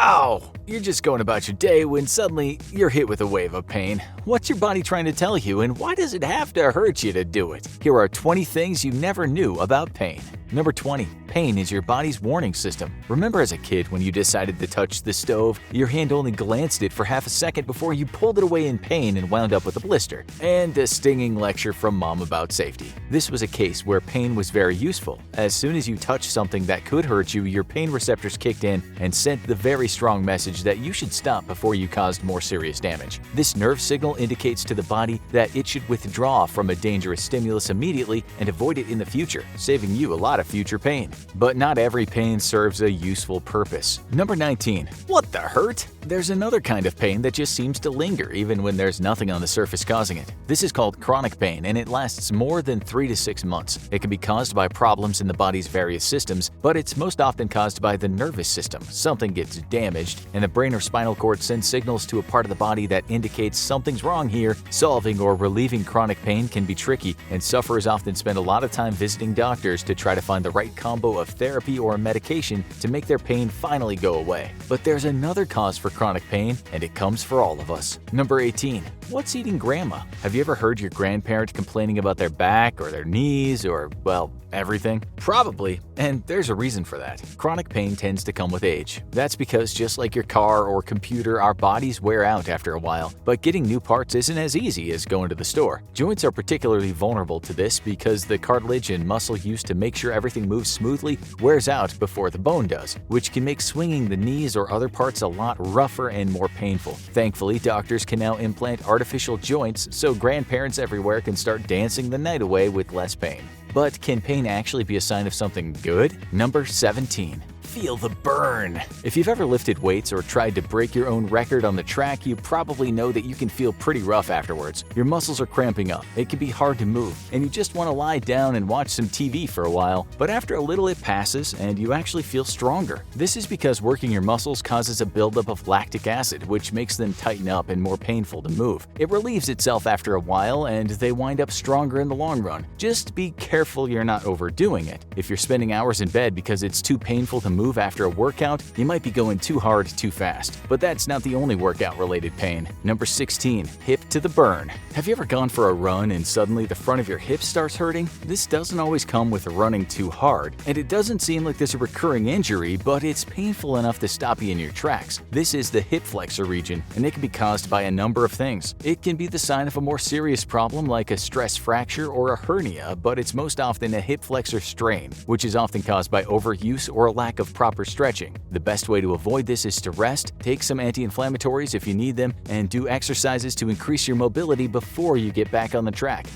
Ow! You're just going about your day when suddenly you're hit with a wave of pain. What's your body trying to tell you, and why does it have to hurt you to do it? Here are 20 things you never knew about pain. Number 20. Pain is your body's warning system. Remember as a kid when you decided to touch the stove, your hand only glanced it for half a second before you pulled it away in pain and wound up with a blister, and a stinging lecture from mom about safety. This was a case where pain was very useful. As soon as you touched something that could hurt you, your pain receptors kicked in and sent the very strong message that you should stop before you caused more serious damage. This nerve signal indicates to the body that it should withdraw from a dangerous stimulus immediately and avoid it in the future, saving you a lot of future pain. But not every pain serves a useful purpose. Number 19. What the hurt? There's another kind of pain that just seems to linger even when there's nothing on the surface causing it. This is called chronic pain, and it lasts more than 3 to 6 months. It can be caused by problems in the body's various systems, but it's most often caused by the nervous system. Something gets damaged, and the brain or spinal cord sends signals to a part of the body that indicates something's wrong here. Solving or relieving chronic pain can be tricky, and sufferers often spend a lot of time visiting doctors to try to find the right combo of therapy or medication to make their pain finally go away. But there's another cause for chronic pain, and it comes for all of us. Number 18. What's eating grandma? Have you ever heard your grandparent complaining about their back or their knees or, well, everything? Probably, and there's a reason for that. Chronic pain tends to come with age. That's because just like your car or computer, our bodies wear out after a while, but getting new parts isn't as easy as going to the store. Joints are particularly vulnerable to this because the cartilage and muscle used to make sure everything moves smoothly wears out before the bone does, which can make swinging the knees or other parts a lot rougher and more painful. Thankfully, doctors can now implant artificial joints so grandparents everywhere can start dancing the night away with less pain. But can pain actually be a sign of something good? Number 17. Feel the burn. If you've ever lifted weights or tried to break your own record on the track, you probably know that you can feel pretty rough afterwards. Your muscles are cramping up, it can be hard to move, and you just want to lie down and watch some TV for a while. But after a little it passes and you actually feel stronger. This is because working your muscles causes a buildup of lactic acid, which makes them tighten up and more painful to move. It relieves itself after a while and they wind up stronger in the long run. Just be careful you're not overdoing it. If you're spending hours in bed because it's too painful to move after a workout, you might be going too hard too fast. But that's not the only workout-related pain. Number 16. Hip to the burn. Have you ever gone for a run and suddenly the front of your hip starts hurting? This doesn't always come with running too hard, and it doesn't seem like there's a recurring injury, but it's painful enough to stop you in your tracks. This is the hip flexor region, and it can be caused by a number of things. It can be the sign of a more serious problem like a stress fracture or a hernia, but it's most often a hip flexor strain, which is often caused by overuse or a lack of proper stretching. The best way to avoid this is to rest, take some anti-inflammatories if you need them, and do exercises to increase your mobility before you get back on the track.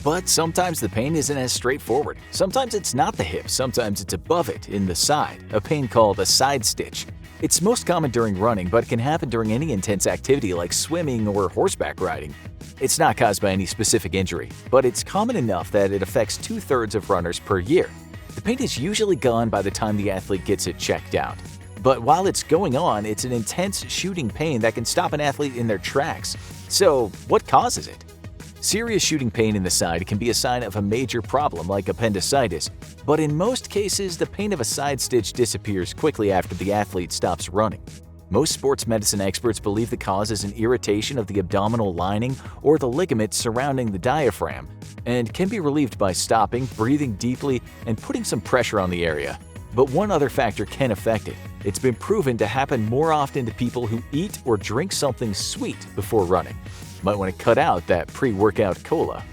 But sometimes the pain isn't as straightforward. Sometimes it's not the hip, sometimes it's above it, in the side, a pain called a side stitch. It's most common during running, but it can happen during any intense activity like swimming or horseback riding. It's not caused by any specific injury, but it's common enough that it affects 2/3 of runners per year. The pain is usually gone by the time the athlete gets it checked out. But while it's going on, it's an intense shooting pain that can stop an athlete in their tracks. So, what causes it? Serious shooting pain in the side can be a sign of a major problem like appendicitis, but in most cases, the pain of a side stitch disappears quickly after the athlete stops running. Most sports medicine experts believe the cause is an irritation of the abdominal lining or the ligaments surrounding the diaphragm, and can be relieved by stopping, breathing deeply, and putting some pressure on the area. But one other factor can affect it. It's been proven to happen more often to people who eat or drink something sweet before running. Might want to cut out that pre-workout cola.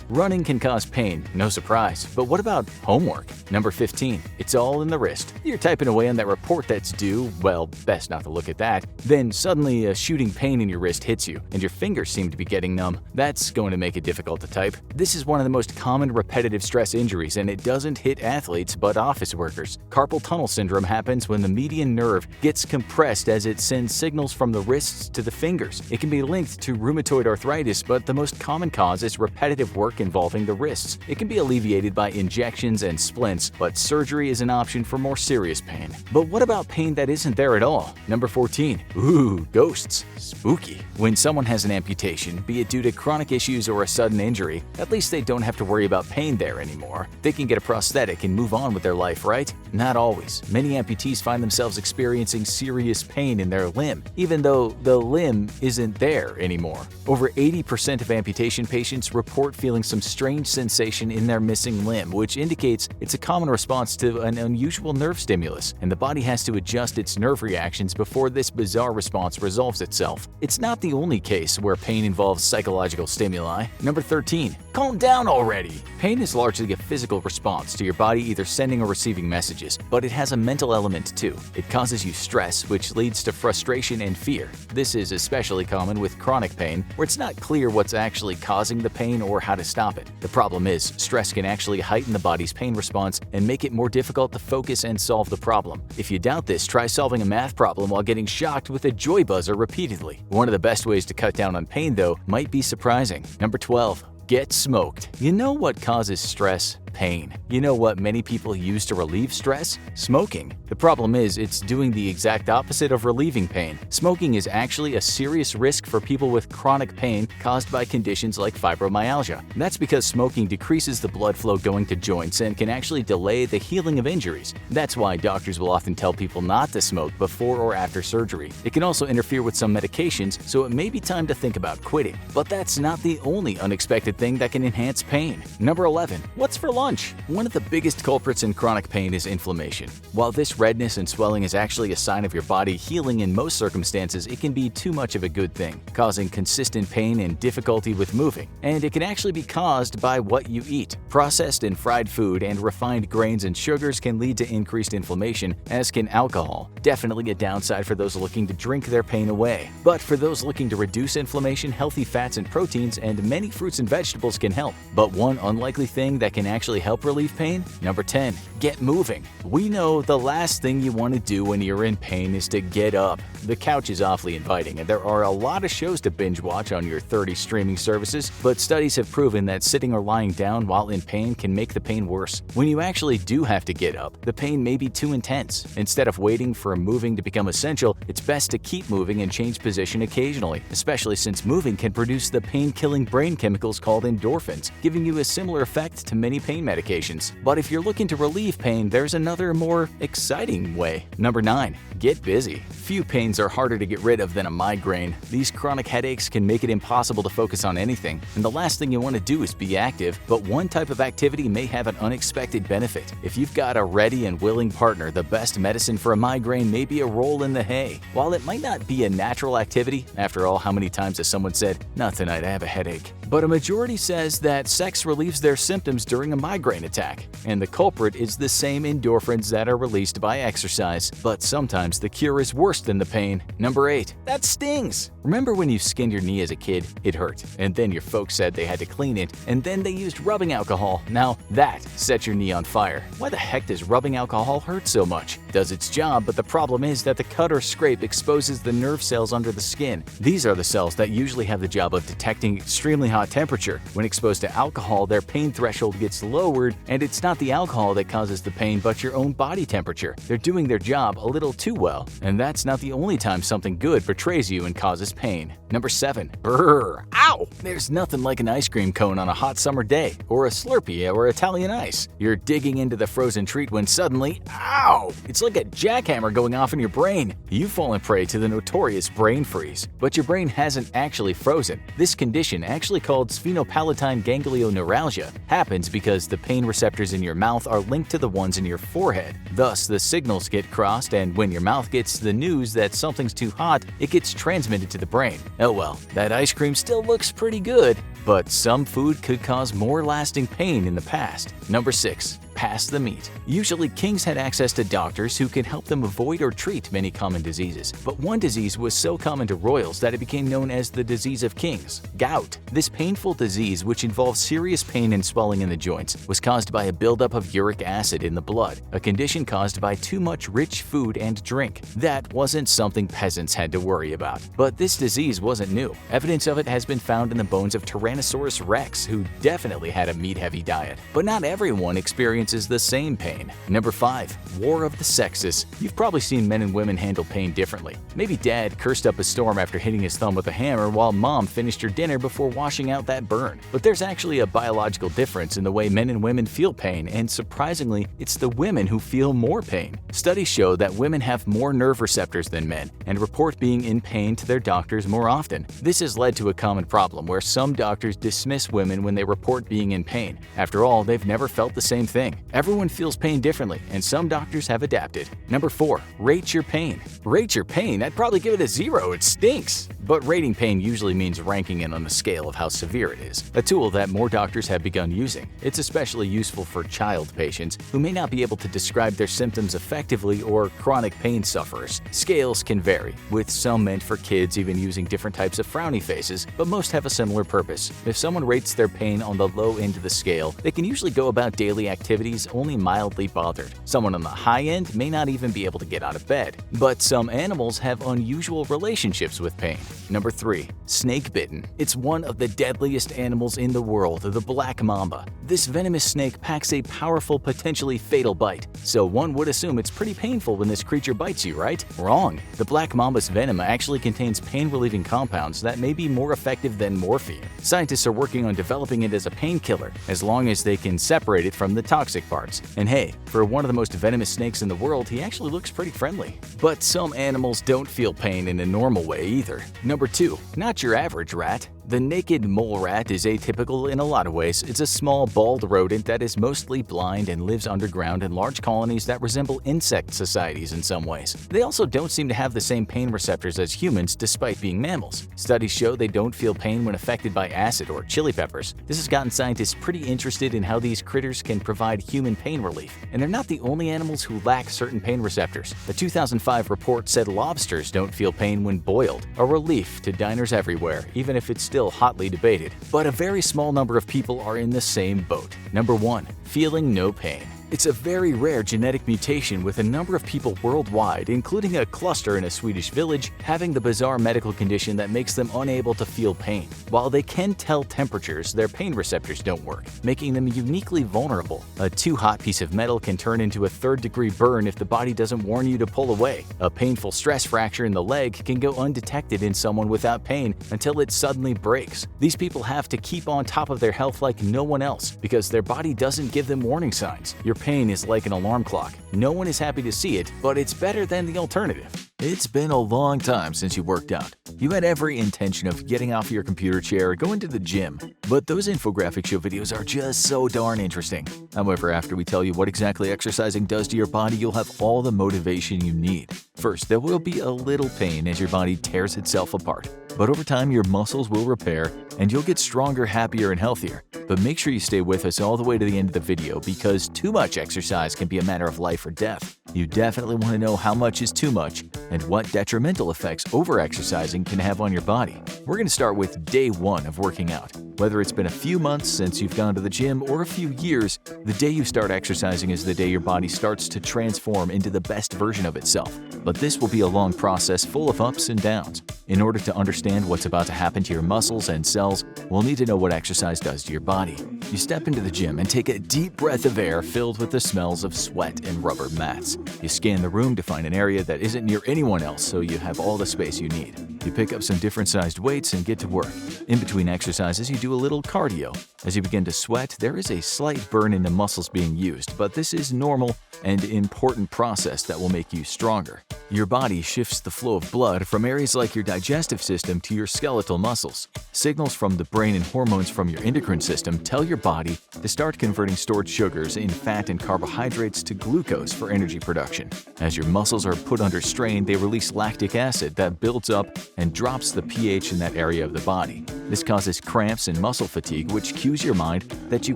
Running can cause pain, no surprise, but what about homework? Number 15. It's all in the wrist. You're typing away on that report that's due, well, best not to look at that. Then suddenly a shooting pain in your wrist hits you, and your fingers seem to be getting numb. That's going to make it difficult to type. This is one of the most common repetitive stress injuries, and it doesn't hit athletes but office workers. Carpal tunnel syndrome happens when the median nerve gets compressed as it sends signals from the wrists to the fingers. It can be linked to rheumatoid arthritis, but the most common cause is repetitive work work involving the wrists. It can be alleviated by injections and splints, but surgery is an option for more serious pain. But what about pain that isn't there at all? Number 14. Ooh, ghosts. Spooky. When someone has an amputation, be it due to chronic issues or a sudden injury, at least they don't have to worry about pain there anymore. They can get a prosthetic and move on with their life, right? Not always. Many amputees find themselves experiencing serious pain in their limb, even though the limb isn't there anymore. Over 80% of amputation patients report feeling some strange sensation in their missing limb, which indicates it's a common response to an unusual nerve stimulus, and the body has to adjust its nerve reactions before this bizarre response resolves itself. It's not the only case where pain involves psychological stimuli. Number 13. Calm down already! Pain is largely a physical response to your body either sending or receiving messages, but it has a mental element too. It causes you stress, which leads to frustration and fear. This is especially common with chronic pain, where it's not clear what's actually causing the pain or how to stop it. The problem is, stress can actually heighten the body's pain response and make it more difficult to focus and solve the problem. If you doubt this, try solving a math problem while getting shocked with a joy buzzer repeatedly. One of the best ways to cut down on pain, though, might be surprising. Number 12. Get smoked. You know what causes stress? Pain. You know what many people use to relieve stress? Smoking. The problem is, it's doing the exact opposite of relieving pain. Smoking is actually a serious risk for people with chronic pain caused by conditions like fibromyalgia. That's because smoking decreases the blood flow going to joints and can actually delay the healing of injuries. That's why doctors will often tell people not to smoke before or after surgery. It can also interfere with some medications, so it may be time to think about quitting. But that's not the only unexpected thing that can enhance pain. Number 11. What's for lunch? One of the biggest culprits in chronic pain is inflammation. While this redness and swelling is actually a sign of your body healing in most circumstances, it can be too much of a good thing, causing consistent pain and difficulty with moving. And it can actually be caused by what you eat. Processed and fried food and refined grains and sugars can lead to increased inflammation, as can alcohol. Definitely a downside for those looking to drink their pain away. But for those looking to reduce inflammation, healthy fats and proteins and many fruits and vegetables can help. But one unlikely thing that can actually help relieve pain? Number 10. Get moving. We know the last thing you want to do when you're in pain is to get up. The couch is awfully inviting, and there are a lot of shows to binge watch on your 30 streaming services, but studies have proven that sitting or lying down while in pain can make the pain worse. When you actually do have to get up, the pain may be too intense. Instead of waiting for moving to become essential, it's best to keep moving and change position occasionally, especially since moving can produce the pain-killing brain chemicals called endorphins, giving you a similar effect to many pain medications. But if you're looking to relieve pain, there's another more exciting way. Number 9. Get busy. Few pains are harder to get rid of than a migraine. These chronic headaches can make it impossible to focus on anything, and the last thing you want to do is be active, but one type of activity may have an unexpected benefit. If you've got a ready and willing partner, the best medicine for a migraine may be a roll in the hay. While it might not be a natural activity, after all, how many times has someone said, "Not tonight, I have a headache"? But a majority says that sex relieves their symptoms during a migraine attack, and the culprit is the same endorphins that are released by exercise. But sometimes the cure is worse than the pain. Number 8. That stings! Remember when you skinned your knee as a kid? It hurt, and then your folks said they had to clean it, and then they used rubbing alcohol. Now that set your knee on fire. Why the heck does rubbing alcohol hurt so much? It does its job, but the problem is that the cut or scrape exposes the nerve cells under the skin. These are the cells that usually have the job of detecting extremely hot temperature. When exposed to alcohol, their pain threshold gets lowered, and it's not the alcohol that causes the pain, but your own body temperature. They're doing their job a little too well, and that's not the only time something good betrays you and causes pain. Number 7. Brrr. Ow! There's nothing like an ice cream cone on a hot summer day, or a Slurpee or Italian ice. You're digging into the frozen treat when suddenly, ow! It's like a jackhammer going off in your brain. You've fallen prey to the notorious brain freeze, but your brain hasn't actually frozen. This condition, actually called sphenopalatine ganglioneuralgia, happens because the pain receptors in your mouth are linked to the ones in your forehead. Thus, the signals get crossed, and when your mouth gets the news that something's too hot, it gets transmitted to the brain. Oh well, that ice cream still looks pretty good, but some food could cause more lasting pain in the past. Number 6. pass the meat. Usually, kings had access to doctors who could help them avoid or treat many common diseases. But one disease was so common to royals that it became known as the disease of kings – gout. This painful disease, which involves serious pain and swelling in the joints, was caused by a buildup of uric acid in the blood, a condition caused by too much rich food and drink. That wasn't something peasants had to worry about. But this disease wasn't new. Evidence of it has been found in the bones of Tyrannosaurus rex, who definitely had a meat-heavy diet. But not everyone experiences the same pain. Number 5. War of the Sexes. You've probably seen men and women handle pain differently. Maybe dad cursed up a storm after hitting his thumb with a hammer while mom finished her dinner before washing out that burn. But there's actually a biological difference in the way men and women feel pain, and surprisingly, it's the women who feel more pain. Studies show that women have more nerve receptors than men and report being in pain to their doctors more often. This has led to a common problem where some doctors dismiss women when they report being in pain. After all, they've never felt the same thing. Everyone feels pain differently, and some doctors have adapted. Number 4. Rate your pain. Rate your pain? I'd probably give it a 0. It stinks. But rating pain usually means ranking it on a scale of how severe it is, a tool that more doctors have begun using. It's especially useful for child patients who may not be able to describe their symptoms effectively or chronic pain sufferers. Scales can vary, with some meant for kids even using different types of frowny faces, but most have a similar purpose. If someone rates their pain on the low end of the scale, they can usually go about daily activities only mildly bothered. Someone on the high end may not even be able to get out of bed. But some animals have unusual relationships with pain. Number 3. Snake bitten. It's one of the deadliest animals in the world, the black mamba. This venomous snake packs a powerful, potentially fatal bite. So one would assume it's pretty painful when this creature bites you, right? Wrong. The black mamba's venom actually contains pain-relieving compounds that may be more effective than morphine. Scientists are working on developing it as a painkiller, as long as they can separate it from the toxic parts. And hey, for one of the most venomous snakes in the world, he actually looks pretty friendly. But some animals don't feel pain in a normal way either. Number 2. Not your average rat. The naked mole rat is atypical in a lot of ways. It's a small, bald rodent that is mostly blind and lives underground in large colonies that resemble insect societies in some ways. They also don't seem to have the same pain receptors as humans despite being mammals. Studies show they don't feel pain when affected by acid or chili peppers. This has gotten scientists pretty interested in how these critters can provide human pain relief. And they're not the only animals who lack certain pain receptors. A 2005 report said lobsters don't feel pain when boiled, a relief to diners everywhere, even if it's still hotly debated. But a very small number of people are in the same boat. Number 1. Feeling no pain. It's a very rare genetic mutation with a number of people worldwide, including a cluster in a Swedish village, having the bizarre medical condition that makes them unable to feel pain. While they can tell temperatures, their pain receptors don't work, making them uniquely vulnerable. A too hot piece of metal can turn into a third-degree burn if the body doesn't warn you to pull away. A painful stress fracture in the leg can go undetected in someone without pain until it suddenly breaks. These people have to keep on top of their health like no one else because their body doesn't give them warning signs. Your pain is like an alarm clock. No one is happy to see it, but it's better than the alternative. It's been a long time since you worked out. You had every intention of getting off your computer chair or going to the gym, but those infographic show videos are just so darn interesting. However, after we tell you what exactly exercising does to your body, you'll have all the motivation you need. First, there will be a little pain as your body tears itself apart. But over time, your muscles will repair and you'll get stronger, happier, and healthier. But make sure you stay with us all the way to the end of the video because too much exercise can be a matter of life or death. You definitely want to know how much is too much and what detrimental effects over-exercising can have on your body. We're going to start with day 1 of working out. Whether it's been a few months since you've gone to the gym or a few years, the day you start exercising is the day your body starts to transform into the best version of itself. But this will be a long process full of ups and downs. In order to understand what's about to happen to your muscles and cells, we'll need to know what exercise does to your body. You step into the gym and take a deep breath of air filled with the smells of sweat and rubber mats. You scan the room to find an area that isn't near anyone else so you have all the space you need. You pick up some different sized weights and get to work. In between exercises, you do a little cardio. As you begin to sweat, there is a slight burn in the muscles being used, but this is normal and important process that will make you stronger. Your body shifts the flow of blood from areas like your digestive system to your skeletal muscles. Signals from the brain and hormones from your endocrine system tell your body to start converting stored sugars in fat and carbohydrates to glucose for energy production. As your muscles are put under strain, they release lactic acid that builds up and drops the pH in that area of the body. This causes cramps and muscle fatigue, which cues your mind that you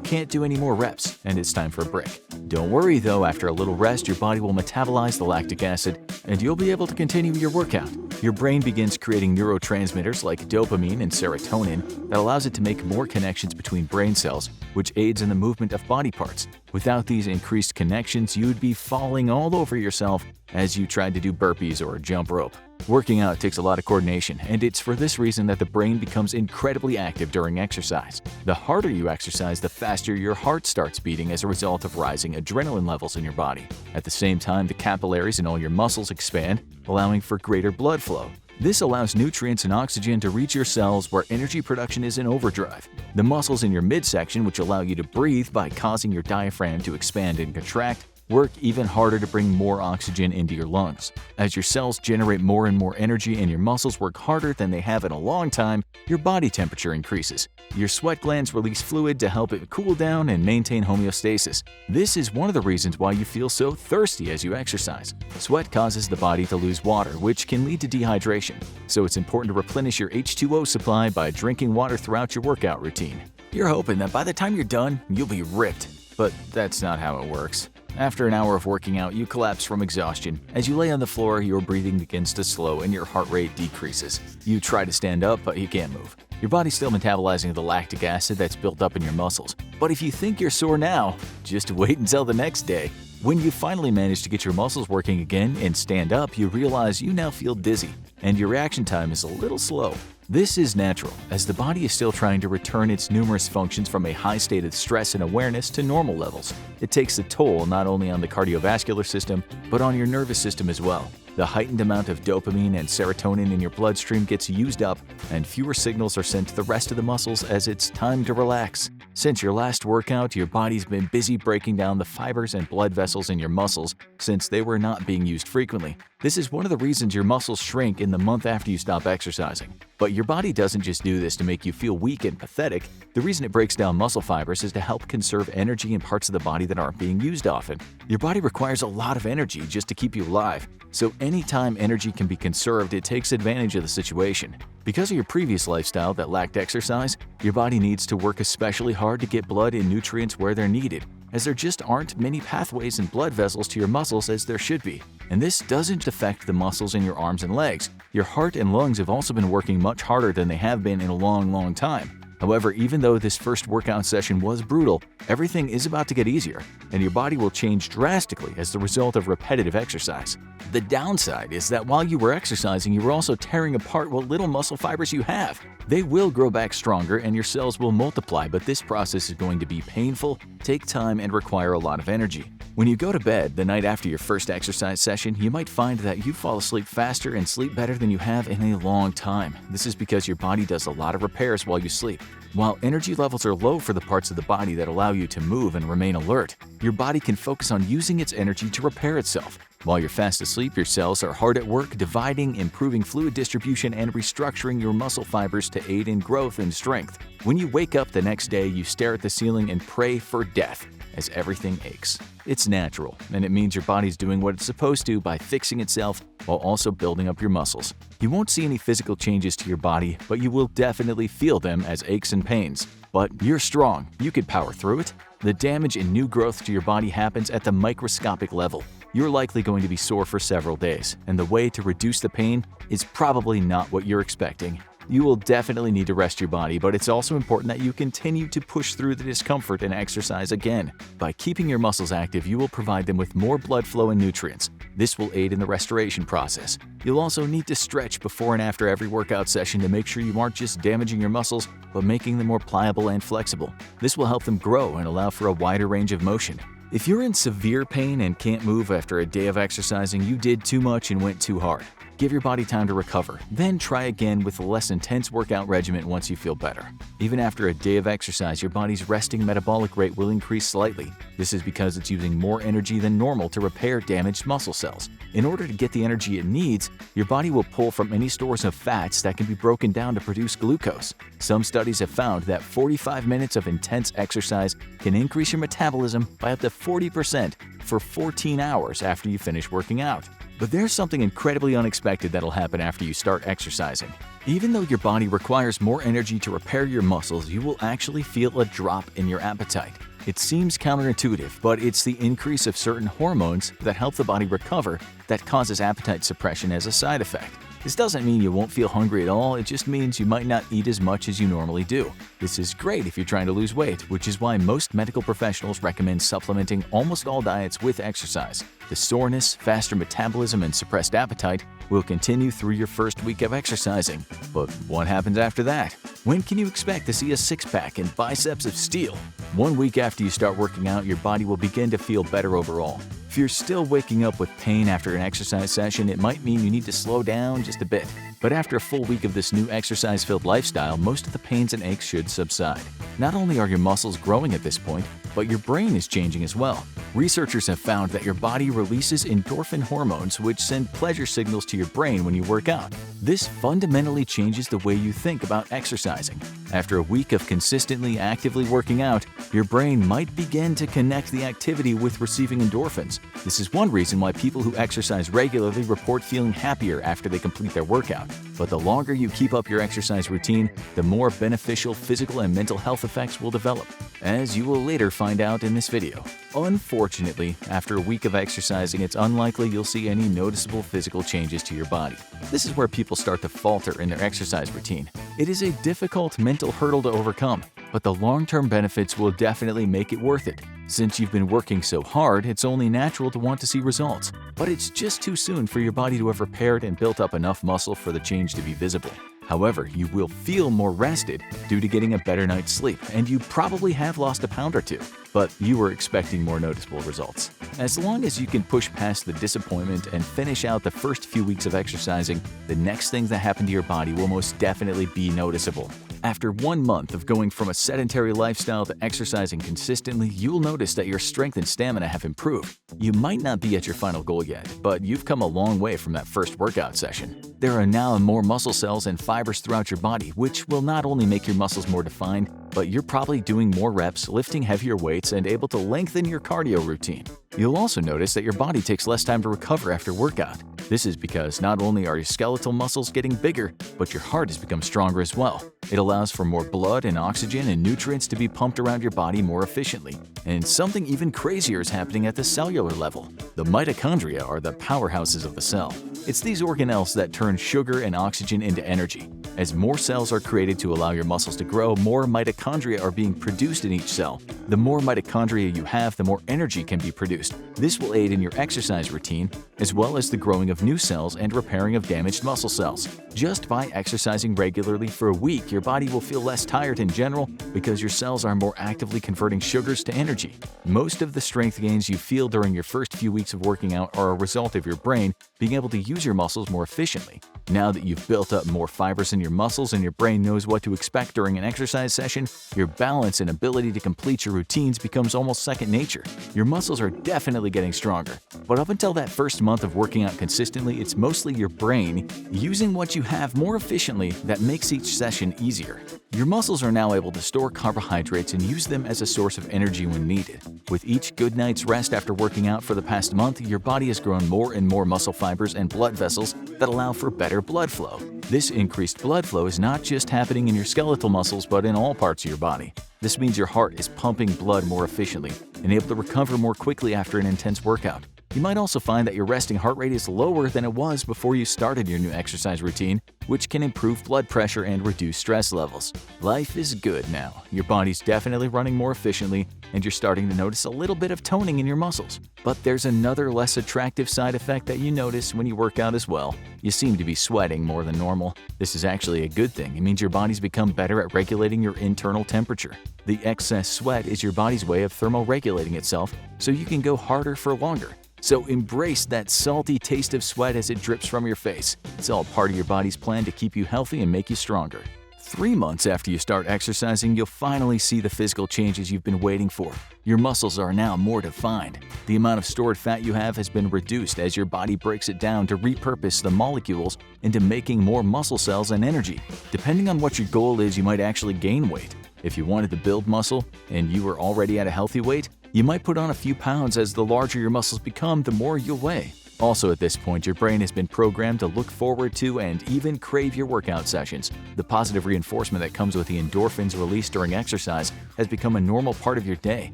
can't do any more reps and it's time for a break. Don't worry though, after a little rest, your body will metabolize the lactic acid and you'll be able to continue your workout. Your brain begins creating neurotransmitters like dopamine and serotonin that allows it to make more connections between brain cells, which aids in the movement of body parts. Without these increased connections, you'd be falling all over yourself as you tried to do burpees or jump rope. Working out takes a lot of coordination, and it's for this reason that the brain becomes incredibly active during exercise. The harder you exercise, the faster your heart starts beating as a result of rising adrenaline levels in your body. At the same time, the capillaries in all your muscles expand, allowing for greater blood flow. This allows nutrients and oxygen to reach your cells where energy production is in overdrive. The muscles in your midsection, which allow you to breathe by causing your diaphragm to expand and contract, work even harder to bring more oxygen into your lungs. As your cells generate more and more energy and your muscles work harder than they have in a long time, your body temperature increases. Your sweat glands release fluid to help it cool down and maintain homeostasis. This is one of the reasons why you feel so thirsty as you exercise. Sweat causes the body to lose water, which can lead to dehydration. So it's important to replenish your H2O supply by drinking water throughout your workout routine. You're hoping that by the time you're done, you'll be ripped. But that's not how it works. After an hour of working out, you collapse from exhaustion. As you lay on the floor, your breathing begins to slow and your heart rate decreases. You try to stand up, but you can't move. Your body's still metabolizing the lactic acid that's built up in your muscles. But if you think you're sore now, just wait until the next day. When you finally manage to get your muscles working again and stand up, you realize you now feel dizzy, and your reaction time is a little slow. This is natural, as the body is still trying to return its numerous functions from a high state of stress and awareness to normal levels. It takes a toll not only on the cardiovascular system, but on your nervous system as well. The heightened amount of dopamine and serotonin in your bloodstream gets used up, and fewer signals are sent to the rest of the muscles as it's time to relax. Since your last workout, your body's been busy breaking down the fibers and blood vessels in your muscles since they were not being used frequently. This is one of the reasons your muscles shrink in the month after you stop exercising. But your body doesn't just do this to make you feel weak and pathetic. The reason it breaks down muscle fibers is to help conserve energy in parts of the body that aren't being used often. Your body requires a lot of energy just to keep you alive. So anytime energy can be conserved, it takes advantage of the situation. Because of your previous lifestyle that lacked exercise, your body needs to work especially hard to get blood and nutrients where they're needed, as there just aren't many pathways and blood vessels to your muscles as there should be. And this doesn't affect the muscles in your arms and legs. Your heart and lungs have also been working much harder than they have been in a long time. However, even though this first workout session was brutal, everything is about to get easier, and your body will change drastically as the result of repetitive exercise. The downside is that while you were exercising, you were also tearing apart what little muscle fibers you have. They will grow back stronger and your cells will multiply, but this process is going to be painful, take time, and require a lot of energy. When you go to bed the night after your first exercise session, you might find that you fall asleep faster and sleep better than you have in a long time. This is because your body does a lot of repairs while you sleep. While energy levels are low for the parts of the body that allow you to move and remain alert, your body can focus on using its energy to repair itself. While you're fast asleep, your cells are hard at work dividing, improving fluid distribution, and restructuring your muscle fibers to aid in growth and strength. When you wake up the next day, you stare at the ceiling and pray for death, as everything aches. It's natural, and it means your body's doing what it's supposed to by fixing itself while also building up your muscles. You won't see any physical changes to your body, but you will definitely feel them as aches and pains. But you're strong. You can power through it. The damage and new growth to your body happens at the microscopic level. You're likely going to be sore for several days, and the way to reduce the pain is probably not what you're expecting. You will definitely need to rest your body, but it's also important that you continue to push through the discomfort and exercise again. By keeping your muscles active, you will provide them with more blood flow and nutrients. This will aid in the restoration process. You'll also need to stretch before and after every workout session to make sure you aren't just damaging your muscles, but making them more pliable and flexible. This will help them grow and allow for a wider range of motion. If you're in severe pain and can't move after a day of exercising, you did too much and went too hard. Give your body time to recover, then try again with a less intense workout regimen once you feel better. Even after a day of exercise, your body's resting metabolic rate will increase slightly. This is because it's using more energy than normal to repair damaged muscle cells. In order to get the energy it needs, your body will pull from any stores of fats that can be broken down to produce glucose. Some studies have found that 45 minutes of intense exercise can increase your metabolism by up to 40% for 14 hours after you finish working out. But there's something incredibly unexpected that'll happen after you start exercising. Even though your body requires more energy to repair your muscles, you will actually feel a drop in your appetite. It seems counterintuitive, but it's the increase of certain hormones that help the body recover that causes appetite suppression as a side effect. This doesn't mean you won't feel hungry at all, it just means you might not eat as much as you normally do. This is great if you're trying to lose weight, which is why most medical professionals recommend supplementing almost all diets with exercise. The soreness, faster metabolism, and suppressed appetite will continue through your first week of exercising. But what happens after that? When can you expect to see a six-pack and biceps of steel? 1 week after you start working out, your body will begin to feel better overall. If you're still waking up with pain after an exercise session, it might mean you need to slow down just a bit. But after a full week of this new exercise-filled lifestyle, most of the pains and aches should subside. Not only are your muscles growing at this point, but your brain is changing as well. Researchers have found that your body releases endorphin hormones which send pleasure signals to your brain when you work out. This fundamentally changes the way you think about exercising. After a week of consistently actively working out, your brain might begin to connect the activity with receiving endorphins. This is one reason why people who exercise regularly report feeling happier after they complete their workout. But the longer you keep up your exercise routine, the more beneficial physical and mental health effects will develop, as you will later find out in this video. Unfortunately, after a week of exercising, it's unlikely you'll see any noticeable physical changes to your body. This is where people start to falter in their exercise routine. It is a difficult mental hurdle to overcome, but the long-term benefits will definitely make it worth it. Since you've been working so hard, it's only natural to want to see results. But it's just too soon for your body to have repaired and built up enough muscle for the change to be visible. However, you will feel more rested due to getting a better night's sleep, and you probably have lost a pound or two, but you were expecting more noticeable results. As long as you can push past the disappointment and finish out the first few weeks of exercising, the next things that happen to your body will most definitely be noticeable. After 1 month of going from a sedentary lifestyle to exercising consistently, you'll notice that your strength and stamina have improved. You might not be at your final goal yet, but you've come a long way from that first workout session. There are now more muscle cells and fibers throughout your body, which will not only make your muscles more defined, but you're probably doing more reps, lifting heavier weights, and able to lengthen your cardio routine. You'll also notice that your body takes less time to recover after workout. This is because not only are your skeletal muscles getting bigger, but your heart has become stronger as well. It allows for more blood and oxygen and nutrients to be pumped around your body more efficiently. And something even crazier is happening at the cellular level. The mitochondria are the powerhouses of the cell. It's these organelles that turn sugar and oxygen into energy. As more cells are created to allow your muscles to grow, more mitochondria are being produced in each cell. The more mitochondria you have, the more energy can be produced. This will aid in your exercise routine, as well as the growing of new cells and repairing of damaged muscle cells. Just by exercising regularly for a week, your body will feel less tired in general because your cells are more actively converting sugars to energy. Most of the strength gains you feel during your first few weeks of working out are a result of your brain being able to use your muscles more efficiently. Now that you've built up more fibers in your muscles and your brain knows what to expect during an exercise session, your balance and ability to complete your routines becomes almost second nature. Your muscles are definitely getting stronger, but up until that first month of working out consistently, it's mostly your brain using what you have more efficiently that makes each session easier. Your muscles are now able to store carbohydrates and use them as a source of energy when needed. With each good night's rest after working out for the past month, your body has grown more and more muscle fibers and blood vessels that allow for better blood flow. This increased blood flow is not just happening in your skeletal muscles, but in all parts of your body. This means your heart is pumping blood more efficiently and able to recover more quickly after an intense workout. You might also find that your resting heart rate is lower than it was before you started your new exercise routine, which can improve blood pressure and reduce stress levels. Life is good now. Your body's definitely running more efficiently, and you're starting to notice a little bit of toning in your muscles. But there's another less attractive side effect that you notice when you work out as well. You seem to be sweating more than normal. This is actually a good thing. It means your body's become better at regulating your internal temperature. The excess sweat is your body's way of thermoregulating itself, so you can go harder for longer. So embrace that salty taste of sweat as it drips from your face. It's all part of your body's plan to keep you healthy and make you stronger. 3 months after you start exercising, you'll finally see the physical changes you've been waiting for. Your muscles are now more defined. The amount of stored fat you have has been reduced as your body breaks it down to repurpose the molecules into making more muscle cells and energy. Depending on what your goal is, you might actually gain weight. If you wanted to build muscle and you were already at a healthy weight, you might put on a few pounds. As the larger your muscles become, the more you'll weigh. Also, at this point, your brain has been programmed to look forward to and even crave your workout sessions. The positive reinforcement that comes with the endorphins released during exercise has become a normal part of your day.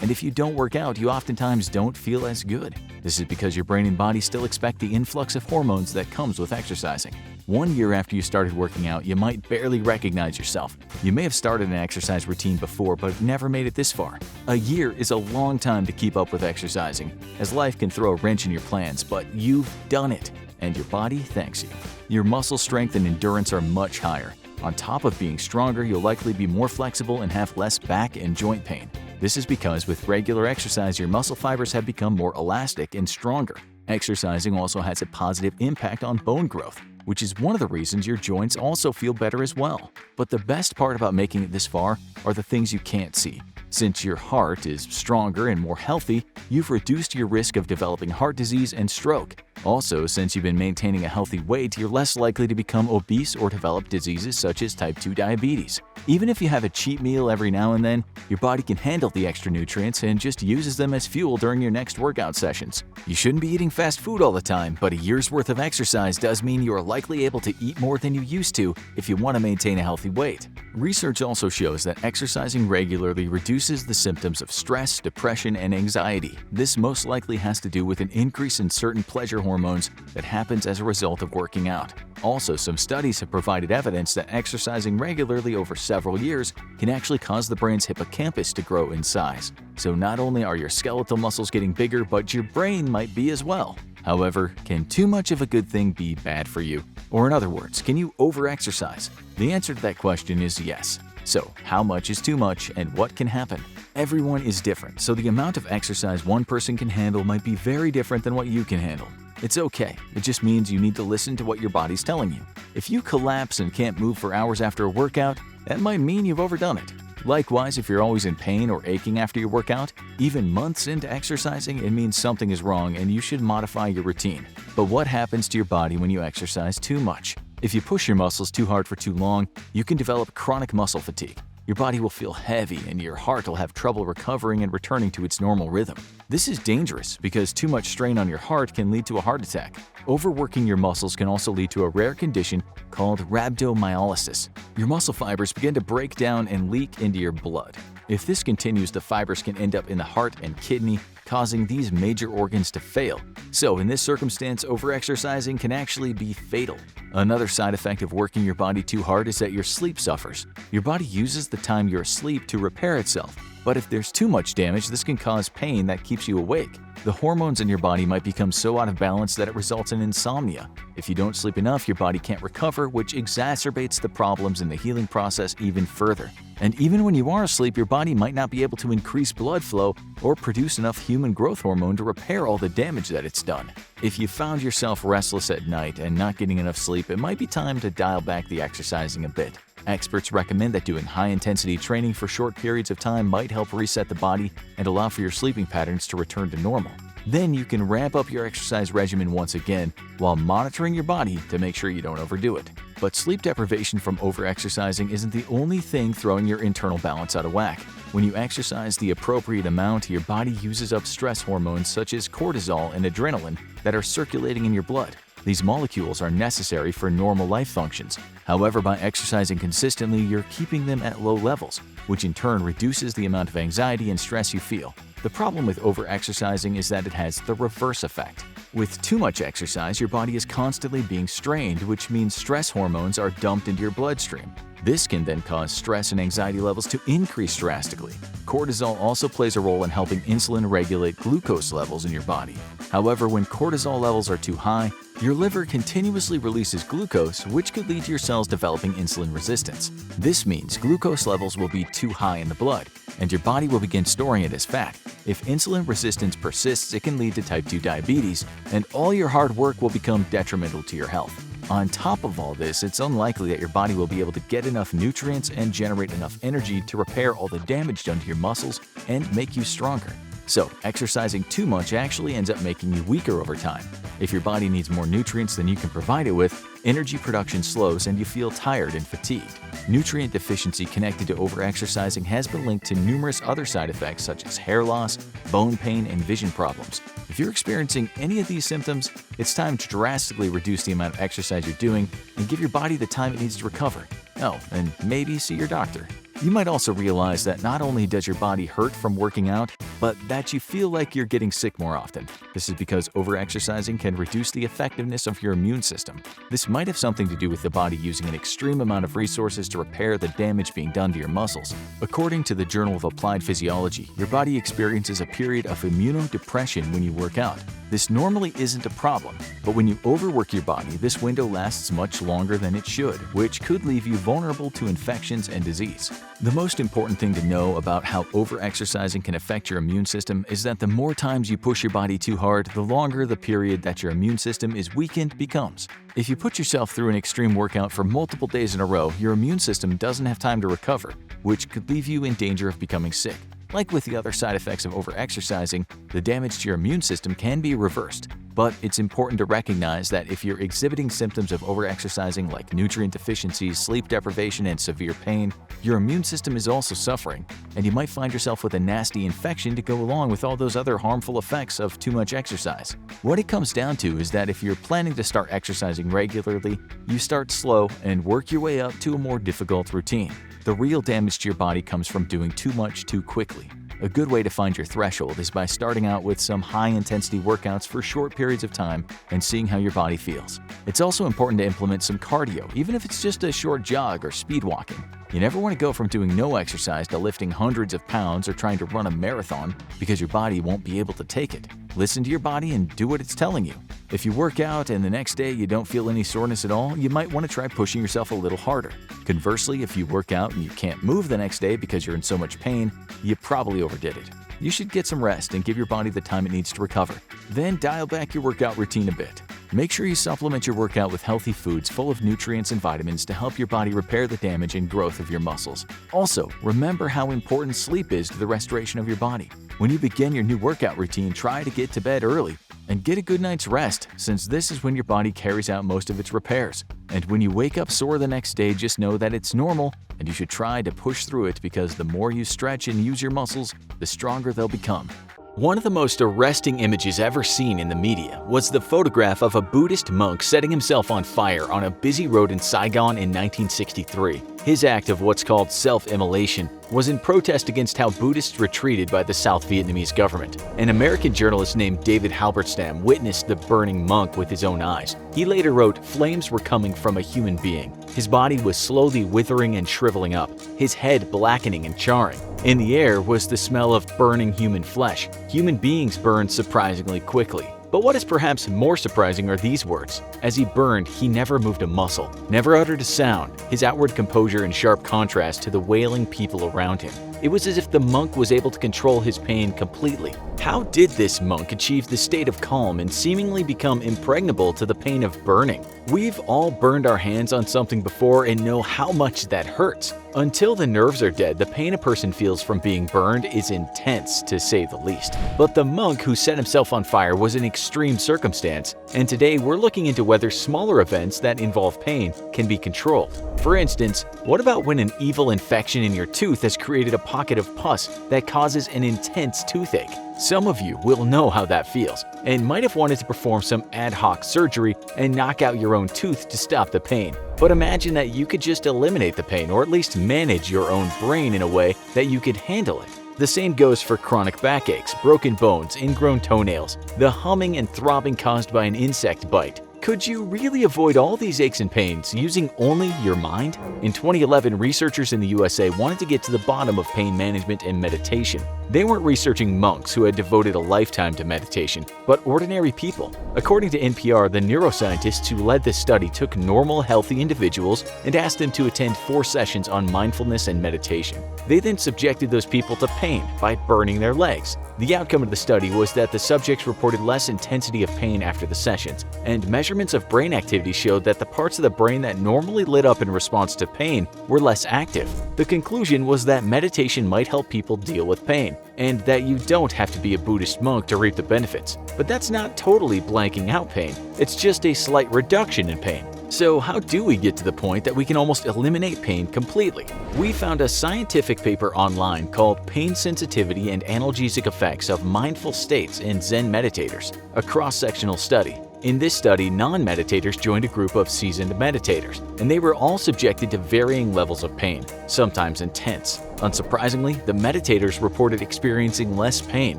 And if you don't work out, you oftentimes don't feel as good. This is because your brain and body still expect the influx of hormones that comes with exercising. 1 year after you started working out, you might barely recognize yourself. You may have started an exercise routine before, but never made it this far. A year is a long time to keep up with exercising, as life can throw a wrench in your plans, but you've done it, and your body thanks you. Your muscle strength and endurance are much higher. On top of being stronger, you'll likely be more flexible and have less back and joint pain. This is because with regular exercise, your muscle fibers have become more elastic and stronger. Exercising also has a positive impact on bone growth, which is one of the reasons your joints also feel better as well. But the best part about making it this far are the things you can't see. Since your heart is stronger and more healthy, you've reduced your risk of developing heart disease and stroke. Also, since you've been maintaining a healthy weight, you're less likely to become obese or develop diseases such as type 2 diabetes. Even if you have a cheat meal every now and then, your body can handle the extra nutrients and just uses them as fuel during your next workout sessions. You shouldn't be eating fast food all the time, but a year's worth of exercise does mean you are likely able to eat more than you used to if you want to maintain a healthy weight. Research also shows that exercising regularly reduces the symptoms of stress, depression, and anxiety. This most likely has to do with an increase in certain pleasure hormones that happens as a result of working out. Also, some studies have provided evidence that exercising regularly over several years can actually cause the brain's hippocampus to grow in size. So not only are your skeletal muscles getting bigger, but your brain might be as well. However, can too much of a good thing be bad for you? Or in other words, can you over-exercise? The answer to that question is yes. So, how much is too much and what can happen? Everyone is different, so the amount of exercise one person can handle might be very different than what you can handle. It's okay, it just means you need to listen to what your body's telling you. If you collapse and can't move for hours after a workout, that might mean you've overdone it. Likewise, if you're always in pain or aching after your workout, even months into exercising, it means something is wrong and you should modify your routine. But what happens to your body when you exercise too much? If you push your muscles too hard for too long, you can develop chronic muscle fatigue. Your body will feel heavy and your heart will have trouble recovering and returning to its normal rhythm. This is dangerous because too much strain on your heart can lead to a heart attack. Overworking your muscles can also lead to a rare condition called rhabdomyolysis. Your muscle fibers begin to break down and leak into your blood. If this continues, the fibers can end up in the heart and kidney, causing these major organs to fail. So in this circumstance, overexercising can actually be fatal. Another side effect of working your body too hard is that your sleep suffers. Your body uses the time you're asleep to repair itself. But if there's too much damage, this can cause pain that keeps you awake. The hormones in your body might become so out of balance that it results in insomnia. If you don't sleep enough, your body can't recover, which exacerbates the problems in the healing process even further. And even when you are asleep, your body might not be able to increase blood flow or produce enough human growth hormone to repair all the damage that it's done. If you found yourself restless at night and not getting enough sleep, it might be time to dial back the exercising a bit. Experts recommend that doing high-intensity training for short periods of time might help reset the body and allow for your sleeping patterns to return to normal. Then you can ramp up your exercise regimen once again while monitoring your body to make sure you don't overdo it. But sleep deprivation from overexercising isn't the only thing throwing your internal balance out of whack. When you exercise the appropriate amount, your body uses up stress hormones such as cortisol and adrenaline that are circulating in your blood. These molecules are necessary for normal life functions. However, by exercising consistently, you're keeping them at low levels, which in turn reduces the amount of anxiety and stress you feel. The problem with overexercising is that it has the reverse effect. With too much exercise, your body is constantly being strained, which means stress hormones are dumped into your bloodstream. This can then cause stress and anxiety levels to increase drastically. Cortisol also plays a role in helping insulin regulate glucose levels in your body. However, when cortisol levels are too high, your liver continuously releases glucose, which could lead to your cells developing insulin resistance. This means glucose levels will be too high in the blood, and your body will begin storing it as fat. If insulin resistance persists, it can lead to type 2 diabetes, and all your hard work will become detrimental to your health. On top of all this, it's unlikely that your body will be able to get enough nutrients and generate enough energy to repair all the damage done to your muscles and make you stronger. So, exercising too much actually ends up making you weaker over time. If your body needs more nutrients than you can provide it with, energy production slows and you feel tired and fatigued. Nutrient deficiency connected to overexercising has been linked to numerous other side effects such as hair loss, bone pain, and vision problems. If you're experiencing any of these symptoms, it's time to drastically reduce the amount of exercise you're doing and give your body the time it needs to recover. Oh, and maybe see your doctor. You might also realize that not only does your body hurt from working out, but that you feel like you're getting sick more often. This is because overexercising can reduce the effectiveness of your immune system. This might have something to do with the body using an extreme amount of resources to repair the damage being done to your muscles. According to the Journal of Applied Physiology, your body experiences a period of immunodepression when you work out. This normally isn't a problem, but when you overwork your body, this window lasts much longer than it should, which could leave you vulnerable to infections and disease. The most important thing to know about how overexercising can affect your immune system is that the more times you push your body too hard, the longer the period that your immune system is weakened becomes. If you put yourself through an extreme workout for multiple days in a row, your immune system doesn't have time to recover, which could leave you in danger of becoming sick. Like with the other side effects of overexercising, the damage to your immune system can be reversed. But it's important to recognize that if you're exhibiting symptoms of overexercising like nutrient deficiencies, sleep deprivation, and severe pain, your immune system is also suffering, and you might find yourself with a nasty infection to go along with all those other harmful effects of too much exercise. What it comes down to is that if you're planning to start exercising regularly, you start slow and work your way up to a more difficult routine. The real damage to your body comes from doing too much too quickly. A good way to find your threshold is by starting out with some high-intensity workouts for short periods of time and seeing how your body feels. It's also important to implement some cardio, even if it's just a short jog or speed walking. You never want to go from doing no exercise to lifting hundreds of pounds or trying to run a marathon because your body won't be able to take it. Listen to your body and do what it's telling you. If you work out and the next day you don't feel any soreness at all, you might want to try pushing yourself a little harder. Conversely, if you work out and you can't move the next day because you're in so much pain, you probably overdid it. You should get some rest and give your body the time it needs to recover. Then dial back your workout routine a bit. Make sure you supplement your workout with healthy foods full of nutrients and vitamins to help your body repair the damage and growth of your muscles. Also, remember how important sleep is to the restoration of your body. When you begin your new workout routine, try to get to bed early and get a good night's rest, since this is when your body carries out most of its repairs. And when you wake up sore the next day, just know that it's normal and you should try to push through it, because the more you stretch and use your muscles, the stronger they'll become. One of the most arresting images ever seen in the media was the photograph of a Buddhist monk setting himself on fire on a busy road in Saigon in 1963. His act of what's called self-immolation was in protest against how Buddhists were treated by the South Vietnamese government. An American journalist named David Halberstam witnessed the burning monk with his own eyes. He later wrote, "Flames were coming from a human being. His body was slowly withering and shriveling up, his head blackening and charring. In the air was the smell of burning human flesh. Human beings burned surprisingly quickly." But what is perhaps more surprising are these words. As he burned, he never moved a muscle, never uttered a sound, his outward composure in sharp contrast to the wailing people around him. It was as if the monk was able to control his pain completely. How did this monk achieve this state of calm and seemingly become impregnable to the pain of burning? We've all burned our hands on something before and know how much that hurts. Until the nerves are dead, the pain a person feels from being burned is intense, to say the least. But the monk who set himself on fire was an extreme circumstance, and today we're looking into whether smaller events that involve pain can be controlled. For instance, what about when an evil infection in your tooth has created a pocket of pus that causes an intense toothache? Some of you will know how that feels and might have wanted to perform some ad hoc surgery and knock out your own tooth to stop the pain. But imagine that you could just eliminate the pain, or at least manage your own brain in a way that you could handle it. The same goes for chronic backaches, broken bones, ingrown toenails, the humming and throbbing caused by an insect bite. Could you really avoid all these aches and pains using only your mind? In 2011, researchers in the USA wanted to get to the bottom of pain management and meditation. They weren't researching monks who had devoted a lifetime to meditation, but ordinary people. According to NPR, the neuroscientists who led this study took normal, healthy individuals and asked them to attend 4 sessions on mindfulness and meditation. They then subjected those people to pain by burning their legs. The outcome of the study was that the subjects reported less intensity of pain after the sessions, and measurements measurements of brain activity showed that the parts of the brain that normally lit up in response to pain were less active. The conclusion was that meditation might help people deal with pain, and that you don't have to be a Buddhist monk to reap the benefits. But that's not totally blanking out pain, it's just a slight reduction in pain. So how do we get to the point that we can almost eliminate pain completely? We found a scientific paper online called Pain Sensitivity and Analgesic Effects of Mindful States in Zen Meditators, a cross-sectional study. In this study, non-meditators joined a group of seasoned meditators, and they were all subjected to varying levels of pain, sometimes intense. Unsurprisingly, the meditators reported experiencing less pain,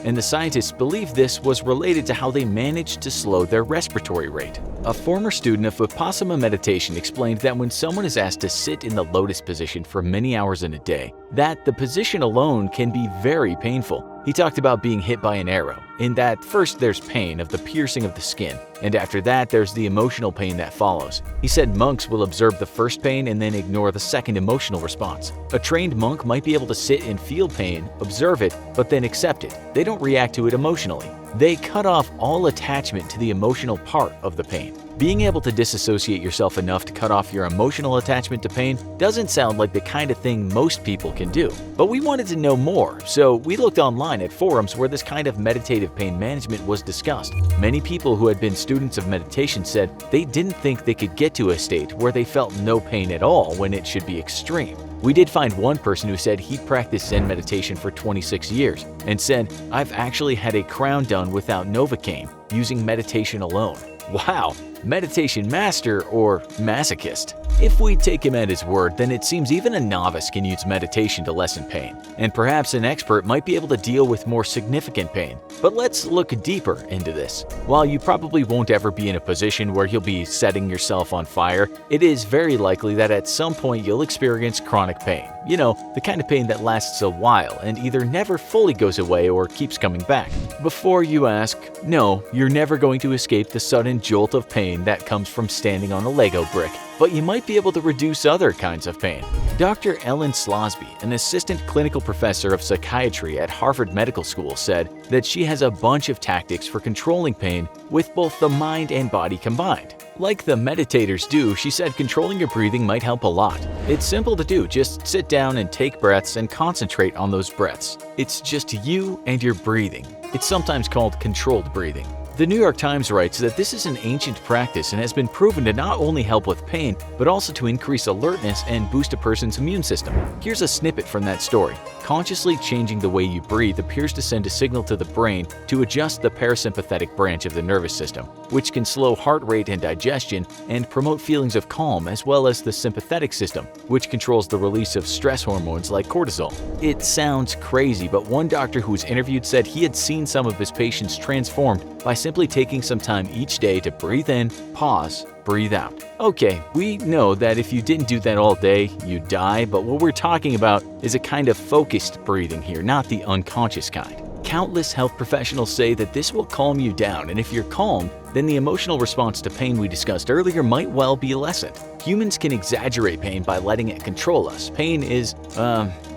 and the scientists believe this was related to how they managed to slow their respiratory rate. A former student of Vipassana meditation explained that when someone is asked to sit in the lotus position for many hours in a day, that the position alone can be very painful. He talked about being hit by an arrow, in that first there's pain of the piercing of the skin, and after that there's the emotional pain that follows. He said monks will observe the first pain and then ignore the second emotional response. A trained monk might be able to sit and feel pain, observe it, but then accept it. They don't react to it emotionally. They cut off all attachment to the emotional part of the pain. Being able to disassociate yourself enough to cut off your emotional attachment to pain doesn't sound like the kind of thing most people can do. But we wanted to know more, so we looked online at forums where this kind of meditative pain management was discussed. Many people who had been students of meditation said they didn't think they could get to a state where they felt no pain at all when it should be extreme. We did find one person who said he practiced Zen meditation for 26 years and said, "I've actually had a crown done without Novocaine, using meditation alone." Wow! Meditation master or masochist. If we take him at his word, then it seems even a novice can use meditation to lessen pain, and perhaps an expert might be able to deal with more significant pain. But let's look deeper into this. While you probably won't ever be in a position where you'll be setting yourself on fire, it is very likely that at some point you'll experience chronic pain. You know, the kind of pain that lasts a while and either never fully goes away or keeps coming back. Before you ask, no, you're never going to escape the sudden jolt of pain that comes from standing on a Lego brick, but you might be able to reduce other kinds of pain. Dr. Ellen Slosby, an assistant clinical professor of psychiatry at Harvard Medical School, said that she has a bunch of tactics for controlling pain with both the mind and body combined. Like the meditators do, she said controlling your breathing might help a lot. It's simple to do, just sit down and take breaths and concentrate on those breaths. It's just you and your breathing. It's sometimes called controlled breathing. The New York Times writes that this is an ancient practice and has been proven to not only help with pain, but also to increase alertness and boost a person's immune system. Here's a snippet from that story. Consciously changing the way you breathe appears to send a signal to the brain to adjust the parasympathetic branch of the nervous system, which can slow heart rate and digestion and promote feelings of calm, as well as the sympathetic system, which controls the release of stress hormones like cortisol. It sounds crazy, but one doctor who was interviewed said he had seen some of his patients transformed by simply taking some time each day to breathe in, pause, breathe out. Okay, we know that if you didn't do that all day, you'd die, but what we're talking about is a kind of focused breathing here, not the unconscious kind. Countless health professionals say that this will calm you down, and if you're calm, then the emotional response to pain we discussed earlier might well be lessened. Humans can exaggerate pain by letting it control us. Pain is,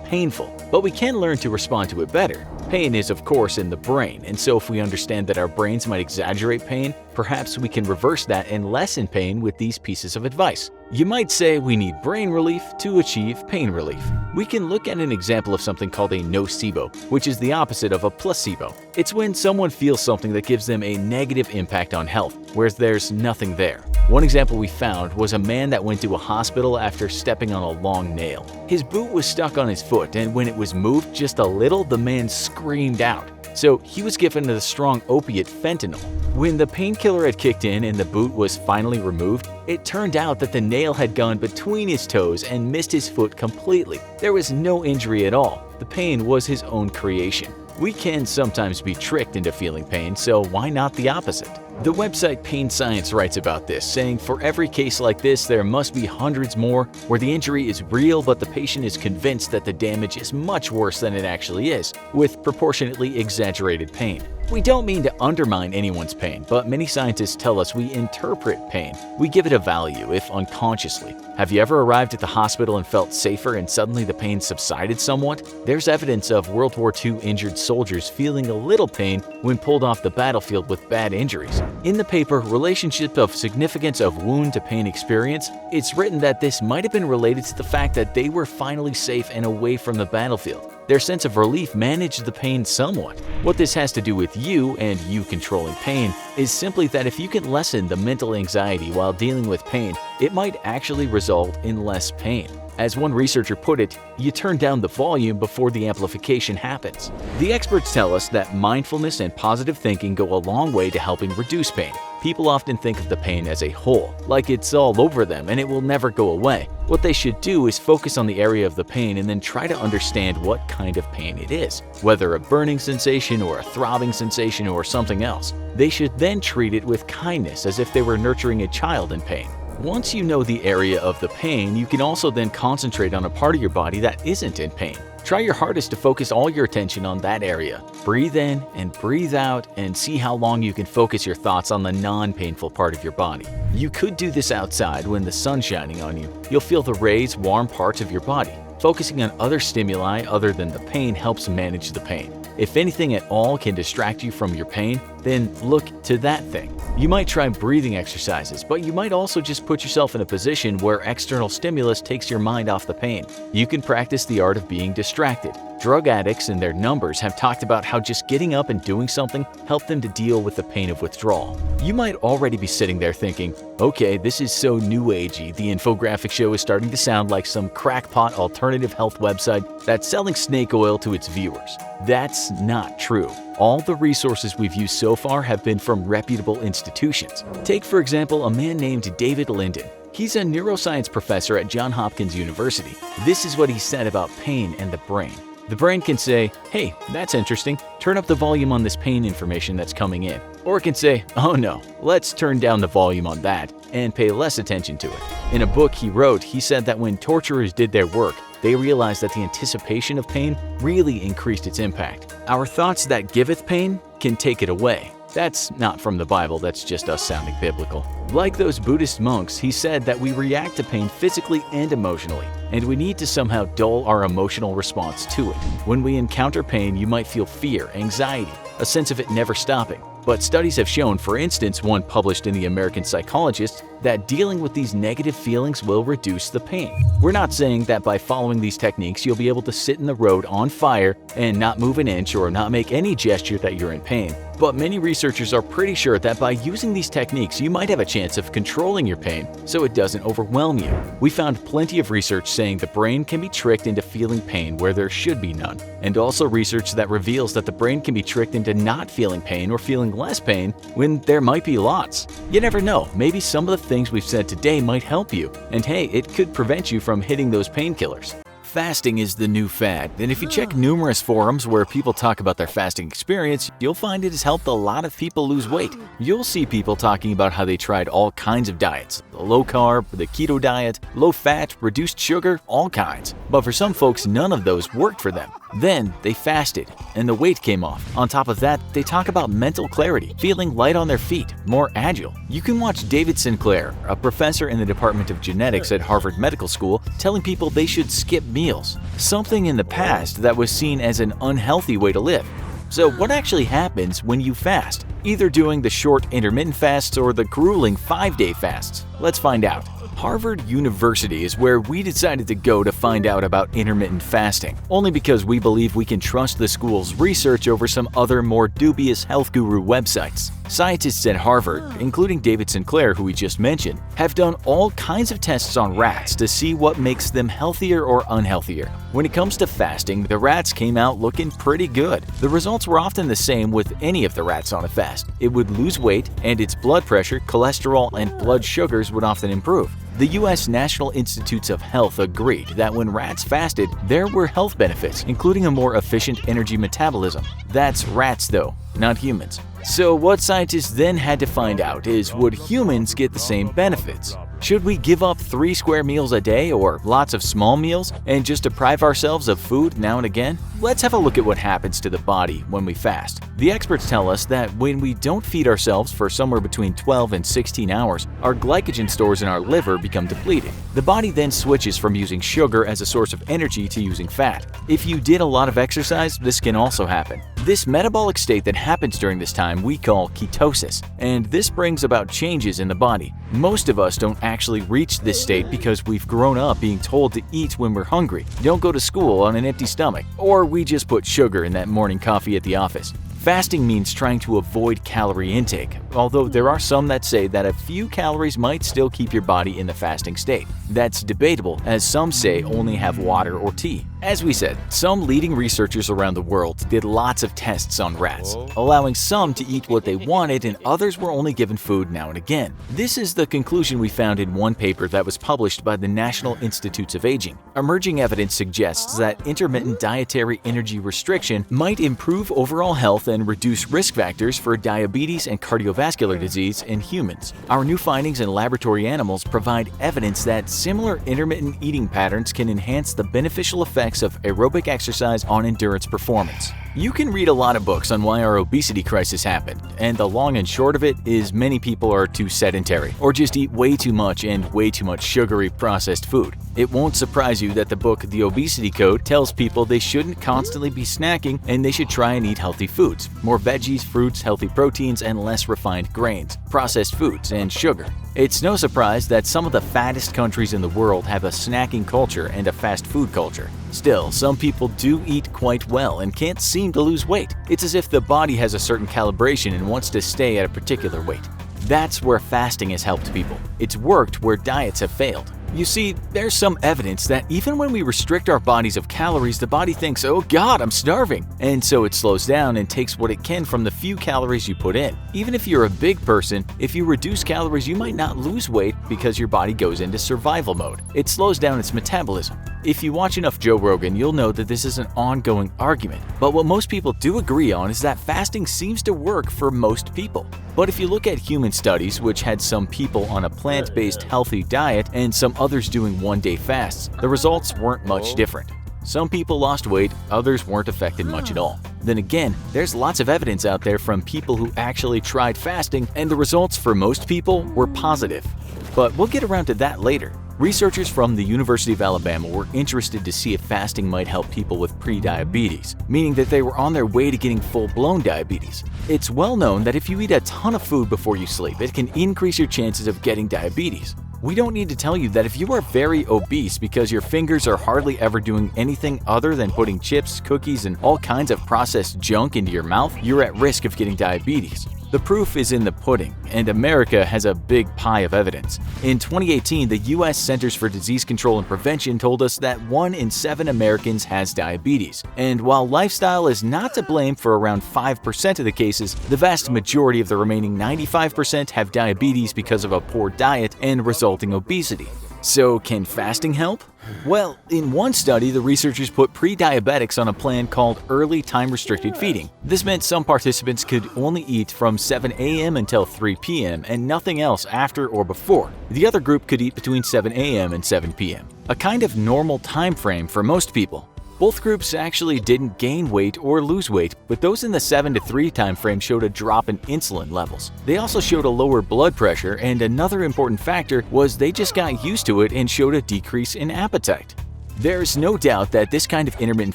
painful, but we can learn to respond to it better. Pain is, of course, in the brain, and so if we understand that our brains might exaggerate pain, perhaps we can reverse that and lessen pain with these pieces of advice. You might say we need brain relief to achieve pain relief. We can look at an example of something called a nocebo, which is the opposite of a placebo. It's when someone feels something that gives them a negative impact on health, whereas there's nothing there. One example we found was a man that went to a hospital after stepping on a long nail. His boot was stuck on his foot, and when it was moved just a little, the man screamed out. So he was given the strong opiate fentanyl. When the painkiller had kicked in and the boot was finally removed, it turned out that the nail had gone between his toes and missed his foot completely. There was no injury at all. The pain was his own creation. We can sometimes be tricked into feeling pain, so why not the opposite? The website Pain Science writes about this, saying for every case like this, there must be hundreds more where the injury is real but the patient is convinced that the damage is much worse than it actually is, with proportionately exaggerated pain. We don't mean to undermine anyone's pain, but many scientists tell us we interpret pain. We give it a value, if unconsciously. Have you ever arrived at the hospital and felt safer and suddenly the pain subsided somewhat? There's evidence of World War II injured soldiers feeling a little pain when pulled off the battlefield with bad injuries. In the paper, Relationship of Significance of Wound to Pain Experience, it's written that this might have been related to the fact that they were finally safe and away from the battlefield. Their sense of relief managed the pain somewhat. What this has to do with you and you controlling pain is simply that if you can lessen the mental anxiety while dealing with pain, it might actually result in less pain. As one researcher put it, you turn down the volume before the amplification happens. The experts tell us that mindfulness and positive thinking go a long way to helping reduce pain. People often think of the pain as a whole, like it's all over them and it will never go away. What they should do is focus on the area of the pain and then try to understand what kind of pain it is, whether a burning sensation or a throbbing sensation or something else. They should then treat it with kindness as if they were nurturing a child in pain. Once you know the area of the pain, you can also then concentrate on a part of your body that isn't in pain. Try your hardest to focus all your attention on that area. Breathe in and breathe out and see how long you can focus your thoughts on the non-painful part of your body. You could do this outside when the sun's shining on you. You'll feel the rays, warm parts of your body. Focusing on other stimuli other than the pain helps manage the pain. If anything at all can distract you from your pain, then look to that thing. You might try breathing exercises, but you might also just put yourself in a position where external stimulus takes your mind off the pain. You can practice the art of being distracted. Drug addicts and their numbers have talked about how just getting up and doing something helped them to deal with the pain of withdrawal. You might already be sitting there thinking, okay, this is so new agey, the infographic show is starting to sound like some crackpot alternative health website that's selling snake oil to its viewers. That's not true. All the resources we've used so far have been from reputable institutions. Take, for example, a man named David Linden. He's a neuroscience professor at Johns Hopkins University. This is what he said about pain and the brain. The brain can say, hey, that's interesting, turn up the volume on this pain information that's coming in. Or it can say, oh no, let's turn down the volume on that and pay less attention to it. In a book he wrote, he said that when torturers did their work, they realized that the anticipation of pain really increased its impact. Our thoughts that giveth pain can take it away. That's not from the Bible, that's just us sounding biblical. Like those Buddhist monks, he said that we react to pain physically and emotionally, and we need to somehow dull our emotional response to it. When we encounter pain, you might feel fear, anxiety, a sense of it never stopping. But studies have shown, for instance, one published in the American Psychologist, that dealing with these negative feelings will reduce the pain. We're not saying that by following these techniques you'll be able to sit in the road on fire and not move an inch or not make any gesture that you're in pain. But many researchers are pretty sure that by using these techniques you might have a chance of controlling your pain so it doesn't overwhelm you. We found plenty of research saying the brain can be tricked into feeling pain where there should be none, and also research that reveals that the brain can be tricked into not feeling pain or feeling less pain when there might be lots. You never know, maybe some of the things we've said today might help you, and hey, it could prevent you from hitting those painkillers. Fasting is the new fad, and if you check numerous forums where people talk about their fasting experience, you'll find it has helped a lot of people lose weight. You'll see people talking about how they tried all kinds of diets, the low carb, the keto diet, low fat, reduced sugar, all kinds. But for some folks, none of those worked for them. Then they fasted, and the weight came off. On top of that, they talk about mental clarity, feeling light on their feet, more agile. You can watch David Sinclair, a professor in the Department of Genetics at Harvard Medical School, telling people they should skip meals, something in the past that was seen as an unhealthy way to live. So what actually happens when you fast? Either doing the short intermittent fasts or the grueling 5-day fasts? Let's find out. Harvard University is where we decided to go to find out about intermittent fasting, only because we believe we can trust the school's research over some other more dubious health guru websites. Scientists at Harvard, including David Sinclair, who we just mentioned, have done all kinds of tests on rats to see what makes them healthier or unhealthier. When it comes to fasting, the rats came out looking pretty good. The results were often the same with any of the rats on a fast. It would lose weight, and its blood pressure, cholesterol, and blood sugars would often improve. The U.S. National Institutes of Health agreed that when rats fasted, there were health benefits, including a more efficient energy metabolism. That's rats though, not humans. So what scientists then had to find out is, would humans get the same benefits? Should we give up 3 square meals a day or lots of small meals and just deprive ourselves of food now and again? Let's have a look at what happens to the body when we fast. The experts tell us that when we don't feed ourselves for somewhere between 12 and 16 hours, our glycogen stores in our liver become depleted. The body then switches from using sugar as a source of energy to using fat. If you did a lot of exercise, this can also happen. This metabolic state that happens during this time we call ketosis, and this brings about changes in the body. Most of us don't actually reach this state because we've grown up being told to eat when we're hungry, don't go to school on an empty stomach, or we just put sugar in that morning coffee at the office. Fasting means trying to avoid calorie intake, although there are some that say that a few calories might still keep your body in the fasting state. That's debatable, as some say only have water or tea. As we said, some leading researchers around the world did lots of tests on rats, allowing some to eat what they wanted and others were only given food now and again. This is the conclusion we found in one paper that was published by the National Institutes of Aging. Emerging evidence suggests that intermittent dietary energy restriction might improve overall health and reduce risk factors for diabetes and cardiovascular disease in humans. Our new findings in laboratory animals provide evidence that similar intermittent eating patterns can enhance the beneficial effects of aerobic exercise on endurance performance. You can read a lot of books on why our obesity crisis happened, and the long and short of it is many people are too sedentary or just eat way too much and way too much sugary processed food. It won't surprise you that the book The Obesity Code tells people they shouldn't constantly be snacking and they should try and eat healthy foods, more veggies, fruits, healthy proteins, and less refined grains, processed foods, and sugar. It's no surprise that some of the fattest countries in the world have a snacking culture and a fast food culture. Still, some people do eat quite well and can't seem to lose weight. It's as if the body has a certain calibration and wants to stay at a particular weight. That's where fasting has helped people. It's worked where diets have failed. You see, there's some evidence that even when we restrict our bodies of calories, the body thinks, "Oh God, I'm starving." And so it slows down and takes what it can from the few calories you put in. Even if you're a big person, if you reduce calories, you might not lose weight because your body goes into survival mode. It slows down its metabolism. If you watch enough Joe Rogan, you'll know that this is an ongoing argument. But what most people do agree on is that fasting seems to work for most people. But if you look at human studies, which had some people on a plant-based healthy diet and some others doing one-day fasts, the results weren't much different. Some people lost weight, others weren't affected much at all. Then again, there's lots of evidence out there from people who actually tried fasting, and the results for most people were positive. But we'll get around to that later. Researchers from the University of Alabama were interested to see if fasting might help people with pre-diabetes, meaning that they were on their way to getting full-blown diabetes. It's well known that if you eat a ton of food before you sleep, it can increase your chances of getting diabetes. We don't need to tell you that if you are very obese because your fingers are hardly ever doing anything other than putting chips, cookies, and all kinds of processed junk into your mouth, you're at risk of getting diabetes. The proof is in the pudding, and America has a big pie of evidence. In 2018, the U.S. Centers for Disease Control and Prevention told us that 1 in 7 Americans has diabetes. And while lifestyle is not to blame for around 5% of the cases, the vast majority of the remaining 95% have diabetes because of a poor diet and resulting obesity. So can fasting help? Well, in one study, the researchers put pre-diabetics on a plan called early time-restricted feeding. This meant some participants could only eat from 7 a.m. until 3 p.m. and nothing else after or before. The other group could eat between 7 a.m. and 7 p.m., a kind of normal time frame for most people. Both groups actually didn't gain weight or lose weight, but those in the 7 to 3 time frame showed a drop in insulin levels. They also showed a lower blood pressure, and another important factor was they just got used to it and showed a decrease in appetite. There's no doubt that this kind of intermittent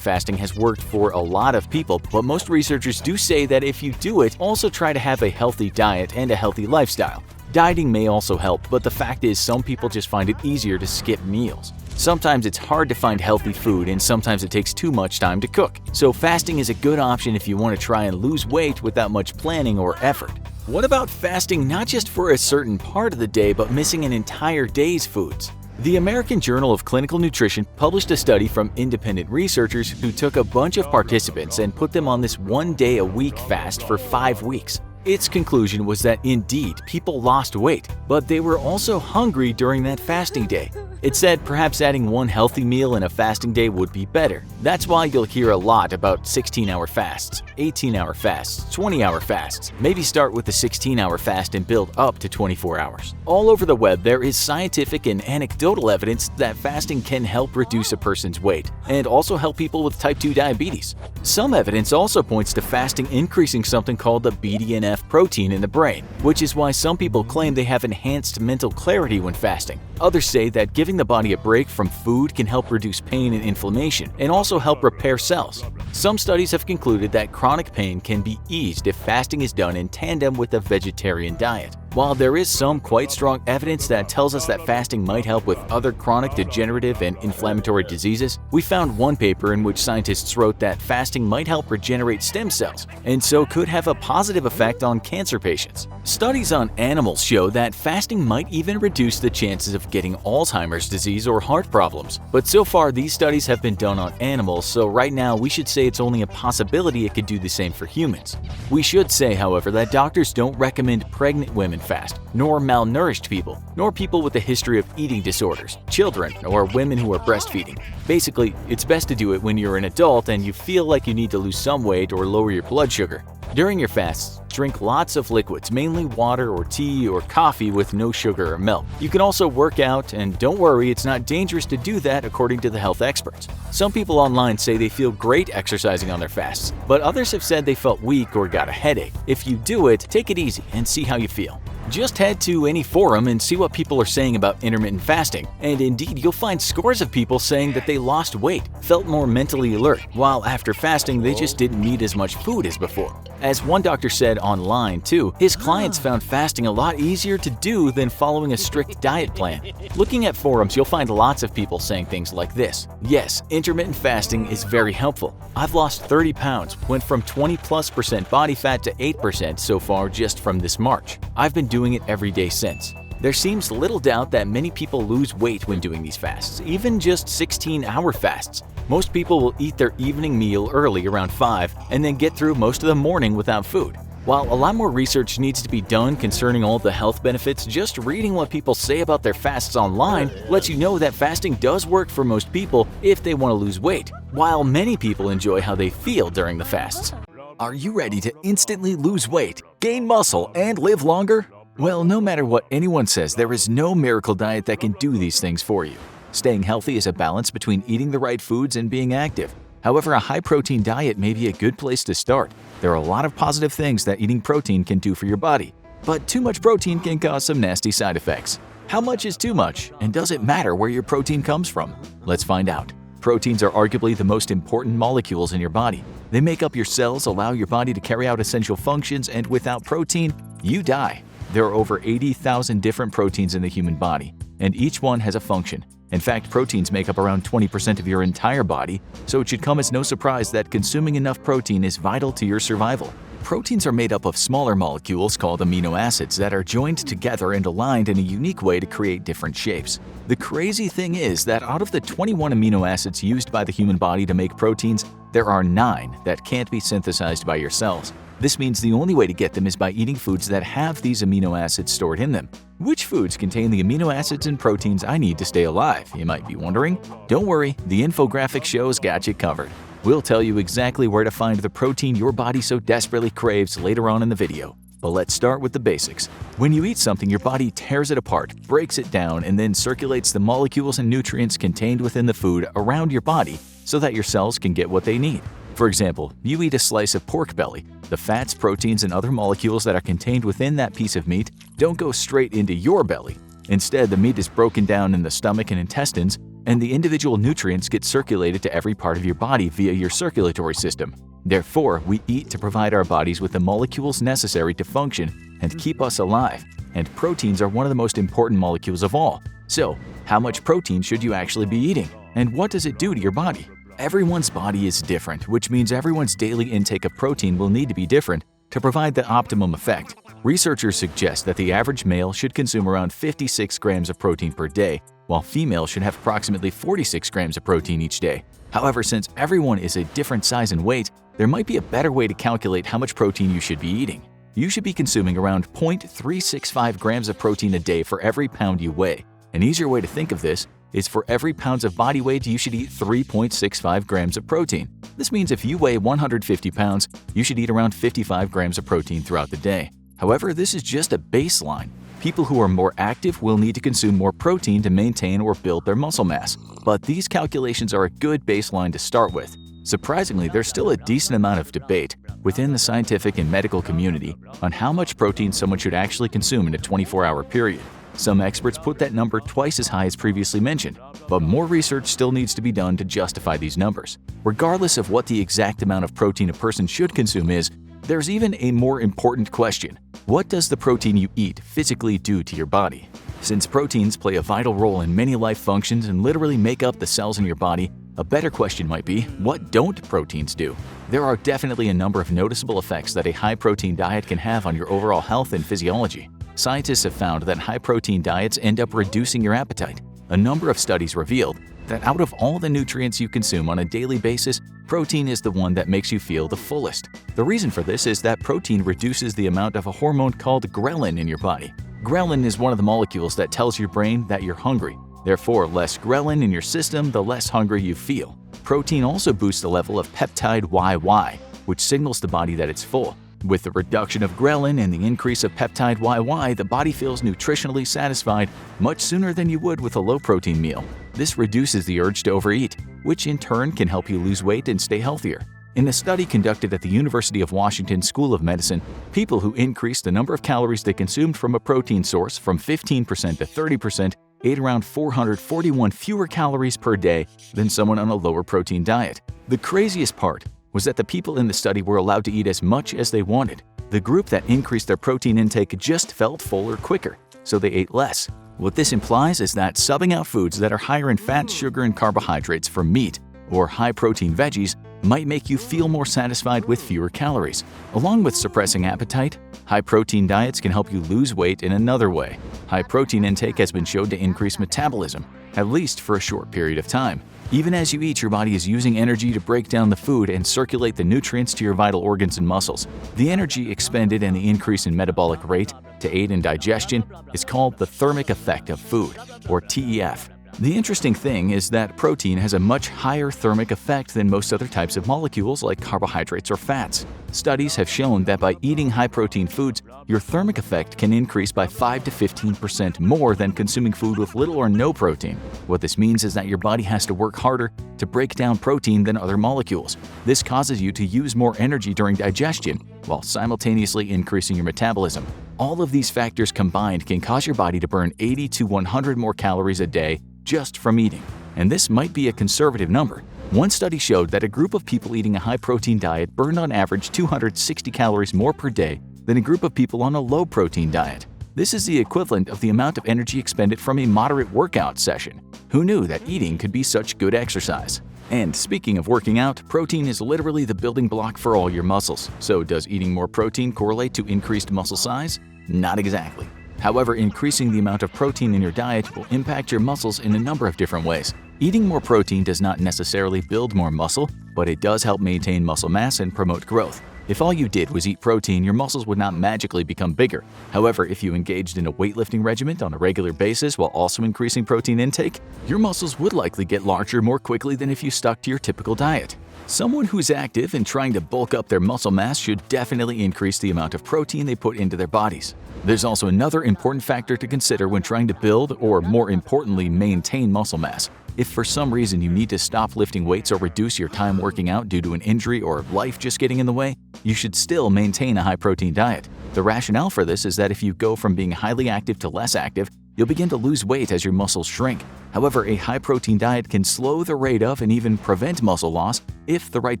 fasting has worked for a lot of people, but most researchers do say that if you do it, also try to have a healthy diet and a healthy lifestyle. Dieting may also help, but the fact is some people just find it easier to skip meals. Sometimes it's hard to find healthy food, and sometimes it takes too much time to cook. So fasting is a good option if you want to try and lose weight without much planning or effort. What about fasting not just for a certain part of the day but missing an entire day's foods? The American Journal of Clinical Nutrition published a study from independent researchers who took a bunch of participants and put them on this 1 day a week fast for 5 weeks. Its conclusion was that indeed people lost weight, but they were also hungry during that fasting day. It said perhaps adding one healthy meal in a fasting day would be better. That's why you'll hear a lot about 16-hour fasts, 18-hour fasts, 20-hour fasts. Maybe start with the 16-hour fast and build up to 24 hours. All over the web, there is scientific and anecdotal evidence that fasting can help reduce a person's weight and also help people with type 2 diabetes. Some evidence also points to fasting increasing something called the BDNF protein in the brain, which is why some people claim they have enhanced mental clarity when fasting. Others say that giving the body a break from food can help reduce pain and inflammation and also help repair cells. Some studies have concluded that chronic pain can be eased if fasting is done in tandem with a vegetarian diet. While there is some quite strong evidence that tells us that fasting might help with other chronic degenerative and inflammatory diseases, we found one paper in which scientists wrote that fasting might help regenerate stem cells and so could have a positive effect on cancer patients. Studies on animals show that fasting might even reduce the chances of getting Alzheimer's disease or heart problems. But so far, these studies have been done on animals, so right now we should say it's only a possibility it could do the same for humans. We should say, however, that doctors don't recommend pregnant women fast, nor malnourished people, nor people with a history of eating disorders, children, or women who are breastfeeding. Basically, it's best to do it when you're an adult and you feel like you need to lose some weight or lower your blood sugar. During your fasts, drink lots of liquids, mainly water or tea or coffee with no sugar or milk. You can also work out, and don't worry, it's not dangerous to do that according to the health experts. Some people online say they feel great exercising on their fasts, but others have said they felt weak or got a headache. If you do it, take it easy and see how you feel. Just head to any forum and see what people are saying about intermittent fasting, and indeed you'll find scores of people saying that they lost weight, felt more mentally alert, while after fasting they just didn't need as much food as before. As one doctor said online too, his clients found fasting a lot easier to do than following a strict diet plan. Looking at forums, you'll find lots of people saying things like this. Yes, intermittent fasting is very helpful. I've lost 30 pounds, went from 20+% body fat to 8% so far just from this March. I've been doing it every day since. There seems little doubt that many people lose weight when doing these fasts, even just 16-hour fasts. Most people will eat their evening meal early around 5 and then get through most of the morning without food. While a lot more research needs to be done concerning all the health benefits, just reading what people say about their fasts online lets you know that fasting does work for most people if they want to lose weight, while many people enjoy how they feel during the fasts. Are you ready to instantly lose weight, gain muscle, and live longer? Well, no matter what anyone says, there is no miracle diet that can do these things for you. Staying healthy is a balance between eating the right foods and being active. However, a high-protein diet may be a good place to start. There are a lot of positive things that eating protein can do for your body, but too much protein can cause some nasty side effects. How much is too much, and does it matter where your protein comes from? Let's find out. Proteins are arguably the most important molecules in your body. They make up your cells, allow your body to carry out essential functions, and without protein, you die. There are over 80,000 different proteins in the human body, and each one has a function. In fact, proteins make up around 20% of your entire body, so it should come as no surprise that consuming enough protein is vital to your survival. Proteins are made up of smaller molecules called amino acids that are joined together and aligned in a unique way to create different shapes. The crazy thing is that out of the 21 amino acids used by the human body to make proteins, there are 9 that can't be synthesized by your cells. This means the only way to get them is by eating foods that have these amino acids stored in them. Which foods contain the amino acids and proteins I need to stay alive, you might be wondering? Don't worry, the infographic show's got you covered. We'll tell you exactly where to find the protein your body so desperately craves later on in the video. But let's start with the basics. When you eat something, your body tears it apart, breaks it down, and then circulates the molecules and nutrients contained within the food around your body so that your cells can get what they need. For example, you eat a slice of pork belly. The fats, proteins, and other molecules that are contained within that piece of meat don't go straight into your belly. Instead, the meat is broken down in the stomach and intestines, and the individual nutrients get circulated to every part of your body via your circulatory system. Therefore, we eat to provide our bodies with the molecules necessary to function and keep us alive, and proteins are one of the most important molecules of all. So, how much protein should you actually be eating, and what does it do to your body? Everyone's body is different, which means everyone's daily intake of protein will need to be different to provide the optimum effect. Researchers suggest that the average male should consume around 56 grams of protein per day, while females should have approximately 46 grams of protein each day. However, since everyone is a different size and weight, there might be a better way to calculate how much protein you should be eating. You should be consuming around 0.365 grams of protein a day for every pound you weigh. An easier way to think of this is for every pound of body weight, you should eat 3.65 grams of protein. This means if you weigh 150 pounds, you should eat around 55 grams of protein throughout the day. However, this is just a baseline. People who are more active will need to consume more protein to maintain or build their muscle mass. But these calculations are a good baseline to start with. Surprisingly, there's still a decent amount of debate within the scientific and medical community on how much protein someone should actually consume in a 24-hour period. Some experts put that number twice as high as previously mentioned, but more research still needs to be done to justify these numbers. Regardless of what the exact amount of protein a person should consume is, there's even a more important question. What does the protein you eat physically do to your body? Since proteins play a vital role in many life functions and literally make up the cells in your body, a better question might be, what don't proteins do? There are definitely a number of noticeable effects that a high-protein diet can have on your overall health and physiology. Scientists have found that high-protein diets end up reducing your appetite. A number of studies revealed that out of all the nutrients you consume on a daily basis, protein is the one that makes you feel the fullest. The reason for this is that protein reduces the amount of a hormone called ghrelin in your body. Ghrelin is one of the molecules that tells your brain that you're hungry. Therefore, less ghrelin in your system, the less hungry you feel. Protein also boosts the level of peptide YY, which signals the body that it's full. With the reduction of ghrelin and the increase of peptide YY, the body feels nutritionally satisfied much sooner than you would with a low-protein meal. This reduces the urge to overeat, which in turn can help you lose weight and stay healthier. In a study conducted at the University of Washington School of Medicine, people who increased the number of calories they consumed from a protein source from 15% to 30% ate around 441 fewer calories per day than someone on a lower protein diet. The craziest part was that the people in the study were allowed to eat as much as they wanted. The group that increased their protein intake just felt fuller quicker, so they ate less. What this implies is that subbing out foods that are higher in fat, sugar, and carbohydrates for meat or high-protein veggies might make you feel more satisfied with fewer calories. Along with suppressing appetite, high-protein diets can help you lose weight in another way. High-protein intake has been shown to increase metabolism, at least for a short period of time. Even as you eat, your body is using energy to break down the food and circulate the nutrients to your vital organs and muscles. The energy expended and the increase in metabolic rate to aid in digestion is called the thermic effect of food, or TEF. The interesting thing is that protein has a much higher thermic effect than most other types of molecules like carbohydrates or fats. Studies have shown that by eating high-protein foods, your thermic effect can increase by 5 to 15% more than consuming food with little or no protein. What this means is that your body has to work harder to break down protein than other molecules. This causes you to use more energy during digestion, while simultaneously increasing your metabolism. All of these factors combined can cause your body to burn 80 to 100 more calories a day just from eating. And this might be a conservative number. One study showed that a group of people eating a high-protein diet burned on average 260 calories more per day than a group of people on a low-protein diet. This is the equivalent of the amount of energy expended from a moderate workout session. Who knew that eating could be such good exercise? And speaking of working out, protein is literally the building block for all your muscles. So does eating more protein correlate to increased muscle size? Not exactly. However, increasing the amount of protein in your diet will impact your muscles in a number of different ways. Eating more protein does not necessarily build more muscle, but it does help maintain muscle mass and promote growth. If all you did was eat protein, your muscles would not magically become bigger. However, if you engaged in a weightlifting regimen on a regular basis while also increasing protein intake, your muscles would likely get larger more quickly than if you stuck to your typical diet. Someone who's active and trying to bulk up their muscle mass should definitely increase the amount of protein they put into their bodies. There's also another important factor to consider when trying to build, or more importantly, maintain muscle mass. If for some reason you need to stop lifting weights or reduce your time working out due to an injury or life just getting in the way, you should still maintain a high-protein diet. The rationale for this is that if you go from being highly active to less active, you'll begin to lose weight as your muscles shrink. However, a high-protein diet can slow the rate of and even prevent muscle loss if the right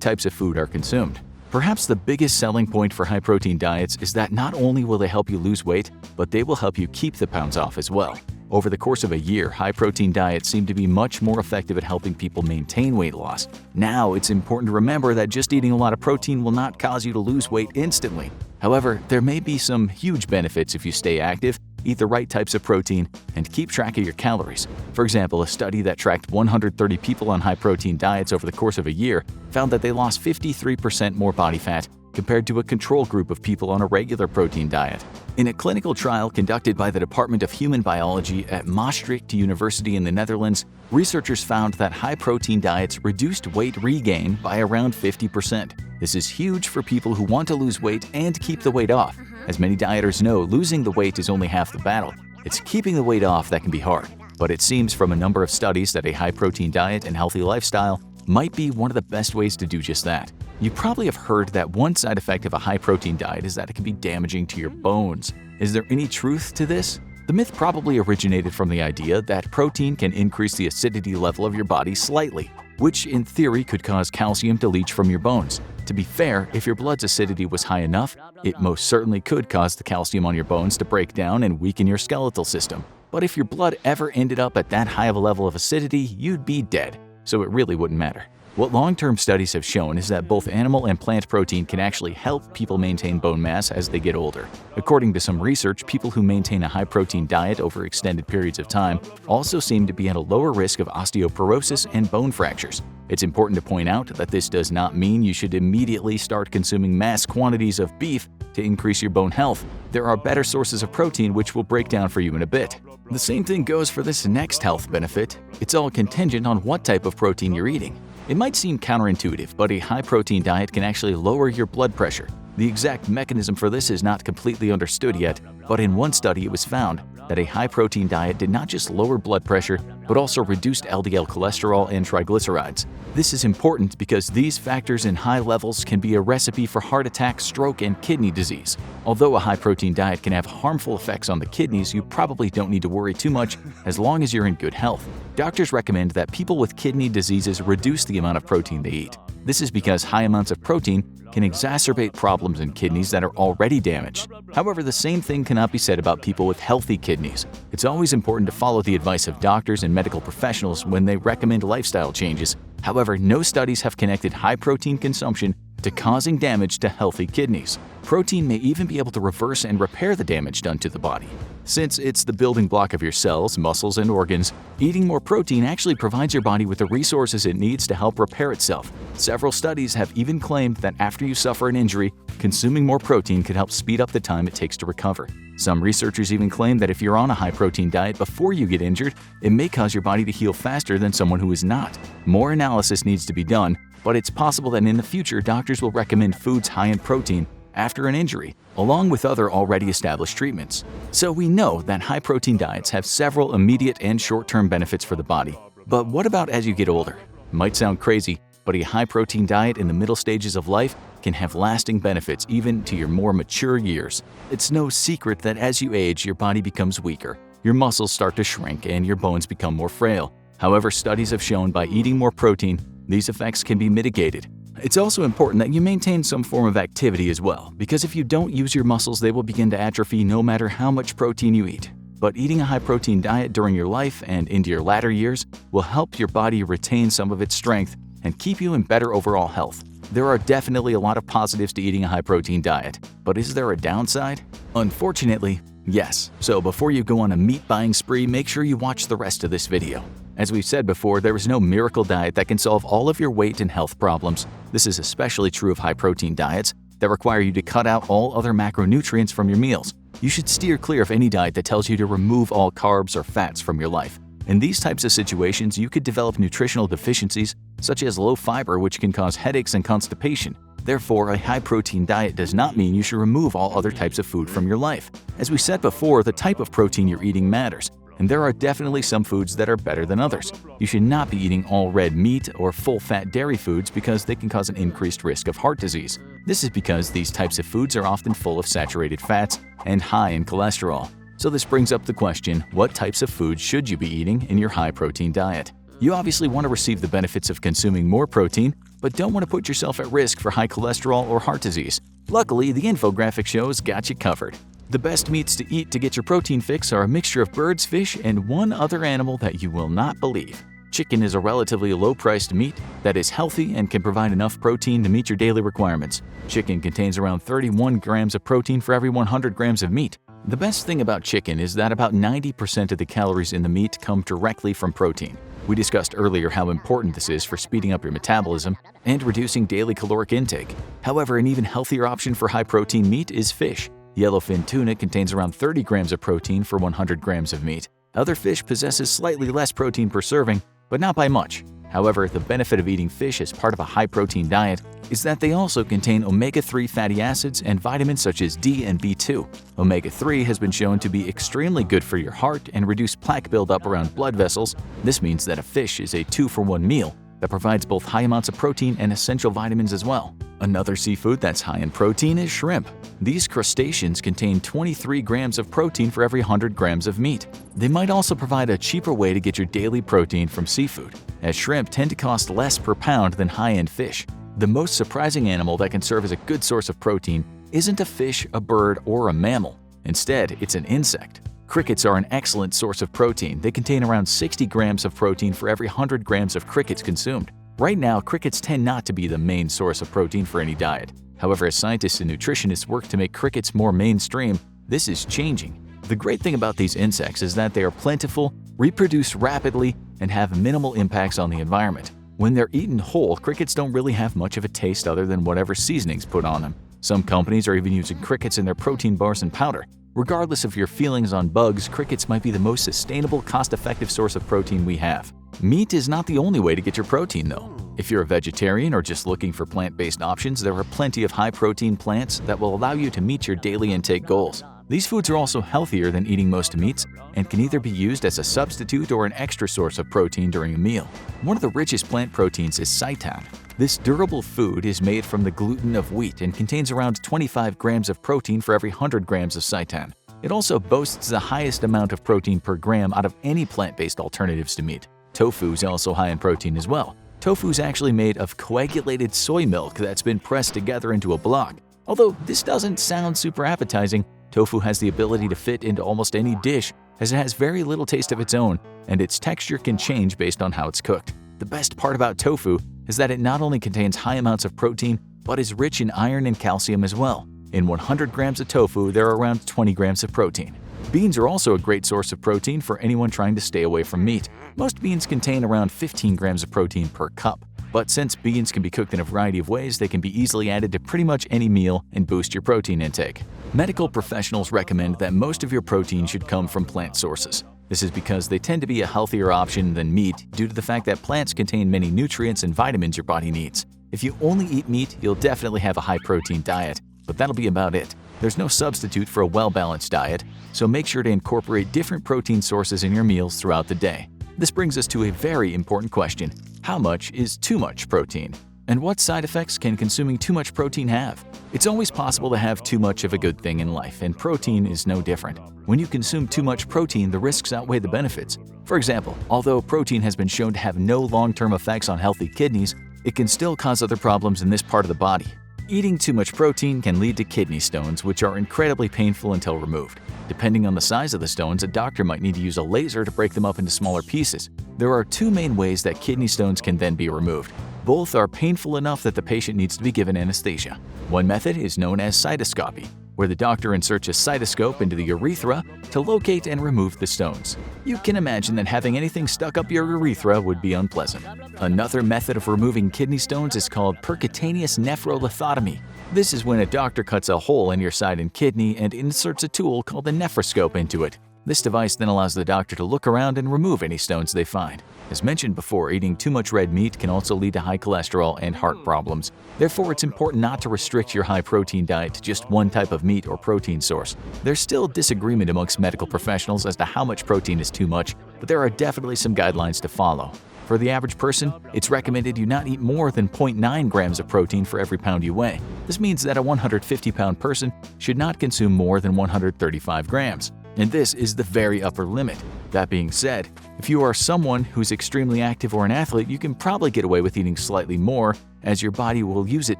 types of food are consumed. Perhaps the biggest selling point for high-protein diets is that not only will they help you lose weight, but they will help you keep the pounds off as well. Over the course of a year, high-protein diets seem to be much more effective at helping people maintain weight loss. Now, it's important to remember that just eating a lot of protein will not cause you to lose weight instantly. However, there may be some huge benefits if you stay active, eat the right types of protein, and keep track of your calories. For example, a study that tracked 130 people on high-protein diets over the course of a year found that they lost 53% more body fat, compared to a control group of people on a regular protein diet. In a clinical trial conducted by the Department of Human Biology at Maastricht University in the Netherlands, researchers found that high-protein diets reduced weight regain by around 50%. This is huge for people who want to lose weight and keep the weight off. As many dieters know, losing the weight is only half the battle. It's keeping the weight off that can be hard. But it seems from a number of studies that a high-protein diet and healthy lifestyle might be one of the best ways to do just that. You probably have heard that one side effect of a high-protein diet is that it can be damaging to your bones. Is there any truth to this? The myth probably originated from the idea that protein can increase the acidity level of your body slightly, which in theory could cause calcium to leach from your bones. To be fair, if your blood's acidity was high enough, it most certainly could cause the calcium on your bones to break down and weaken your skeletal system. But if your blood ever ended up at that high of a level of acidity, you'd be dead, so it really wouldn't matter. What long-term studies have shown is that both animal and plant protein can actually help people maintain bone mass as they get older. According to some research, people who maintain a high-protein diet over extended periods of time also seem to be at a lower risk of osteoporosis and bone fractures. It's important to point out that this does not mean you should immediately start consuming mass quantities of beef to increase your bone health. There are better sources of protein which will break down for you in a bit. The same thing goes for this next health benefit. It's all contingent on what type of protein you're eating. It might seem counterintuitive, but a high-protein diet can actually lower your blood pressure. The exact mechanism for this is not completely understood yet, but in one study it was found that a high-protein diet did not just lower blood pressure, but also reduced LDL cholesterol and triglycerides. This is important because these factors in high levels can be a recipe for heart attack, stroke, and kidney disease. Although a high-protein diet can have harmful effects on the kidneys, you probably don't need to worry too much as long as you're in good health. Doctors recommend that people with kidney diseases reduce the amount of protein they eat. This is because high amounts of protein can exacerbate problems in kidneys that are already damaged. However, the same thing cannot be said about people with healthy kidneys. It's always important to follow the advice of doctors and medical professionals when they recommend lifestyle changes. However, no studies have connected high protein consumption to causing damage to healthy kidneys. Protein may even be able to reverse and repair the damage done to the body. Since it's the building block of your cells, muscles, and organs, eating more protein actually provides your body with the resources it needs to help repair itself. Several studies have even claimed that after you suffer an injury, consuming more protein could help speed up the time it takes to recover. Some researchers even claim that if you're on a high-protein diet before you get injured, it may cause your body to heal faster than someone who is not. More analysis needs to be done, but it's possible that in the future doctors will recommend foods high in protein after an injury, along with other already established treatments. So we know that high-protein diets have several immediate and short-term benefits for the body. But what about as you get older? It might sound crazy, but a high-protein diet in the middle stages of life can have lasting benefits even to your more mature years. It's no secret that as you age, your body becomes weaker, your muscles start to shrink, and your bones become more frail. However, studies have shown by eating more protein, these effects can be mitigated. It's also important that you maintain some form of activity as well, because if you don't use your muscles, they will begin to atrophy no matter how much protein you eat. But eating a high-protein diet during your life and into your latter years will help your body retain some of its strength and keep you in better overall health. There are definitely a lot of positives to eating a high-protein diet, but is there a downside? Unfortunately, yes. So before you go on a meat-buying spree, make sure you watch the rest of this video. As we've said before, there is no miracle diet that can solve all of your weight and health problems. This is especially true of high-protein diets that require you to cut out all other macronutrients from your meals. You should steer clear of any diet that tells you to remove all carbs or fats from your life. In these types of situations, you could develop nutritional deficiencies such as low fiber, which can cause headaches and constipation. Therefore, a high-protein diet does not mean you should remove all other types of food from your life. As we said before, the type of protein you're eating matters, and there are definitely some foods that are better than others. You should not be eating all red meat or full-fat dairy foods because they can cause an increased risk of heart disease. This is because these types of foods are often full of saturated fats and high in cholesterol. So this brings up the question, what types of foods should you be eating in your high-protein diet? You obviously want to receive the benefits of consuming more protein, but don't want to put yourself at risk for high cholesterol or heart disease. Luckily, the infographic shows got you covered. The best meats to eat to get your protein fix are a mixture of birds, fish, and one other animal that you will not believe. Chicken is a relatively low-priced meat that is healthy and can provide enough protein to meet your daily requirements. Chicken contains around 31 grams of protein for every 100 grams of meat. The best thing about chicken is that about 90% of the calories in the meat come directly from protein. We discussed earlier how important this is for speeding up your metabolism and reducing daily caloric intake. However, an even healthier option for high-protein meat is fish. Yellowfin tuna contains around 30 grams of protein for 100 grams of meat. Other fish possesses slightly less protein per serving, but not by much. However, the benefit of eating fish as part of a high-protein diet is that they also contain omega-3 fatty acids and vitamins such as D and B2. Omega-3 has been shown to be extremely good for your heart and reduce plaque buildup around blood vessels. This means that a fish is a 2-for-1 meal that provides both high amounts of protein and essential vitamins as well. Another seafood that's high in protein is shrimp. These crustaceans contain 23 grams of protein for every 100 grams of meat. They might also provide a cheaper way to get your daily protein from seafood, as shrimp tend to cost less per pound than high-end fish. The most surprising animal that can serve as a good source of protein isn't a fish, a bird, or a mammal. Instead, it's an insect. Crickets are an excellent source of protein. They contain around 60 grams of protein for every 100 grams of crickets consumed. Right now, crickets tend not to be the main source of protein for any diet. However, as scientists and nutritionists work to make crickets more mainstream, this is changing. The great thing about these insects is that they are plentiful, reproduce rapidly, and have minimal impacts on the environment. When they're eaten whole, crickets don't really have much of a taste other than whatever seasonings put on them. Some companies are even using crickets in their protein bars and powder. Regardless of your feelings on bugs, crickets might be the most sustainable, cost-effective source of protein we have. Meat is not the only way to get your protein, though. If you're a vegetarian or just looking for plant-based options, there are plenty of high-protein plants that will allow you to meet your daily intake goals. These foods are also healthier than eating most meats and can either be used as a substitute or an extra source of protein during a meal. One of the richest plant proteins is seitan. This durable food is made from the gluten of wheat and contains around 25 grams of protein for every 100 grams of seitan. It also boasts the highest amount of protein per gram out of any plant-based alternatives to meat. Tofu is also high in protein as well. Tofu is actually made of coagulated soy milk that's been pressed together into a block. Although this doesn't sound super appetizing, tofu has the ability to fit into almost any dish as it has very little taste of its own, and its texture can change based on how it's cooked. The best part about tofu is that it not only contains high amounts of protein, but is rich in iron and calcium as well. In 100 grams of tofu, there are around 20 grams of protein. Beans are also a great source of protein for anyone trying to stay away from meat. Most beans contain around 15 grams of protein per cup. But since beans can be cooked in a variety of ways, they can be easily added to pretty much any meal and boost your protein intake. Medical professionals recommend that most of your protein should come from plant sources. This is because they tend to be a healthier option than meat due to the fact that plants contain many nutrients and vitamins your body needs. If you only eat meat, you'll definitely have a high-protein diet, but that'll be about it. There's no substitute for a well-balanced diet, so make sure to incorporate different protein sources in your meals throughout the day. This brings us to a very important question. How much is too much protein? And what side effects can consuming too much protein have? It's always possible to have too much of a good thing in life, and protein is no different. When you consume too much protein, the risks outweigh the benefits. For example, although protein has been shown to have no long-term effects on healthy kidneys, it can still cause other problems in this part of the body. Eating too much protein can lead to kidney stones, which are incredibly painful until removed. Depending on the size of the stones, a doctor might need to use a laser to break them up into smaller pieces. There are two main ways that kidney stones can then be removed. Both are painful enough that the patient needs to be given anesthesia. One method is known as cystoscopy, where the doctor inserts a cystoscope into the urethra to locate and remove the stones. You can imagine that having anything stuck up your urethra would be unpleasant. Another method of removing kidney stones is called percutaneous nephrolithotomy. This is when a doctor cuts a hole in your side and kidney and inserts a tool called a nephroscope into it. This device then allows the doctor to look around and remove any stones they find. As mentioned before, eating too much red meat can also lead to high cholesterol and heart problems. Therefore, it's important not to restrict your high-protein diet to just one type of meat or protein source. There's still disagreement amongst medical professionals as to how much protein is too much, but there are definitely some guidelines to follow. For the average person, it's recommended you not eat more than 0.9 grams of protein for every pound you weigh. This means that a 150-pound person should not consume more than 135 grams. And this is the very upper limit. That being said, if you are someone who's extremely active or an athlete, you can probably get away with eating slightly more, as your body will use it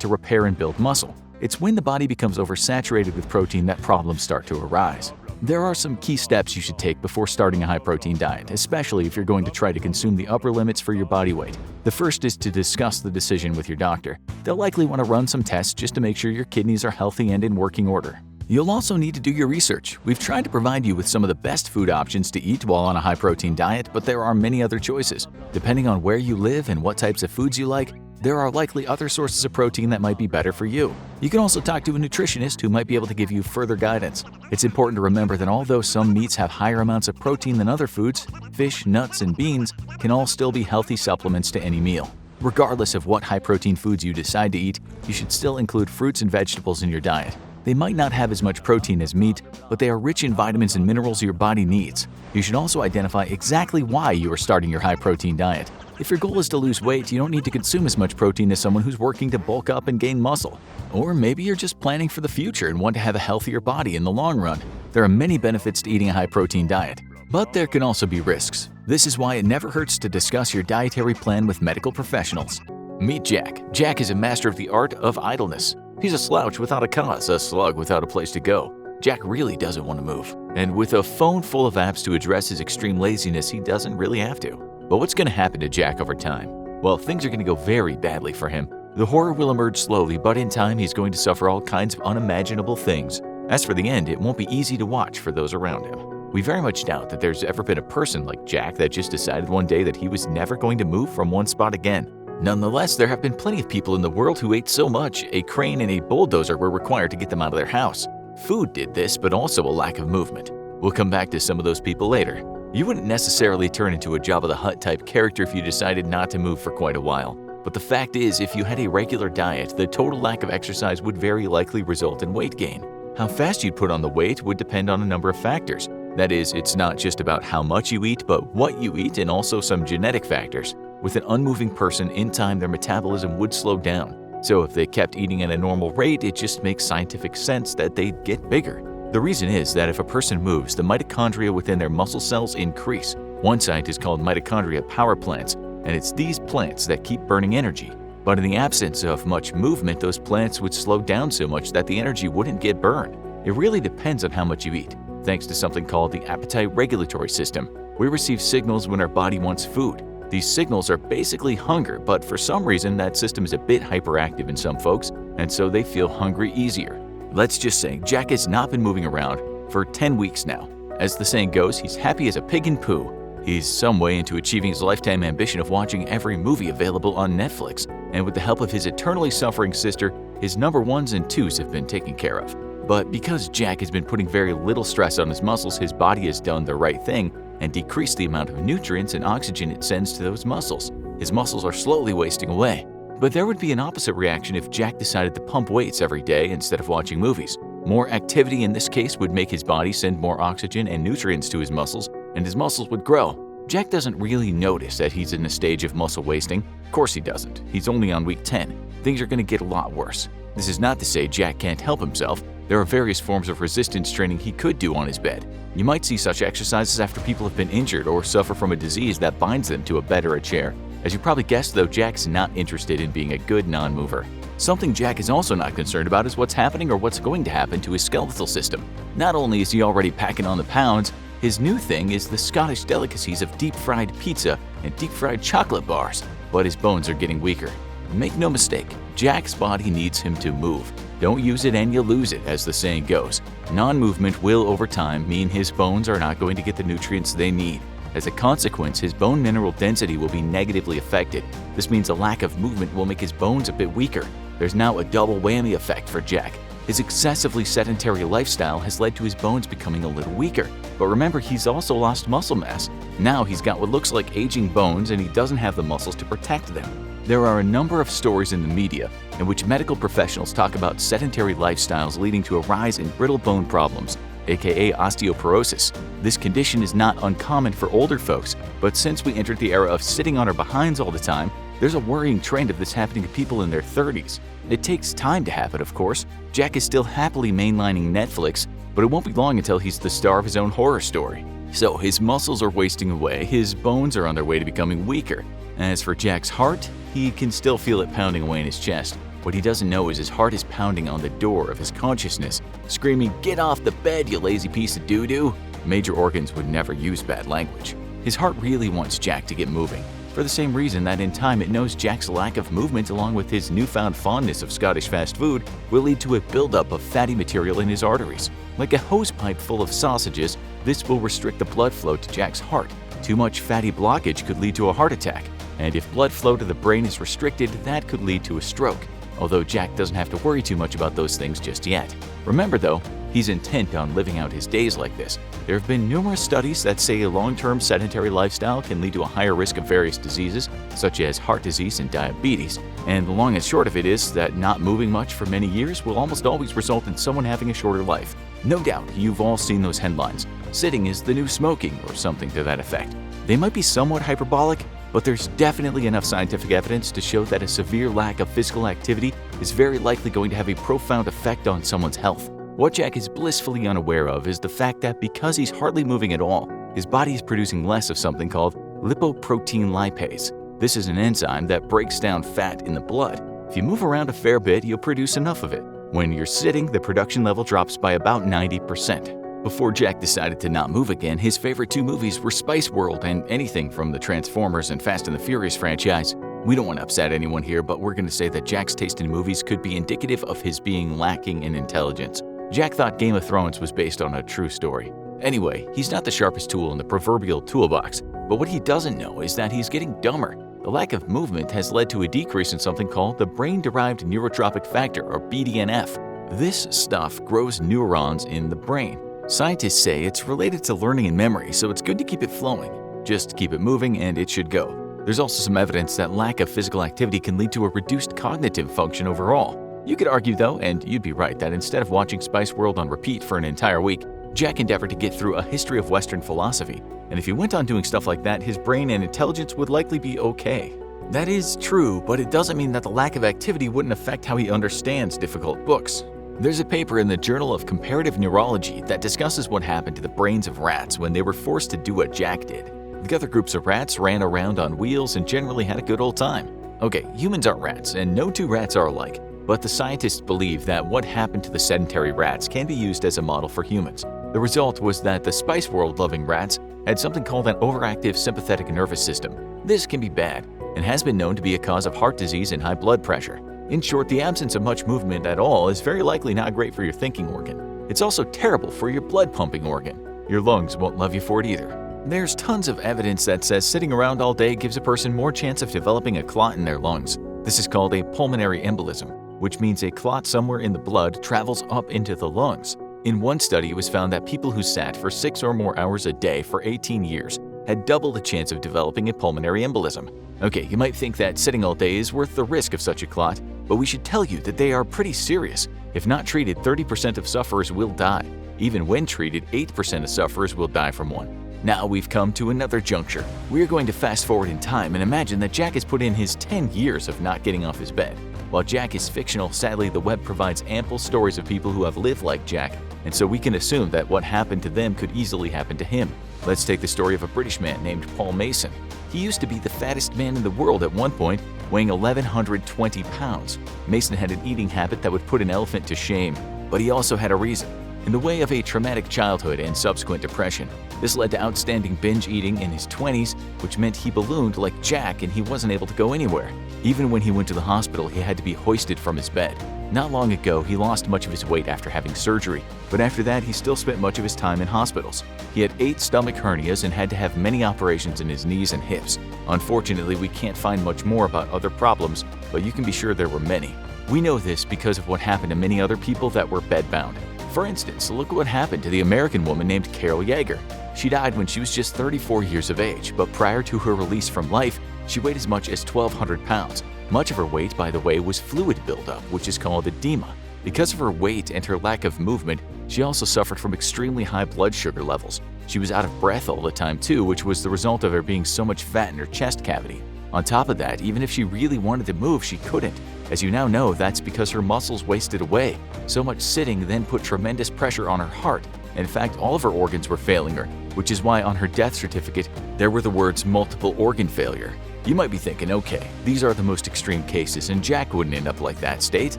to repair and build muscle. It's when the body becomes oversaturated with protein that problems start to arise. There are some key steps you should take before starting a high-protein diet, especially if you're going to try to consume the upper limits for your body weight. The first is to discuss the decision with your doctor. They'll likely want to run some tests just to make sure your kidneys are healthy and in working order. You'll also need to do your research. We've tried to provide you with some of the best food options to eat while on a high-protein diet, but there are many other choices. Depending on where you live and what types of foods you like, there are likely other sources of protein that might be better for you. You can also talk to a nutritionist who might be able to give you further guidance. It's important to remember that although some meats have higher amounts of protein than other foods, fish, nuts, and beans can all still be healthy supplements to any meal. Regardless of what high-protein foods you decide to eat, you should still include fruits and vegetables in your diet. They might not have as much protein as meat, but they are rich in vitamins and minerals your body needs. You should also identify exactly why you are starting your high-protein diet. If your goal is to lose weight, you don't need to consume as much protein as someone who's working to bulk up and gain muscle. Or maybe you're just planning for the future and want to have a healthier body in the long run. There are many benefits to eating a high-protein diet, but there can also be risks. This is why it never hurts to discuss your dietary plan with medical professionals. Meet Jack. Jack is a master of the art of idleness. He's a slouch without a cause, a slug without a place to go. Jack really doesn't want to move. And with a phone full of apps to address his extreme laziness, he doesn't really have to. But what's going to happen to Jack over time? Well, things are going to go very badly for him. The horror will emerge slowly, but in time he's going to suffer all kinds of unimaginable things. As for the end, it won't be easy to watch for those around him. We very much doubt that there's ever been a person like Jack that just decided one day that he was never going to move from one spot again. Nonetheless, there have been plenty of people in the world who ate so much, a crane and a bulldozer were required to get them out of their house. Food did this, but also a lack of movement. We'll come back to some of those people later. You wouldn't necessarily turn into a Jabba the Hutt type character if you decided not to move for quite a while. But the fact is, if you had a regular diet, the total lack of exercise would very likely result in weight gain. How fast you'd put on the weight would depend on a number of factors. That is, it's not just about how much you eat, but what you eat and also some genetic factors. With an unmoving person, in time their metabolism would slow down. So if they kept eating at a normal rate, it just makes scientific sense that they'd get bigger. The reason is that if a person moves, the mitochondria within their muscle cells increase. One scientist called mitochondria power plants, and it's these plants that keep burning energy. But in the absence of much movement, those plants would slow down so much that the energy wouldn't get burned. It really depends on how much you eat. Thanks to something called the appetite regulatory system, we receive signals when our body wants food. These signals are basically hunger, but for some reason that system is a bit hyperactive in some folks, and so they feel hungry easier. Let's just say Jack has not been moving around for 10 weeks now. As the saying goes, he's happy as a pig in poo. He's some way into achieving his lifetime ambition of watching every movie available on Netflix, and with the help of his eternally suffering sister, his number ones and twos have been taken care of. But because Jack has been putting very little stress on his muscles, his body has done the right thing and decreased the amount of nutrients and oxygen it sends to those muscles. His muscles are slowly wasting away. But there would be an opposite reaction if Jack decided to pump weights every day instead of watching movies. More activity in this case would make his body send more oxygen and nutrients to his muscles, and his muscles would grow. Jack doesn't really notice that he's in a stage of muscle wasting. Of course he doesn't. He's only on week 10. Things are going to get a lot worse. This is not to say Jack can't help himself. There are various forms of resistance training he could do on his bed. You might see such exercises after people have been injured or suffer from a disease that binds them to a bed or a chair. As you probably guessed though, Jack's not interested in being a good non-mover. Something Jack is also not concerned about is what's happening or what's going to happen to his skeletal system. Not only is he already packing on the pounds, his new thing is the Scottish delicacies of deep-fried pizza and deep-fried chocolate bars, but his bones are getting weaker. Make no mistake, Jack's body needs him to move. Don't use it and you lose it, as the saying goes. Non-movement will, over time, mean his bones are not going to get the nutrients they need. As a consequence, his bone mineral density will be negatively affected. This means a lack of movement will make his bones a bit weaker. There's now a double whammy effect for Jack. His excessively sedentary lifestyle has led to his bones becoming a little weaker. But remember, he's also lost muscle mass. Now he's got what looks like aging bones and he doesn't have the muscles to protect them. There are a number of stories in the media in which medical professionals talk about sedentary lifestyles leading to a rise in brittle bone problems, aka osteoporosis. This condition is not uncommon for older folks, but since we entered the era of sitting on our behinds all the time, there's a worrying trend of this happening to people in their 30s. It takes time to happen, of course. Jack is still happily mainlining Netflix, but it won't be long until he's the star of his own horror story. So his muscles are wasting away, his bones are on their way to becoming weaker. As for Jack's heart, he can still feel it pounding away in his chest. What he doesn't know is his heart is pounding on the door of his consciousness, screaming, "Get off the bed, you lazy piece of doo-doo!" Major organs would never use bad language. His heart really wants Jack to get moving. for the same reason that in time it knows Jack's lack of movement along with his newfound fondness of Scottish fast food will lead to a buildup of fatty material in his arteries. Like a hose pipe full of sausages, this will restrict the blood flow to Jack's heart. Too much fatty blockage could lead to a heart attack, and if blood flow to the brain is restricted, that could lead to a stroke. Although Jack doesn't have to worry too much about those things just yet. Remember though, he's intent on living out his days like this. There have been numerous studies that say a long-term sedentary lifestyle can lead to a higher risk of various diseases, such as heart disease and diabetes. And the long and short of it is that not moving much for many years will almost always result in someone having a shorter life. No doubt, you've all seen those headlines. Sitting is the new smoking, or something to that effect. They might be somewhat hyperbolic, but there's definitely enough scientific evidence to show that a severe lack of physical activity is very likely going to have a profound effect on someone's health. What Jack is blissfully unaware of is the fact that because he's hardly moving at all, his body is producing less of something called lipoprotein lipase. This is an enzyme that breaks down fat in the blood. If you move around a fair bit, you'll produce enough of it. When you're sitting, the production level drops by about 90%. Before Jack decided to not move again, his favorite two movies were Spice World and anything from the Transformers and Fast and the Furious franchise. We don't want to upset anyone here, but we're going to say that Jack's taste in movies could be indicative of his being lacking in intelligence. Jack thought Game of Thrones was based on a true story. Anyway, he's not the sharpest tool in the proverbial toolbox, but what he doesn't know is that he's getting dumber. The lack of movement has led to a decrease in something called the brain-derived neurotrophic factor, or BDNF. This stuff grows neurons in the brain. Scientists say it's related to learning and memory, so it's good to keep it flowing. Just keep it moving and it should go. There's also some evidence that lack of physical activity can lead to a reduced cognitive function overall. You could argue though, and you'd be right, that instead of watching Spice World on repeat for an entire week, Jack endeavored to get through a history of Western philosophy, and if he went on doing stuff like that, his brain and intelligence would likely be okay. That is true, but it doesn't mean that the lack of activity wouldn't affect how he understands difficult books. There's a paper in the Journal of Comparative Neurology that discusses what happened to the brains of rats when they were forced to do what Jack did. The other groups of rats ran around on wheels and generally had a good old time. Okay, humans aren't rats, and no two rats are alike, but the scientists believe that what happened to the sedentary rats can be used as a model for humans. The result was that the Spice World-loving rats had something called an overactive sympathetic nervous system. This can be bad, and has been known to be a cause of heart disease and high blood pressure. In short, the absence of much movement at all is very likely not great for your thinking organ. It's also terrible for your blood pumping organ. Your lungs won't love you for it either. There's tons of evidence that says sitting around all day gives a person more chance of developing a clot in their lungs. This is called a pulmonary embolism, which means a clot somewhere in the blood travels up into the lungs. In one study, it was found that people who sat for 6 or more hours a day for 18 years had double the chance of developing a pulmonary embolism. Okay, you might think that sitting all day is worth the risk of such a clot, but we should tell you that they are pretty serious. If not treated, 30% of sufferers will die. Even when treated, 8% of sufferers will die from one. Now we've come to another juncture. We're going to fast forward in time and imagine that Jack has put in his 10 years of not getting off his bed. While Jack is fictional, sadly the web provides ample stories of people who have lived like Jack, and so we can assume that what happened to them could easily happen to him. Let's take the story of a British man named Paul Mason. He used to be the fattest man in the world at one point, weighing 1,120 pounds. Mason had an eating habit that would put an elephant to shame, but he also had a reason. In the way of a traumatic childhood and subsequent depression. This led to outstanding binge eating in his 20s, which meant he ballooned like Jack and he wasn't able to go anywhere. Even when he went to the hospital, he had to be hoisted from his bed. Not long ago, he lost much of his weight after having surgery, but after that, he still spent much of his time in hospitals. He had 8 stomach hernias and had to have many operations in his knees and hips. Unfortunately, we can't find much more about other problems, but you can be sure there were many. We know this because of what happened to many other people that were bedbound. For instance, look what happened to the American woman named Carol Yeager. She died when she was just 34 years of age, but prior to her release from life, she weighed as much as 1,200 pounds. Much of her weight, by the way, was fluid buildup, which is called edema. Because of her weight and her lack of movement, she also suffered from extremely high blood sugar levels. She was out of breath all the time too, which was the result of her being so much fat in her chest cavity. On top of that, even if she really wanted to move, she couldn't. As you now know, that's because her muscles wasted away. So much sitting then put tremendous pressure on her heart. In fact, all of her organs were failing her, which is why on her death certificate, there were the words multiple organ failure. You might be thinking, okay, these are the most extreme cases and Jack wouldn't end up like that state.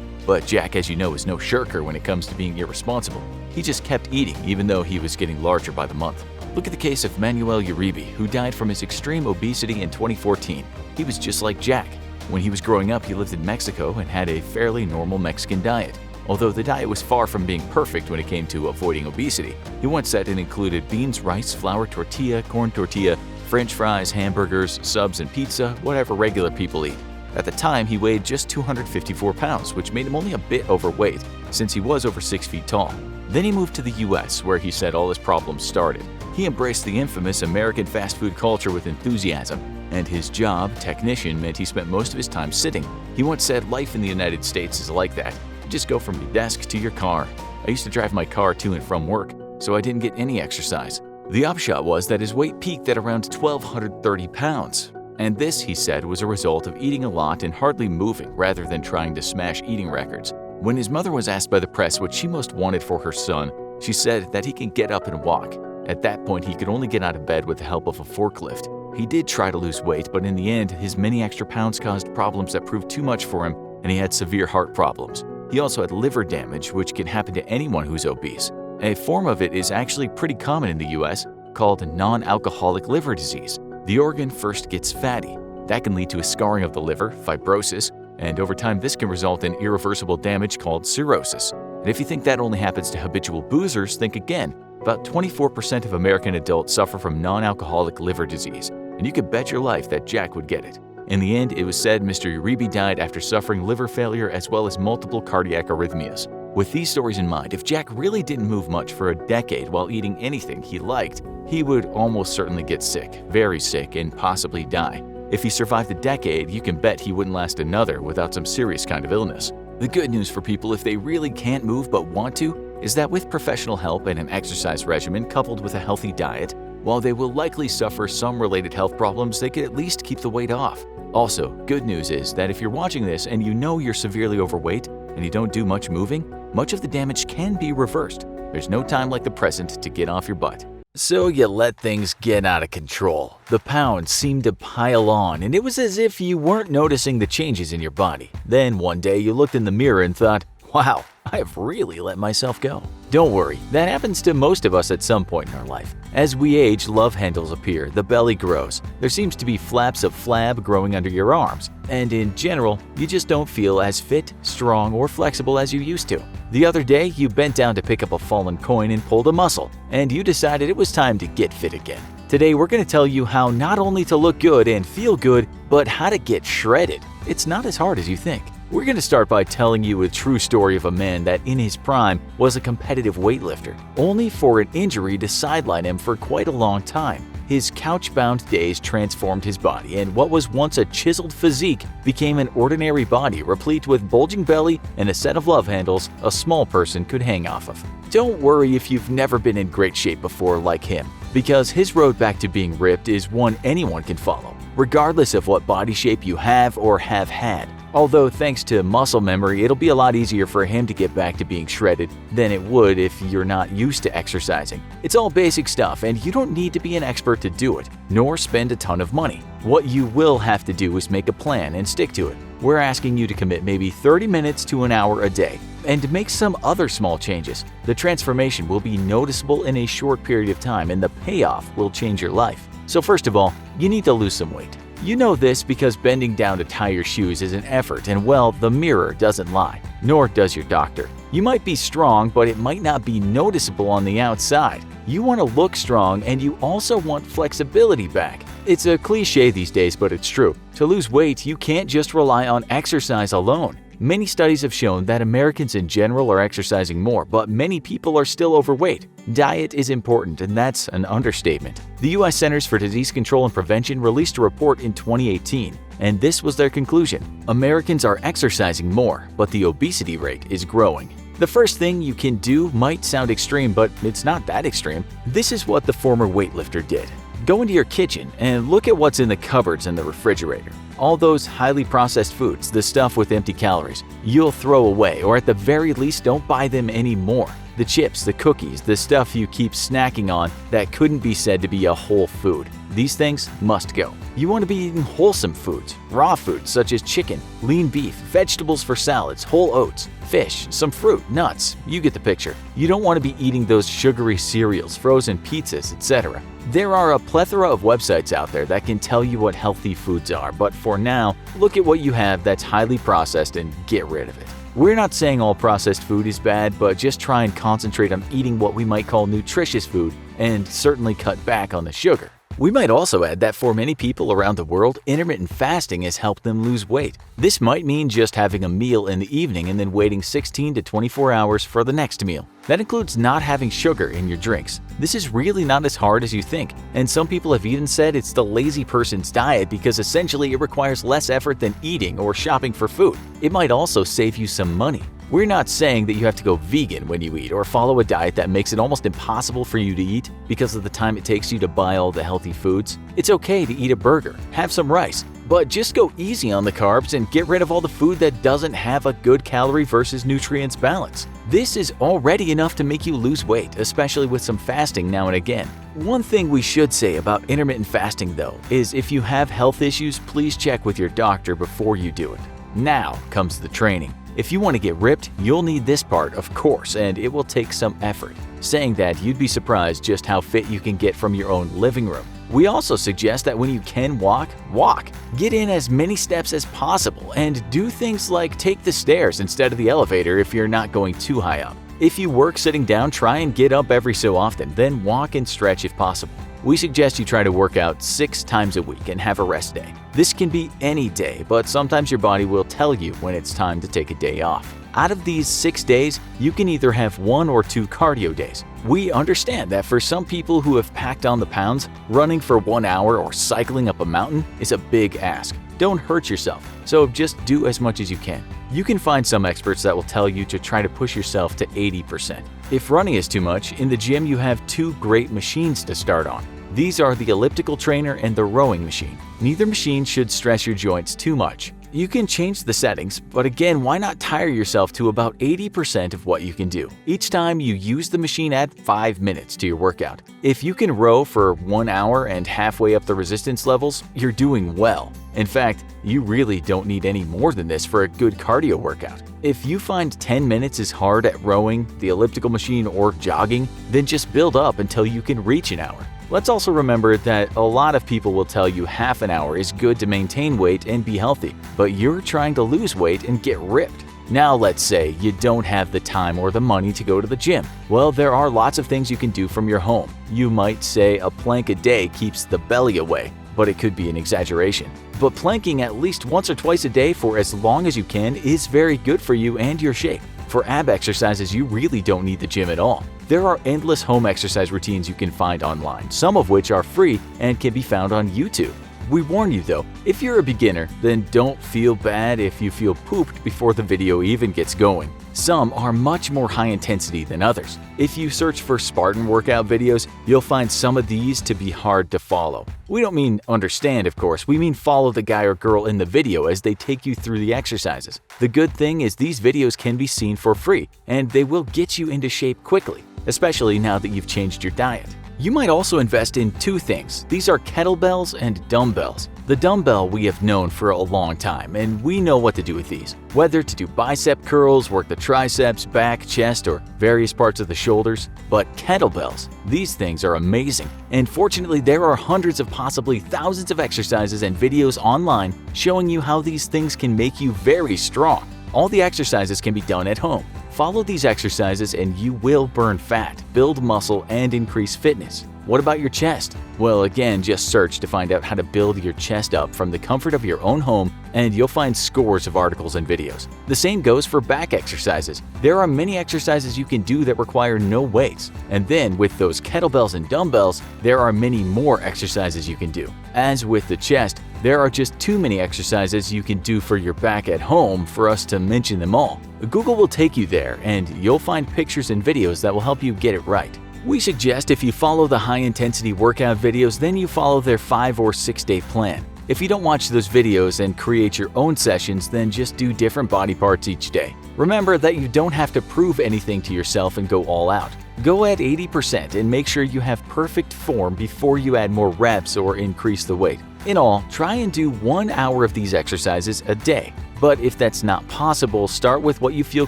But Jack, as you know, is no shirker when it comes to being irresponsible. He just kept eating even though he was getting larger by the month. Look at the case of Manuel Uribe, who died from his extreme obesity in 2014. He was just like Jack. When he was growing up, he lived in Mexico and had a fairly normal Mexican diet. Although the diet was far from being perfect when it came to avoiding obesity. He once said it included beans, rice, flour tortilla, corn tortilla, French fries, hamburgers, subs, and pizza, whatever regular people eat. At the time, he weighed just 254 pounds, which made him only a bit overweight, since he was over 6 feet tall. Then he moved to the US, where he said all his problems started. He embraced the infamous American fast food culture with enthusiasm, and his job, technician, meant he spent most of his time sitting. He once said life in the United States is like that. You just go from your desk to your car. I used to drive my car to and from work, so I didn't get any exercise. The upshot was that his weight peaked at around 1,230 pounds. And this, he said, was a result of eating a lot and hardly moving rather than trying to smash eating records. When his mother was asked by the press what she most wanted for her son, she said that he can get up and walk. At that point, he could only get out of bed with the help of a forklift. He did try to lose weight, but in the end, his many extra pounds caused problems that proved too much for him, and he had severe heart problems. He also had liver damage, which can happen to anyone who's obese. A form of it is actually pretty common in the US, called non-alcoholic liver disease. The organ first gets fatty. That can lead to a scarring of the liver, fibrosis, and over time this can result in irreversible damage called cirrhosis. And if you think that only happens to habitual boozers, think again. About 24% of American adults suffer from non-alcoholic liver disease, and you could bet your life that Jack would get it. In the end, it was said Mr. Uribe died after suffering liver failure as well as multiple cardiac arrhythmias. With these stories in mind, if Jack really didn't move much for a decade while eating anything he liked, he would almost certainly get sick, very sick, and possibly die. If he survived a decade, you can bet he wouldn't last another without some serious kind of illness. The good news for people if they really can't move but want to is that with professional help and an exercise regimen coupled with a healthy diet, while they will likely suffer some related health problems, they can at least keep the weight off. Also, good news is that if you're watching this and you know you're severely overweight and you don't do much moving, much of the damage can be reversed. There's no time like the present to get off your butt. So you let things get out of control. The pounds seemed to pile on, and it was as if you weren't noticing the changes in your body. Then one day you looked in the mirror and thought, wow, I have really let myself go. Don't worry, that happens to most of us at some point in our life. As we age, love handles appear, the belly grows. There seems to be flaps of flab growing under your arms, and in general, you just don't feel as fit, strong, or flexible as you used to. The other day, you bent down to pick up a fallen coin and pulled a muscle, and you decided it was time to get fit again. Today, we're going to tell you how not only to look good and feel good, but how to get shredded. It's not as hard as you think. We're going to start by telling you a true story of a man that in his prime was a competitive weightlifter, only for an injury to sideline him for quite a long time. His couch-bound days transformed his body, and what was once a chiseled physique became an ordinary body replete with bulging belly and a set of love handles a small person could hang off of. Don't worry if you've never been in great shape before like him, because his road back to being ripped is one anyone can follow, regardless of what body shape you have or have had. Although thanks to muscle memory, it'll be a lot easier for him to get back to being shredded than it would if you're not used to exercising. It's all basic stuff, and you don't need to be an expert to do it, nor spend a ton of money. What you will have to do is make a plan and stick to it. We're asking you to commit maybe 30 minutes to an hour a day, and make some other small changes. The transformation will be noticeable in a short period of time, and the payoff will change your life. So first of all, you need to lose some weight. You know this because bending down to tie your shoes is an effort, and well, the mirror doesn't lie, nor does your doctor. You might be strong, but it might not be noticeable on the outside. You want to look strong, and you also want flexibility back. It's a cliche these days, but it's true. To lose weight, you can't just rely on exercise alone. Many studies have shown that Americans in general are exercising more, but many people are still overweight. Diet is important, and that's an understatement. The U.S. Centers for Disease Control and Prevention released a report in 2018, and this was their conclusion. Americans are exercising more, but the obesity rate is growing. The first thing you can do might sound extreme, but it's not that extreme. This is what the former weightlifter did. Go into your kitchen and look at what's in the cupboards and the refrigerator. All those highly processed foods, the stuff with empty calories, you'll throw away, or at the very least don't buy them anymore. The chips, the cookies, the stuff you keep snacking on that couldn't be said to be a whole food. These things must go. You want to be eating wholesome foods, raw foods such as chicken, lean beef, vegetables for salads, whole oats, fish, some fruit, nuts, you get the picture. You don't want to be eating those sugary cereals, frozen pizzas, etc. There are a plethora of websites out there that can tell you what healthy foods are, but for now, look at what you have that's highly processed and get rid of it. We're not saying all processed food is bad, but just try and concentrate on eating what we might call nutritious food and certainly cut back on the sugar. We might also add that for many people around the world, intermittent fasting has helped them lose weight. This might mean just having a meal in the evening and then waiting 16 to 24 hours for the next meal. That includes not having sugar in your drinks. This is really not as hard as you think, and some people have even said it's the lazy person's diet because essentially it requires less effort than eating or shopping for food. It might also save you some money. We're not saying that you have to go vegan when you eat or follow a diet that makes it almost impossible for you to eat because of the time it takes you to buy all the healthy foods. It's okay to eat a burger, have some rice, but just go easy on the carbs and get rid of all the food that doesn't have a good calorie versus nutrients balance. This is already enough to make you lose weight, especially with some fasting now and again. One thing we should say about intermittent fasting though is if you have health issues, please check with your doctor before you do it. Now comes the training. If you want to get ripped, you'll need this part, of course, and it will take some effort. Saying that, you'd be surprised just how fit you can get from your own living room. We also suggest that when you can walk, walk. Get in as many steps as possible and do things like take the stairs instead of the elevator if you're not going too high up. If you work sitting down, try and get up every so often, then walk and stretch if possible. We suggest you try to work out 6 times a week and have a rest day. This can be any day, but sometimes your body will tell you when it's time to take a day off. Out of these 6 days, you can either have 1 or 2 cardio days. We understand that for some people who have packed on the pounds, running for 1 hour or cycling up a mountain is a big ask. Don't hurt yourself, so just do as much as you can. You can find some experts that will tell you to try to push yourself to 80%. If running is too much, in the gym you have 2 great machines to start on. These are the elliptical trainer and the rowing machine. Neither machine should stress your joints too much. You can change the settings, but again, why not tire yourself to about 80% of what you can do? Each time you use the machine, add 5 minutes to your workout. If you can row for 1 hour and halfway up the resistance levels, you're doing well. In fact, you really don't need any more than this for a good cardio workout. If you find 10 minutes is hard at rowing, the elliptical machine, or jogging, then just build up until you can reach an hour. Let's also remember that a lot of people will tell you half an hour is good to maintain weight and be healthy, but you're trying to lose weight and get ripped. Now let's say you don't have the time or the money to go to the gym. Well, there are lots of things you can do from your home. You might say a plank a day keeps the belly away, but it could be an exaggeration. But planking at least once or twice a day for as long as you can is very good for you and your shape. For ab exercises, you really don't need the gym at all. There are endless home exercise routines you can find online, some of which are free and can be found on YouTube. We warn you though, if you're a beginner, then don't feel bad if you feel pooped before the video even gets going. Some are much more high intensity than others. If you search for Spartan workout videos, you'll find some of these to be hard to follow. We don't mean understand, of course, we mean follow the guy or girl in the video as they take you through the exercises. The good thing is these videos can be seen for free, and they will get you into shape quickly, especially now that you've changed your diet. You might also invest in 2 things. These are kettlebells and dumbbells. The dumbbell we have known for a long time, and we know what to do with these. Whether to do bicep curls, work the triceps, back, chest, or various parts of the shoulders. But kettlebells, these things are amazing. And fortunately, there are hundreds of possibly thousands of exercises and videos online showing you how these things can make you very strong. All the exercises can be done at home. Follow these exercises and you will burn fat, build muscle, and increase fitness. What about your chest? Well, again, just search to find out how to build your chest up from the comfort of your own home, and you'll find scores of articles and videos. The same goes for back exercises. There are many exercises you can do that require no weights. And then with those kettlebells and dumbbells, there are many more exercises you can do. As with the chest, there are just too many exercises you can do for your back at home for us to mention them all. Google will take you there, and you'll find pictures and videos that will help you get it right. We suggest if you follow the high-intensity workout videos, then you follow their 5 or 6 day plan. If you don't watch those videos and create your own sessions, then just do different body parts each day. Remember that you don't have to prove anything to yourself and go all out. Go at 80% and make sure you have perfect form before you add more reps or increase the weight. In all, try and do 1 hour of these exercises a day. But if that's not possible, start with what you feel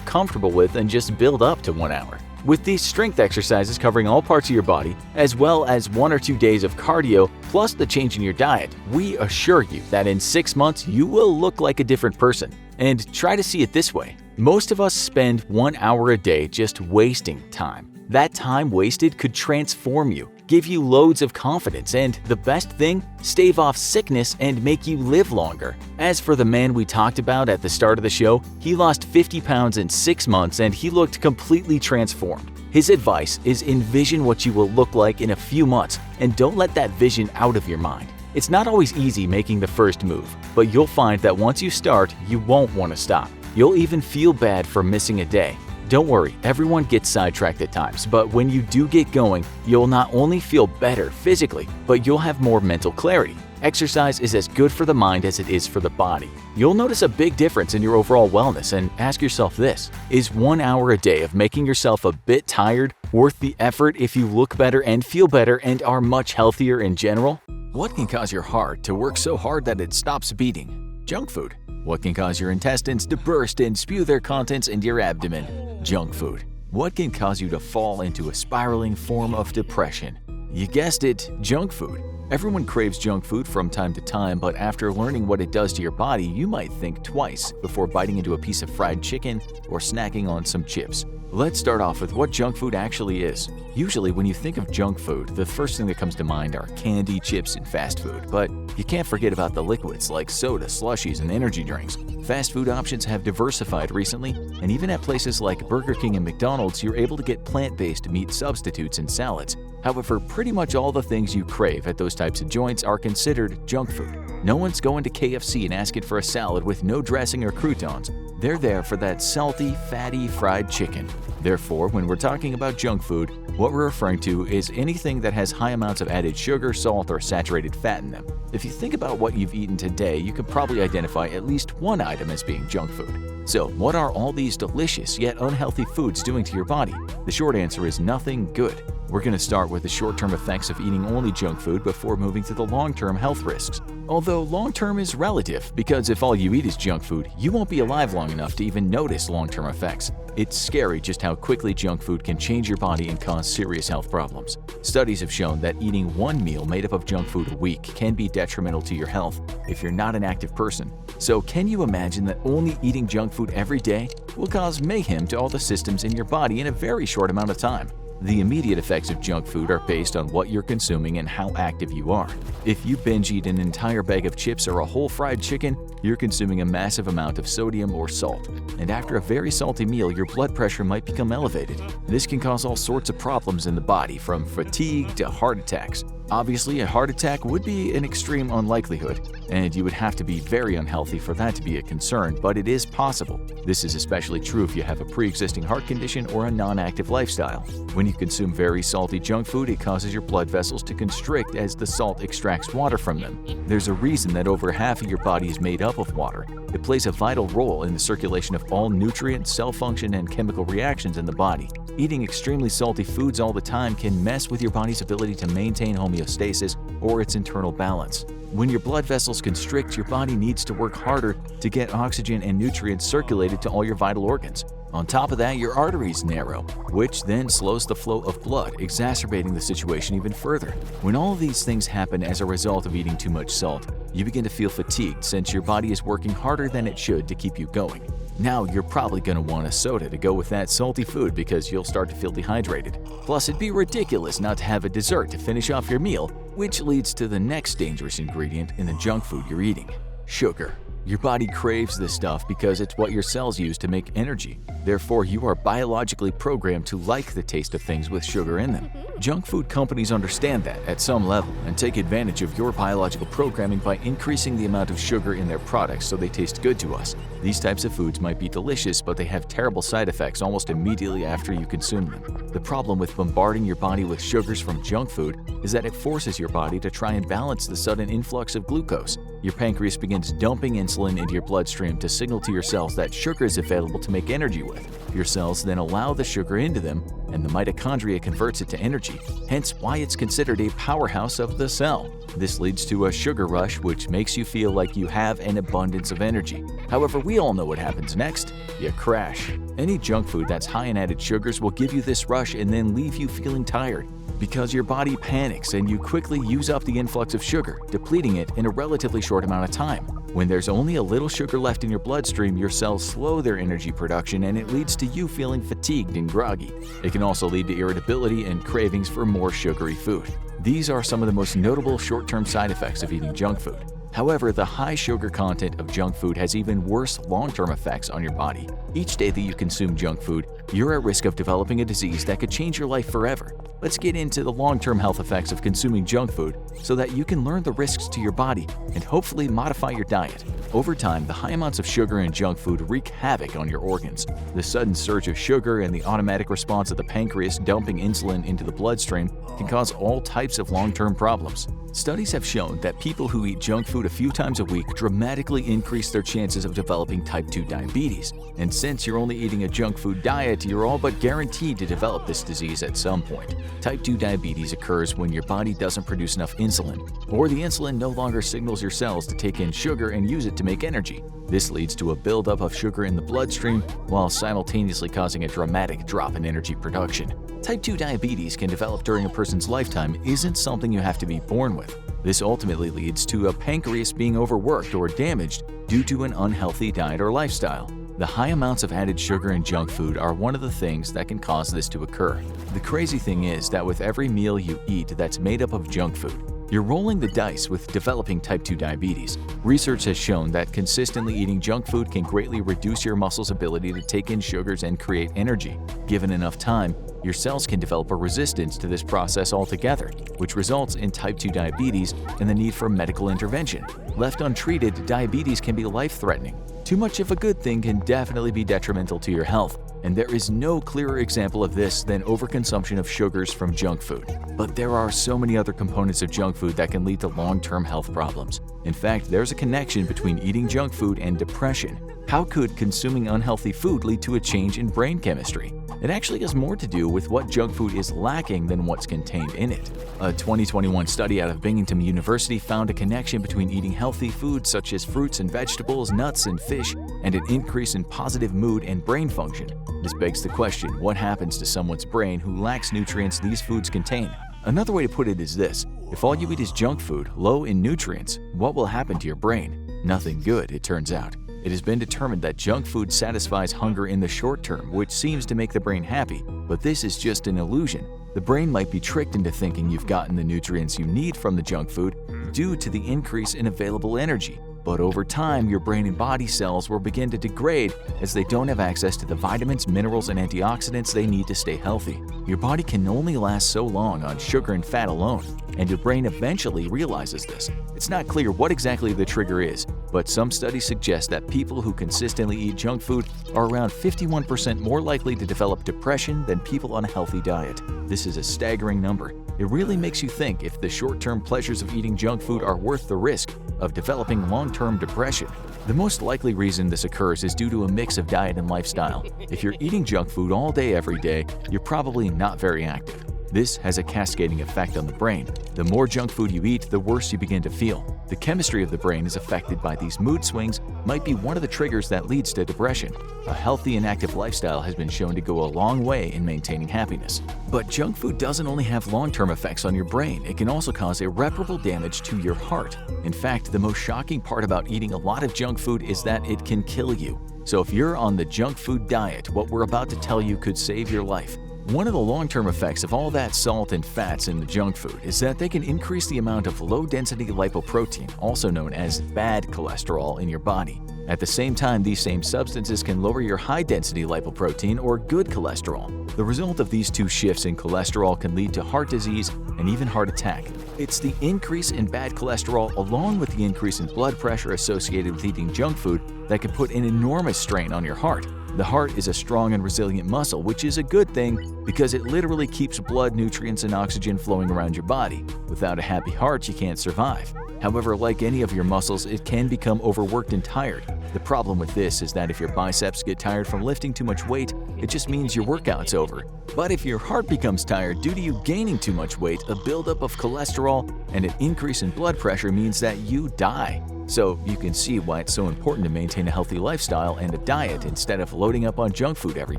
comfortable with and just build up to 1 hour. With these strength exercises covering all parts of your body, as well as 1 or 2 days of cardio, plus the change in your diet, we assure you that in 6 months you will look like a different person. And try to see it this way. Most of us spend 1 hour a day just wasting time. That time wasted could transform you, give you loads of confidence, and the best thing, stave off sickness and make you live longer. As for the man we talked about at the start of the show, he lost 50 pounds in 6 months and he looked completely transformed. His advice is envision what you will look like in a few months and don't let that vision out of your mind. It's not always easy making the first move, but you'll find that once you start, you won't want to stop. You'll even feel bad for missing a day. Don't worry, everyone gets sidetracked at times, but when you do get going, you'll not only feel better physically, but you'll have more mental clarity. Exercise is as good for the mind as it is for the body. You'll notice a big difference in your overall wellness and ask yourself this: is 1 hour a day of making yourself a bit tired worth the effort if you look better and feel better and are much healthier in general? What can cause your heart to work so hard that it stops beating? Junk food. What can cause your intestines to burst and spew their contents into your abdomen? Junk food. What can cause you to fall into a spiraling form of depression? You guessed it, junk food. Everyone craves junk food from time to time, but after learning what it does to your body, you might think twice before biting into a piece of fried chicken or snacking on some chips. Let's start off with what junk food actually is. Usually when you think of junk food, the first thing that comes to mind are candy, chips, and fast food. But you can't forget about the liquids like soda, slushies, and energy drinks. Fast food options have diversified recently, and even at places like Burger King and McDonald's, you're able to get plant-based meat substitutes and salads. However, pretty much all the things you crave at those types of joints are considered junk food. No one's going to KFC and asking for a salad with no dressing or croutons. They're there for that salty, fatty fried chicken. Therefore, when we're talking about junk food, what we're referring to is anything that has high amounts of added sugar, salt, or saturated fat in them. If you think about what you've eaten today, you can probably identify at least one item as being junk food. So, what are all these delicious yet unhealthy foods doing to your body? The short answer is nothing good. We're going to start with the short-term effects of eating only junk food before moving to the long-term health risks. Although long-term is relative, because if all you eat is junk food, you won't be alive long enough to even notice long-term effects. It's scary just how quickly junk food can change your body and cause serious health problems. Studies have shown that eating one meal made up of junk food a week can be detrimental to your health if you're not an active person. So can you imagine that only eating junk food every day will cause mayhem to all the systems in your body in a very short amount of time? The immediate effects of junk food are based on what you're consuming and how active you are. If you binge eat an entire bag of chips or a whole fried chicken, you're consuming a massive amount of sodium or salt. And after a very salty meal, your blood pressure might become elevated. This can cause all sorts of problems in the body, from fatigue to heart attacks. Obviously, a heart attack would be an extreme unlikelihood, and you would have to be very unhealthy for that to be a concern, but it is possible. This is especially true if you have a pre-existing heart condition or a non-active lifestyle. When you consume very salty junk food, it causes your blood vessels to constrict as the salt extracts water from them. There's a reason that over half of your body is made up of water. It plays a vital role in the circulation of all nutrient, cell function, and chemical reactions in the body. Eating extremely salty foods all the time can mess with your body's ability to maintain homeostasis or its internal balance. When your blood vessels constrict, your body needs to work harder to get oxygen and nutrients circulated to all your vital organs. On top of that, your arteries narrow, which then slows the flow of blood, exacerbating the situation even further. When all of these things happen as a result of eating too much salt, you begin to feel fatigued since your body is working harder than it should to keep you going. Now you're probably going to want a soda to go with that salty food because you'll start to feel dehydrated. Plus, it'd be ridiculous not to have a dessert to finish off your meal, which leads to the next dangerous ingredient in the junk food you're eating: sugar. Your body craves this stuff because it's what your cells use to make energy. Therefore, you are biologically programmed to like the taste of things with sugar in them. Junk food companies understand that at some level and take advantage of your biological programming by increasing the amount of sugar in their products so they taste good to us. These types of foods might be delicious, but they have terrible side effects almost immediately after you consume them. The problem with bombarding your body with sugars from junk food is that it forces your body to try and balance the sudden influx of glucose. Your pancreas begins dumping insulin into your bloodstream to signal to your cells that sugar is available to make energy with. Your cells then allow the sugar into them, and the mitochondria converts it to energy, hence why it's considered a powerhouse of the cell. This leads to a sugar rush, which makes you feel like you have an abundance of energy. However, we all know what happens next. You crash. Any junk food that's high in added sugars will give you this rush and then leave you feeling tired, because your body panics and you quickly use up the influx of sugar, depleting it in a relatively short amount of time. When there's only a little sugar left in your bloodstream, your cells slow their energy production and it leads to you feeling fatigued and groggy. It can also lead to irritability and cravings for more sugary food. These are some of the most notable short-term side effects of eating junk food. However, the high sugar content of junk food has even worse long-term effects on your body. Each day that you consume junk food, you're at risk of developing a disease that could change your life forever. Let's get into the long-term health effects of consuming junk food so that you can learn the risks to your body and hopefully modify your diet. Over time, the high amounts of sugar in junk food wreak havoc on your organs. The sudden surge of sugar and the automatic response of the pancreas dumping insulin into the bloodstream can cause all types of long-term problems. Studies have shown that people who eat junk food a few times a week dramatically increase their chances of developing type 2 diabetes. And since you're only eating a junk food diet, you're all but guaranteed to develop this disease at some point. Type 2 diabetes occurs when your body doesn't produce enough insulin, or the insulin no longer signals your cells to take in sugar and use it to make energy. This leads to a buildup of sugar in the bloodstream while simultaneously causing a dramatic drop in energy production. Type 2 diabetes can develop during a person's lifetime isn't something you have to be born with. This ultimately leads to a pancreas being overworked or damaged due to an unhealthy diet or lifestyle. The high amounts of added sugar in junk food are one of the things that can cause this to occur. The crazy thing is that with every meal you eat that's made up of junk food, you're rolling the dice with developing type 2 diabetes. Research has shown that consistently eating junk food can greatly reduce your muscles' ability to take in sugars and create energy. Given enough time, your cells can develop a resistance to this process altogether, which results in type 2 diabetes and the need for medical intervention. Left untreated, diabetes can be life-threatening. Too much of a good thing can definitely be detrimental to your health, and there is no clearer example of this than overconsumption of sugars from junk food. But there are so many other components of junk food that can lead to long-term health problems. In fact, there's a connection between eating junk food and depression. How could consuming unhealthy food lead to a change in brain chemistry? It actually has more to do with what junk food is lacking than what's contained in it. A 2021 study out of Binghamton University found a connection between eating healthy foods such as fruits and vegetables, nuts and fish, and an increase in positive mood and brain function. This begs the question, what happens to someone's brain who lacks nutrients these foods contain? Another way to put it is this: if all you eat is junk food, low in nutrients, what will happen to your brain? Nothing good, it turns out. It has been determined that junk food satisfies hunger in the short term, which seems to make the brain happy, but this is just an illusion. The brain might be tricked into thinking you've gotten the nutrients you need from the junk food due to the increase in available energy. But over time, your brain and body cells will begin to degrade as they don't have access to the vitamins, minerals, and antioxidants they need to stay healthy. Your body can only last so long on sugar and fat alone, and your brain eventually realizes this. It's not clear what exactly the trigger is, but some studies suggest that people who consistently eat junk food are around 51% more likely to develop depression than people on a healthy diet. This is a staggering number. It really makes you think if the short-term pleasures of eating junk food are worth the risk of developing long-term depression. The most likely reason this occurs is due to a mix of diet and lifestyle. If you're eating junk food all day every day, you're probably not very active. This has a cascading effect on the brain. The more junk food you eat, the worse you begin to feel. The chemistry of the brain is affected by these mood swings, might be one of the triggers that leads to depression. A healthy and active lifestyle has been shown to go a long way in maintaining happiness. But junk food doesn't only have long-term effects on your brain, it can also cause irreparable damage to your heart. In fact, the most shocking part about eating a lot of junk food is that it can kill you. So if you're on the junk food diet, what we're about to tell you could save your life. One of the long-term effects of all that salt and fats in the junk food is that they can increase the amount of low-density lipoprotein, also known as bad cholesterol, in your body. At the same time, these same substances can lower your high-density lipoprotein or good cholesterol. The result of these two shifts in cholesterol can lead to heart disease and even heart attack. It's the increase in bad cholesterol along with the increase in blood pressure associated with eating junk food that can put an enormous strain on your heart. The heart is a strong and resilient muscle, which is a good thing because it literally keeps blood, nutrients, and oxygen flowing around your body. Without a happy heart, you can't survive. However, like any of your muscles, it can become overworked and tired. The problem with this is that if your biceps get tired from lifting too much weight, it just means your workout's over. But if your heart becomes tired due to you gaining too much weight, a buildup of cholesterol and an increase in blood pressure means that you die. So you can see why it's so important to maintain a healthy lifestyle and a diet instead of loading up on junk food every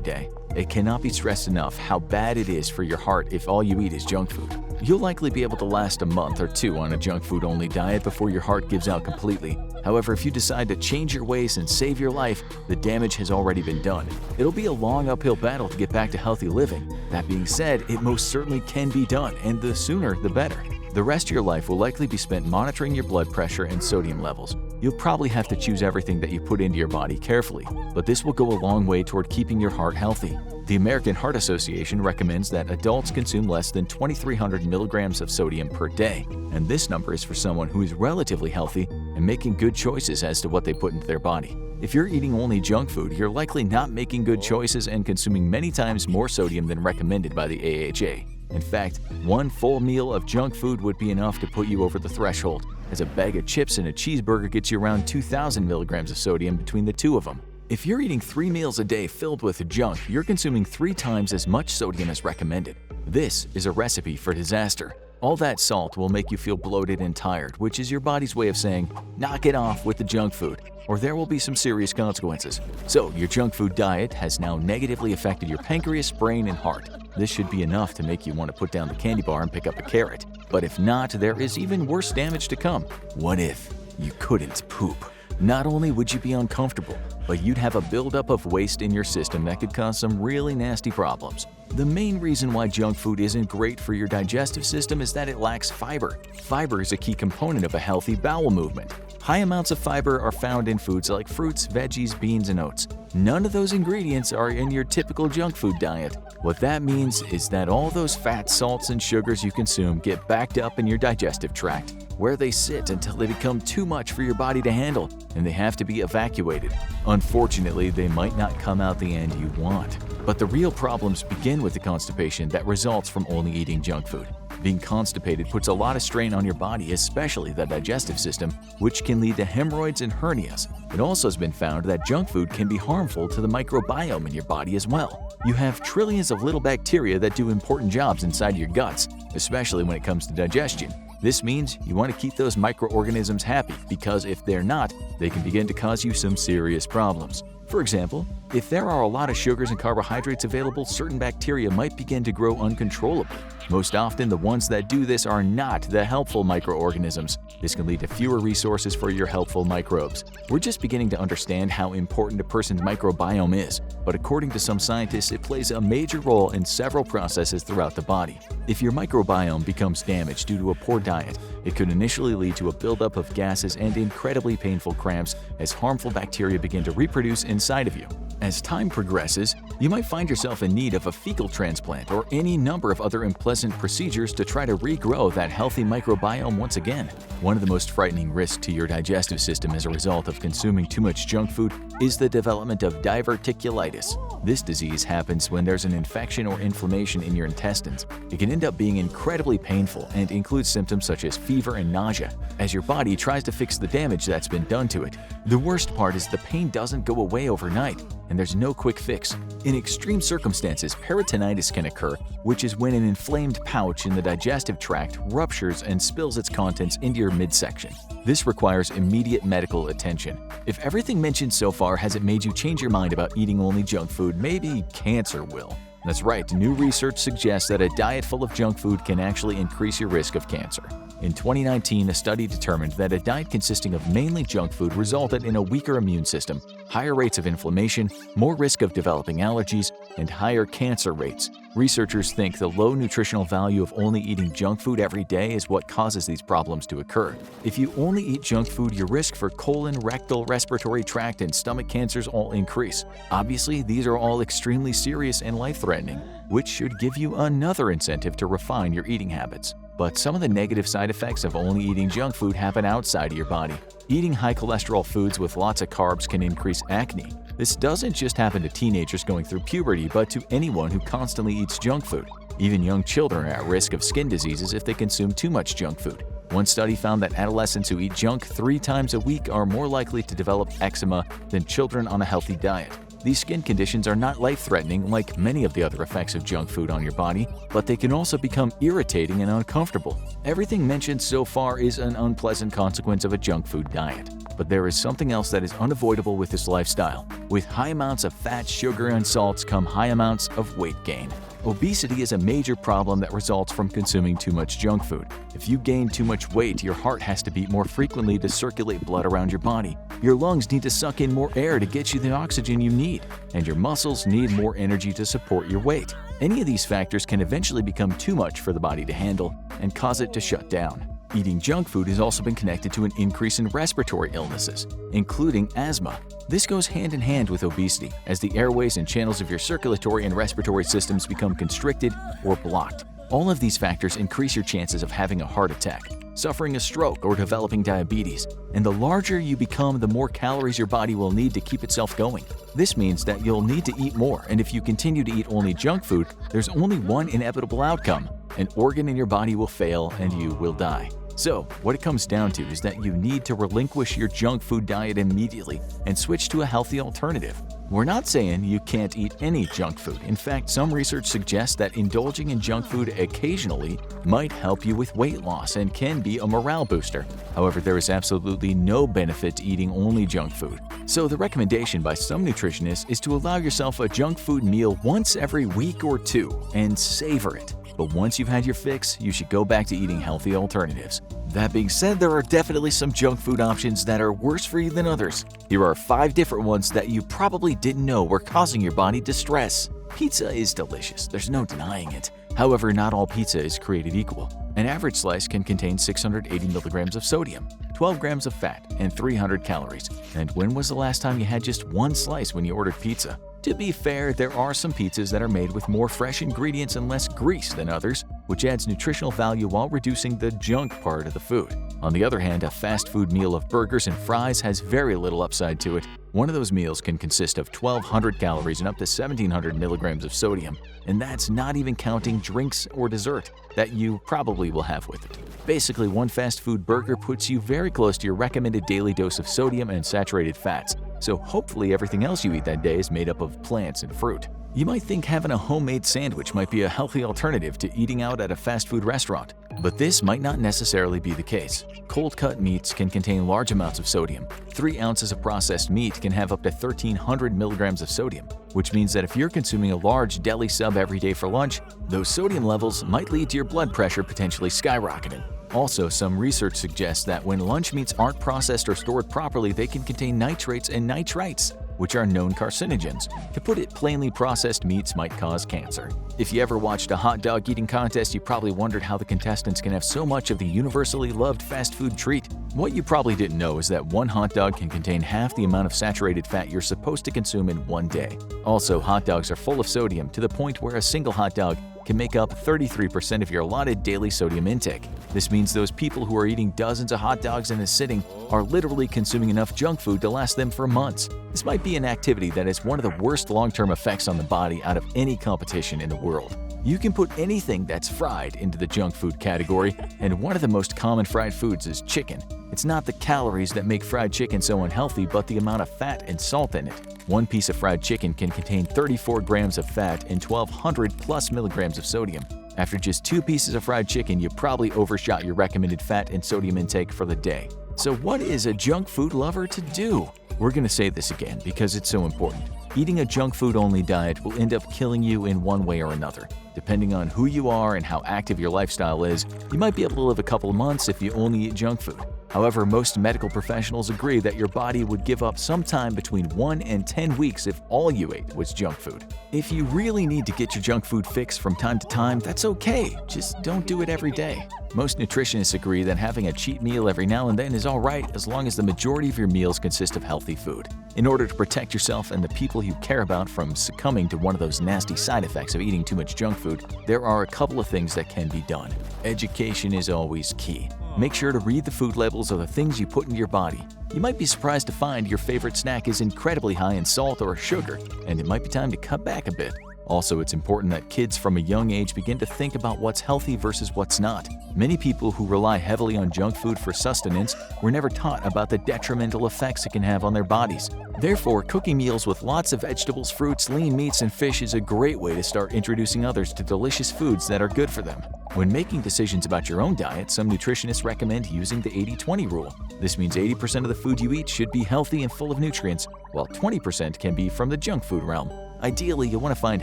day. It cannot be stressed enough how bad it is for your heart if all you eat is junk food. You'll likely be able to last a month or two on a junk food-only diet before your heart gives out completely. However, if you decide to change your ways and save your life, the damage has already been done. It'll be a long uphill battle to get back to healthy living. That being said, it most certainly can be done, and the sooner the better. The rest of your life will likely be spent monitoring your blood pressure and sodium levels. You'll probably have to choose everything that you put into your body carefully, but this will go a long way toward keeping your heart healthy. The American Heart Association recommends that adults consume less than 2,300 milligrams of sodium per day, and this number is for someone who is relatively healthy and making good choices as to what they put into their body. If you're eating only junk food, you're likely not making good choices and consuming many times more sodium than recommended by the AHA. In fact, one full meal of junk food would be enough to put you over the threshold, as a bag of chips and a cheeseburger gets you around 2,000 milligrams of sodium between the two of them. If you're eating 3 meals a day filled with junk, you're consuming 3 times as much sodium as recommended. This is a recipe for disaster. All that salt will make you feel bloated and tired, which is your body's way of saying, knock it off with the junk food, or there will be some serious consequences. So, your junk food diet has now negatively affected your pancreas, brain, and heart. This should be enough to make you want to put down the candy bar and pick up a carrot. But if not, there is even worse damage to come. What if you couldn't poop? Not only would you be uncomfortable, but you'd have a buildup of waste in your system that could cause some really nasty problems. The main reason why junk food isn't great for your digestive system is that it lacks fiber. Fiber is a key component of a healthy bowel movement. High amounts of fiber are found in foods like fruits, veggies, beans, and oats. None of those ingredients are in your typical junk food diet. What that means is that all those fats, salts, and sugars you consume get backed up in your digestive tract, where they sit until they become too much for your body to handle, and they have to be evacuated. Unfortunately, they might not come out the end you want. But the real problems begin with the constipation that results from only eating junk food. Being constipated puts a lot of strain on your body, especially the digestive system, which can lead to hemorrhoids and hernias. It also has been found that junk food can be harmful to the microbiome in your body as well. You have trillions of little bacteria that do important jobs inside your guts, especially when it comes to digestion. This means you want to keep those microorganisms happy because if they're not, they can begin to cause you some serious problems. For example, if there are a lot of sugars and carbohydrates available, certain bacteria might begin to grow uncontrollably. Most often, the ones that do this are not the helpful microorganisms. This can lead to fewer resources for your helpful microbes. We're just beginning to understand how important a person's microbiome is, but according to some scientists, it plays a major role in several processes throughout the body. If your microbiome becomes damaged due to a poor diet, it could initially lead to a buildup of gases and incredibly painful cramps as harmful bacteria begin to reproduce inside of you. As time progresses, you might find yourself in need of a fecal transplant or any number of other unpleasant procedures to try to regrow that healthy microbiome once again. One of the most frightening risks to your digestive system as a result of consuming too much junk food is the development of diverticulitis. This disease happens when there's an infection or inflammation in your intestines. It can end up being incredibly painful and includes symptoms such as fever and nausea, as your body tries to fix the damage that's been done to it. The worst part is the pain doesn't go away overnight, and there's no quick fix. In extreme circumstances, peritonitis can occur, which is when an inflamed pouch in the digestive tract ruptures and spills its contents into your midsection. This requires immediate medical attention. If everything mentioned so far hasn't made you change your mind about eating only junk food, maybe cancer will. That's right, new research suggests that a diet full of junk food can actually increase your risk of cancer. In 2019, a study determined that a diet consisting of mainly junk food resulted in a weaker immune system, higher rates of inflammation, more risk of developing allergies, and higher cancer rates. Researchers think the low nutritional value of only eating junk food every day is what causes these problems to occur. If you only eat junk food, your risk for colon, rectal, respiratory tract, and stomach cancers all increase. Obviously, these are all extremely serious and life-threatening, which should give you another incentive to refine your eating habits. But some of the negative side effects of only eating junk food happen outside of your body. Eating high cholesterol foods with lots of carbs can increase acne. This doesn't just happen to teenagers going through puberty, but to anyone who constantly eats junk food. Even young children are at risk of skin diseases if they consume too much junk food. One study found that adolescents who eat junk 3 times a week are more likely to develop eczema than children on a healthy diet. These skin conditions are not life-threatening like many of the other effects of junk food on your body, but they can also become irritating and uncomfortable. Everything mentioned so far is an unpleasant consequence of a junk food diet. But there is something else that is unavoidable with this lifestyle. With high amounts of fat, sugar, and salts come high amounts of weight gain. Obesity is a major problem that results from consuming too much junk food. If you gain too much weight, your heart has to beat more frequently to circulate blood around your body. Your lungs need to suck in more air to get you the oxygen you need, and your muscles need more energy to support your weight. Any of these factors can eventually become too much for the body to handle and cause it to shut down. Eating junk food has also been connected to an increase in respiratory illnesses, including asthma. This goes hand in hand with obesity, as the airways and channels of your circulatory and respiratory systems become constricted or blocked. All of these factors increase your chances of having a heart attack, suffering a stroke, or developing diabetes. And the larger you become, the more calories your body will need to keep itself going. This means that you'll need to eat more, and if you continue to eat only junk food, there's only one inevitable outcome. An organ in your body will fail and you will die. So, what it comes down to is that you need to relinquish your junk food diet immediately and switch to a healthy alternative. We're not saying you can't eat any junk food. In fact, some research suggests that indulging in junk food occasionally might help you with weight loss and can be a morale booster. However, there is absolutely no benefit to eating only junk food. So the recommendation by some nutritionists is to allow yourself a junk food meal once every week or 2 and savor it. But once you've had your fix, you should go back to eating healthy alternatives. That being said, there are definitely some junk food options that are worse for you than others. Here are 5 different ones that you probably didn't know were causing your body distress. Pizza is delicious, there's no denying it. However, not all pizza is created equal. An average slice can contain 680 milligrams of sodium, 12 grams of fat, and 300 calories. And when was the last time you had just one slice when you ordered pizza? To be fair, there are some pizzas that are made with more fresh ingredients and less grease than others, which adds nutritional value while reducing the junk part of the food. On the other hand, a fast food meal of burgers and fries has very little upside to it. One of those meals can consist of 1,200 calories and up to 1,700 milligrams of sodium, and that's not even counting drinks or dessert that you probably will have with it. Basically, one fast food burger puts you very close to your recommended daily dose of sodium and saturated fats. So hopefully everything else you eat that day is made up of plants and fruit. You might think having a homemade sandwich might be a healthy alternative to eating out at a fast food restaurant, but this might not necessarily be the case. Cold-cut meats can contain large amounts of sodium. 3 ounces of processed meat can have up to 1,300 milligrams of sodium, which means that if you're consuming a large deli sub every day for lunch, those sodium levels might lead to your blood pressure potentially skyrocketing. Also, some research suggests that when lunch meats aren't processed or stored properly, they can contain nitrates and nitrites, which are known carcinogens. To put it plainly, processed meats might cause cancer. If you ever watched a hot dog eating contest, you probably wondered how the contestants can have so much of the universally loved fast food treat. What you probably didn't know is that one hot dog can contain half the amount of saturated fat you're supposed to consume in one day. Also, hot dogs are full of sodium to the point where a single hot dog can make up 33% of your allotted daily sodium intake. This means those people who are eating dozens of hot dogs in a sitting are literally consuming enough junk food to last them for months. This might be an activity that is one of the worst long-term effects on the body out of any competition in the world. You can put anything that's fried into the junk food category, and one of the most common fried foods is chicken. It's not the calories that make fried chicken so unhealthy, but the amount of fat and salt in it. One piece of fried chicken can contain 34 grams of fat and 1,200 plus milligrams of sodium. After just 2 pieces of fried chicken, you probably overshot your recommended fat and sodium intake for the day. So what is a junk food lover to do? We're going to say this again because it's so important. Eating a junk food-only diet will end up killing you in one way or another. Depending on who you are and how active your lifestyle is, you might be able to live a couple of months if you only eat junk food. However, most medical professionals agree that your body would give up sometime between 1 and 10 weeks if all you ate was junk food. If you really need to get your junk food fix from time to time, that's okay, just don't do it every day. Most nutritionists agree that having a cheat meal every now and then is alright as long as the majority of your meals consist of healthy food. In order to protect yourself and the people you care about from succumbing to one of those nasty side effects of eating too much junk food, there are a couple of things that can be done. Education is always key. Make sure to read the food labels of the things you put into your body. You might be surprised to find your favorite snack is incredibly high in salt or sugar, and it might be time to cut back a bit. Also, it's important that kids from a young age begin to think about what's healthy versus what's not. Many people who rely heavily on junk food for sustenance were never taught about the detrimental effects it can have on their bodies. Therefore, cooking meals with lots of vegetables, fruits, lean meats, and fish is a great way to start introducing others to delicious foods that are good for them. When making decisions about your own diet, some nutritionists recommend using the 80-20 rule. This means 80% of the food you eat should be healthy and full of nutrients, while 20% can be from the junk food realm. Ideally, you'll want to find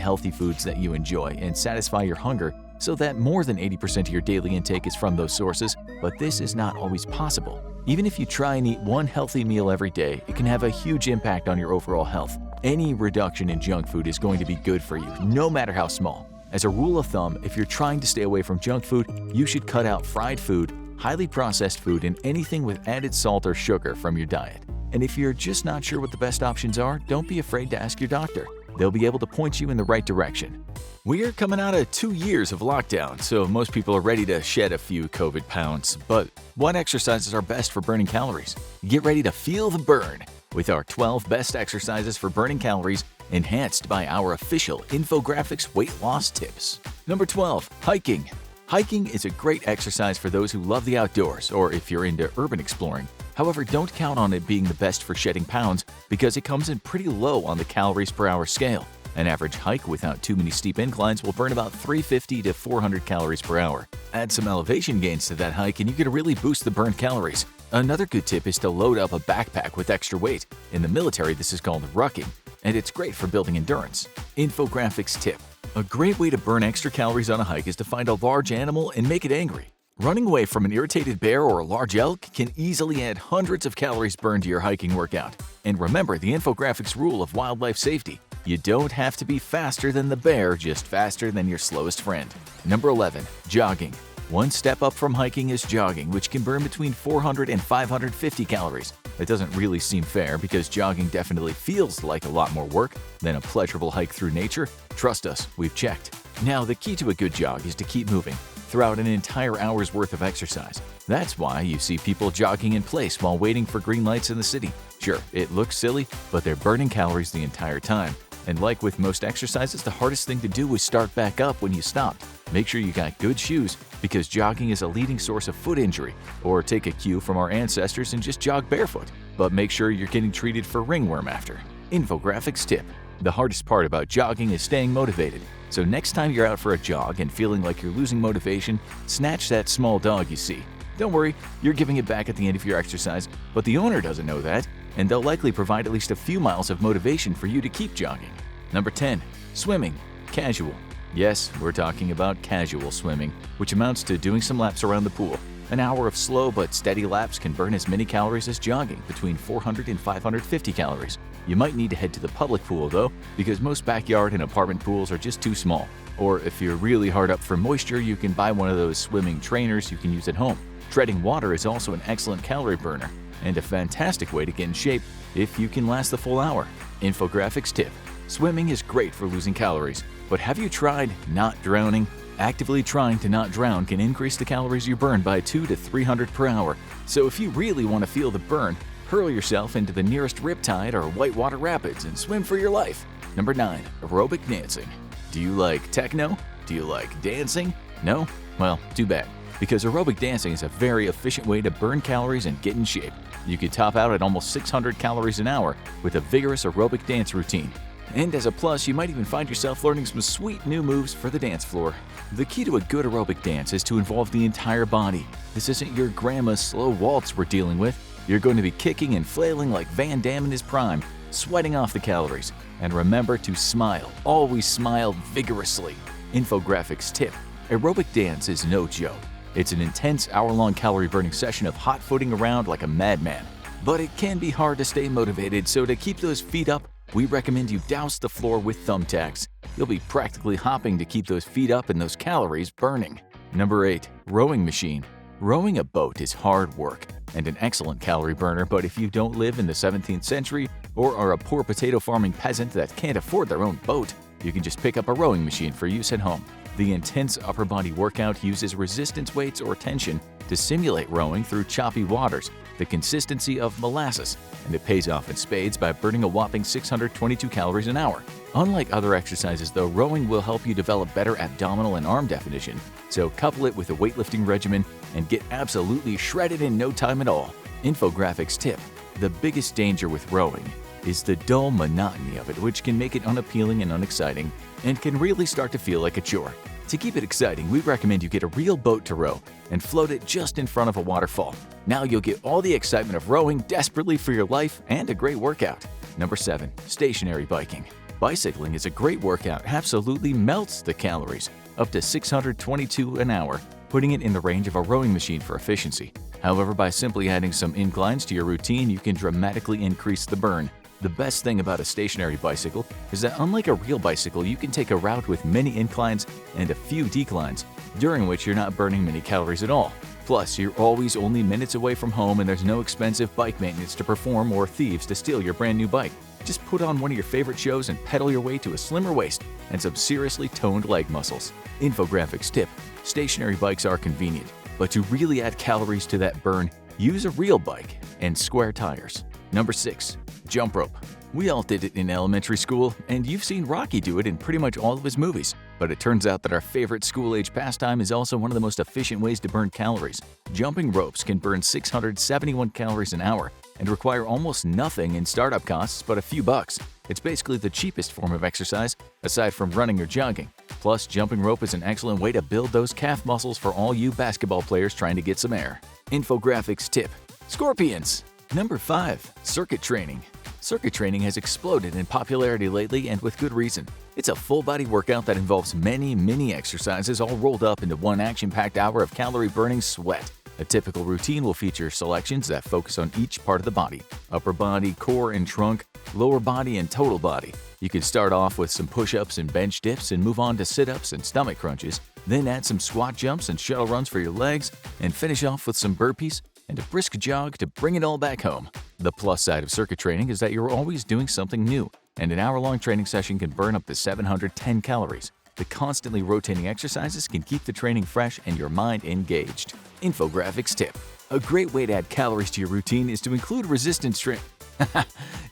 healthy foods that you enjoy and satisfy your hunger so that more than 80% of your daily intake is from those sources, but this is not always possible. Even if you try and eat one healthy meal every day, it can have a huge impact on your overall health. Any reduction in junk food is going to be good for you, no matter how small. As a rule of thumb, if you're trying to stay away from junk food, you should cut out fried food, highly processed food, and anything with added salt or sugar from your diet. And if you're just not sure what the best options are, don't be afraid to ask your doctor. They'll be able to point you in the right direction. We are coming out of 2 years of lockdown, so most people are ready to shed a few COVID pounds. But what exercises are best for burning calories? Get ready to feel the burn with our 12 best exercises for burning calories, enhanced by our official infographics weight loss tips. Number 12. Hiking. Hiking is a great exercise for those who love the outdoors or if you're into urban exploring. However, don't count on it being the best for shedding pounds because it comes in pretty low on the calories per hour scale. An average hike without too many steep inclines will burn about 350 to 400 calories per hour. Add some elevation gains to that hike and you can really boost the burned calories. Another good tip is to load up a backpack with extra weight. In the military, this is called rucking, and it's great for building endurance. Infographics tip. A great way to burn extra calories on a hike is to find a large animal and make it angry. Running away from an irritated bear or a large elk can easily add hundreds of calories burned to your hiking workout. And remember the infographics rule of wildlife safety. You don't have to be faster than the bear, just faster than your slowest friend. Number 11. Jogging. One step up from hiking is jogging, which can burn between 400 and 550 calories. It doesn't really seem fair because jogging definitely feels like a lot more work than a pleasurable hike through nature. Trust us, we've checked. Now, the key to a good jog is to keep moving throughout an entire hour's worth of exercise. That's why you see people jogging in place while waiting for green lights in the city. Sure, it looks silly, but they're burning calories the entire time. And like with most exercises, the hardest thing to do is start back up when you stop. Make sure you got good shoes because jogging is a leading source of foot injury. Or take a cue from our ancestors and just jog barefoot. But make sure you're getting treated for ringworm after. Infographics tip. The hardest part about jogging is staying motivated. So next time you're out for a jog and feeling like you're losing motivation, snatch that small dog you see. Don't worry, you're giving it back at the end of your exercise, but the owner doesn't know that, and they'll likely provide at least a few miles of motivation for you to keep jogging. Number 10. Swimming. Casual. Yes, we're talking about casual swimming, which amounts to doing some laps around the pool. An hour of slow but steady laps can burn as many calories as jogging, between 400 and 550 calories. You might need to head to the public pool though, because most backyard and apartment pools are just too small. Or if you're really hard up for moisture, you can buy one of those swimming trainers you can use at home. Treading water is also an excellent calorie burner, and a fantastic way to get in shape if you can last the full hour. Infographics tip. Swimming is great for losing calories, but have you tried not drowning? Actively trying to not drown can increase the calories you burn by 200 to 300 per hour. So if you really want to feel the burn, hurl yourself into the nearest riptide or whitewater rapids and swim for your life. Number 9. Aerobic dancing. Do you like techno? Do you like dancing? No? Well, too bad, because aerobic dancing is a very efficient way to burn calories and get in shape. You could top out at almost 600 calories an hour with a vigorous aerobic dance routine. And as a plus, you might even find yourself learning some sweet new moves for the dance floor. The key to a good aerobic dance is to involve the entire body. This isn't your grandma's slow waltz we're dealing with. You're going to be kicking and flailing like Van Damme in his prime, sweating off the calories. And remember to smile. Always smile vigorously. Infographics tip. Aerobic dance is no joke. It's an intense hour-long calorie-burning session of hot-footing around like a madman. But it can be hard to stay motivated, so to keep those feet up, we recommend you douse the floor with thumbtacks. You'll be practically hopping to keep those feet up and those calories burning. Number 8. Rowing machine. Rowing a boat is hard work and an excellent calorie burner, but if you don't live in the 17th century or are a poor potato farming peasant that can't afford their own boat, you can just pick up a rowing machine for use at home. The intense upper body workout uses resistance weights or tension to simulate rowing through choppy waters, the consistency of molasses, and it pays off in spades by burning a whopping 622 calories an hour. Unlike other exercises though, rowing will help you develop better abdominal and arm definition, so couple it with a weightlifting regimen and get absolutely shredded in no time at all. Infographics tip: the biggest danger with rowing is the dull monotony of it, which can make it unappealing and unexciting, and can really start to feel like a chore. To keep it exciting, we recommend you get a real boat to row and float it just in front of a waterfall. Now you'll get all the excitement of rowing desperately for your life and a great workout. Number 7. Stationary biking. Bicycling is a great workout, absolutely melts the calories, up to 622 an hour, putting it in the range of a rowing machine for efficiency. However, by simply adding some inclines to your routine, you can dramatically increase the burn. The best thing about a stationary bicycle is that unlike a real bicycle, you can take a route with many inclines and a few declines, during which you're not burning many calories at all. Plus, you're always only minutes away from home and there's no expensive bike maintenance to perform or thieves to steal your brand new bike. Just put on one of your favorite shows and pedal your way to a slimmer waist and some seriously toned leg muscles. Infographics tip: stationary bikes are convenient, but to really add calories to that burn, use a real bike and square tires. Number 6. Jump rope. We all did it in elementary school, and you've seen Rocky do it in pretty much all of his movies. But it turns out that our favorite school-age pastime is also one of the most efficient ways to burn calories. Jumping ropes can burn 671 calories an hour and require almost nothing in startup costs but a few bucks. It's basically the cheapest form of exercise, aside from running or jogging. Plus, jumping rope is an excellent way to build those calf muscles for all you basketball players trying to get some air. Infographics tip: scorpions. Number 5. Circuit training. Circuit training has exploded in popularity lately, and with good reason. It's a full-body workout that involves many mini exercises all rolled up into one action-packed hour of calorie-burning sweat. A typical routine will feature selections that focus on each part of the body: upper body, core and trunk, lower body, and total body. You can start off with some push-ups and bench dips and move on to sit-ups and stomach crunches, then add some squat jumps and shuttle runs for your legs, and finish off with some burpees and a brisk jog to bring it all back home. The plus side of circuit training is that you're always doing something new, and an hour-long training session can burn up to 710 calories. The constantly rotating exercises can keep the training fresh and your mind engaged. Infographics tip: a great way to add calories to your routine is to include resistance training.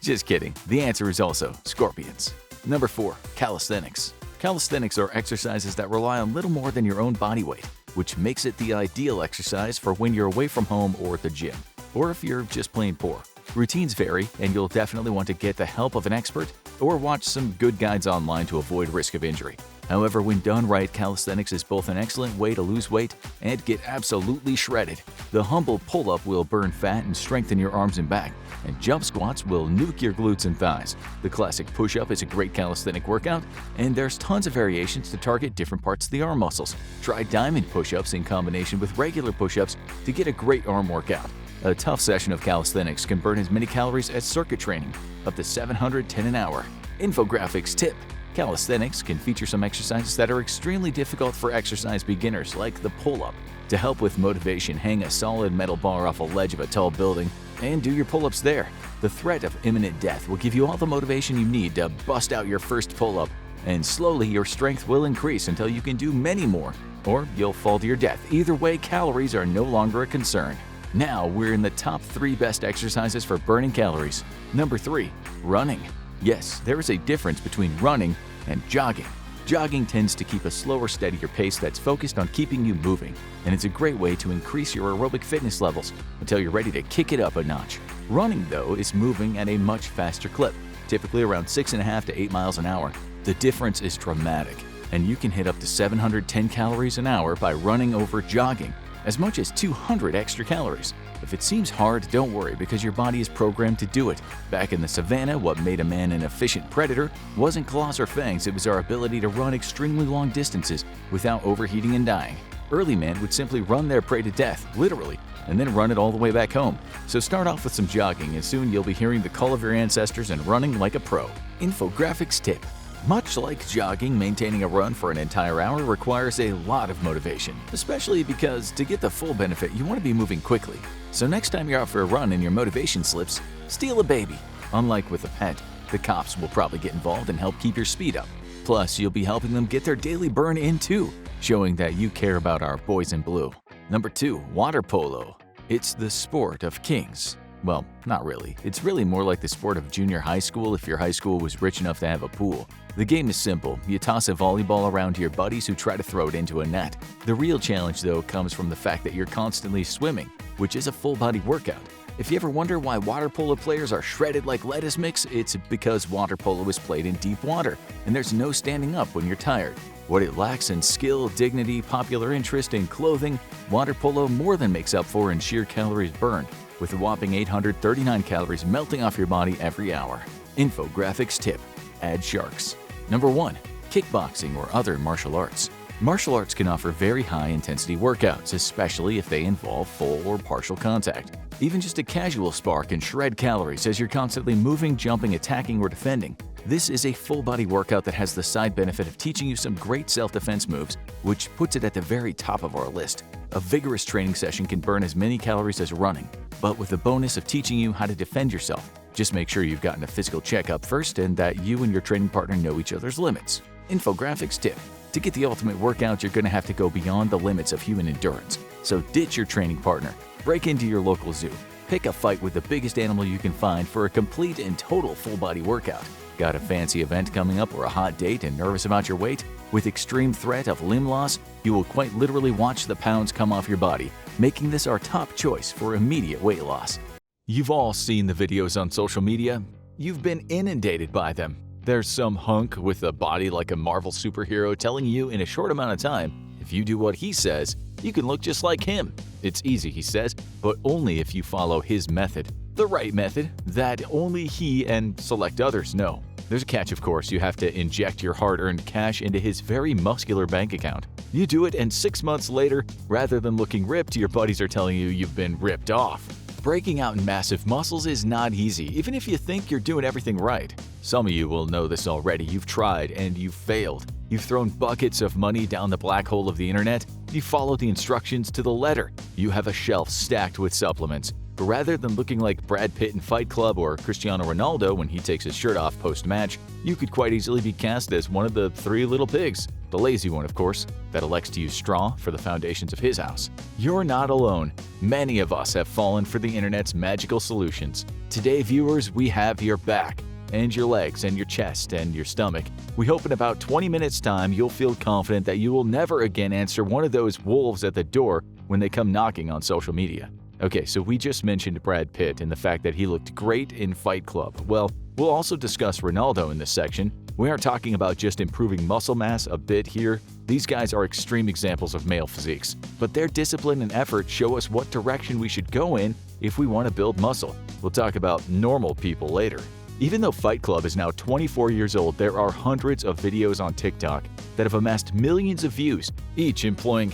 Just kidding. The answer is also scorpions. Number 4. Calisthenics. Calisthenics are exercises that rely on little more than your own body weight, which makes it the ideal exercise for when you're away from home or at the gym, or if you're just plain poor. Routines vary, and you'll definitely want to get the help of an expert or watch some good guides online to avoid risk of injury. However, when done right, calisthenics is both an excellent way to lose weight and get absolutely shredded. The humble pull-up will burn fat and strengthen your arms and back, and jump squats will nuke your glutes and thighs. The classic push-up is a great calisthenic workout, and there's tons of variations to target different parts of the arm muscles. Try diamond push-ups in combination with regular push-ups to get a great arm workout. A tough session of calisthenics can burn as many calories as circuit training, up to 710 an hour. Infographics tip: calisthenics can feature some exercises that are extremely difficult for exercise beginners, like the pull-up. To help with motivation, hang a solid metal bar off a ledge of a tall building and do your pull-ups there. The threat of imminent death will give you all the motivation you need to bust out your first pull-up, and slowly your strength will increase until you can do many more, or you'll fall to your death. Either way, calories are no longer a concern. Now we're in the top 3 best exercises for burning calories. Number 3. Running. Yes, there is a difference between running and jogging. Jogging tends to keep a slower, steadier pace that's focused on keeping you moving, and it's a great way to increase your aerobic fitness levels until you're ready to kick it up a notch. Running, though, is moving at a much faster clip, typically around 6.5 to 8 miles an hour. The difference is dramatic, and you can hit up to 710 calories an hour by running over jogging, as much as 200 extra calories. If it seems hard, don't worry, because your body is programmed to do it. Back in the savannah, what made a man an efficient predator wasn't claws or fangs, it was our ability to run extremely long distances without overheating and dying. Early men would simply run their prey to death, literally, and then run it all the way back home. So start off with some jogging and soon you'll be hearing the call of your ancestors and running like a pro. Infographics tip. Much like jogging, maintaining a run for an entire hour requires a lot of motivation, especially because to get the full benefit, you want to be moving quickly. So next time you're out for a run and your motivation slips, steal a baby. Unlike with a pet, the cops will probably get involved and help keep your speed up. Plus, you'll be helping them get their daily burn in too, showing that you care about our boys in blue. Number 2. Water polo. It's the sport of kings. Well, not really. It's really more like the sport of junior high school if your high school was rich enough to have a pool. The game is simple. You toss a volleyball around to your buddies who try to throw it into a net. The real challenge, though, comes from the fact that you're constantly swimming, which is a full-body workout. If you ever wonder why water polo players are shredded like lettuce mix, it's because water polo is played in deep water, and there's no standing up when you're tired. What it lacks in skill, dignity, popular interest, and clothing, water polo more than makes up for in sheer calories burned, with a whopping 839 calories melting off your body every hour. Infographics tip. Add sharks. Number 1. Kickboxing or other martial arts. Martial arts can offer very high-intensity workouts, especially if they involve full or partial contact. Even just a casual spar can shred calories as you're constantly moving, jumping, attacking, or defending. This is a full-body workout that has the side benefit of teaching you some great self-defense moves, which puts it at the very top of our list. A vigorous training session can burn as many calories as running, but with the bonus of teaching you how to defend yourself. Just make sure you've gotten a physical checkup first and that you and your training partner know each other's limits. Infographics tip. To get the ultimate workout, you're going to have to go beyond the limits of human endurance. So ditch your training partner. Break into your local zoo. Pick a fight with the biggest animal you can find for a complete and total full-body workout. Got a fancy event coming up or a hot date and nervous about your weight? With extreme threat of limb loss, you will quite literally watch the pounds come off your body, making this our top choice for immediate weight loss. You've all seen the videos on social media. You've been inundated by them. There's some hunk with a body like a Marvel superhero telling you in a short amount of time, if you do what he says, you can look just like him. It's easy, he says, but only if you follow his method. The right method that only he and select others know. There's a catch, of course. You have to inject your hard-earned cash into his very muscular bank account. You do it, and 6 months later, rather than looking ripped, your buddies are telling you you've been ripped off. Breaking out in massive muscles is not easy, even if you think you're doing everything right. Some of you will know this already. You've tried and you've failed. You've thrown buckets of money down the black hole of the internet. You followed the instructions to the letter. You have a shelf stacked with supplements. But rather than looking like Brad Pitt in Fight Club or Cristiano Ronaldo when he takes his shirt off post-match, you could quite easily be cast as one of the 3 little pigs. The lazy one, of course, that elects to use straw for the foundations of his house. You're not alone. Many of us have fallen for the internet's magical solutions. Today, viewers, we have your back, and your legs, and your chest, and your stomach. We hope in about 20 minutes' time you'll feel confident that you will never again answer one of those wolves at the door when they come knocking on social media. Okay, so we just mentioned Brad Pitt and the fact that he looked great in Fight Club. Well, we'll also discuss Ronaldo in this section. We aren't talking about just improving muscle mass a bit here. These guys are extreme examples of male physiques, but their discipline and effort show us what direction we should go in if we want to build muscle. We'll talk about normal people later. Even though Fight Club is now 24 years old, there are hundreds of videos on TikTok that have amassed millions of views, each employing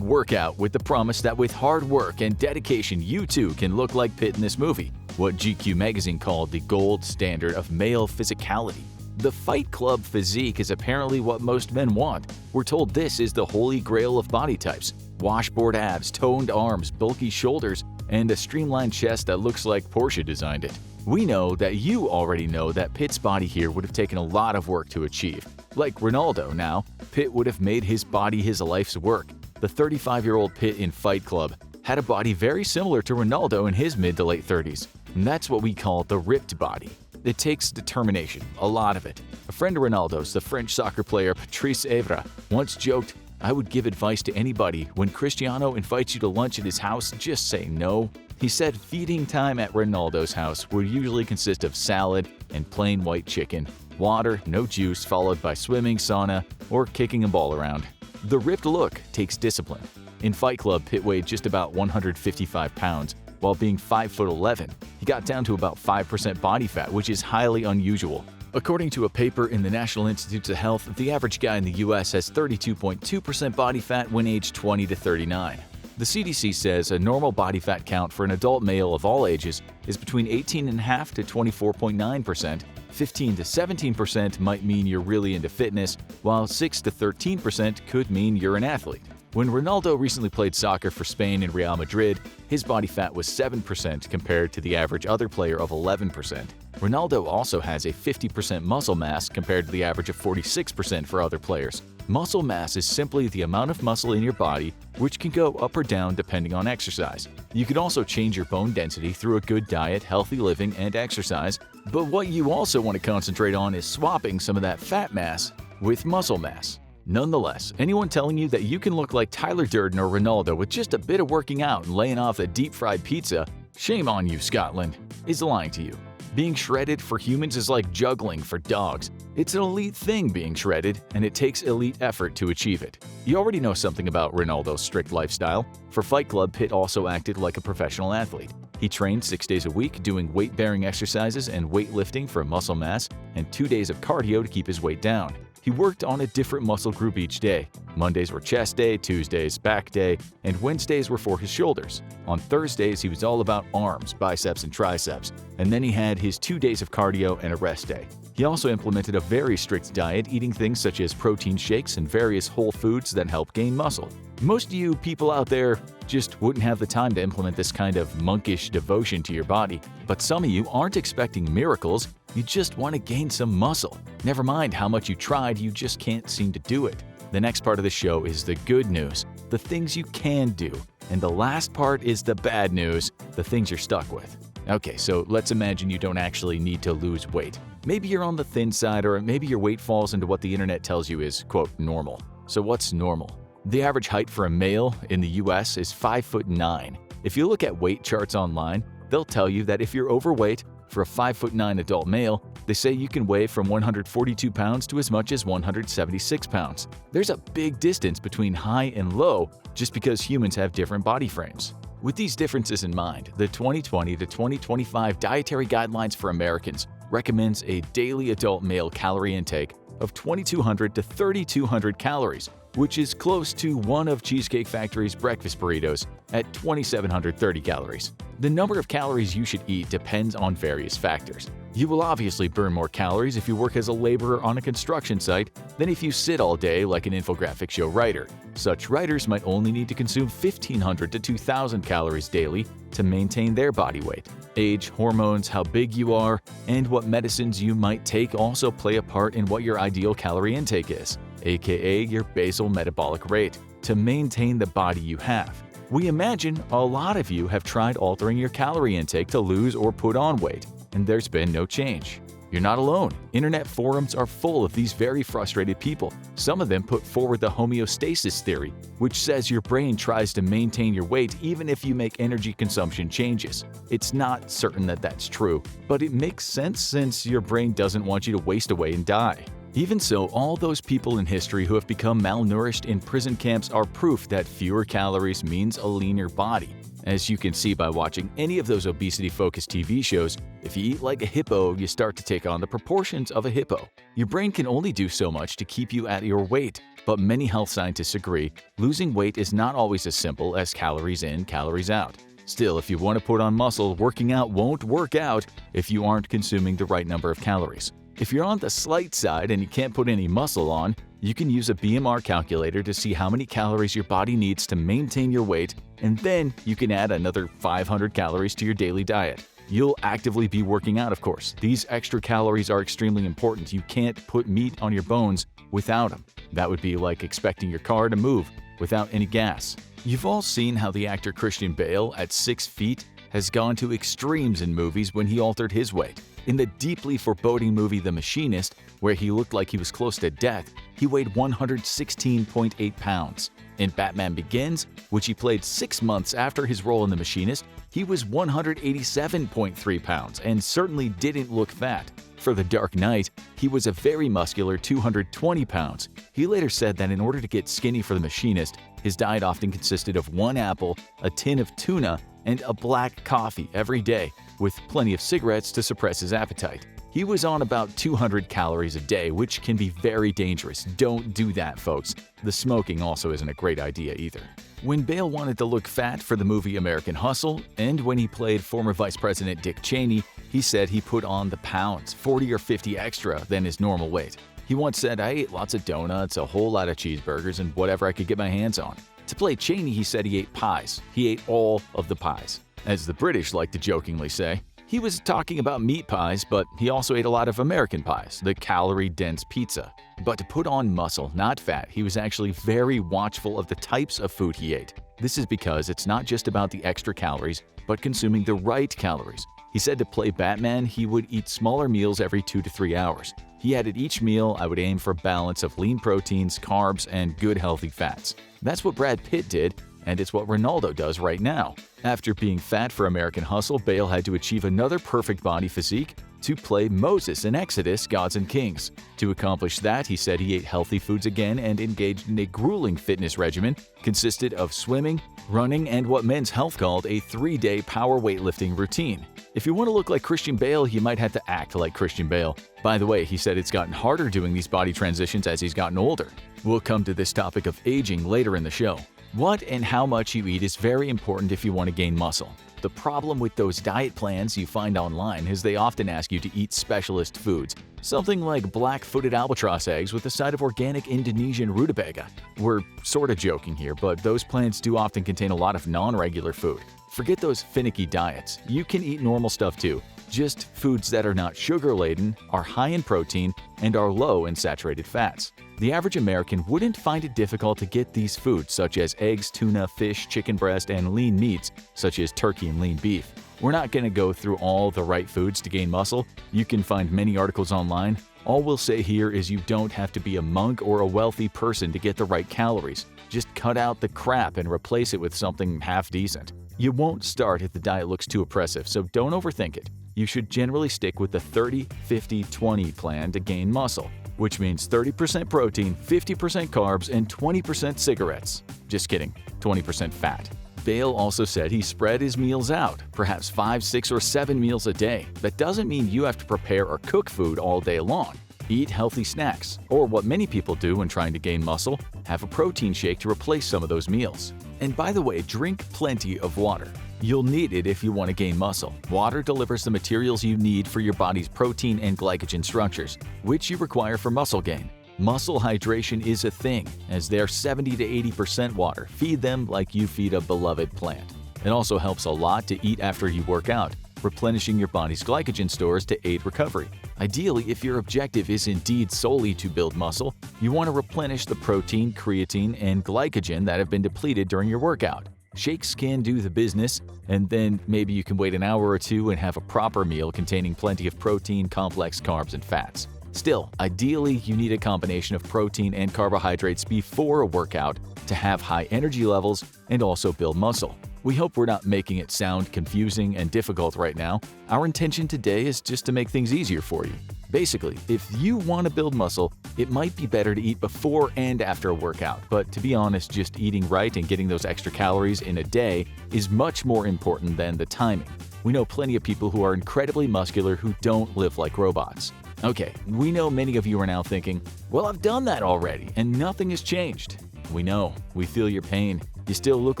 #workout with the promise that with hard work and dedication, you too can look like Pitt in this movie, what GQ magazine called the gold standard of male physicality. The Fight Club physique is apparently what most men want. We're told this is the holy grail of body types: washboard abs, toned arms, bulky shoulders, and a streamlined chest that looks like Porsche designed it. We know that you already know that Pitt's body here would have taken a lot of work to achieve. Like Ronaldo now, Pitt would have made his body his life's work. The 35-year-old Pitt in Fight Club had a body very similar to Ronaldo in his mid to late 30s. And that's what we call the ripped body. It takes determination, a lot of it. A friend of Ronaldo's, the French soccer player Patrice Evra, once joked, "I would give advice to anybody. When Cristiano invites you to lunch at his house, just say no." He said feeding time at Ronaldo's house would usually consist of salad and plain white chicken, water, no juice, followed by swimming, sauna, or kicking a ball around. The ripped look takes discipline. In Fight Club, Pitt weighed just about 155 pounds, while being 5'11". He got down to about 5% body fat, which is highly unusual. According to a paper in the National Institutes of Health, the average guy in the US has 32.2% body fat when aged 20 to 39. The CDC says a normal body fat count for an adult male of all ages is between 18.5% to 24.9%. 15 to 17% might mean you're really into fitness, while 6 to 13% could mean you're an athlete. When Ronaldo recently played soccer for Spain and Real Madrid, his body fat was 7% compared to the average other player of 11%. Ronaldo also has a 50% muscle mass compared to the average of 46% for other players. Muscle mass is simply the amount of muscle in your body, which can go up or down depending on exercise. You can also change your bone density through a good diet, healthy living, and exercise, but what you also want to concentrate on is swapping some of that fat mass with muscle mass. Nonetheless, anyone telling you that you can look like Tyler Durden or Ronaldo with just a bit of working out and laying off a deep-fried pizza, shame on you, Scotland, is lying to you. Being shredded for humans is like juggling for dogs. It's an elite thing being shredded, and it takes elite effort to achieve it. You already know something about Ronaldo's strict lifestyle. For Fight Club, Pitt also acted like a professional athlete. He trained 6 days a week doing weight-bearing exercises and weightlifting for muscle mass and 2 days of cardio to keep his weight down. He worked on a different muscle group each day. Mondays were chest day, Tuesdays back day, and Wednesdays were for his shoulders. On Thursdays, he was all about arms, biceps, and triceps, and then he had his 2 days of cardio and a rest day. He also implemented a very strict diet, eating things such as protein shakes and various whole foods that help gain muscle. Most of you people out there just wouldn't have the time to implement this kind of monkish devotion to your body, but some of you aren't expecting miracles, you just want to gain some muscle. Never mind how much you tried, you just can't seem to do it. The next part of the show is the good news, the things you can do, and the last part is the bad news, the things you're stuck with. Okay, so let's imagine you don't actually need to lose weight. Maybe you're on the thin side, or maybe your weight falls into what the internet tells you is, quote, normal. So what's normal? The average height for a male in the US is 5'9". If you look at weight charts online, they'll tell you that if you're overweight, for a 5'9" adult male, they say you can weigh from 142 pounds to as much as 176 pounds. There's a big distance between high and low just because humans have different body frames. With these differences in mind, the 2020 to 2025 Dietary Guidelines for Americans recommends a daily adult male calorie intake of 2,200 to 3,200 calories, which is close to one of Cheesecake Factory's breakfast burritos at 2,730 calories. The number of calories you should eat depends on various factors. You will obviously burn more calories if you work as a laborer on a construction site than if you sit all day like an infographic show writer. Such writers might only need to consume 1,500 to 2,000 calories daily to maintain their body weight. Age, hormones, how big you are, and what medicines you might take also play a part in what your ideal calorie intake is, aka your basal metabolic rate, to maintain the body you have. We imagine a lot of you have tried altering your calorie intake to lose or put on weight, and there's been no change. You're not alone. Internet forums are full of these very frustrated people. Some of them put forward the homeostasis theory, which says your brain tries to maintain your weight even if you make energy consumption changes. It's not certain that that's true, but it makes sense since your brain doesn't want you to waste away and die. Even so, all those people in history who have become malnourished in prison camps are proof that fewer calories means a leaner body. As you can see by watching any of those obesity-focused TV shows, if you eat like a hippo, you start to take on the proportions of a hippo. Your brain can only do so much to keep you at your weight, but many health scientists agree losing weight is not always as simple as calories in, calories out. Still, if you want to put on muscle, working out won't work out if you aren't consuming the right number of calories. If you're on the slight side and you can't put any muscle on, you can use a BMR calculator to see how many calories your body needs to maintain your weight, and then you can add another 500 calories to your daily diet. You'll actively be working out, of course. These extra calories are extremely important. You can't put meat on your bones without them. That would be like expecting your car to move without any gas. You've all seen how the actor Christian Bale, at 6 feet, has gone to extremes in movies when he altered his weight. In the deeply foreboding movie The Machinist, where he looked like he was close to death, he weighed 116.8 pounds. In Batman Begins, which he played 6 months after his role in The Machinist, he was 187.3 pounds and certainly didn't look fat. For The Dark Knight, he was a very muscular 220 pounds. He later said that in order to get skinny for The Machinist, his diet often consisted of 1 apple, a tin of tuna, and a black coffee every day, with plenty of cigarettes to suppress his appetite. He He was on about 200 calories a day, which can be very dangerous. Don't do that, folks. The smoking also isn't a great idea either. When Bale wanted to look fat for the movie American Hustle, and when he played former Vice President Dick Cheney, he said he put on the pounds, 40 or 50 extra than his normal weight. He once said, "I ate lots of donuts, a whole lot of cheeseburgers, and whatever I could get my hands on." To play Cheney, he said he ate pies. He ate all of the pies. As the British like to jokingly say, he was talking about meat pies, but he also ate a lot of American pies, the calorie-dense pizza. But to put on muscle, not fat, he was actually very watchful of the types of food he ate. This is because it's not just about the extra calories, but consuming the right calories. He said to play Batman, he would eat smaller meals every 2 to 3 hours. He added each meal, I would aim for balance of lean proteins, carbs, and good healthy fats. That's what Brad Pitt did, and it's what Ronaldo does right now. After being fat for American Hustle, Bale had to achieve another perfect body physique to play Moses in Exodus, Gods and Kings. To accomplish that, he said he ate healthy foods again and engaged in a grueling fitness regimen consisted of swimming, running, and what Men's Health called a 3-day power weightlifting routine. If you want to look like Christian Bale, you might have to act like Christian Bale. By the way, he said it's gotten harder doing these body transitions as he's gotten older. We'll come to this topic of aging later in the show. What and how much you eat is very important if you want to gain muscle. The problem with those diet plans you find online is they often ask you to eat specialist foods, something like black-footed albatross eggs with a side of organic Indonesian rutabaga. We're sort of joking here, but those plans do often contain a lot of non-regular food. Forget those finicky diets. You can eat normal stuff too, just foods that are not sugar-laden, are high in protein, and are low in saturated fats. The average American wouldn't find it difficult to get these foods such as eggs, tuna, fish, chicken breast, and lean meats such as turkey and lean beef. We're not going to go through all the right foods to gain muscle. You can find many articles online. All we'll say here is you don't have to be a monk or a wealthy person to get the right calories. Just cut out the crap and replace it with something half decent. You won't start if the diet looks too oppressive, so don't overthink it. You should generally stick with the 30-50-20 plan to gain muscle, which means 30% protein, 50% carbs, and 20% cigarettes. Just kidding, 20% fat. Bale also said he spread his meals out, perhaps 5, 6, or 7 meals a day. That doesn't mean you have to prepare or cook food all day long. Eat healthy snacks, or what many people do when trying to gain muscle, have a protein shake to replace some of those meals. And by the way, drink plenty of water. You'll need it if you want to gain muscle. Water delivers the materials you need for your body's protein and glycogen structures, which you require for muscle gain. Muscle hydration is a thing, as they're 70 to 80% water. Feed them like you feed a beloved plant. It also helps a lot to eat after you work out, replenishing your body's glycogen stores to aid recovery. Ideally, if your objective is indeed solely to build muscle, you want to replenish the protein, creatine, and glycogen that have been depleted during your workout. Shakes can do the business, and then maybe you can wait an hour or two and have a proper meal containing plenty of protein, complex carbs, and fats. Still, ideally, you need a combination of protein and carbohydrates before a workout to have high energy levels and also build muscle. We hope we're not making it sound confusing and difficult right now. Our intention today is just to make things easier for you. Basically, if you want to build muscle, it might be better to eat before and after a workout, but to be honest, just eating right and getting those extra calories in a day is much more important than the timing. We know plenty of people who are incredibly muscular who don't live like robots. Okay, we know many of you are now thinking, well, I've done that already and nothing has changed. We know, we feel your pain. You still look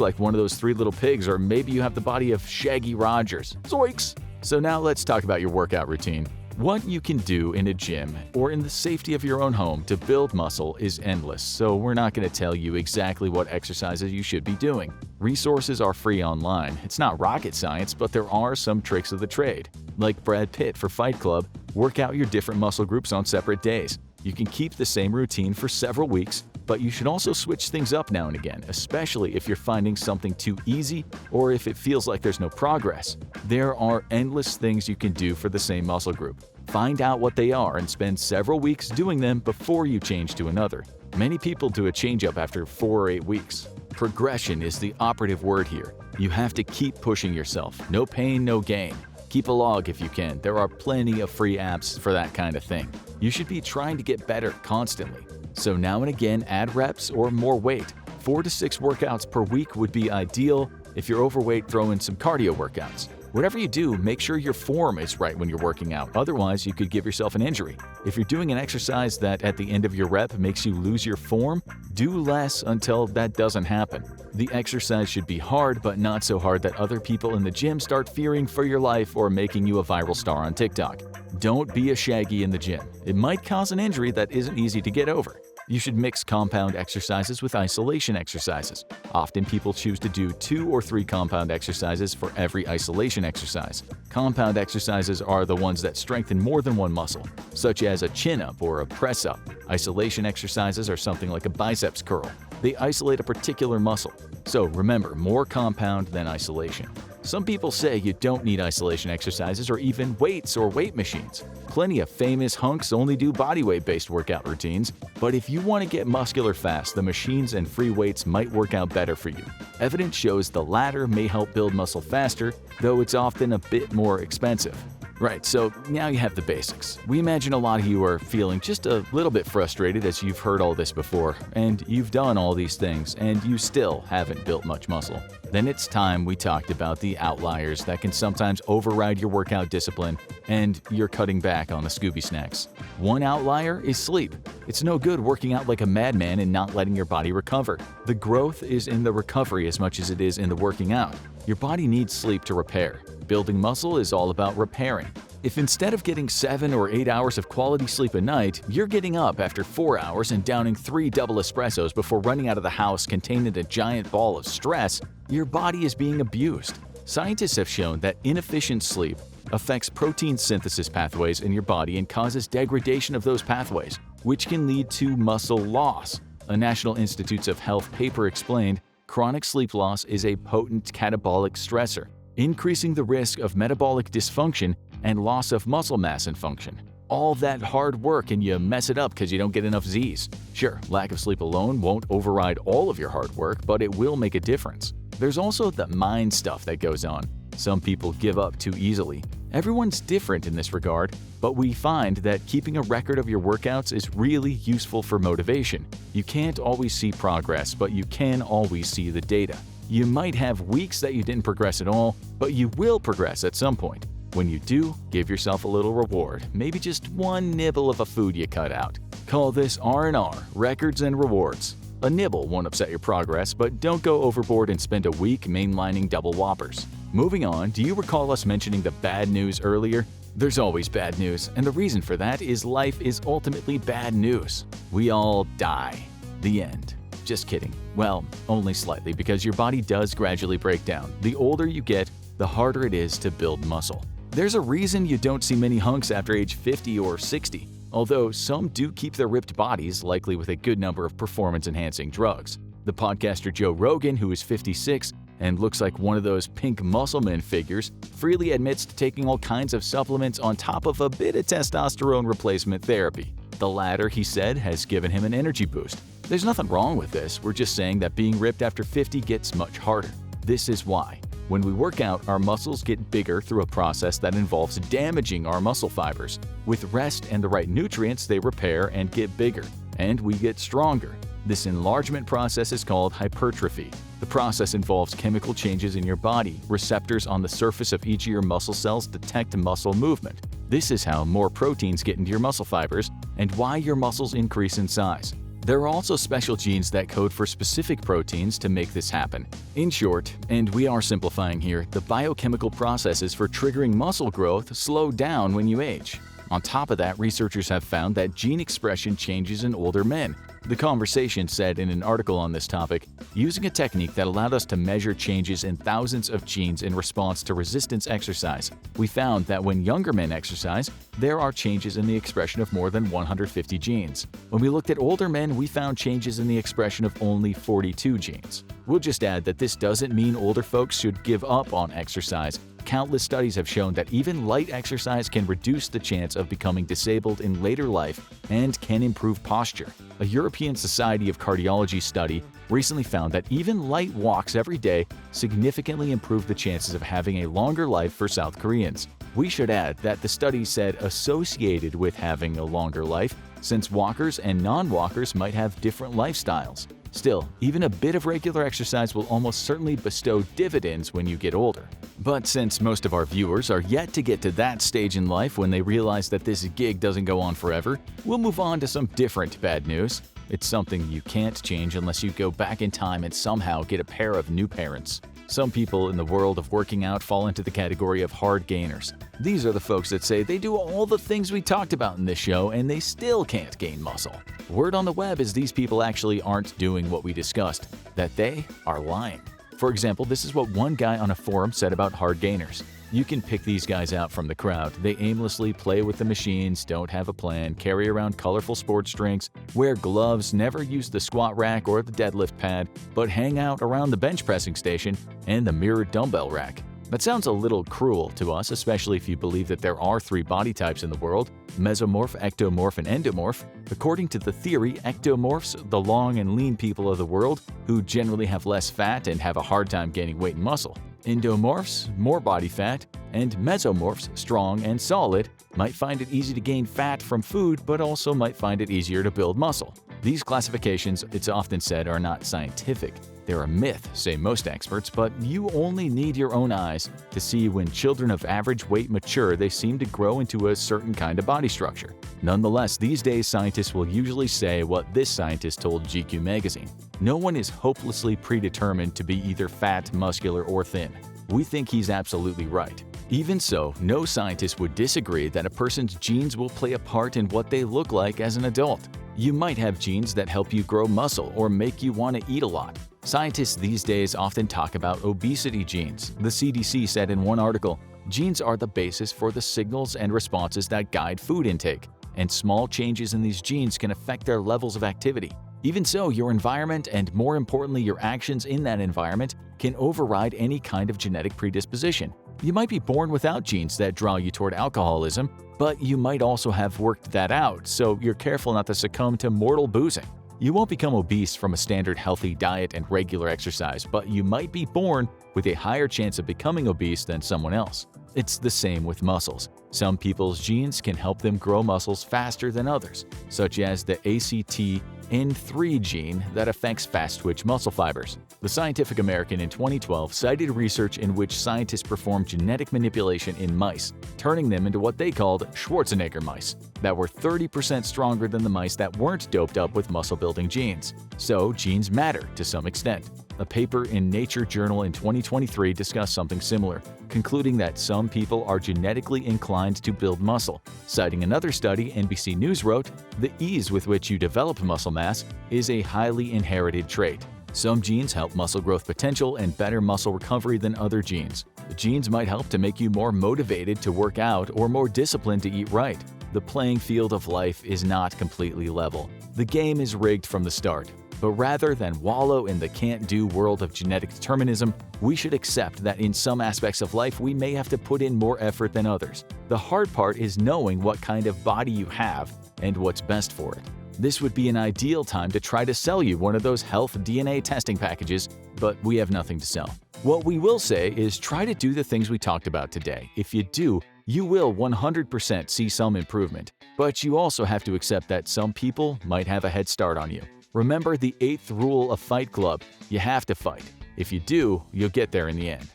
like one of those 3 little pigs, or maybe you have the body of Shaggy Rogers. Zoinks! So now let's talk about your workout routine. What you can do in a gym or in the safety of your own home to build muscle is endless, so we're not going to tell you exactly what exercises you should be doing. Resources are free online. It's not rocket science, but there are some tricks of the trade. Like Brad Pitt for Fight Club, work out your different muscle groups on separate days. You can keep the same routine for several weeks, but you should also switch things up now and again, especially if you're finding something too easy or if it feels like there's no progress. There are endless things you can do for the same muscle group. Find out what they are and spend several weeks doing them before you change to another. Many people do a change-up after 4 or 8 weeks. Progression is the operative word here. You have to keep pushing yourself. No pain, no gain. Keep a log if you can. There are plenty of free apps for that kind of thing. You should be trying to get better constantly. So now and again, add reps or more weight. 4 to 6 workouts per week would be ideal. If you're overweight, throw in some cardio workouts. Whatever you do, make sure your form is right when you're working out, otherwise you could give yourself an injury. If you're doing an exercise that at the end of your rep makes you lose your form, do less until that doesn't happen. The exercise should be hard, but not so hard that other people in the gym start fearing for your life or making you a viral star on TikTok. Don't be a shaggy in the gym. It might cause an injury that isn't easy to get over. You should mix compound exercises with isolation exercises. Often people choose to do 2 or 3 compound exercises for every isolation exercise. Compound exercises are the ones that strengthen more than one muscle, such as a chin-up or a press-up. Isolation exercises are something like a biceps curl. They isolate a particular muscle. So remember, more compound than isolation. Some people say you don't need isolation exercises or even weights or weight machines. Plenty of famous hunks only do bodyweight-based workout routines, but if you want to get muscular fast, the machines and free weights might work out better for you. Evidence shows the latter may help build muscle faster, though it's often a bit more expensive. Right, so now you have the basics. We imagine a lot of you are feeling just a little bit frustrated as you've heard all this before, and you've done all these things, and you still haven't built much muscle. Then it's time we talked about the outliers that can sometimes override your workout discipline, and you're cutting back on the Scooby snacks. One outlier is sleep. It's no good working out like a madman and not letting your body recover. The growth is in the recovery as much as it is in the working out. Your body needs sleep to repair. Building muscle is all about repairing. If instead of getting 7 or 8 hours of quality sleep a night, you're getting up after 4 hours and downing 3 double espressos before running out of the house contained in a giant ball of stress, your body is being abused. Scientists have shown that inefficient sleep affects protein synthesis pathways in your body and causes degradation of those pathways, which can lead to muscle loss. A National Institutes of Health paper explained, chronic sleep loss is a potent catabolic stressor, increasing the risk of metabolic dysfunction and loss of muscle mass and function. All that hard work and you mess it up because you don't get enough Z's. Sure, lack of sleep alone won't override all of your hard work, but it will make a difference. There's also the mind stuff that goes on. Some people give up too easily. Everyone's different in this regard, but we find that keeping a record of your workouts is really useful for motivation. You can't always see progress, but you can always see the data. You might have weeks that you didn't progress at all, but you will progress at some point. When you do, give yourself a little reward, maybe just one nibble of a food you cut out. Call this R&R, records and rewards. A nibble won't upset your progress, but don't go overboard and spend a week mainlining double whoppers. Moving on, do you recall us mentioning the bad news earlier? There's always bad news, and the reason for that is life is ultimately bad news. We all die. The end. Just kidding. Well, only slightly, because your body does gradually break down. The older you get, the harder it is to build muscle. There's a reason you don't see many hunks after age 50 or 60, although some do keep their ripped bodies, likely with a good number of performance-enhancing drugs. The podcaster Joe Rogan, who is 56 and looks like one of those pink muscleman figures, freely admits to taking all kinds of supplements on top of a bit of testosterone replacement therapy. The latter, he said, has given him an energy boost. There's nothing wrong with this, we're just saying that being ripped after 50 gets much harder. This is why. When we work out, our muscles get bigger through a process that involves damaging our muscle fibers. With rest and the right nutrients, they repair and get bigger, and we get stronger. This enlargement process is called hypertrophy. The process involves chemical changes in your body. Receptors on the surface of each of your muscle cells detect muscle movement. This is how more proteins get into your muscle fibers and why your muscles increase in size. There are also special genes that code for specific proteins to make this happen. In short, and we are simplifying here, the biochemical processes for triggering muscle growth slow down when you age. On top of that, researchers have found that gene expression changes in older men. The Conversation said in an article on this topic, using a technique that allowed us to measure changes in thousands of genes in response to resistance exercise, we found that when younger men exercise, there are changes in the expression of more than 150 genes. When we looked at older men, we found changes in the expression of only 42 genes. We'll just add that this doesn't mean older folks should give up on exercise. Countless studies have shown that even light exercise can reduce the chance of becoming disabled in later life and can improve posture. A European Society of Cardiology study recently found that even light walks every day significantly improve the chances of having a longer life for South Koreans. We should add that the study said associated with having a longer life, since walkers and non-walkers might have different lifestyles. Still, even a bit of regular exercise will almost certainly bestow dividends when you get older. But since most of our viewers are yet to get to that stage in life when they realize that this gig doesn't go on forever, we'll move on to some different bad news. It's something you can't change unless you go back in time and somehow get a pair of new parents. Some people in the world of working out fall into the category of hard gainers. These are the folks that say they do all the things we talked about in this show and they still can't gain muscle. Word on the web is these people actually aren't doing what we discussed, that they are lying. For example, this is what one guy on a forum said about hard gainers. You can pick these guys out from the crowd. They aimlessly play with the machines, don't have a plan, carry around colorful sports drinks, wear gloves, never use the squat rack or the deadlift pad, but hang out around the bench pressing station and the mirrored dumbbell rack. That sounds a little cruel to us, especially if you believe that there are 3 body types in the world: mesomorph, ectomorph, and endomorph. According to the theory, ectomorphs, the long and lean people of the world who generally have less fat and have a hard time gaining weight and muscle. Endomorphs, more body fat, and mesomorphs, strong and solid, might find it easy to gain fat from food but also might find it easier to build muscle. These classifications, it's often said, are not scientific. They're a myth, say most experts, but you only need your own eyes to see when children of average weight mature, they seem to grow into a certain kind of body structure. Nonetheless, these days scientists will usually say what this scientist told GQ magazine. No one is hopelessly predetermined to be either fat, muscular, or thin. We think he's absolutely right. Even so, no scientist would disagree that a person's genes will play a part in what they look like as an adult. You might have genes that help you grow muscle or make you want to eat a lot. Scientists these days often talk about obesity genes. The CDC said in one article, genes are the basis for the signals and responses that guide food intake, and small changes in these genes can affect their levels of activity. Even so, your environment and, more importantly, your actions in that environment can override any kind of genetic predisposition. You might be born without genes that draw you toward alcoholism, but you might also have worked that out, so you're careful not to succumb to mortal boozing. You won't become obese from a standard healthy diet and regular exercise, but you might be born with a higher chance of becoming obese than someone else. It's the same with muscles. Some people's genes can help them grow muscles faster than others, such as the ACTN3 gene that affects fast-twitch muscle fibers. The Scientific American in 2012 cited research in which scientists performed genetic manipulation in mice, turning them into what they called Schwarzenegger mice, that were 30% stronger than the mice that weren't doped up with muscle-building genes. So, genes matter to some extent. A paper in Nature journal in 2023 discussed something similar, concluding that some people are genetically inclined to build muscle. Citing another study, NBC News wrote, "The ease with which you develop muscle mass is a highly inherited trait. Some genes help muscle growth potential and better muscle recovery than other genes. The genes might help to make you more motivated to work out or more disciplined to eat right. The playing field of life is not completely level. The game is rigged from the start. But rather than wallow in the can't-do world of genetic determinism, we should accept that in some aspects of life we may have to put in more effort than others. The hard part is knowing what kind of body you have and what's best for it. This would be an ideal time to try to sell you one of those health DNA testing packages, but we have nothing to sell. What we will say is try to do the things we talked about today. If you do, you will 100% see some improvement, but you also have to accept that some people might have a head start on you. Remember the 8th rule of Fight Club: you have to fight. If you do, you'll get there in the end.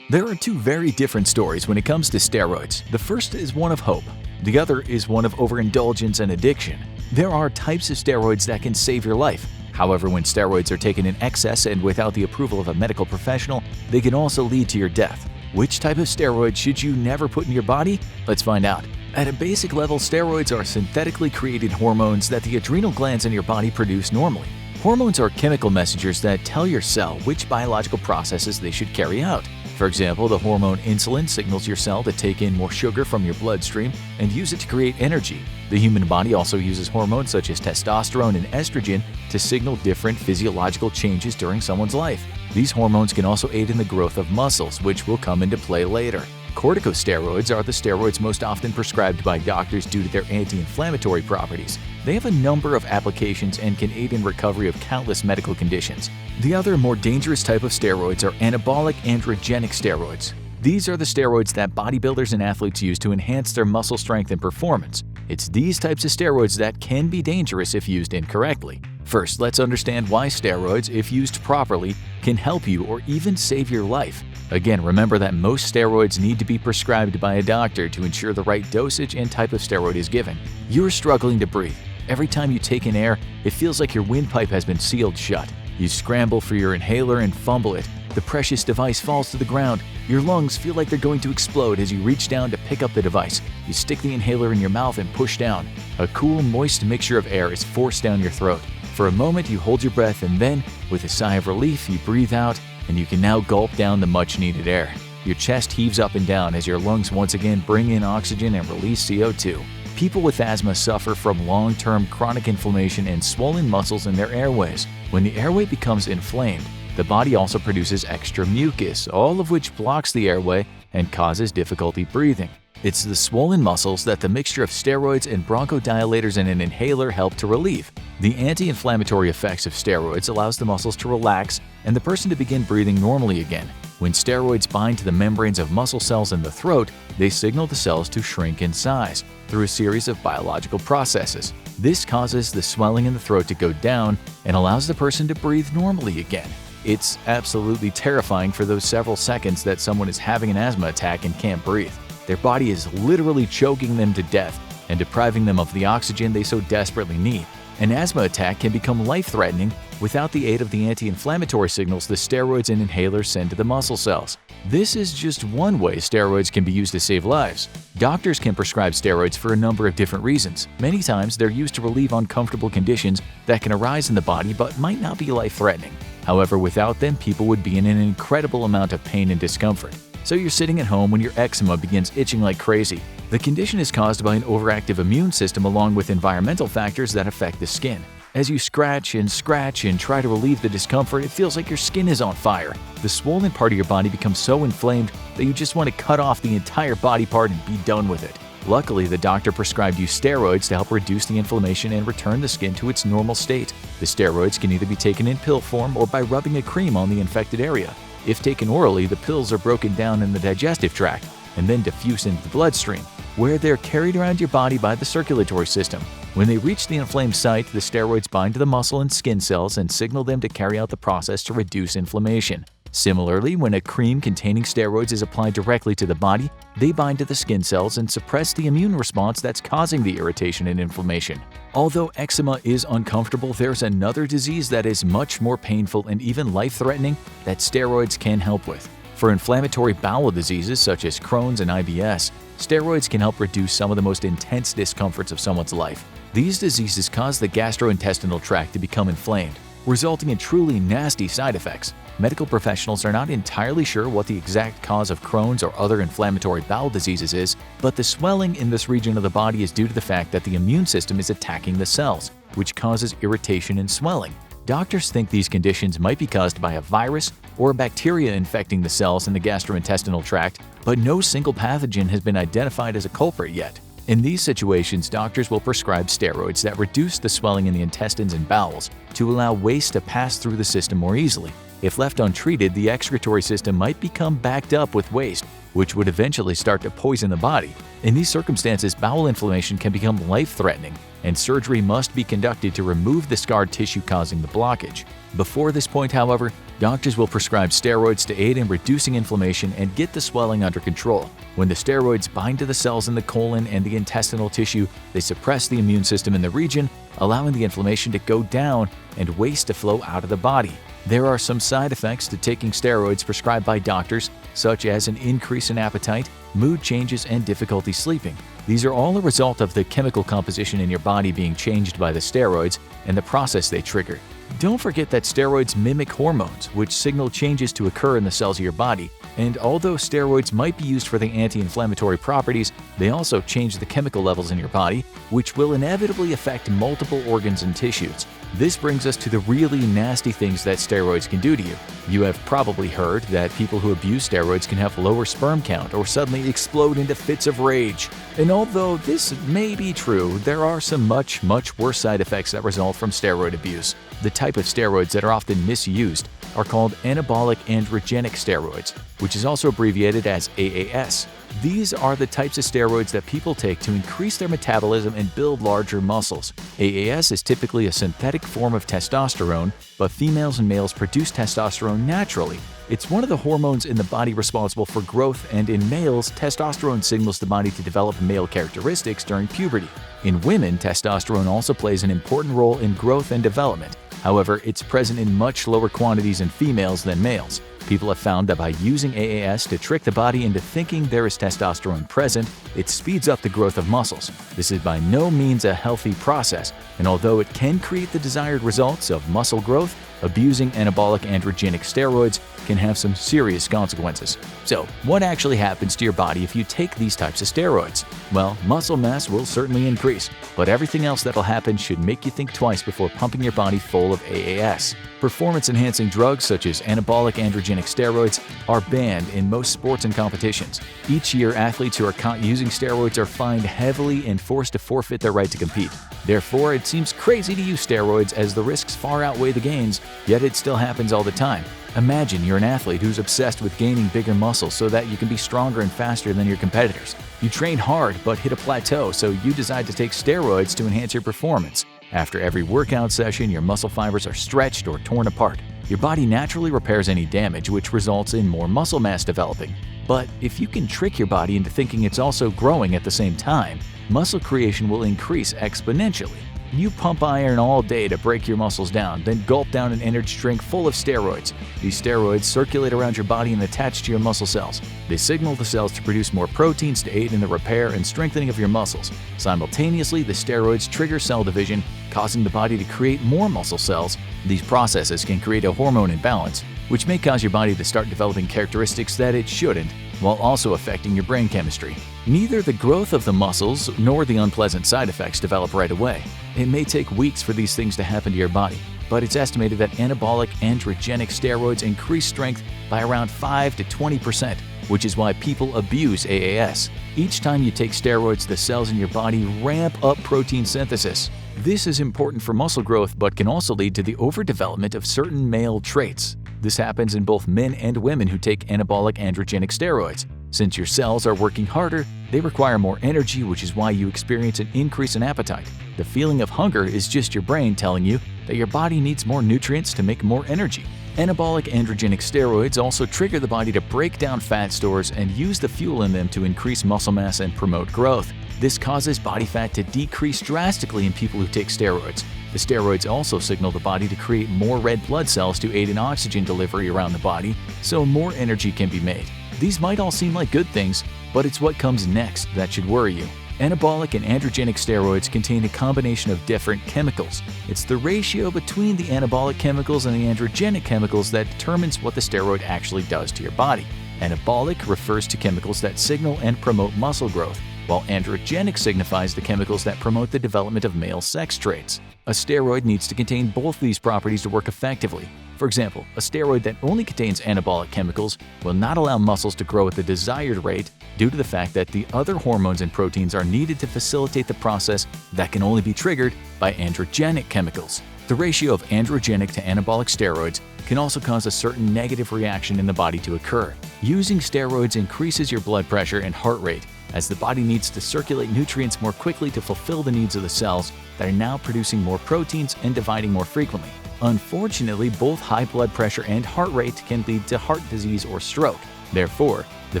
There are 2 very different stories when it comes to steroids. The first is one of hope. The other is one of overindulgence and addiction. There are types of steroids that can save your life. However, when steroids are taken in excess and without the approval of a medical professional, they can also lead to your death. Which type of steroid should you never put in your body? Let's find out. At a basic level, steroids are synthetically created hormones that the adrenal glands in your body produce normally. Hormones are chemical messengers that tell your cell which biological processes they should carry out. For example, the hormone insulin signals your cell to take in more sugar from your bloodstream and use it to create energy. The human body also uses hormones such as testosterone and estrogen to signal different physiological changes during someone's life. These hormones can also aid in the growth of muscles, which will come into play later. Corticosteroids are the steroids most often prescribed by doctors due to their anti-inflammatory properties. They have a number of applications and can aid in recovery of countless medical conditions. The other, more dangerous type of steroids are anabolic androgenic steroids. These are the steroids that bodybuilders and athletes use to enhance their muscle strength and performance. It's these types of steroids that can be dangerous if used incorrectly. First, let's understand why steroids, if used properly, can help you or even save your life. Again, remember that most steroids need to be prescribed by a doctor to ensure the right dosage and type of steroid is given. You're struggling to breathe. Every time you take in air, it feels like your windpipe has been sealed shut. You scramble for your inhaler and fumble it. The precious device falls to the ground. Your lungs feel like they're going to explode as you reach down to pick up the device. You stick the inhaler in your mouth and push down. A cool, moist mixture of air is forced down your throat. For a moment, you hold your breath and then, with a sigh of relief, you breathe out and you can now gulp down the much-needed air. Your chest heaves up and down as your lungs once again bring in oxygen and release CO2. People with asthma suffer from long-term chronic inflammation and swollen muscles in their airways. When the airway becomes inflamed, the body also produces extra mucus, all of which blocks the airway and causes difficulty breathing. It's the swollen muscles that the mixture of steroids and bronchodilators in an inhaler help to relieve. The anti-inflammatory effects of steroids allows the muscles to relax and the person to begin breathing normally again. When steroids bind to the membranes of muscle cells in the throat, they signal the cells to shrink in size through a series of biological processes. This causes the swelling in the throat to go down and allows the person to breathe normally again. It's absolutely terrifying for those several seconds that someone is having an asthma attack and can't breathe. Their body is literally choking them to death and depriving them of the oxygen they so desperately need. An asthma attack can become life-threatening without the aid of the anti-inflammatory signals the steroids and inhalers send to the muscle cells. This is just one way steroids can be used to save lives. Doctors can prescribe steroids for a number of different reasons. Many times, they're used to relieve uncomfortable conditions that can arise in the body but might not be life-threatening. However, without them, people would be in an incredible amount of pain and discomfort. So you're sitting at home when your eczema begins itching like crazy. The condition is caused by an overactive immune system along with environmental factors that affect the skin. As you scratch and try to relieve the discomfort, it feels like your skin is on fire. The swollen part of your body becomes so inflamed that you just want to cut off the entire body part and be done with it. Luckily, the doctor prescribed you steroids to help reduce the inflammation and return the skin to its normal state. The steroids can either be taken in pill form or by rubbing a cream on the infected area. If taken orally, the pills are broken down in the digestive tract and then diffuse into the bloodstream, where they're carried around your body by the circulatory system. When they reach the inflamed site, the steroids bind to the muscle and skin cells and signal them to carry out the process to reduce inflammation. Similarly, when a cream containing steroids is applied directly to the body, they bind to the skin cells and suppress the immune response that's causing the irritation and inflammation. Although eczema is uncomfortable, there's another disease that is much more painful and even life-threatening that steroids can help with. For inflammatory bowel diseases such as Crohn's and IBS, steroids can help reduce some of the most intense discomforts of someone's life. These diseases cause the gastrointestinal tract to become inflamed, resulting in truly nasty side effects. Medical professionals are not entirely sure what the exact cause of Crohn's or other inflammatory bowel diseases is, but the swelling in this region of the body is due to the fact that the immune system is attacking the cells, which causes irritation and swelling. Doctors think these conditions might be caused by a virus or a bacteria infecting the cells in the gastrointestinal tract, but no single pathogen has been identified as a culprit yet. In these situations, doctors will prescribe steroids that reduce the swelling in the intestines and bowels to allow waste to pass through the system more easily. If left untreated, the excretory system might become backed up with waste, which would eventually start to poison the body. In these circumstances, bowel inflammation can become life-threatening, and surgery must be conducted to remove the scarred tissue causing the blockage. Before this point, however, doctors will prescribe steroids to aid in reducing inflammation and get the swelling under control. When the steroids bind to the cells in the colon and the intestinal tissue, they suppress the immune system in the region, allowing the inflammation to go down and waste to flow out of the body. There are some side effects to taking steroids prescribed by doctors, such as an increase in appetite, mood changes, and difficulty sleeping. These are all a result of the chemical composition in your body being changed by the steroids and the process they trigger. Don't forget that steroids mimic hormones, which signal changes to occur in the cells of your body. And although steroids might be used for the anti-inflammatory properties, they also change the chemical levels in your body, which will inevitably affect multiple organs and tissues. This brings us to the really nasty things that steroids can do to you. You have probably heard that people who abuse steroids can have lower sperm count or suddenly explode into fits of rage. And although this may be true, there are some much worse side effects that result from steroid abuse. The type of steroids that are often misused are called anabolic androgenic steroids, which is also abbreviated as AAS. These are the types of steroids that people take to increase their metabolism and build larger muscles. AAS is typically a synthetic form of testosterone, but females and males produce testosterone naturally. It's one of the hormones in the body responsible for growth, and in males, testosterone signals the body to develop male characteristics during puberty. In women, testosterone also plays an important role in growth and development. However, it's present in much lower quantities in females than males. People have found that by using AAS to trick the body into thinking there is testosterone present, it speeds up the growth of muscles. This is by no means a healthy process, and although it can create the desired results of muscle growth, abusing anabolic androgenic steroids can have some serious consequences. So, what actually happens to your body if you take these types of steroids? Well, muscle mass will certainly increase, but everything else that'll happen should make you think twice before pumping your body full of AAS. Performance-enhancing drugs such as anabolic androgenic steroids are banned in most sports and competitions. Each year, athletes who are caught using steroids are fined heavily and forced to forfeit their right to compete. Therefore, it seems crazy to use steroids as the risks far outweigh the gains, yet it still happens all the time. Imagine you're an athlete who's obsessed with gaining bigger muscles so that you can be stronger and faster than your competitors. You train hard but hit a plateau, so you decide to take steroids to enhance your performance. After every workout session, your muscle fibers are stretched or torn apart. Your body naturally repairs any damage, which results in more muscle mass developing. But if you can trick your body into thinking it's also growing at the same time, muscle creation will increase exponentially. You pump iron all day to break your muscles down, then gulp down an energy drink full of steroids. These steroids circulate around your body and attach to your muscle cells. They signal the cells to produce more proteins to aid in the repair and strengthening of your muscles. Simultaneously, the steroids trigger cell division, causing the body to create more muscle cells. These processes can create a hormone imbalance, which may cause your body to start developing characteristics that it shouldn't, while also affecting your brain chemistry. Neither the growth of the muscles nor the unpleasant side effects develop right away. It may take weeks for these things to happen to your body, but it's estimated that anabolic androgenic steroids increase strength by around 5 to 20%, which is why people abuse AAS. Each time you take steroids, the cells in your body ramp up protein synthesis. This is important for muscle growth but can also lead to the overdevelopment of certain male traits. This happens in both men and women who take anabolic androgenic steroids. Since your cells are working harder, they require more energy, which is why you experience an increase in appetite. The feeling of hunger is just your brain telling you that your body needs more nutrients to make more energy. Anabolic androgenic steroids also trigger the body to break down fat stores and use the fuel in them to increase muscle mass and promote growth. This causes body fat to decrease drastically in people who take steroids. The steroids also signal the body to create more red blood cells to aid in oxygen delivery around the body, so more energy can be made. These might all seem like good things, but it's what comes next that should worry you. Anabolic and androgenic steroids contain a combination of different chemicals. It's the ratio between the anabolic chemicals and the androgenic chemicals that determines what the steroid actually does to your body. Anabolic refers to chemicals that signal and promote muscle growth, while androgenic signifies the chemicals that promote the development of male sex traits. A steroid needs to contain both these properties to work effectively. For example, a steroid that only contains anabolic chemicals will not allow muscles to grow at the desired rate due to the fact that the other hormones and proteins are needed to facilitate the process that can only be triggered by androgenic chemicals. The ratio of androgenic to anabolic steroids can also cause a certain negative reaction in the body to occur. Using steroids increases your blood pressure and heart rate, as the body needs to circulate nutrients more quickly to fulfill the needs of the cells that are now producing more proteins and dividing more frequently. Unfortunately, both high blood pressure and heart rate can lead to heart disease or stroke. Therefore, the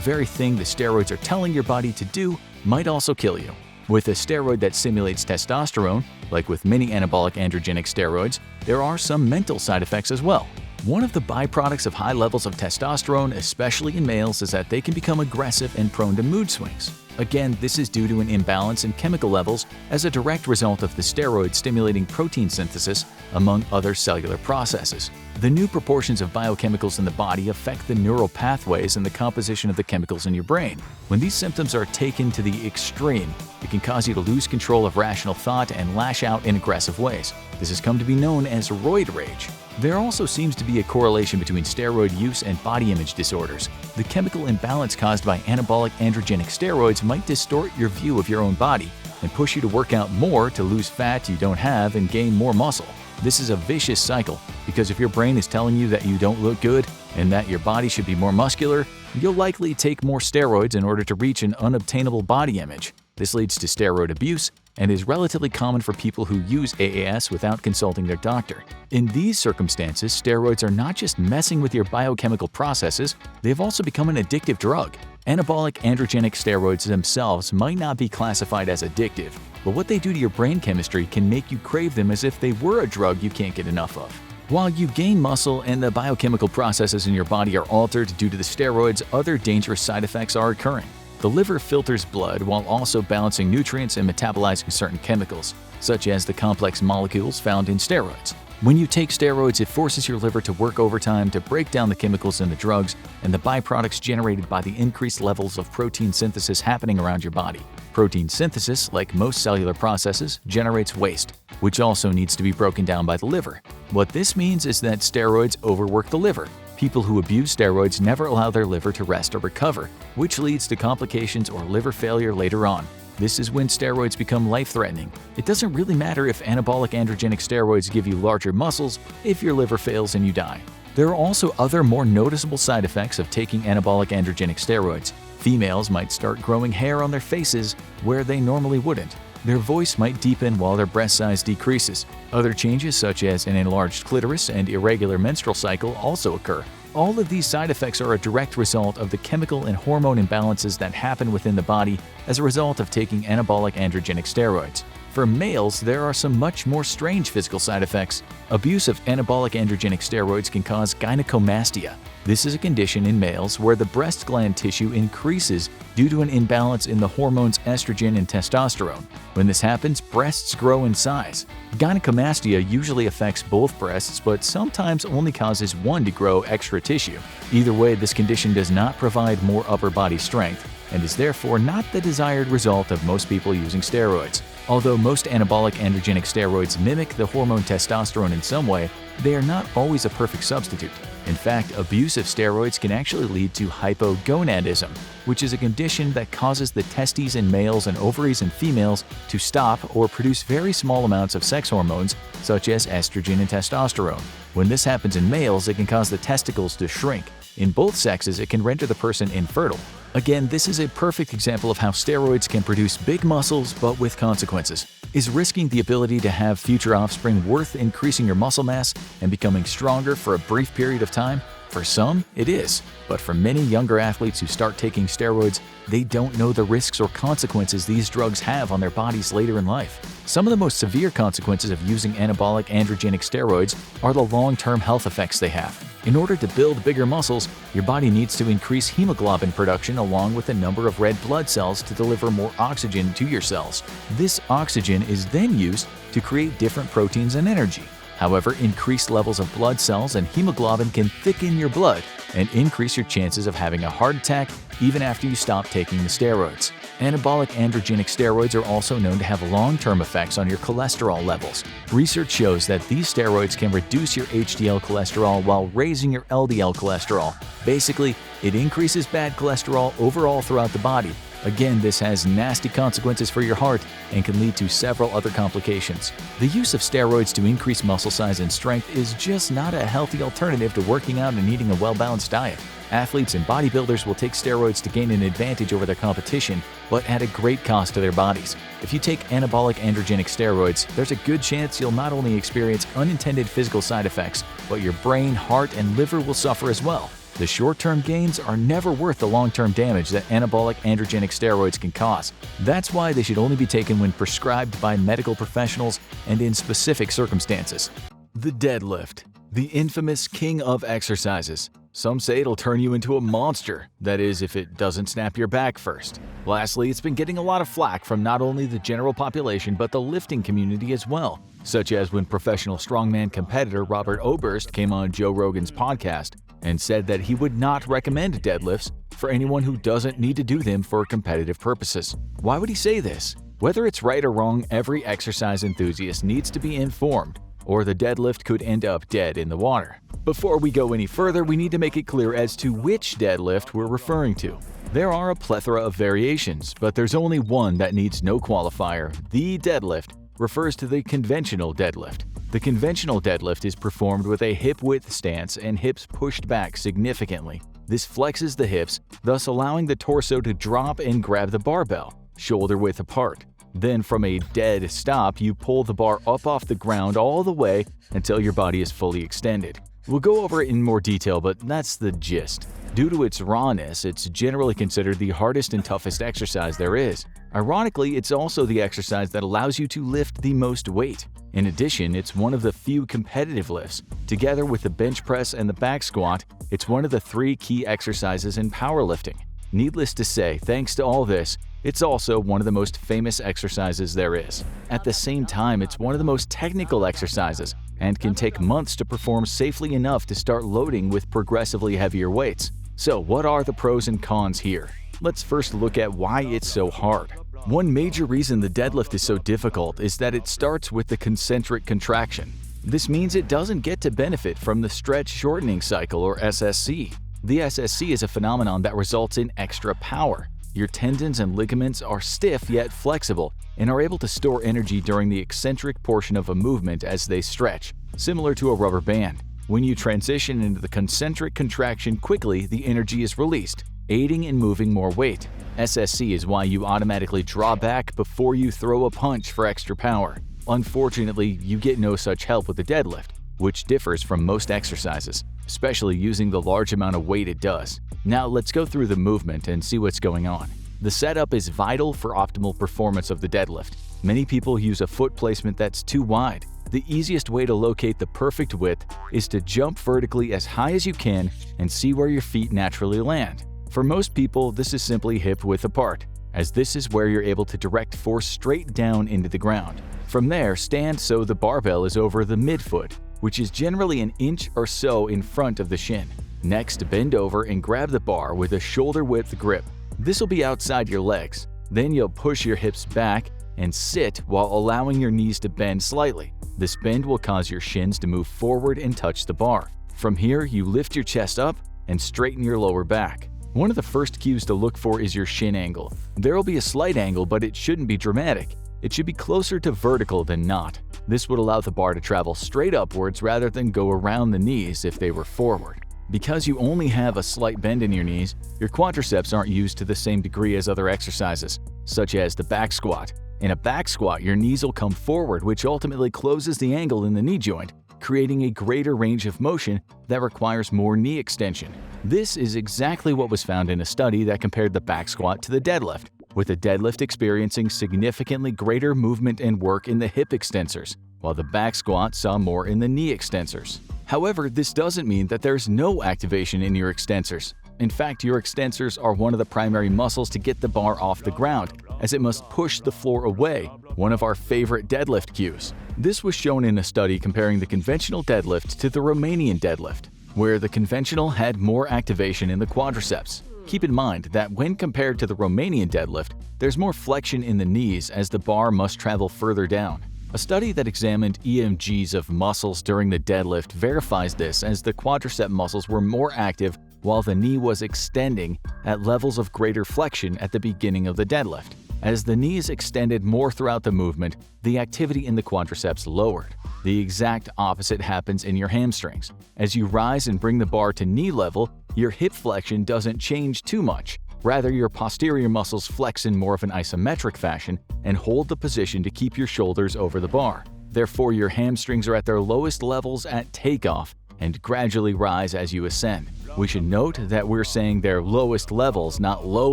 very thing the steroids are telling your body to do might also kill you. With a steroid that simulates testosterone, like with many anabolic androgenic steroids, there are some mental side effects as well. One of the byproducts of high levels of testosterone, especially in males, is that they can become aggressive and prone to mood swings. Again, this is due to an imbalance in chemical levels as a direct result of the steroid stimulating protein synthesis, among other cellular processes. The new proportions of biochemicals in the body affect the neural pathways and the composition of the chemicals in your brain. When these symptoms are taken to the extreme, it can cause you to lose control of rational thought and lash out in aggressive ways. This has come to be known as roid rage. There also seems to be a correlation between steroid use and body image disorders. The chemical imbalance caused by anabolic androgenic steroids might distort your view of your own body and push you to work out more to lose fat you don't have and gain more muscle. This is a vicious cycle because if your brain is telling you that you don't look good and that your body should be more muscular, you'll likely take more steroids in order to reach an unobtainable body image. This leads to steroid abuse and is relatively common for people who use AAS without consulting their doctor. In these circumstances, steroids are not just messing with your biochemical processes, they've also become an addictive drug. Anabolic androgenic steroids themselves might not be classified as addictive, but what they do to your brain chemistry can make you crave them as if they were a drug you can't get enough of. While you gain muscle and the biochemical processes in your body are altered due to the steroids, other dangerous side effects are occurring. The liver filters blood while also balancing nutrients and metabolizing certain chemicals, such as the complex molecules found in steroids. When you take steroids, it forces your liver to work overtime to break down the chemicals in the drugs and the byproducts generated by the increased levels of protein synthesis happening around your body. Protein synthesis, like most cellular processes, generates waste, which also needs to be broken down by the liver. What this means is that steroids overwork the liver. People who abuse steroids never allow their liver to rest or recover, which leads to complications or liver failure later on. This is when steroids become life-threatening. It doesn't really matter if anabolic androgenic steroids give you larger muscles if your liver fails and you die. There are also other more noticeable side effects of taking anabolic androgenic steroids. Females might start growing hair on their faces where they normally wouldn't. Their voice might deepen while their breast size decreases. Other changes such as an enlarged clitoris and irregular menstrual cycle also occur. All of these side effects are a direct result of the chemical and hormone imbalances that happen within the body as a result of taking anabolic androgenic steroids. For males, there are some much more strange physical side effects. Abuse of anabolic androgenic steroids can cause gynecomastia. This is a condition in males where the breast gland tissue increases due to an imbalance in the hormones estrogen and testosterone. When this happens, breasts grow in size. Gynecomastia usually affects both breasts, but sometimes only causes one to grow extra tissue. Either way, this condition does not provide more upper body strength and is therefore not the desired result of most people using steroids. Although most anabolic androgenic steroids mimic the hormone testosterone in some way, they are not always a perfect substitute. In fact, abuse of steroids can actually lead to hypogonadism, which is a condition that causes the testes in males and ovaries in females to stop or produce very small amounts of sex hormones such as estrogen and testosterone. When this happens in males, it can cause the testicles to shrink. In both sexes, it can render the person infertile. Again, this is a perfect example of how steroids can produce big muscles but with consequences. Is risking the ability to have future offspring worth increasing your muscle mass and becoming stronger for a brief period of time? For some, it is. But for many younger athletes who start taking steroids, they don't know the risks or consequences these drugs have on their bodies later in life. Some of the most severe consequences of using anabolic androgenic steroids are the long-term health effects they have. In order to build bigger muscles, your body needs to increase hemoglobin production along with a number of red blood cells to deliver more oxygen to your cells. This oxygen is then used to create different proteins and energy. However, increased levels of blood cells and hemoglobin can thicken your blood and increase your chances of having a heart attack even after you stop taking the steroids. Anabolic androgenic steroids are also known to have long-term effects on your cholesterol levels. Research shows that these steroids can reduce your HDL cholesterol while raising your LDL cholesterol. Basically, it increases bad cholesterol overall throughout the body. Again, this has nasty consequences for your heart and can lead to several other complications. The use of steroids to increase muscle size and strength is just not a healthy alternative to working out and eating a well-balanced diet. Athletes and bodybuilders will take steroids to gain an advantage over their competition, but at a great cost to their bodies. If you take anabolic androgenic steroids, there's a good chance you'll not only experience unintended physical side effects, but your brain, heart, and liver will suffer as well. The short-term gains are never worth the long-term damage that anabolic androgenic steroids can cause. That's why they should only be taken when prescribed by medical professionals and in specific circumstances. The deadlift, the infamous king of exercises. Some say it'll turn you into a monster, that is, if it doesn't snap your back first. Lastly, it's been getting a lot of flack from not only the general population but the lifting community as well, such as when professional strongman competitor Robert Oberst came on Joe Rogan's podcast and said that he would not recommend deadlifts for anyone who doesn't need to do them for competitive purposes. Why would he say this? Whether it's right or wrong, every exercise enthusiast needs to be informed, or the deadlift could end up dead in the water. Before we go any further, we need to make it clear as to which deadlift we're referring to. There are a plethora of variations, but there's only one that needs no qualifier. The deadlift refers to the conventional deadlift. The conventional deadlift is performed with a hip-width stance and hips pushed back significantly. This flexes the hips, thus allowing the torso to drop and grab the barbell, shoulder-width apart. Then from a dead stop, you pull the bar up off the ground all the way until your body is fully extended. We'll go over it in more detail, but that's the gist. Due to its rawness, it's generally considered the hardest and toughest exercise there is. Ironically, it's also the exercise that allows you to lift the most weight. In addition, it's one of the few competitive lifts. Together with the bench press and the back squat, it's one of the 3 key exercises in powerlifting. Needless to say, thanks to all this, it's also one of the most famous exercises there is. At the same time, it's one of the most technical exercises and can take months to perform safely enough to start loading with progressively heavier weights. So what are the pros and cons here? Let's first look at why it's so hard. One major reason the deadlift is so difficult is that it starts with the concentric contraction. This means it doesn't get to benefit from the stretch shortening cycle, or SSC. The SSC is a phenomenon that results in extra power. Your tendons and ligaments are stiff yet flexible and are able to store energy during the eccentric portion of a movement as they stretch, similar to a rubber band. When you transition into the concentric contraction quickly, the energy is released, aiding in moving more weight. SSC is why you automatically draw back before you throw a punch for extra power. Unfortunately, you get no such help with the deadlift, which differs from most exercises, especially using the large amount of weight it does. Now let's go through the movement and see what's going on. The setup is vital for optimal performance of the deadlift. Many people use a foot placement that's too wide. The easiest way to locate the perfect width is to jump vertically as high as you can and see where your feet naturally land. For most people, this is simply hip-width apart, as this is where you're able to direct force straight down into the ground. From there, stand so the barbell is over the midfoot, which is generally an inch or so in front of the shin. Next, bend over and grab the bar with a shoulder-width grip. This will be outside your legs. Then you'll push your hips back and sit while allowing your knees to bend slightly. This bend will cause your shins to move forward and touch the bar. From here, you lift your chest up and straighten your lower back. One of the first cues to look for is your shin angle. There will be a slight angle, but it shouldn't be dramatic. It should be closer to vertical than not. This would allow the bar to travel straight upwards rather than go around the knees if they were forward. Because you only have a slight bend in your knees, your quadriceps aren't used to the same degree as other exercises, such as the back squat. In a back squat, your knees will come forward, which ultimately closes the angle in the knee joint, creating a greater range of motion that requires more knee extension. This is exactly what was found in a study that compared the back squat to the deadlift, with the deadlift experiencing significantly greater movement and work in the hip extensors, while the back squat saw more in the knee extensors. However, this doesn't mean that there's no activation in your extensors. In fact, your extensors are one of the primary muscles to get the bar off the ground, as it must push the floor away, one of our favorite deadlift cues. This was shown in a study comparing the conventional deadlift to the Romanian deadlift, where the conventional had more activation in the quadriceps. Keep in mind that when compared to the Romanian deadlift, there's more flexion in the knees as the bar must travel further down. A study that examined EMGs of muscles during the deadlift verifies this, as the quadricep muscles were more active while the knee was extending at levels of greater flexion at the beginning of the deadlift. As the knees extended more throughout the movement, the activity in the quadriceps lowered. The exact opposite happens in your hamstrings. As you rise and bring the bar to knee level, your hip flexion doesn't change too much. Rather, your posterior muscles flex in more of an isometric fashion and hold the position to keep your shoulders over the bar. Therefore, your hamstrings are at their lowest levels at takeoff and gradually rise as you ascend. We should note that we're saying their lowest levels, not low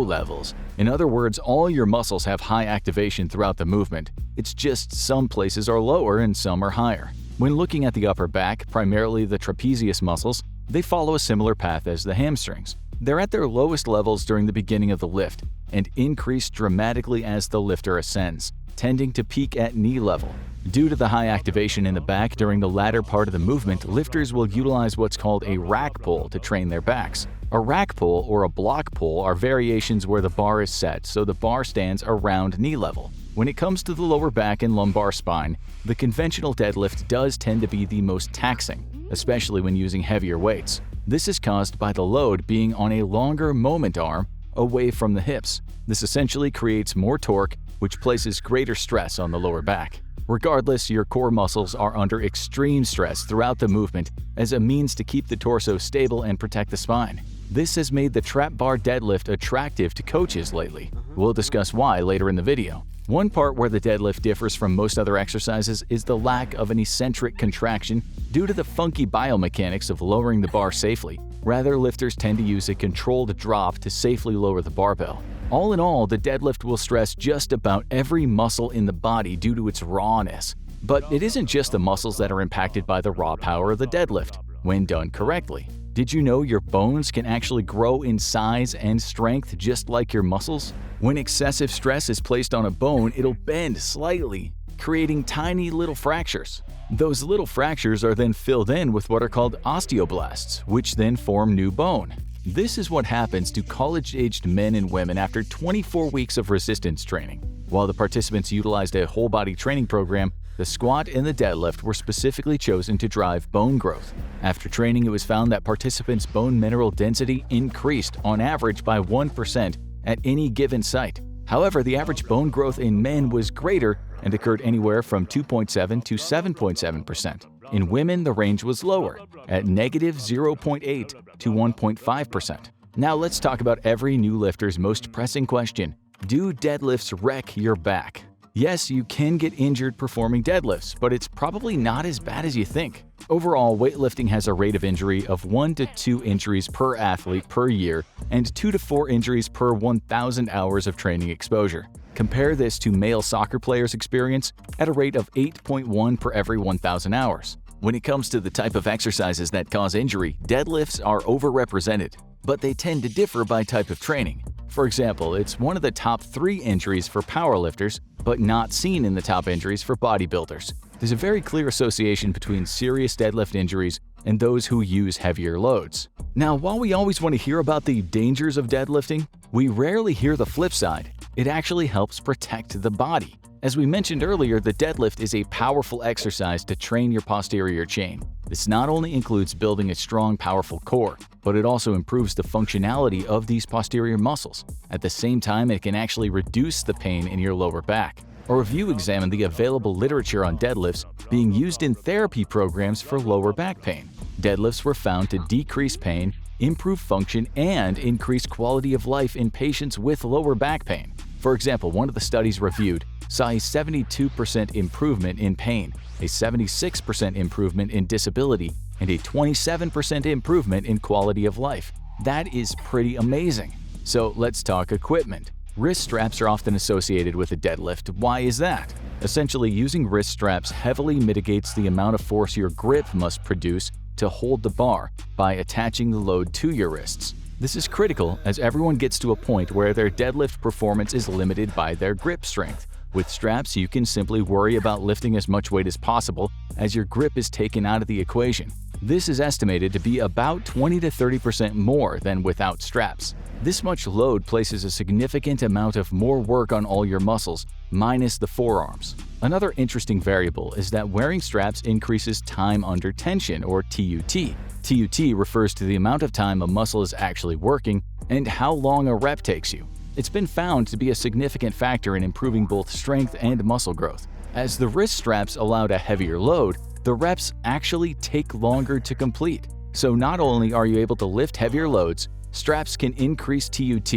levels. In other words, all your muscles have high activation throughout the movement. It's just some places are lower and some are higher. When looking at the upper back, primarily the trapezius muscles, they follow a similar path as the hamstrings. They're at their lowest levels during the beginning of the lift and increase dramatically as the lifter ascends, tending to peak at knee level. Due to the high activation in the back during the latter part of the movement, lifters will utilize what's called a rack pull to train their backs. A rack pull or a block pull are variations where the bar is set so the bar stands around knee level. When it comes to the lower back and lumbar spine, the conventional deadlift does tend to be the most taxing, especially when using heavier weights. This is caused by the load being on a longer moment arm away from the hips. This essentially creates more torque, which places greater stress on the lower back. Regardless, your core muscles are under extreme stress throughout the movement as a means to keep the torso stable and protect the spine. This has made the trap bar deadlift attractive to coaches lately. We'll discuss why later in the video. One part where the deadlift differs from most other exercises is the lack of an eccentric contraction due to the funky biomechanics of lowering the bar safely. Rather, lifters tend to use a controlled drop to safely lower the barbell. All in all, the deadlift will stress just about every muscle in the body due to its rawness. But it isn't just the muscles that are impacted by the raw power of the deadlift, when done correctly. Did you know your bones can actually grow in size and strength just like your muscles? When excessive stress is placed on a bone, it'll bend slightly, creating tiny little fractures. Those little fractures are then filled in with what are called osteoblasts, which then form new bone. This is what happens to college-aged men and women after 24 weeks of resistance training. While the participants utilized a whole-body training program, the squat and the deadlift were specifically chosen to drive bone growth. After training, it was found that participants' bone mineral density increased on average by 1% at any given site. However, the average bone growth in men was greater and occurred anywhere from 2.7 to 7.7%. In women, the range was lower, at negative 0.8 to 1.5%. Now let's talk about every new lifter's most pressing question. Do deadlifts wreck your back? Yes, you can get injured performing deadlifts, but it's probably not as bad as you think. Overall, weightlifting has a rate of injury of 1 to 2 injuries per athlete per year and 2 to 4 injuries per 1,000 hours of training exposure. Compare this to male soccer players' experience at a rate of 8.1 per every 1,000 hours. When it comes to the type of exercises that cause injury, deadlifts are overrepresented, but they tend to differ by type of training. For example, it's one of the top 3 injuries for powerlifters, but not seen in the top injuries for bodybuilders. There's a very clear association between serious deadlift injuries and those who use heavier loads. Now, while we always want to hear about the dangers of deadlifting, we rarely hear the flip side. It actually helps protect the body. As we mentioned earlier, the deadlift is a powerful exercise to train your posterior chain. This not only includes building a strong, powerful core, but it also improves the functionality of these posterior muscles. At the same time, it can actually reduce the pain in your lower back. A review examined the available literature on deadlifts being used in therapy programs for lower back pain. Deadlifts were found to decrease pain, improve function, and increase quality of life in patients with lower back pain. For example, one of the studies reviewed saw a 72% improvement in pain, a 76% improvement in disability, and a 27% improvement in quality of life. That is pretty amazing. So let's talk equipment. Wrist straps are often associated with a deadlift. Why is that? Essentially, using wrist straps heavily mitigates the amount of force your grip must produce to hold the bar by attaching the load to your wrists. This is critical as everyone gets to a point where their deadlift performance is limited by their grip strength. With straps, you can simply worry about lifting as much weight as possible as your grip is taken out of the equation. This is estimated to be about 20 to 30% more than without straps. This much load places a significant amount of more work on all your muscles, minus the forearms. Another interesting variable is that wearing straps increases time under tension, or TUT. TUT refers to the amount of time a muscle is actually working and how long a rep takes you. It's been found to be a significant factor in improving both strength and muscle growth. As the wrist straps allowed a heavier load, the reps actually take longer to complete. So not only are you able to lift heavier loads, straps can increase TUT,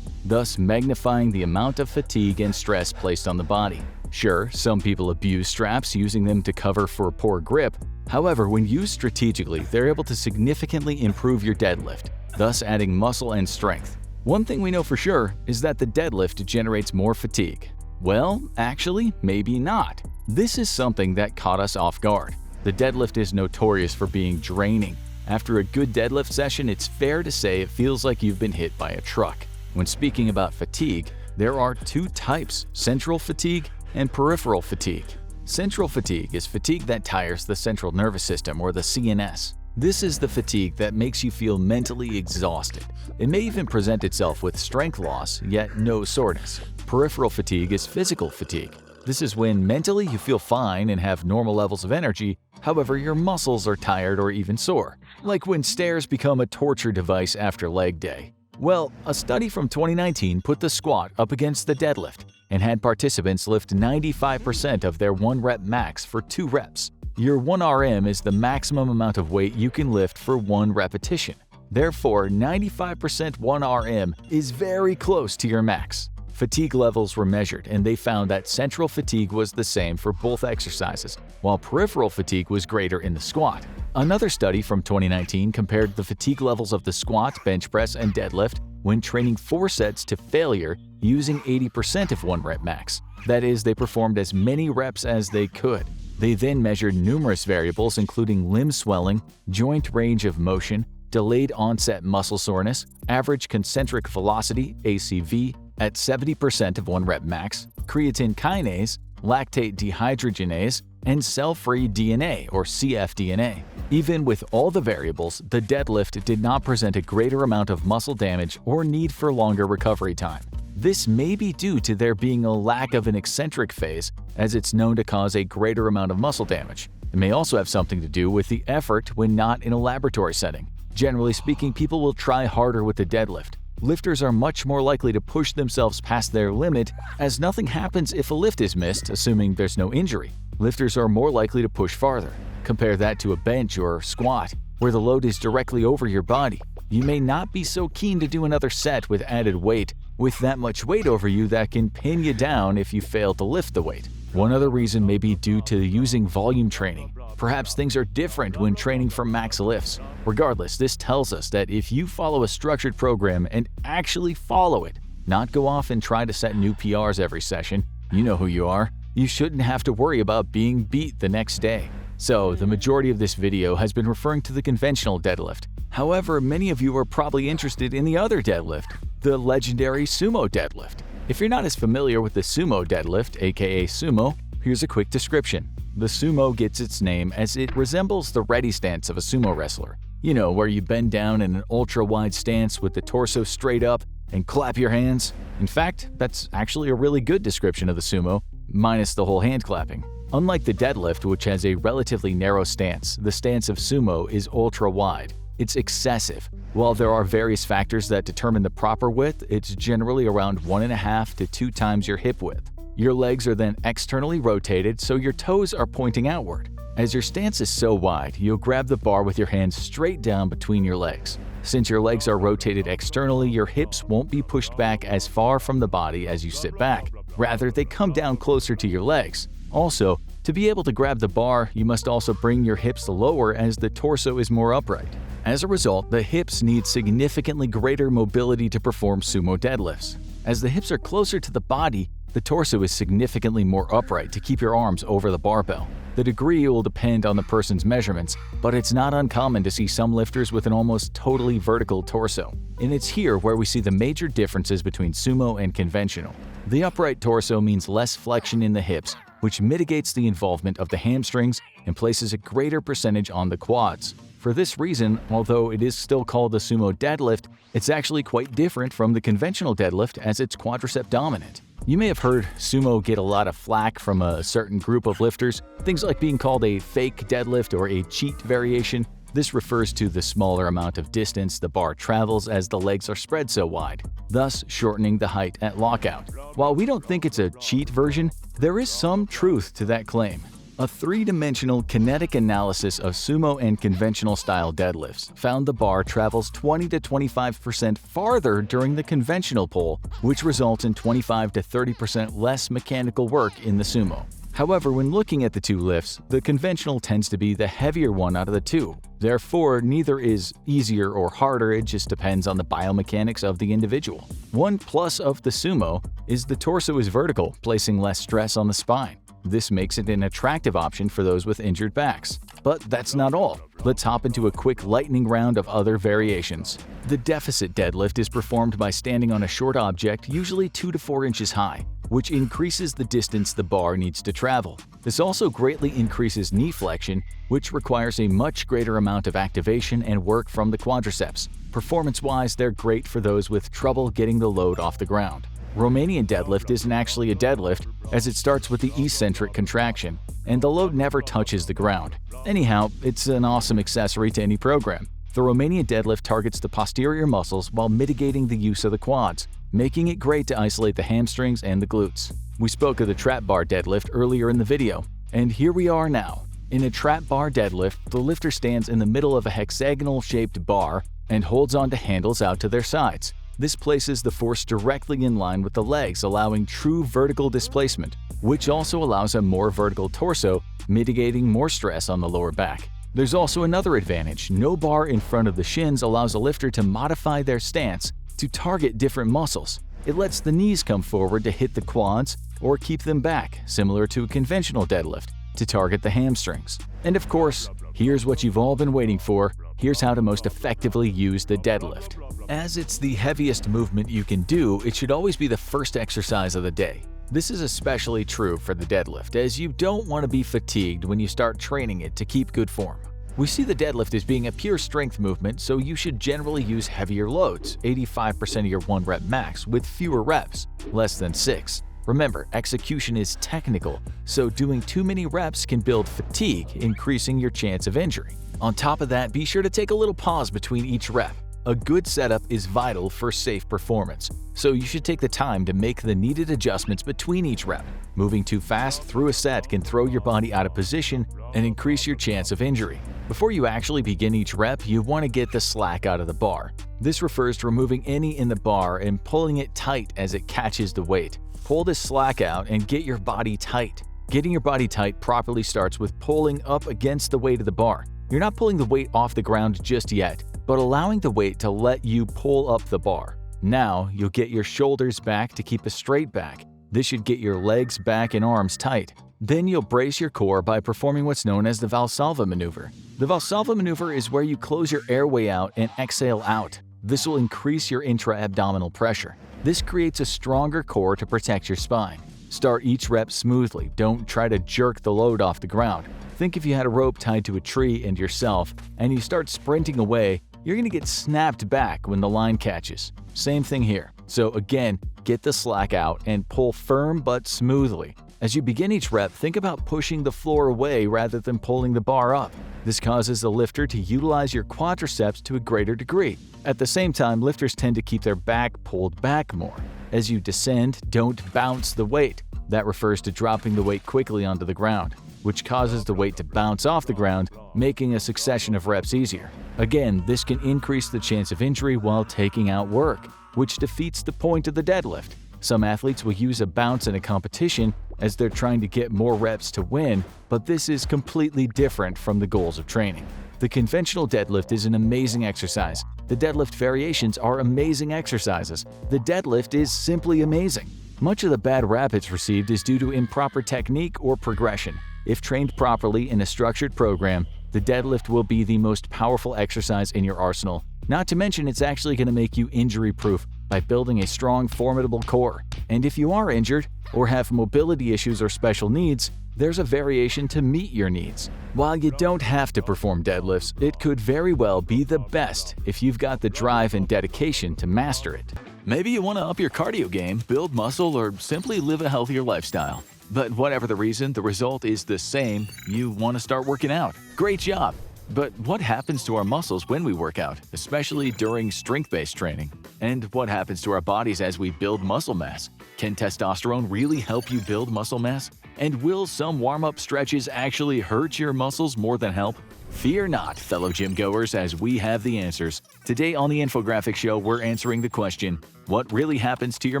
thus magnifying the amount of fatigue and stress placed on the body. Sure, some people abuse straps, using them to cover for poor grip. However, when used strategically, they're able to significantly improve your deadlift, thus adding muscle and strength. One thing we know for sure is that the deadlift generates more fatigue. Well, actually, maybe not. This is something that caught us off guard. The deadlift is notorious for being draining. After a good deadlift session, it's fair to say it feels like you've been hit by a truck. When speaking about fatigue, there are 2 types: central fatigue and peripheral fatigue. Central fatigue is fatigue that tires the central nervous system, or the CNS. This is the fatigue that makes you feel mentally exhausted. It may even present itself with strength loss, yet no soreness. Peripheral fatigue is physical fatigue. This is when mentally you feel fine and have normal levels of energy, however your muscles are tired or even sore, like when stairs become a torture device after leg day. Well, a study from 2019 put the squat up against the deadlift, and had participants lift 95% of their 1-rep max for 2 reps. Your 1 RM is the maximum amount of weight you can lift for 1 repetition. Therefore, 95% 1 RM is very close to your max. Fatigue levels were measured, and they found that central fatigue was the same for both exercises, while peripheral fatigue was greater in the squat. Another study from 2019 compared the fatigue levels of the squat, bench press, and deadlift when training 4 sets to failure using 80% of 1 rep max. That is, they performed as many reps as they could. They then measured numerous variables including limb swelling, joint range of motion, delayed onset muscle soreness, average concentric velocity (ACV) at 70% of 1 rep max, creatine kinase, lactate dehydrogenase, and cell-free DNA or cfDNA. Even with all the variables, the deadlift did not present a greater amount of muscle damage or need for longer recovery time. This may be due to there being a lack of an eccentric phase, as it's known to cause a greater amount of muscle damage. It may also have something to do with the effort when not in a laboratory setting. Generally speaking, people will try harder with the deadlift. Lifters are much more likely to push themselves past their limit, as nothing happens if a lift is missed, assuming there's no injury. Lifters are more likely to push farther. Compare that to a bench or squat, where the load is directly over your body. You may not be so keen to do another set with added weight, with that much weight over you that can pin you down if you fail to lift the weight. One other reason may be due to using volume training. Perhaps things are different when training for max lifts. Regardless, this tells us that if you follow a structured program and actually follow it, not go off and try to set new PRs every session, you know who you are, you shouldn't have to worry about being beat the next day. So, the majority of this video has been referring to the conventional deadlift. However, many of you are probably interested in the other deadlift, the legendary sumo deadlift. If you're not as familiar with the sumo deadlift, aka sumo, here's a quick description. The sumo gets its name as it resembles the ready stance of a sumo wrestler. You know, where you bend down in an ultra-wide stance with the torso straight up and clap your hands. In fact, that's actually a really good description of the sumo, minus the whole hand clapping. Unlike the deadlift, which has a relatively narrow stance, the stance of sumo is ultra-wide. It's excessive. While there are various factors that determine the proper width, it's generally around 1.5 to 2 times your hip width. Your legs are then externally rotated so your toes are pointing outward. As your stance is so wide, you'll grab the bar with your hands straight down between your legs. Since your legs are rotated externally, your hips won't be pushed back as far from the body as you sit back. Rather, they come down closer to your legs. Also, to be able to grab the bar, you must also bring your hips lower as the torso is more upright. As a result, the hips need significantly greater mobility to perform sumo deadlifts. As the hips are closer to the body, the torso is significantly more upright to keep your arms over the barbell. The degree will depend on the person's measurements, but it's not uncommon to see some lifters with an almost totally vertical torso. And it's here where we see the major differences between sumo and conventional. The upright torso means less flexion in the hips, which mitigates the involvement of the hamstrings and places a greater percentage on the quads. For this reason, although it is still called the sumo deadlift, it's actually quite different from the conventional deadlift as it's quadricep dominant. You may have heard sumo get a lot of flack from a certain group of lifters, things like being called a fake deadlift or a cheat variation. This refers to the smaller amount of distance the bar travels as the legs are spread so wide, thus shortening the height at lockout. While we don't think it's a cheat version, there is some truth to that claim. A 3-dimensional kinetic analysis of sumo and conventional style deadlifts found the bar travels 20 to 25% farther during the conventional pull, which results in 25 to 30% less mechanical work in the sumo. However, when looking at the two lifts, the conventional tends to be the heavier one out of the two. Therefore, neither is easier or harder, it just depends on the biomechanics of the individual. One plus of the sumo is the torso is vertical, placing less stress on the spine. This makes it an attractive option for those with injured backs. But that's not all. Let's hop into a quick lightning round of other variations. The deficit deadlift is performed by standing on a short object, usually 2 to 4 inches high, which increases the distance the bar needs to travel. This also greatly increases knee flexion, which requires a much greater amount of activation and work from the quadriceps. Performance-wise, they're great for those with trouble getting the load off the ground. Romanian deadlift isn't actually a deadlift, as it starts with the eccentric contraction, and the load never touches the ground. Anyhow, it's an awesome accessory to any program. The Romanian deadlift targets the posterior muscles while mitigating the use of the quads. making it great to isolate the hamstrings and the glutes. We spoke of the trap bar deadlift earlier in the video, and here we are now. In a trap bar deadlift, the lifter stands in the middle of a hexagonal-shaped bar and holds onto handles out to their sides. This places the force directly in line with the legs, allowing true vertical displacement, which also allows a more vertical torso, mitigating more stress on the lower back. There's also another advantage. No bar in front of the shins allows a lifter to modify their stance to target different muscles. It lets the knees come forward to hit the quads or keep them back, similar to a conventional deadlift, to target the hamstrings. And of course, here's what you've all been waiting for. Here's how to most effectively use the deadlift. As it's the heaviest movement you can do, it should always be the first exercise of the day. This is especially true for the deadlift, as you don't want to be fatigued when you start training it to keep good form. We see the deadlift as being a pure strength movement, so you should generally use heavier loads, 85% of your 1 rep max, with fewer reps, less than 6. Remember, execution is technical, so doing too many reps can build fatigue, increasing your chance of injury. On top of that, be sure to take a little pause between each rep. A good setup is vital for safe performance, so you should take the time to make the needed adjustments between each rep. Moving too fast through a set can throw your body out of position and increase your chance of injury. Before you actually begin each rep, you want to get the slack out of the bar. This refers to removing any in the bar and pulling it tight as it catches the weight. Pull this slack out and get your body tight. Getting your body tight properly starts with pulling up against the weight of the bar. You're not pulling the weight off the ground just yet, but allowing the weight to let you pull up the bar. Now, you'll get your shoulders back to keep a straight back. This should get your legs, back, and arms tight. Then you'll brace your core by performing what's known as the Valsalva maneuver. The Valsalva maneuver is where you close your airway out and exhale out. This will increase your intra-abdominal pressure. This creates a stronger core to protect your spine. Start each rep smoothly. Don't try to jerk the load off the ground. Think if you had a rope tied to a tree and yourself, and you start sprinting away, you're going to get snapped back when the line catches. Same thing here. So again, get the slack out and pull firm but smoothly. As you begin each rep, think about pushing the floor away rather than pulling the bar up. This causes the lifter to utilize your quadriceps to a greater degree. At the same time, lifters tend to keep their back pulled back more. As you descend, don't bounce the weight. That refers to dropping the weight quickly onto the ground, which causes the weight to bounce off the ground, making a succession of reps easier. Again, this can increase the chance of injury while taking out work, which defeats the point of the deadlift. Some athletes will use a bounce in a competition as they're trying to get more reps to win, but this is completely different from the goals of training. The conventional deadlift is an amazing exercise. The deadlift variations are amazing exercises. The deadlift is simply amazing. Much of the bad rap it's received is due to improper technique or progression. If trained properly in a structured program, the deadlift will be the most powerful exercise in your arsenal. Not to mention, it's actually going to make you injury-proof by building a strong, formidable core. And if you are injured or have mobility issues or special needs, there's a variation to meet your needs. While you don't have to perform deadlifts, it could very well be the best if you've got the drive and dedication to master it. Maybe you want to up your cardio game, build muscle, or simply live a healthier lifestyle. But whatever the reason, the result is the same. You want to start working out. Great job! But what happens to our muscles when we work out, especially during strength-based training? And what happens to our bodies as we build muscle mass? Can testosterone really help you build muscle mass? And will some warm-up stretches actually hurt your muscles more than help? Fear not, fellow gym goers, as we have the answers. Today on the Infographic Show, we're answering the question, what really happens to your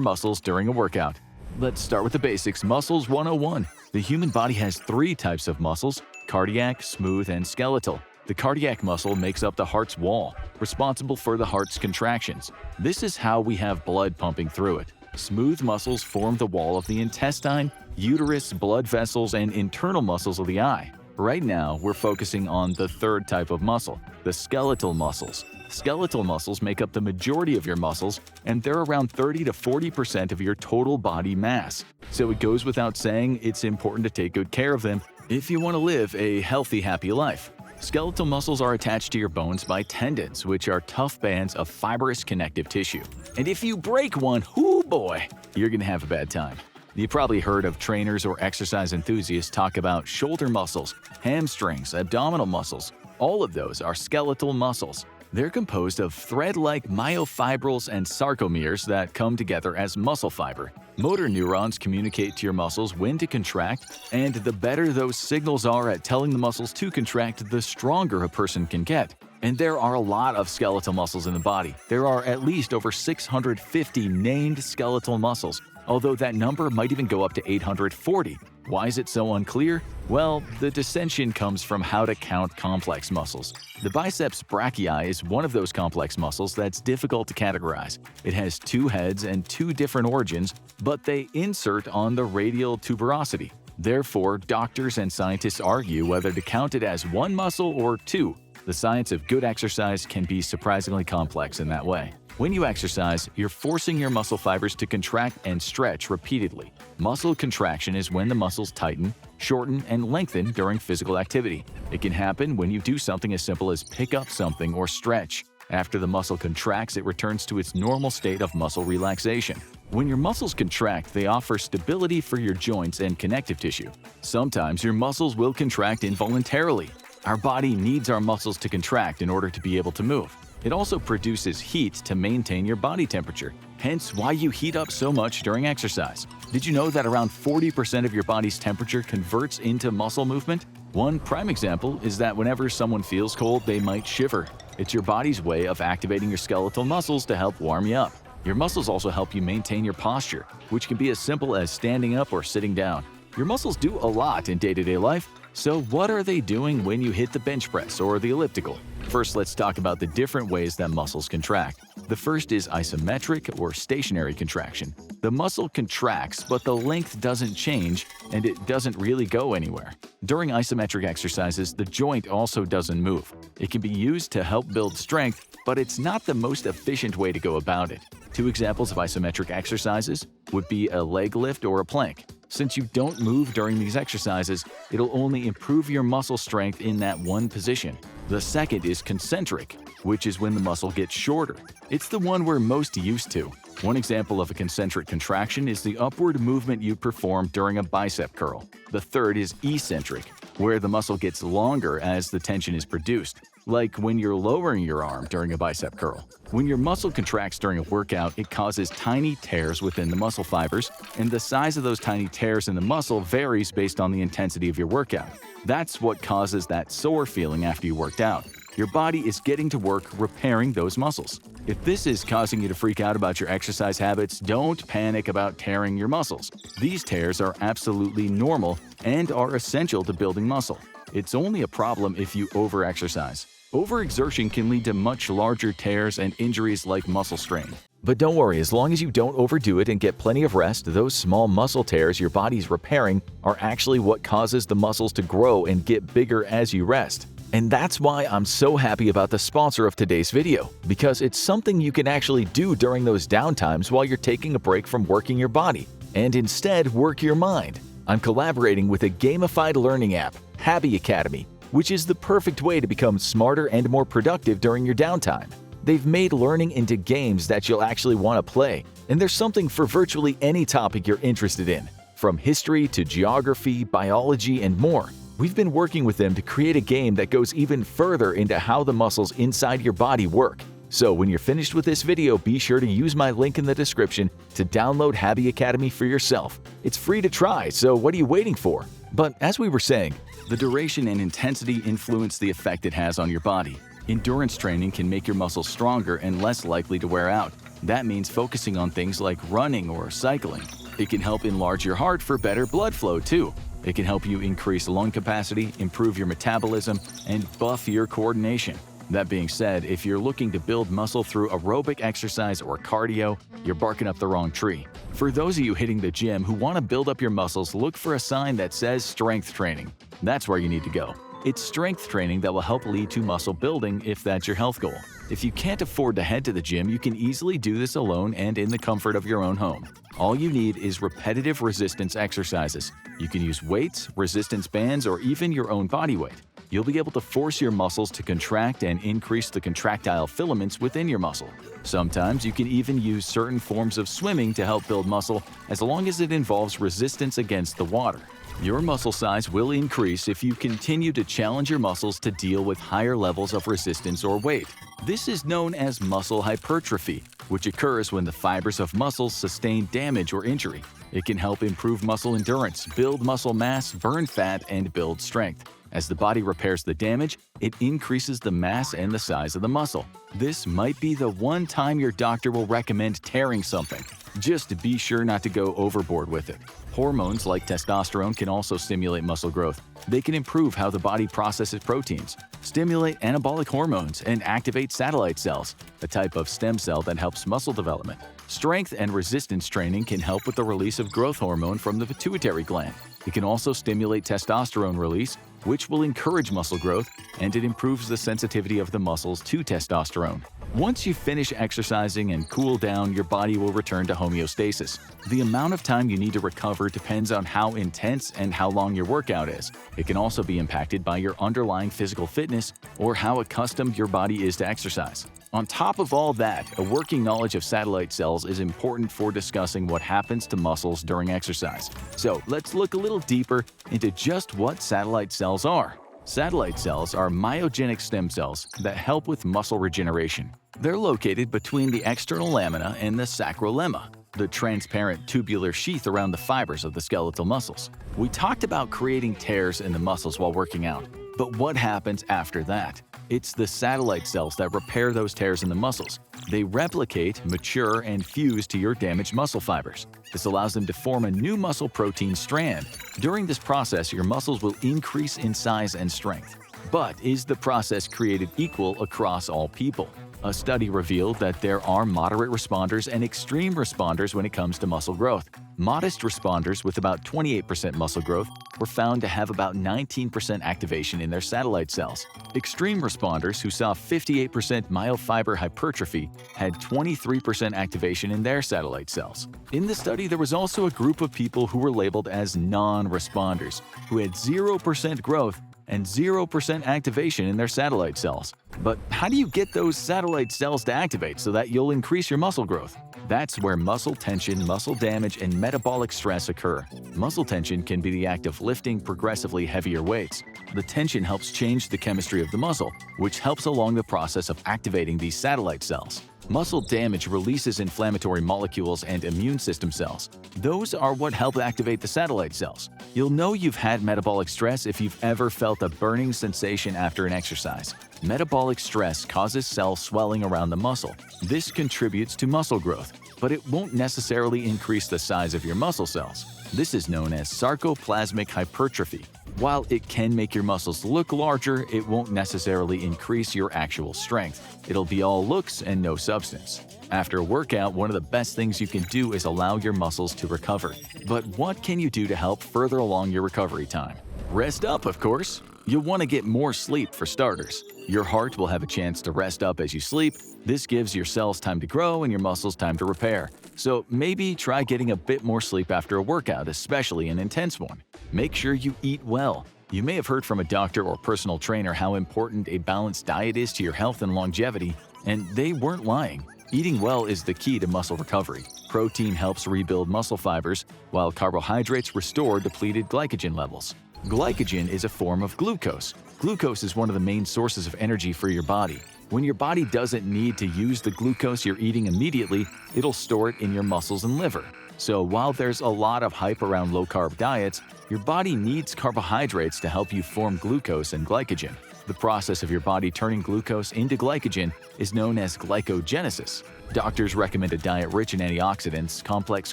muscles during a workout? Let's start with the basics. Muscles 101. The human body has 3 types of muscles: cardiac, smooth, and skeletal. The cardiac muscle makes up the heart's wall, responsible for the heart's contractions. This is how we have blood pumping through it. Smooth muscles form the wall of the intestine, uterus, blood vessels, and internal muscles of the eye. Right now, we're focusing on the 3rd type of muscle, the skeletal muscles. Skeletal muscles make up the majority of your muscles, and they're around 30 to 40% of your total body mass. So it goes without saying, it's important to take good care of them if you want to live a healthy, happy life. Skeletal muscles are attached to your bones by tendons, which are tough bands of fibrous connective tissue. And if you break one, whoo boy, you're gonna have a bad time. You've probably heard of trainers or exercise enthusiasts talk about shoulder muscles, hamstrings, abdominal muscles. All of those are skeletal muscles. They're composed of thread-like myofibrils and sarcomeres that come together as muscle fiber. Motor neurons communicate to your muscles when to contract, and the better those signals are at telling the muscles to contract, the stronger a person can get. And there are a lot of skeletal muscles in the body. There are at least over 650 named skeletal muscles, although that number might even go up to 840. Why is it so unclear? Well, the dissension comes from how to count complex muscles. The biceps brachii is one of those complex muscles that's difficult to categorize. It has 2 heads and 2 different origins, but they insert on the radial tuberosity. Therefore, doctors and scientists argue whether to count it as 1 muscle or 2. The science of good exercise can be surprisingly complex in that way. When you exercise, you're forcing your muscle fibers to contract and stretch repeatedly. Muscle contraction is when the muscles tighten, shorten, and lengthen during physical activity. It can happen when you do something as simple as pick up something or stretch. After the muscle contracts, it returns to its normal state of muscle relaxation. When your muscles contract, they offer stability for your joints and connective tissue. Sometimes your muscles will contract involuntarily. Our body needs our muscles to contract in order to be able to move. It also produces heat to maintain your body temperature, hence why you heat up so much during exercise. Did you know that around 40% of your body's temperature converts into muscle movement? One prime example is that whenever someone feels cold, they might shiver. It's your body's way of activating your skeletal muscles to help warm you up. Your muscles also help you maintain your posture, which can be as simple as standing up or sitting down. Your muscles do a lot in day-to-day life, so what are they doing when you hit the bench press or the elliptical? First, let's talk about the different ways that muscles contract. The first is isometric or stationary contraction. The muscle contracts, but the length doesn't change and it doesn't really go anywhere. During isometric exercises, the joint also doesn't move. It can be used to help build strength, but it's not the most efficient way to go about it. 2 examples of isometric exercises would be a leg lift or a plank. Since you don't move during these exercises, it'll only improve your muscle strength in that one position. The second is concentric, which is when the muscle gets shorter. It's the one we're most used to. One example of a concentric contraction is the upward movement you perform during a bicep curl. The third is eccentric, where the muscle gets longer as the tension is produced, like when you're lowering your arm during a bicep curl. When your muscle contracts during a workout, it causes tiny tears within the muscle fibers, and the size of those tiny tears in the muscle varies based on the intensity of your workout. That's what causes that sore feeling after you worked out. Your body is getting to work repairing those muscles. If this is causing you to freak out about your exercise habits, don't panic about tearing your muscles. These tears are absolutely normal and are essential to building muscle. It's only a problem if you overexercise. Overexertion can lead to much larger tears and injuries like muscle strain. But don't worry, as long as you don't overdo it and get plenty of rest, those small muscle tears your body's repairing are actually what causes the muscles to grow and get bigger as you rest. And that's why I'm so happy about the sponsor of today's video, because it's something you can actually do during those downtimes while you're taking a break from working your body, and instead work your mind. I'm collaborating with a gamified learning app, Habby Academy, which is the perfect way to become smarter and more productive during your downtime. They've made learning into games that you'll actually want to play, and there's something for virtually any topic you're interested in, from history to geography, biology, and more. We've been working with them to create a game that goes even further into how the muscles inside your body work. So when you're finished with this video, be sure to use my link in the description to download Habby Academy for yourself. It's free to try, so what are you waiting for? But as we were saying, the duration and intensity influence the effect it has on your body. Endurance training can make your muscles stronger and less likely to wear out. That means focusing on things like running or cycling. It can help enlarge your heart for better blood flow too. It can help you increase lung capacity, improve your metabolism, and buff your coordination. That being said, if you're looking to build muscle through aerobic exercise or cardio, you're barking up the wrong tree. For those of you hitting the gym who want to build up your muscles, look for a sign that says strength training. That's where you need to go. It's strength training that will help lead to muscle building if that's your health goal. If you can't afford to head to the gym, you can easily do this alone and in the comfort of your own home. All you need is repetitive resistance exercises. You can use weights, resistance bands, or even your own body weight. You'll be able to force your muscles to contract and increase the contractile filaments within your muscle. Sometimes you can even use certain forms of swimming to help build muscle as long as it involves resistance against the water. Your muscle size will increase if you continue to challenge your muscles to deal with higher levels of resistance or weight. This is known as muscle hypertrophy, which occurs when the fibers of muscles sustain damage or injury. It can help improve muscle endurance, build muscle mass, burn fat, and build strength. As the body repairs the damage, it increases the mass and the size of the muscle. This might be the one time your doctor will recommend tearing something. Just be sure not to go overboard with it. Hormones like testosterone can also stimulate muscle growth. They can improve how the body processes proteins, stimulate anabolic hormones, and activate satellite cells, a type of stem cell that helps muscle development. Strength and resistance training can help with the release of growth hormone from the pituitary gland. It can also stimulate testosterone release, which will encourage muscle growth, and it improves the sensitivity of the muscles to testosterone. Once you finish exercising and cool down, your body will return to homeostasis. The amount of time you need to recover depends on how intense and how long your workout is. It can also be impacted by your underlying physical fitness or how accustomed your body is to exercise. On top of all that, a working knowledge of satellite cells is important for discussing what happens to muscles during exercise. So let's look a little deeper into just what satellite cells are. Satellite cells are myogenic stem cells that help with muscle regeneration. They're located between the external lamina and the sacrolemma, the transparent tubular sheath around the fibers of the skeletal muscles. We talked about creating tears in the muscles while working out, but what happens after that? It's the satellite cells that repair those tears in the muscles. They replicate, mature, and fuse to your damaged muscle fibers. This allows them to form a new muscle protein strand. During this process, your muscles will increase in size and strength. But is the process created equal across all people? A study revealed that there are moderate responders and extreme responders when it comes to muscle growth. Modest responders with about 28% muscle growth were found to have about 19% activation in their satellite cells. Extreme responders who saw 58% myofiber hypertrophy had 23% activation in their satellite cells. In the study, there was also a group of people who were labeled as non-responders, who had 0% growth and 0% activation in their satellite cells. But how do you get those satellite cells to activate so that you'll increase your muscle growth? That's where muscle tension, muscle damage, and metabolic stress occur. Muscle tension can be the act of lifting progressively heavier weights. The tension helps change the chemistry of the muscle, which helps along the process of activating these satellite cells. Muscle damage releases inflammatory molecules and immune system cells. Those are what help activate the satellite cells. You'll know you've had metabolic stress if you've ever felt a burning sensation after an exercise. Metabolic stress causes cell swelling around the muscle. This contributes to muscle growth, but it won't necessarily increase the size of your muscle cells. This is known as sarcoplasmic hypertrophy. While it can make your muscles look larger, it won't necessarily increase your actual strength. It'll be all looks and no substance. After a workout, one of the best things you can do is allow your muscles to recover. But what can you do to help further along your recovery time? Rest up, of course. You'll want to get more sleep for starters. Your heart will have a chance to rest up as you sleep. This gives your cells time to grow and your muscles time to repair. So maybe try getting a bit more sleep after a workout, especially an intense one. Make sure you eat well. You may have heard from a doctor or personal trainer how important a balanced diet is to your health and longevity, and they weren't lying. Eating well is the key to muscle recovery. Protein helps rebuild muscle fibers, while carbohydrates restore depleted glycogen levels. Glycogen is a form of glucose. Glucose is one of the main sources of energy for your body. When your body doesn't need to use the glucose you're eating immediately, it'll store it in your muscles and liver. So while there's a lot of hype around low-carb diets, your body needs carbohydrates to help you form glucose and glycogen. The process of your body turning glucose into glycogen is known as glycogenesis. Doctors recommend a diet rich in antioxidants, complex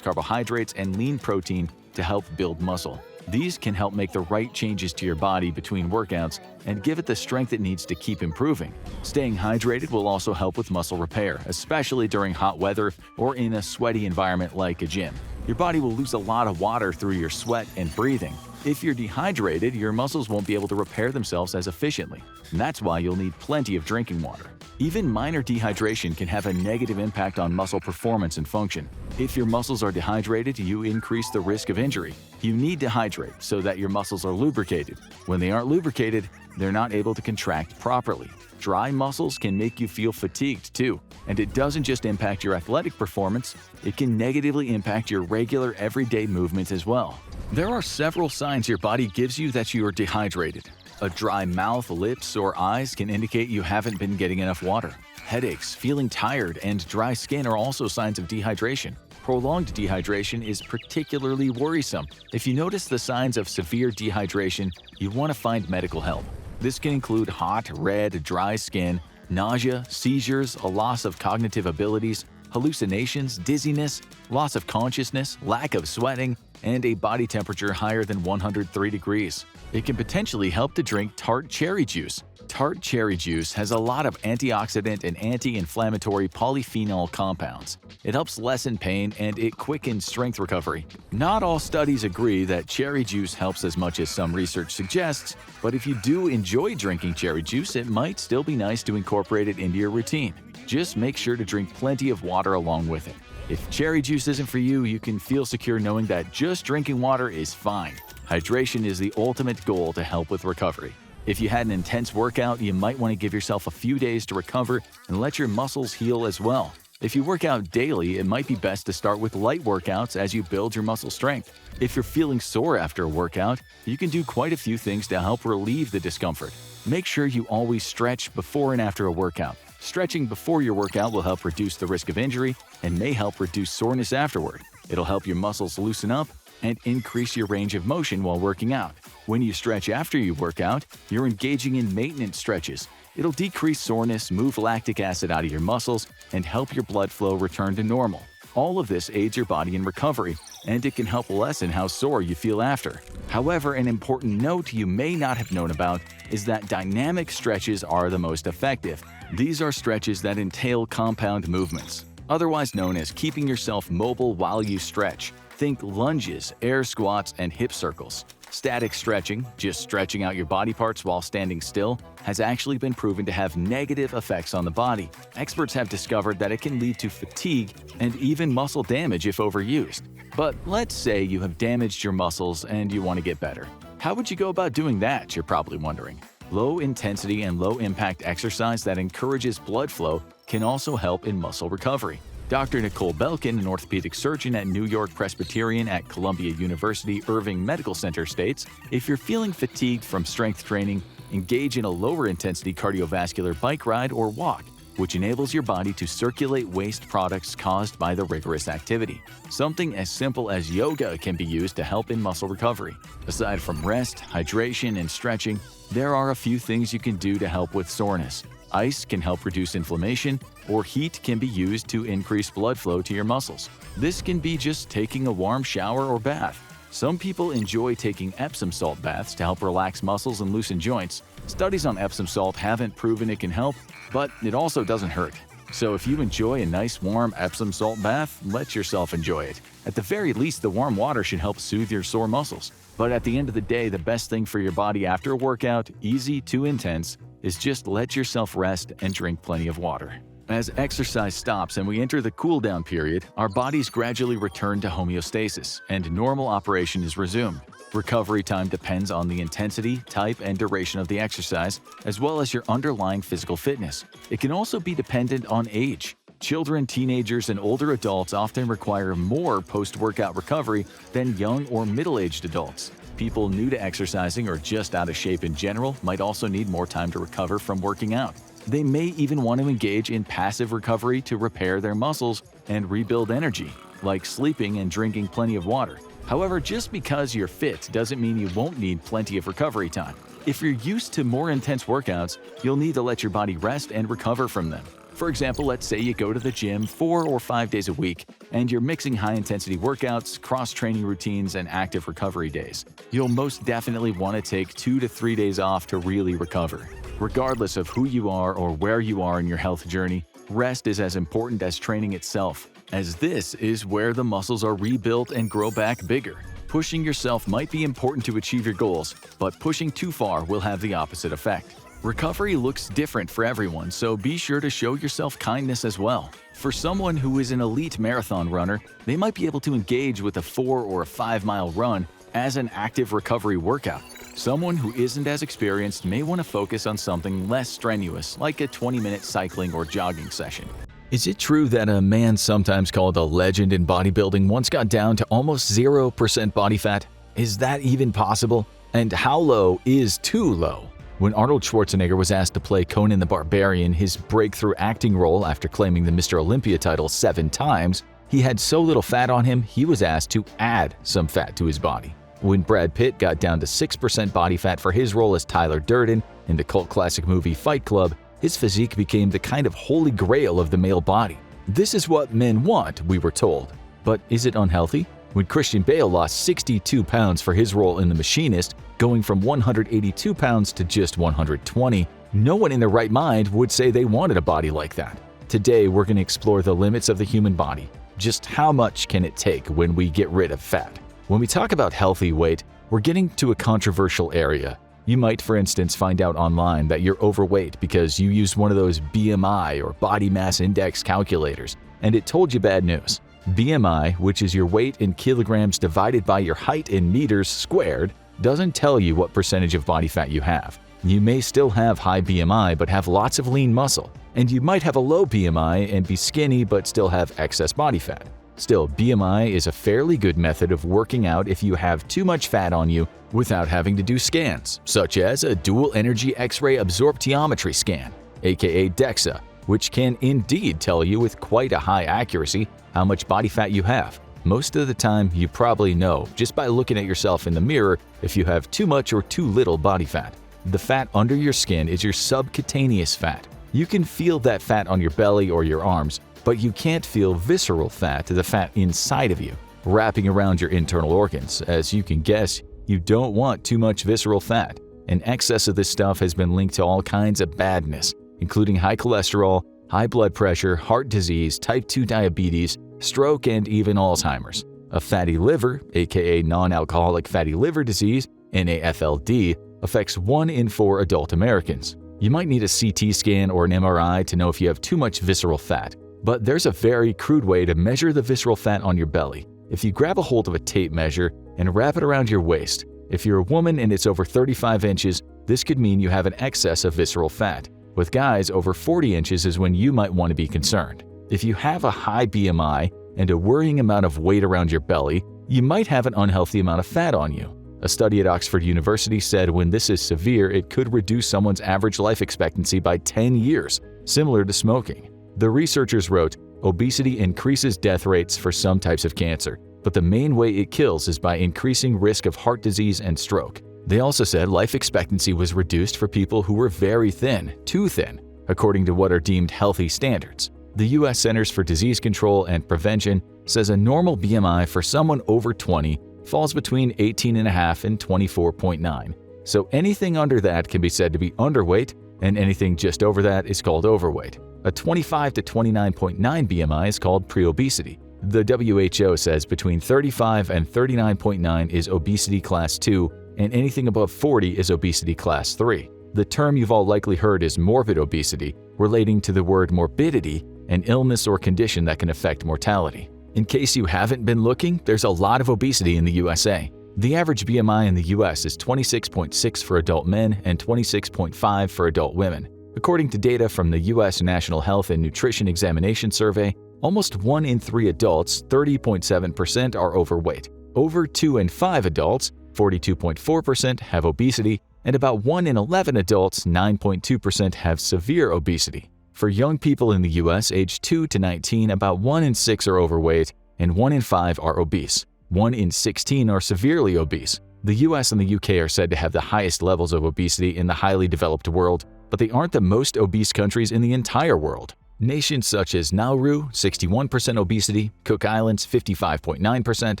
carbohydrates, and lean protein to help build muscle. These can help make the right changes to your body between workouts and give it the strength it needs to keep improving. Staying hydrated will also help with muscle repair, especially during hot weather or in a sweaty environment like a gym. Your body will lose a lot of water through your sweat and breathing. If you're dehydrated, your muscles won't be able to repair themselves as efficiently. And that's why you'll need plenty of drinking water. Even minor dehydration can have a negative impact on muscle performance and function. If your muscles are dehydrated, you increase the risk of injury. You need to hydrate so that your muscles are lubricated. When they aren't lubricated, they're not able to contract properly. Dry muscles can make you feel fatigued too, and it doesn't just impact your athletic performance, it can negatively impact your regular everyday movements as well. There are several signs your body gives you that you are dehydrated. A dry mouth, lips, or eyes can indicate you haven't been getting enough water. Headaches, feeling tired, and dry skin are also signs of dehydration. Prolonged dehydration is particularly worrisome. If you notice the signs of severe dehydration, you want to find medical help. This can include hot, red, dry skin, nausea, seizures, a loss of cognitive abilities, hallucinations, dizziness, loss of consciousness, lack of sweating, and a body temperature higher than 103 degrees. It can potentially help to drink tart cherry juice. Tart cherry juice has a lot of antioxidant and anti-inflammatory polyphenol compounds. It helps lessen pain and it quickens strength recovery. Not all studies agree that cherry juice helps as much as some research suggests, but if you do enjoy drinking cherry juice, it might still be nice to incorporate it into your routine. Just make sure to drink plenty of water along with it. If cherry juice isn't for you, you can feel secure knowing that just drinking water is fine. Hydration is the ultimate goal to help with recovery. If you had an intense workout, you might want to give yourself a few days to recover and let your muscles heal as well. If you work out daily, it might be best to start with light workouts as you build your muscle strength. If you're feeling sore after a workout, you can do quite a few things to help relieve the discomfort. Make sure you always stretch before and after a workout. Stretching before your workout will help reduce the risk of injury and may help reduce soreness afterward. It'll help your muscles loosen up and increase your range of motion while working out. When you stretch after you work out, you're engaging in maintenance stretches. It'll decrease soreness, move lactic acid out of your muscles, and help your blood flow return to normal. All of this aids your body in recovery, and it can help lessen how sore you feel after. However, an important note you may not have known about is that dynamic stretches are the most effective. These are stretches that entail compound movements, otherwise known as keeping yourself mobile while you stretch. Think lunges, air squats, and hip circles. Static stretching, just stretching out your body parts while standing still, has actually been proven to have negative effects on the body. Experts have discovered that it can lead to fatigue and even muscle damage if overused. But let's say you have damaged your muscles and you want to get better. How would you go about doing that, you're probably wondering? Low-intensity and low-impact exercise that encourages blood flow can also help in muscle recovery. Dr. Nicole Belkin, an orthopedic surgeon at New York Presbyterian at Columbia University Irving Medical Center, states, if you're feeling fatigued from strength training, engage in a lower-intensity cardiovascular bike ride or walk, which enables your body to circulate waste products caused by the rigorous activity. Something as simple as yoga can be used to help in muscle recovery. Aside from rest, hydration, and stretching, there are a few things you can do to help with soreness. Ice can help reduce inflammation, or heat can be used to increase blood flow to your muscles. This can be just taking a warm shower or bath. Some people enjoy taking Epsom salt baths to help relax muscles and loosen joints. Studies on Epsom salt haven't proven it can help, but it also doesn't hurt. So if you enjoy a nice warm Epsom salt bath, let yourself enjoy it. At the very least, the warm water should help soothe your sore muscles. But at the end of the day, the best thing for your body after a workout, easy to intense, is just let yourself rest and drink plenty of water. As exercise stops and we enter the cool-down period, our bodies gradually return to homeostasis, and normal operation is resumed. Recovery time depends on the intensity, type, and duration of the exercise, as well as your underlying physical fitness. It can also be dependent on age. Children, teenagers, and older adults often require more post-workout recovery than young or middle-aged adults. People new to exercising or just out of shape in general might also need more time to recover from working out. They may even want to engage in passive recovery to repair their muscles and rebuild energy, like sleeping and drinking plenty of water. However, just because you're fit doesn't mean you won't need plenty of recovery time. If you're used to more intense workouts, you'll need to let your body rest and recover from them. For example, let's say you go to the gym 4 or 5 days a week, and you're mixing high-intensity workouts, cross-training routines, and active recovery days. You'll most definitely want to take 2 to 3 days off to really recover. Regardless of who you are or where you are in your health journey, rest is as important as training itself, as this is where the muscles are rebuilt and grow back bigger. Pushing yourself might be important to achieve your goals, but pushing too far will have the opposite effect. Recovery looks different for everyone, so be sure to show yourself kindness as well. For someone who is an elite marathon runner, they might be able to engage with a 4 or a 5-mile run as an active recovery workout. Someone who isn't as experienced may want to focus on something less strenuous, like a 20-minute cycling or jogging session. Is it true that a man sometimes called a legend in bodybuilding once got down to almost 0% body fat? Is that even possible? And how low is too low? When Arnold Schwarzenegger was asked to play Conan the Barbarian, his breakthrough acting role after claiming the Mr. Olympia title 7 times, he had so little fat on him, he was asked to add some fat to his body. When Brad Pitt got down to 6% body fat for his role as Tyler Durden in the cult classic movie Fight Club, his physique became the kind of holy grail of the male body. This is what men want, we were told. But is it unhealthy? When Christian Bale lost 62 pounds for his role in The Machinist, going from 182 pounds to just 120, no one in their right mind would say they wanted a body like that. Today, we're going to explore the limits of the human body. Just how much can it take when we get rid of fat? When we talk about healthy weight, we're getting to a controversial area. You might, for instance, find out online that you're overweight because you used one of those BMI or body mass index calculators, and it told you bad news. BMI, which is your weight in kilograms divided by your height in meters squared, doesn't tell you what percentage of body fat you have. You may still have high BMI but have lots of lean muscle, and you might have a low BMI and be skinny but still have excess body fat. Still, BMI is a fairly good method of working out if you have too much fat on you without having to do scans, such as a dual energy X-ray absorptiometry scan, aka DEXA, which can indeed tell you with quite a high accuracy how much body fat you have. Most of the time, you probably know just by looking at yourself in the mirror if you have too much or too little body fat. The fat under your skin is your subcutaneous fat. You can feel that fat on your belly or your arms, but you can't feel visceral fat, the fat inside of you, wrapping around your internal organs. As you can guess, you don't want too much visceral fat. An excess of this stuff has been linked to all kinds of badness, including high cholesterol, high blood pressure, heart disease, type 2 diabetes, stroke, and even Alzheimer's. A fatty liver, aka non-alcoholic fatty liver disease, NAFLD, affects 1 in 4 adult Americans. You might need a CT scan or an MRI to know if you have too much visceral fat. But there's a very crude way to measure the visceral fat on your belly. If you grab a hold of a tape measure and wrap it around your waist, if you're a woman and it's over 35 inches, this could mean you have an excess of visceral fat. With guys, over 40 inches is when you might want to be concerned. If you have a high BMI and a worrying amount of weight around your belly, you might have an unhealthy amount of fat on you. A study at Oxford University said when this is severe, it could reduce someone's average life expectancy by 10 years, similar to smoking. The researchers wrote, obesity increases death rates for some types of cancer, but the main way it kills is by increasing risk of heart disease and stroke. They also said life expectancy was reduced for people who were very thin, too thin, according to what are deemed healthy standards. The U.S. Centers for Disease Control and Prevention says a normal BMI for someone over 20 falls between 18.5 and 24.9. So anything under that can be said to be underweight, and anything just over that is called overweight. A 25 to 29.9 BMI is called preobesity. The WHO says between 35 and 39.9 is obesity class 2, and anything above 40 is obesity class 3. The term you've all likely heard is morbid obesity, relating to the word morbidity, an illness or condition that can affect mortality. In case you haven't been looking, there's a lot of obesity in the USA. The average BMI in the US is 26.6 for adult men and 26.5 for adult women. According to data from the U.S. National Health and Nutrition Examination Survey, almost 1 in 3 adults, 30.7%, are overweight. Over 2 in 5 adults, 42.4%, have obesity, and about 1 in 11 adults, 9.2%, have severe obesity. For young people in the U.S. aged 2 to 19, about 1 in 6 are overweight, and 1 in 5 are obese. 1 in 16 are severely obese. The U.S. and the U.K. are said to have the highest levels of obesity in the highly developed world, but they aren't the most obese countries in the entire world. Nations such as Nauru, 61% obesity, Cook Islands, 55.9%,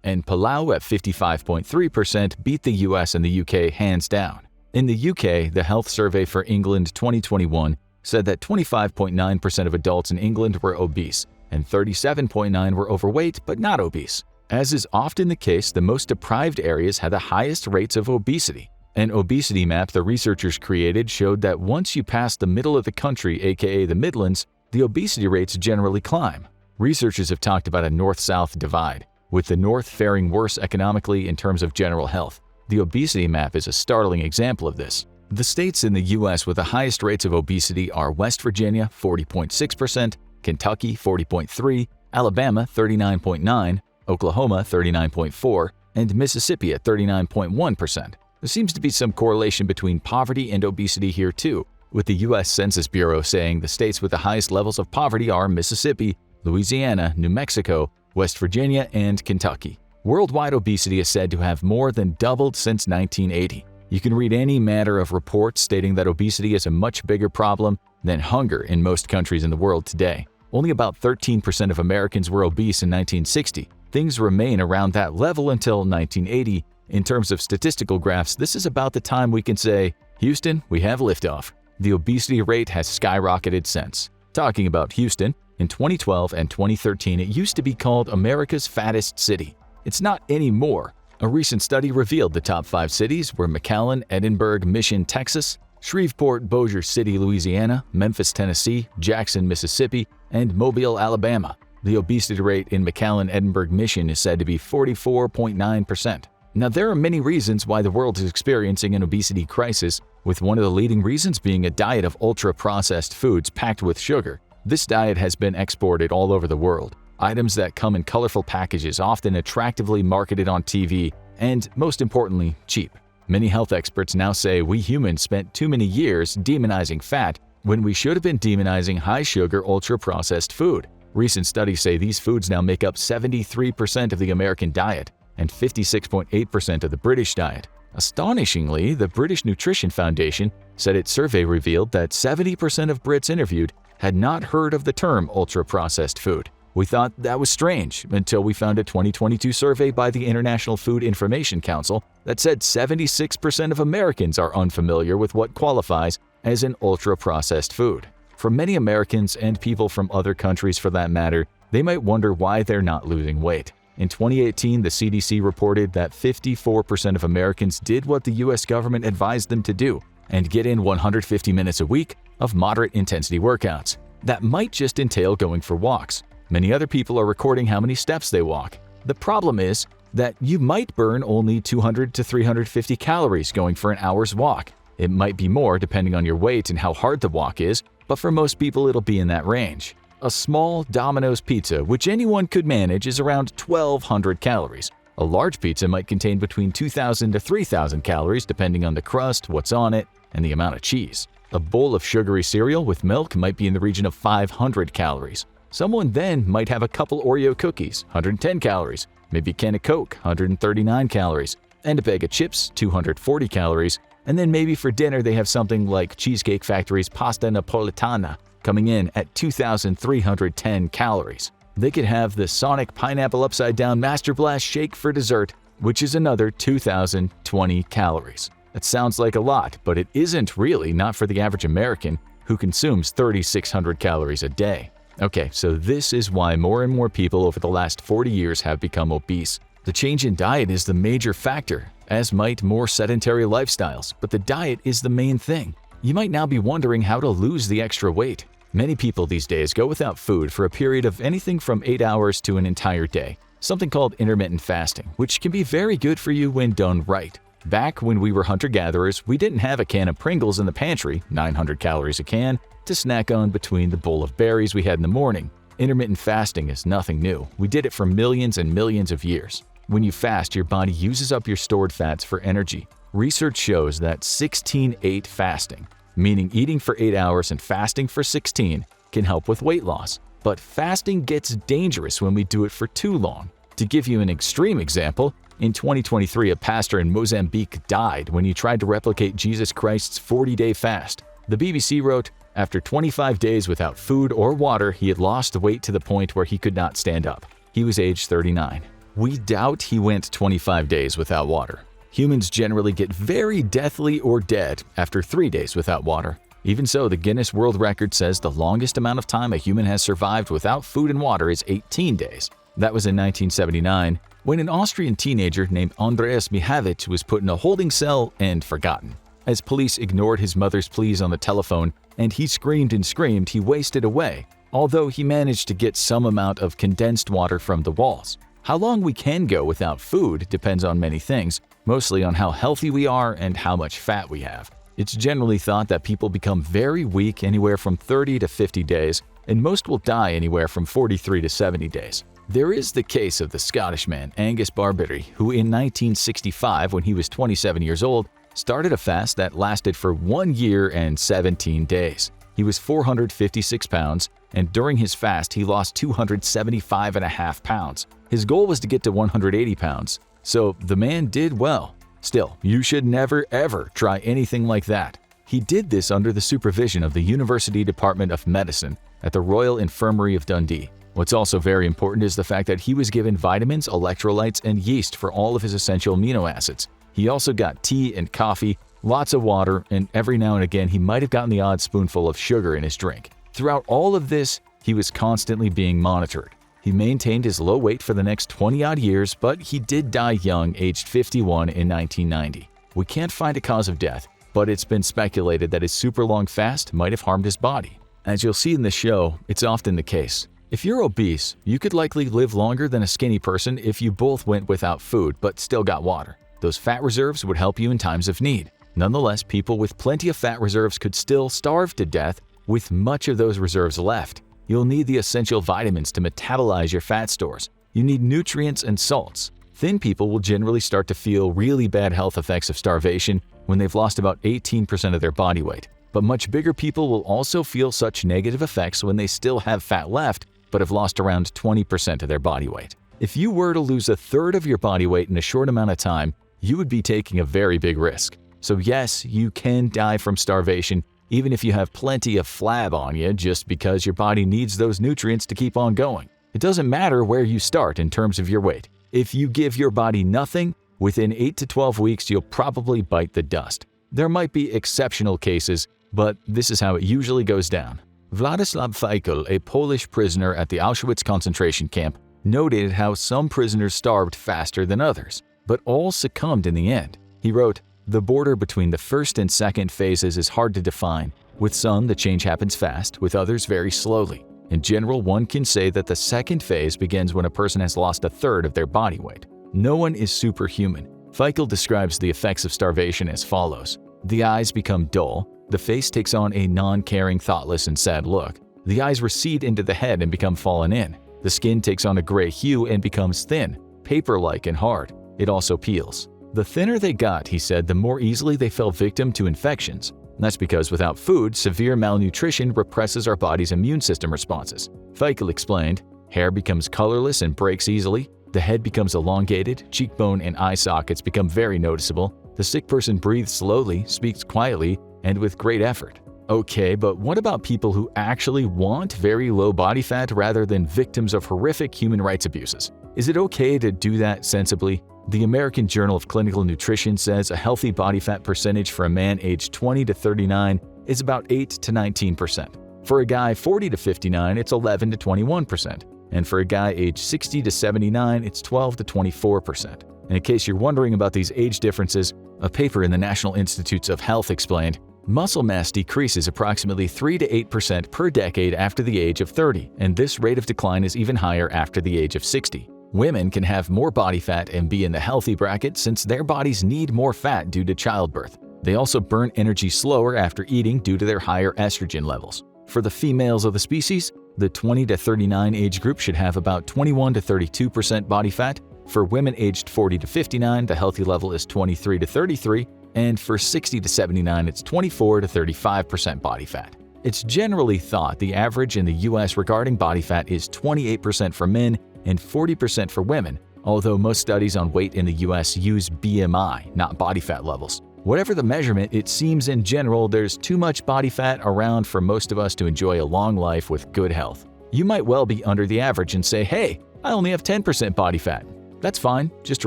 and Palau at 55.3% beat the US and the UK hands down. In the UK, the Health Survey for England 2021 said that 25.9% of adults in England were obese, and 37.9% were overweight but not obese. As is often the case, the most deprived areas had the highest rates of obesity. An obesity map the researchers created showed that once you pass the middle of the country, aka the Midlands, the obesity rates generally climb. Researchers have talked about a north-south divide, with the north faring worse economically in terms of general health. The obesity map is a startling example of this. The states in the U.S. with the highest rates of obesity are West Virginia, 40.6%, Kentucky, 40.3%, Alabama, 39.9%, Oklahoma, 39.4%, and Mississippi at 39.1%. There seems to be some correlation between poverty and obesity here too, with the U.S. Census Bureau saying the states with the highest levels of poverty are Mississippi, Louisiana, New Mexico, West Virginia, and Kentucky. Worldwide obesity is said to have more than doubled since 1980. You can read any manner of reports stating that obesity is a much bigger problem than hunger in most countries in the world today. Only about 13% of Americans were obese in 1960. Things remain around that level until 1980. In terms of statistical graphs, this is about the time we can say, Houston, we have liftoff. The obesity rate has skyrocketed since. Talking about Houston, in 2012 and 2013, it used to be called America's fattest city. It's not anymore. A recent study revealed the top 5 cities were McAllen, Edinburgh, Mission, Texas, Shreveport, Bossier City, Louisiana, Memphis, Tennessee, Jackson, Mississippi, and Mobile, Alabama. The obesity rate in McAllen, Edinburgh, Mission is said to be 44.9%. Now, there are many reasons why the world is experiencing an obesity crisis, with one of the leading reasons being a diet of ultra-processed foods packed with sugar. This diet has been exported all over the world. Items that come in colorful packages, often attractively marketed on TV, and, most importantly, cheap. Many health experts now say we humans spent too many years demonizing fat when we should have been demonizing high-sugar, ultra-processed food. Recent studies say these foods now make up 73% of the American diet and 56.8% of the British diet. Astonishingly, the British Nutrition Foundation said its survey revealed that 70% of Brits interviewed had not heard of the term ultra-processed food. We thought that was strange until we found a 2022 survey by the International Food Information Council that said 76% of Americans are unfamiliar with what qualifies as an ultra-processed food. For many Americans and people from other countries for that matter, they might wonder why they're not losing weight. In 2018, the CDC reported that 54% of Americans did what the U.S. government advised them to do and get in 150 minutes a week of moderate intensity workouts. That might just entail going for walks. Many other people are recording how many steps they walk. The problem is that you might burn only 200 to 350 calories going for an hour's walk. It might be more depending on your weight and how hard the walk is, but for most people it'll be in that range. A small Domino's pizza, which anyone could manage, is around 1,200 calories. A large pizza might contain between 2,000 to 3,000 calories depending on the crust, what's on it, and the amount of cheese. A bowl of sugary cereal with milk might be in the region of 500 calories. Someone then might have a couple Oreo cookies, 110 calories, maybe a can of Coke, 139 calories, and a bag of chips, 240 calories, and then maybe for dinner they have something like Cheesecake Factory's pasta napolitana, coming in at 2,310 calories. They could have the Sonic Pineapple Upside Down Master Blast Shake for dessert, which is another 2,020 calories. That sounds like a lot, but it isn't really, not for the average American, who consumes 3,600 calories a day. Okay, so this is why more and more people over the last 40 years have become obese. The change in diet is the major factor, as might more sedentary lifestyles, but the diet is the main thing. You might now be wondering how to lose the extra weight. Many people these days go without food for a period of anything from 8 hours to an entire day, something called intermittent fasting, which can be very good for you when done right. Back when we were hunter-gatherers, we didn't have a can of Pringles in the pantry, 900 calories a can, to snack on between the bowl of berries we had in the morning. Intermittent fasting is nothing new. We did it for millions and millions of years. When you fast, your body uses up your stored fats for energy. Research shows that 16-8 fasting, meaning eating for 8 hours and fasting for 16, can help with weight loss. But fasting gets dangerous when we do it for too long. To give you an extreme example, in 2023, a pastor in Mozambique died when he tried to replicate Jesus Christ's 40-day fast. The BBC wrote, "After 25 days without food or water, he had lost weight to the point where he could not stand up. He was age 39. We doubt he went 25 days without water. Humans generally get very deathly or dead after 3 days without water. Even so, the Guinness World Record says the longest amount of time a human has survived without food and water is 18 days. That was in 1979, when an Austrian teenager named Andreas Mihavich was put in a holding cell and forgotten. As police ignored his mother's pleas on the telephone and he screamed and screamed, he wasted away, although he managed to get some amount of condensed water from the walls. How long we can go without food depends on many things, mostly on how healthy we are and how much fat we have. It's generally thought that people become very weak anywhere from 30 to 50 days, and most will die anywhere from 43 to 70 days. There is the case of the Scottish man Angus Barbieri, who in 1965, when he was 27 years old, started a fast that lasted for 1 year and 17 days. He was 456 pounds, and during his fast he lost 275.5 pounds. His goal was to get to 180 pounds, so the man did well. Still, you should never ever try anything like that. He did this under the supervision of the University Department of Medicine at the Royal Infirmary of Dundee. What's also very important is the fact that he was given vitamins, electrolytes, and yeast for all of his essential amino acids. He also got tea and coffee, lots of water, and every now and again he might have gotten the odd spoonful of sugar in his drink. Throughout all of this, he was constantly being monitored. He maintained his low weight for the next 20-odd years, but he did die young, aged 51 in 1990. We can't find a cause of death, but it's been speculated that his super long fast might have harmed his body. As you'll see in the show, it's often the case. If you're obese, you could likely live longer than a skinny person if you both went without food but still got water. Those fat reserves would help you in times of need. Nonetheless, people with plenty of fat reserves could still starve to death with much of those reserves left. You'll need the essential vitamins to metabolize your fat stores. You need nutrients and salts. Thin people will generally start to feel really bad health effects of starvation when they've lost about 18% of their body weight. But much bigger people will also feel such negative effects when they still have fat left but have lost around 20% of their body weight. If you were to lose a third of your body weight in a short amount of time, you would be taking a very big risk. So yes, you can die from starvation even if you have plenty of flab on you just because your body needs those nutrients to keep on going. It doesn't matter where you start in terms of your weight. If you give your body nothing, within 8 to 12 weeks you'll probably bite the dust. There might be exceptional cases, but this is how it usually goes down. Władysław Feigl, a Polish prisoner at the Auschwitz concentration camp, noted how some prisoners starved faster than others, but all succumbed in the end. He wrote, "The border between the first and second phases is hard to define. With some, the change happens fast, with others very slowly. In general, one can say that the second phase begins when a person has lost a third of their body weight. No one is superhuman." Feigl describes the effects of starvation as follows. The eyes become dull. The face takes on a non-caring, thoughtless, and sad look. The eyes recede into the head and become fallen in. The skin takes on a gray hue and becomes thin, paper-like, and hard. It also peels. The thinner they got, he said, the more easily they fell victim to infections. That's because without food, severe malnutrition represses our body's immune system responses. Feigl explained, hair becomes colorless and breaks easily. The head becomes elongated, cheekbone and eye sockets become very noticeable. The sick person breathes slowly, speaks quietly, and with great effort. Okay, but what about people who actually want very low body fat rather than victims of horrific human rights abuses? Is it okay to do that sensibly? The American Journal of Clinical Nutrition says a healthy body fat percentage for a man aged 20 to 39 is about 8 to 19%. For a guy 40 to 59, it's 11 to 21%. And for a guy aged 60 to 79, it's 12 to 24%. And in case you're wondering about these age differences, a paper in the National Institutes of Health explained, muscle mass decreases approximately 3 to 8% per decade after the age of 30, and this rate of decline is even higher after the age of 60. Women can have more body fat and be in the healthy bracket since their bodies need more fat due to childbirth. They also burn energy slower after eating due to their higher estrogen levels. For the females of the species, the 20 to 39 age group should have about 21 to 32% body fat. For women aged 40 to 59, the healthy level is 23 to 33, and for 60 to 79, it's 24 to 35% body fat. It's generally thought the average in the US regarding body fat is 28% for men and 40% for women, although most studies on weight in the US use BMI, not body fat levels. Whatever the measurement, it seems in general there's too much body fat around for most of us to enjoy a long life with good health. You might well be under the average and say, hey, I only have 10% body fat. That's fine. Just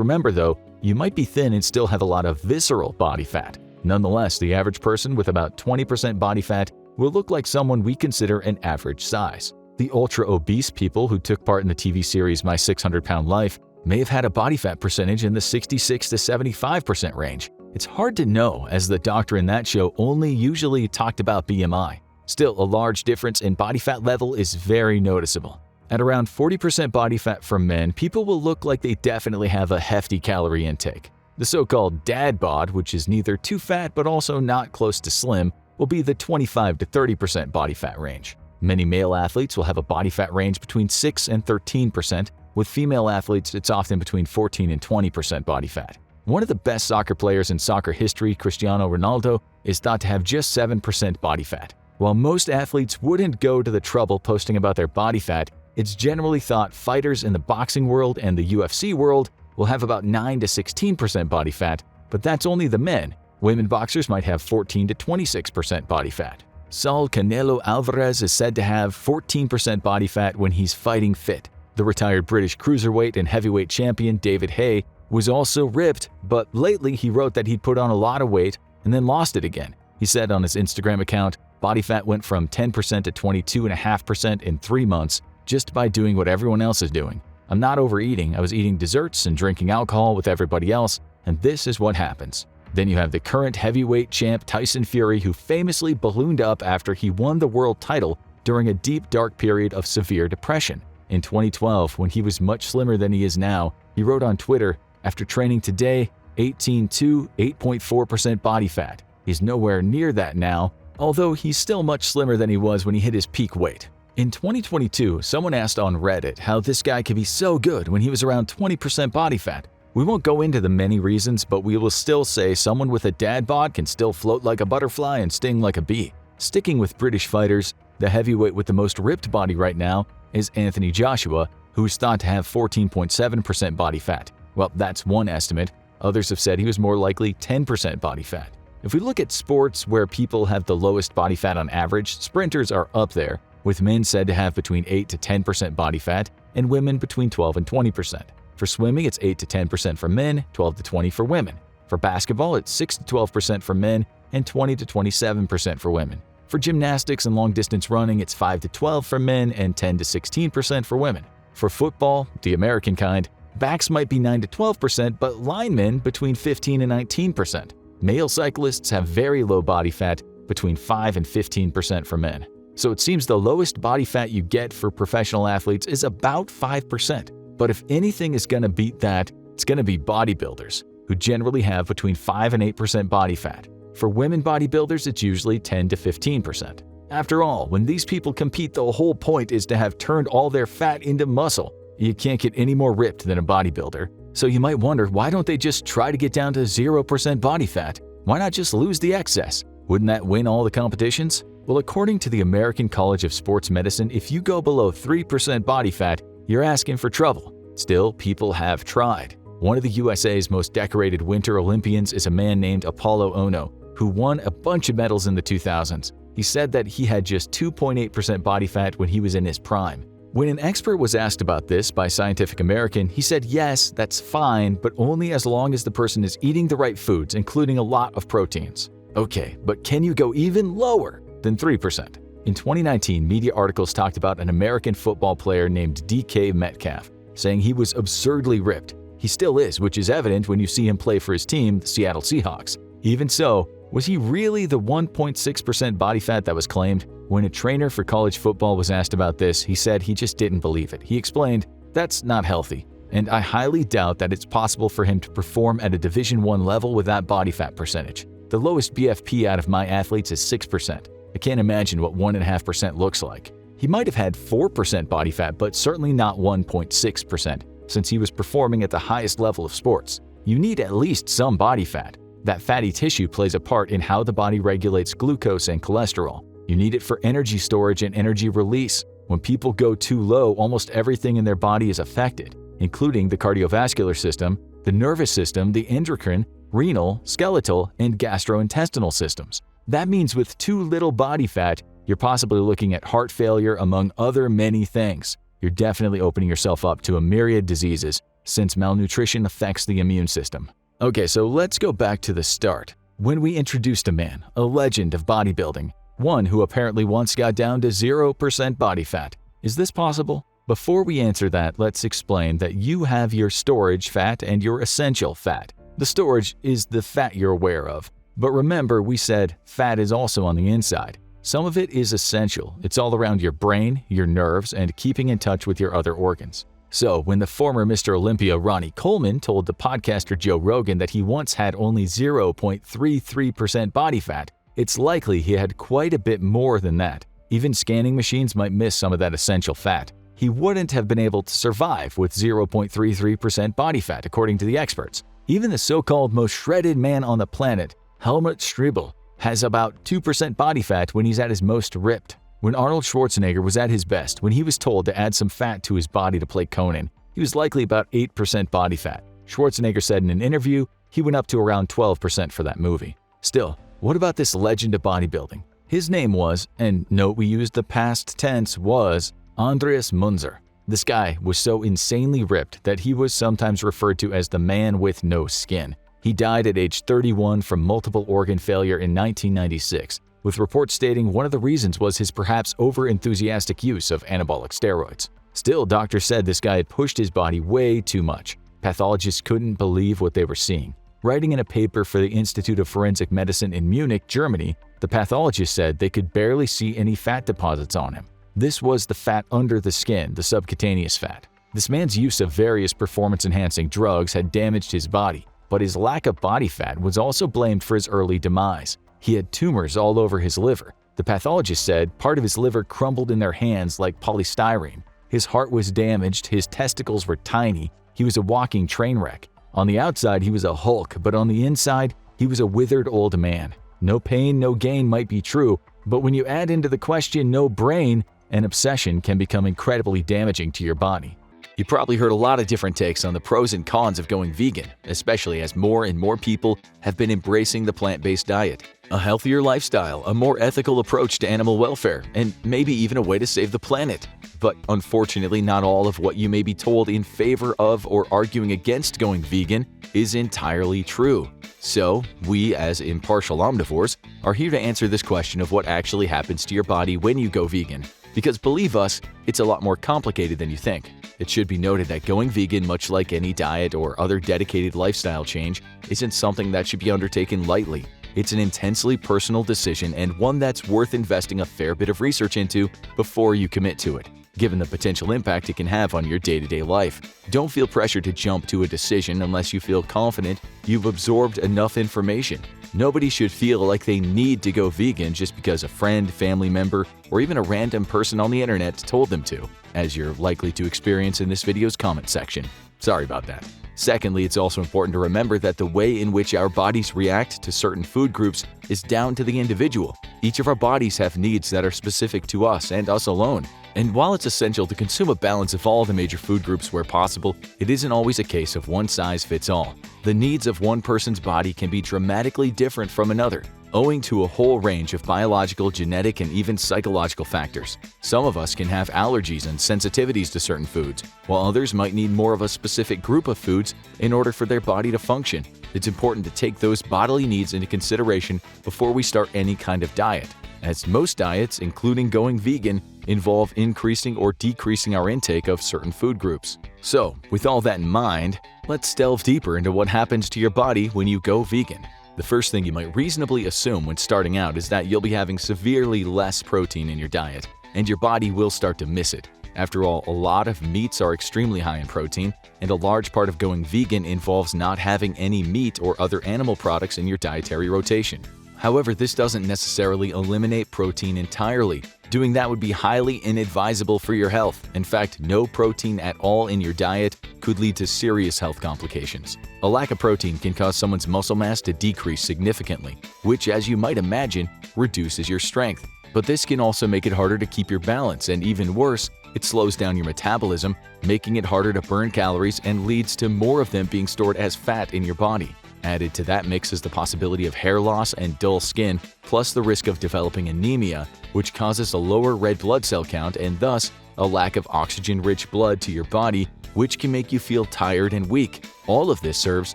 remember though, you might be thin and still have a lot of visceral body fat. Nonetheless, the average person with about 20% body fat will look like someone we consider an average size. The ultra-obese people who took part in the TV series My 600-Pound Life may have had a body fat percentage in the 66 to 75% range. It's hard to know, as the doctor in that show only usually talked about BMI. Still, a large difference in body fat level is very noticeable. At around 40% body fat for men, people will look like they definitely have a hefty calorie intake. The so-called dad bod, which is neither too fat but also not close to slim, will be the 25 to 30% body fat range. Many male athletes will have a body fat range between 6 and 13%, With female athletes, it's often between 14 and 20% body fat. One of the best soccer players in soccer history, Cristiano Ronaldo, is thought to have just 7% body fat. While most athletes wouldn't go to the trouble posting about their body fat, it's generally thought fighters in the boxing world and the UFC world will have about 9 to 16% body fat, but that's only the men. Women boxers might have 14 to 26% body fat. Saul Canelo Alvarez is said to have 14% body fat when he's fighting fit. The retired British cruiserweight and heavyweight champion David Haye was also ripped, but lately he wrote that he'd put on a lot of weight and then lost it again. He said on his Instagram account, body fat went from 10% to 22.5% in 3 months just by doing what everyone else is doing. I'm not overeating, I was eating desserts and drinking alcohol with everybody else, and this is what happens. Then you have the current heavyweight champ Tyson Fury, who famously ballooned up after he won the world title during a deep dark period of severe depression. In 2012, when he was much slimmer than he is now, he wrote on Twitter, "After training today, 18.2, 8.4% body fat. He's nowhere near that now, although he's still much slimmer than he was when he hit his peak weight." In 2022, someone asked on Reddit how this guy could be so good when he was around 20% body fat. We won't go into the many reasons, but we will still say someone with a dad bod can still float like a butterfly and sting like a bee. Sticking with British fighters, the heavyweight with the most ripped body right now is Anthony Joshua, who is thought to have 14.7% body fat. Well, that's one estimate. Others have said he was more likely 10% body fat. If we look at sports where people have the lowest body fat on average, sprinters are up there, with men said to have between 8 to 10% body fat and women between 12 and 20%. For swimming, it's 8 to 10% for men, 12 to 20% for women. For basketball, it's 6 to 12% for men and 20 to 27% for women. For gymnastics and long-distance running, it's 5 to 12% for men and 10 to 16% for women. For football, the American kind, backs might be 9 to 12%, but linemen between 15 and 19%. Male cyclists have very low body fat, between 5 and 15% for men. So it seems the lowest body fat you get for professional athletes is about 5%. But if anything is going to beat that, it's going to be bodybuilders, who generally have between 5 and 8% body fat. For women bodybuilders, it's usually 10 to 15%. After all, when these people compete, the whole point is to have turned all their fat into muscle. You can't get any more ripped than a bodybuilder. So you might wonder, why don't they just try to get down to 0% body fat? Why not just lose the excess? Wouldn't that win all the competitions? Well, according to the American College of Sports Medicine, if you go below 3% body fat, you're asking for trouble. Still, people have tried. One of the USA's most decorated Winter Olympians is a man named Apollo Ono, who won a bunch of medals in the 2000s. He said that he had just 2.8% body fat when he was in his prime. When an expert was asked about this by Scientific American, he said yes, that's fine, but only as long as the person is eating the right foods, including a lot of proteins. Okay, but can you go even lower than 3%? In 2019, media articles talked about an American football player named DK Metcalf, saying he was absurdly ripped. He still is, which is evident when you see him play for his team, the Seattle Seahawks. Even so, was he really the 1.6% body fat that was claimed? When a trainer for college football was asked about this, he said he just didn't believe it. He explained, "That's not healthy, and I highly doubt that it's possible for him to perform at a Division I level with that body fat percentage. The lowest BFP out of my athletes is 6%. I can't imagine what 1.5% looks like. He might have had 4% body fat, but certainly not 1.6%, since he was performing at the highest level of sports. You need at least some body fat. That fatty tissue plays a part in how the body regulates glucose and cholesterol. You need it for energy storage and energy release. When people go too low, almost everything in their body is affected, including the cardiovascular system, the nervous system, the endocrine, renal, skeletal, and gastrointestinal systems. That means with too little body fat, you're possibly looking at heart failure among other many things. You're definitely opening yourself up to a myriad diseases, since malnutrition affects the immune system. Okay, so let's go back to the start. When we introduced a man, a legend of bodybuilding, one who apparently once got down to 0% body fat. Is this possible? Before we answer that, let's explain that you have your storage fat and your essential fat. The storage is the fat you're aware of. But remember, we said fat is also on the inside. Some of it is essential. It's all around your brain, your nerves, and keeping in touch with your other organs. So, when the former Mr. Olympia Ronnie Coleman told the podcaster Joe Rogan that he once had only 0.33% body fat, it's likely he had quite a bit more than that. Even scanning machines might miss some of that essential fat. he wouldn't have been able to survive with 0.33% body fat, according to the experts. Even the so-called most shredded man on the planet, Helmut Stribel, has about 2% body fat when he's at his most ripped. When Arnold Schwarzenegger was at his best, when he was told to add some fat to his body to play Conan, he was likely about 8% body fat. Schwarzenegger said in an interview he went up to around 12% for that movie. Still, what about this legend of bodybuilding? His name was, and note we used the past tense was, Andreas Munzer. This guy was so insanely ripped that he was sometimes referred to as the man with no skin. He died at age 31 from multiple organ failure in 1996, with reports stating one of the reasons was his perhaps over-enthusiastic use of anabolic steroids. Still, doctors said this guy had pushed his body way too much. Pathologists couldn't believe what they were seeing. Writing in a paper for the Institute of Forensic Medicine in Munich, Germany, the pathologist said they could barely see any fat deposits on him. This was the fat under the skin, the subcutaneous fat. This man's use of various performance-enhancing drugs had damaged his body, but his lack of body fat was also blamed for his early demise. He had tumors all over his liver. The pathologist said part of his liver crumbled in their hands like polystyrene. His heart was damaged, his testicles were tiny, he was a walking train wreck. On the outside, he was a Hulk, but on the inside, he was a withered old man. No pain, no gain might be true, but when you add into the question no brain, an obsession can become incredibly damaging to your body. You probably heard a lot of different takes on the pros and cons of going vegan, especially as more and more people have been embracing the plant-based diet. A healthier lifestyle, a more ethical approach to animal welfare, and maybe even a way to save the planet. But unfortunately, not all of what you may be told in favor of or arguing against going vegan is entirely true. So, we as impartial omnivores are here to answer this question of what actually happens to your body when you go vegan. Because believe us, it's a lot more complicated than you think. It should be noted that going vegan, much like any diet or other dedicated lifestyle change, isn't something that should be undertaken lightly. It's an intensely personal decision and one that's worth investing a fair bit of research into before you commit to it, given the potential impact it can have on your day-to-day life. Don't feel pressured to jump to a decision unless you feel confident you've absorbed enough information. Nobody should feel like they need to go vegan just because a friend, family member, or even a random person on the internet told them to, as you're likely to experience in this video's comment section. Sorry about that. Secondly, it's also important to remember that the way in which our bodies react to certain food groups is down to the individual. Each of our bodies have needs that are specific to us and us alone. And while it's essential to consume a balance of all the major food groups where possible, it isn't always a case of one size fits all. The needs of one person's body can be dramatically different from another, owing to a whole range of biological, genetic, and even psychological factors. Some of us can have allergies and sensitivities to certain foods, while others might need more of a specific group of foods in order for their body to function. It's important to take those bodily needs into consideration before we start any kind of diet, as most diets, including going vegan, involve increasing or decreasing our intake of certain food groups. So, with all that in mind, let's delve deeper into what happens to your body when you go vegan. The first thing you might reasonably assume when starting out is that you'll be having severely less protein in your diet, and your body will start to miss it. After all, a lot of meats are extremely high in protein, and a large part of going vegan involves not having any meat or other animal products in your dietary rotation. However, this doesn't necessarily eliminate protein entirely. Doing that would be highly inadvisable for your health. In fact, no protein at all in your diet could lead to serious health complications. A lack of protein can cause someone's muscle mass to decrease significantly, which, as you might imagine, reduces your strength. But this can also make it harder to keep your balance, and even worse, it slows down your metabolism, making it harder to burn calories and leads to more of them being stored as fat in your body. Added to that mix is the possibility of hair loss and dull skin, plus the risk of developing anemia, which causes a lower red blood cell count and thus a lack of oxygen-rich blood to your body, which can make you feel tired and weak. All of this serves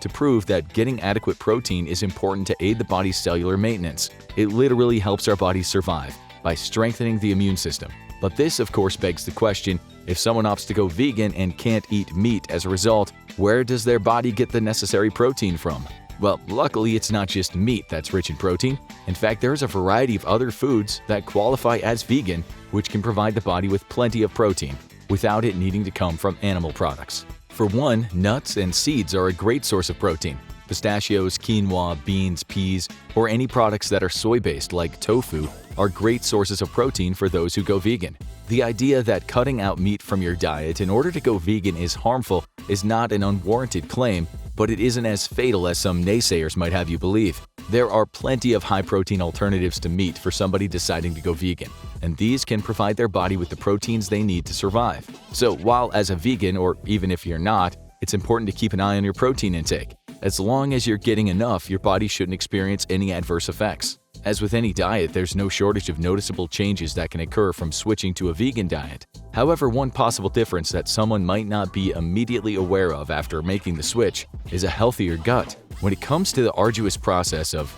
to prove that getting adequate protein is important to aid the body's cellular maintenance. It literally helps our bodies survive by strengthening the immune system. But this, of course, begs the question, if someone opts to go vegan and can't eat meat as a result, where does their body get the necessary protein from? Well, luckily, it's not just meat that's rich in protein. In fact, there's a variety of other foods that qualify as vegan, which can provide the body with plenty of protein, without it needing to come from animal products. For one, nuts and seeds are a great source of protein. Pistachios, quinoa, beans, peas, or any products that are soy-based like tofu are great sources of protein for those who go vegan. The idea that cutting out meat from your diet in order to go vegan is harmful is not an unwarranted claim, but it isn't as fatal as some naysayers might have you believe. There are plenty of high-protein alternatives to meat for somebody deciding to go vegan, and these can provide their body with the proteins they need to survive. So while as a vegan, or even if you're not, it's important to keep an eye on your protein intake. As long as you're getting enough, your body shouldn't experience any adverse effects. As with any diet, there's no shortage of noticeable changes that can occur from switching to a vegan diet. However, one possible difference that someone might not be immediately aware of after making the switch is a healthier gut. When it comes to the arduous process of,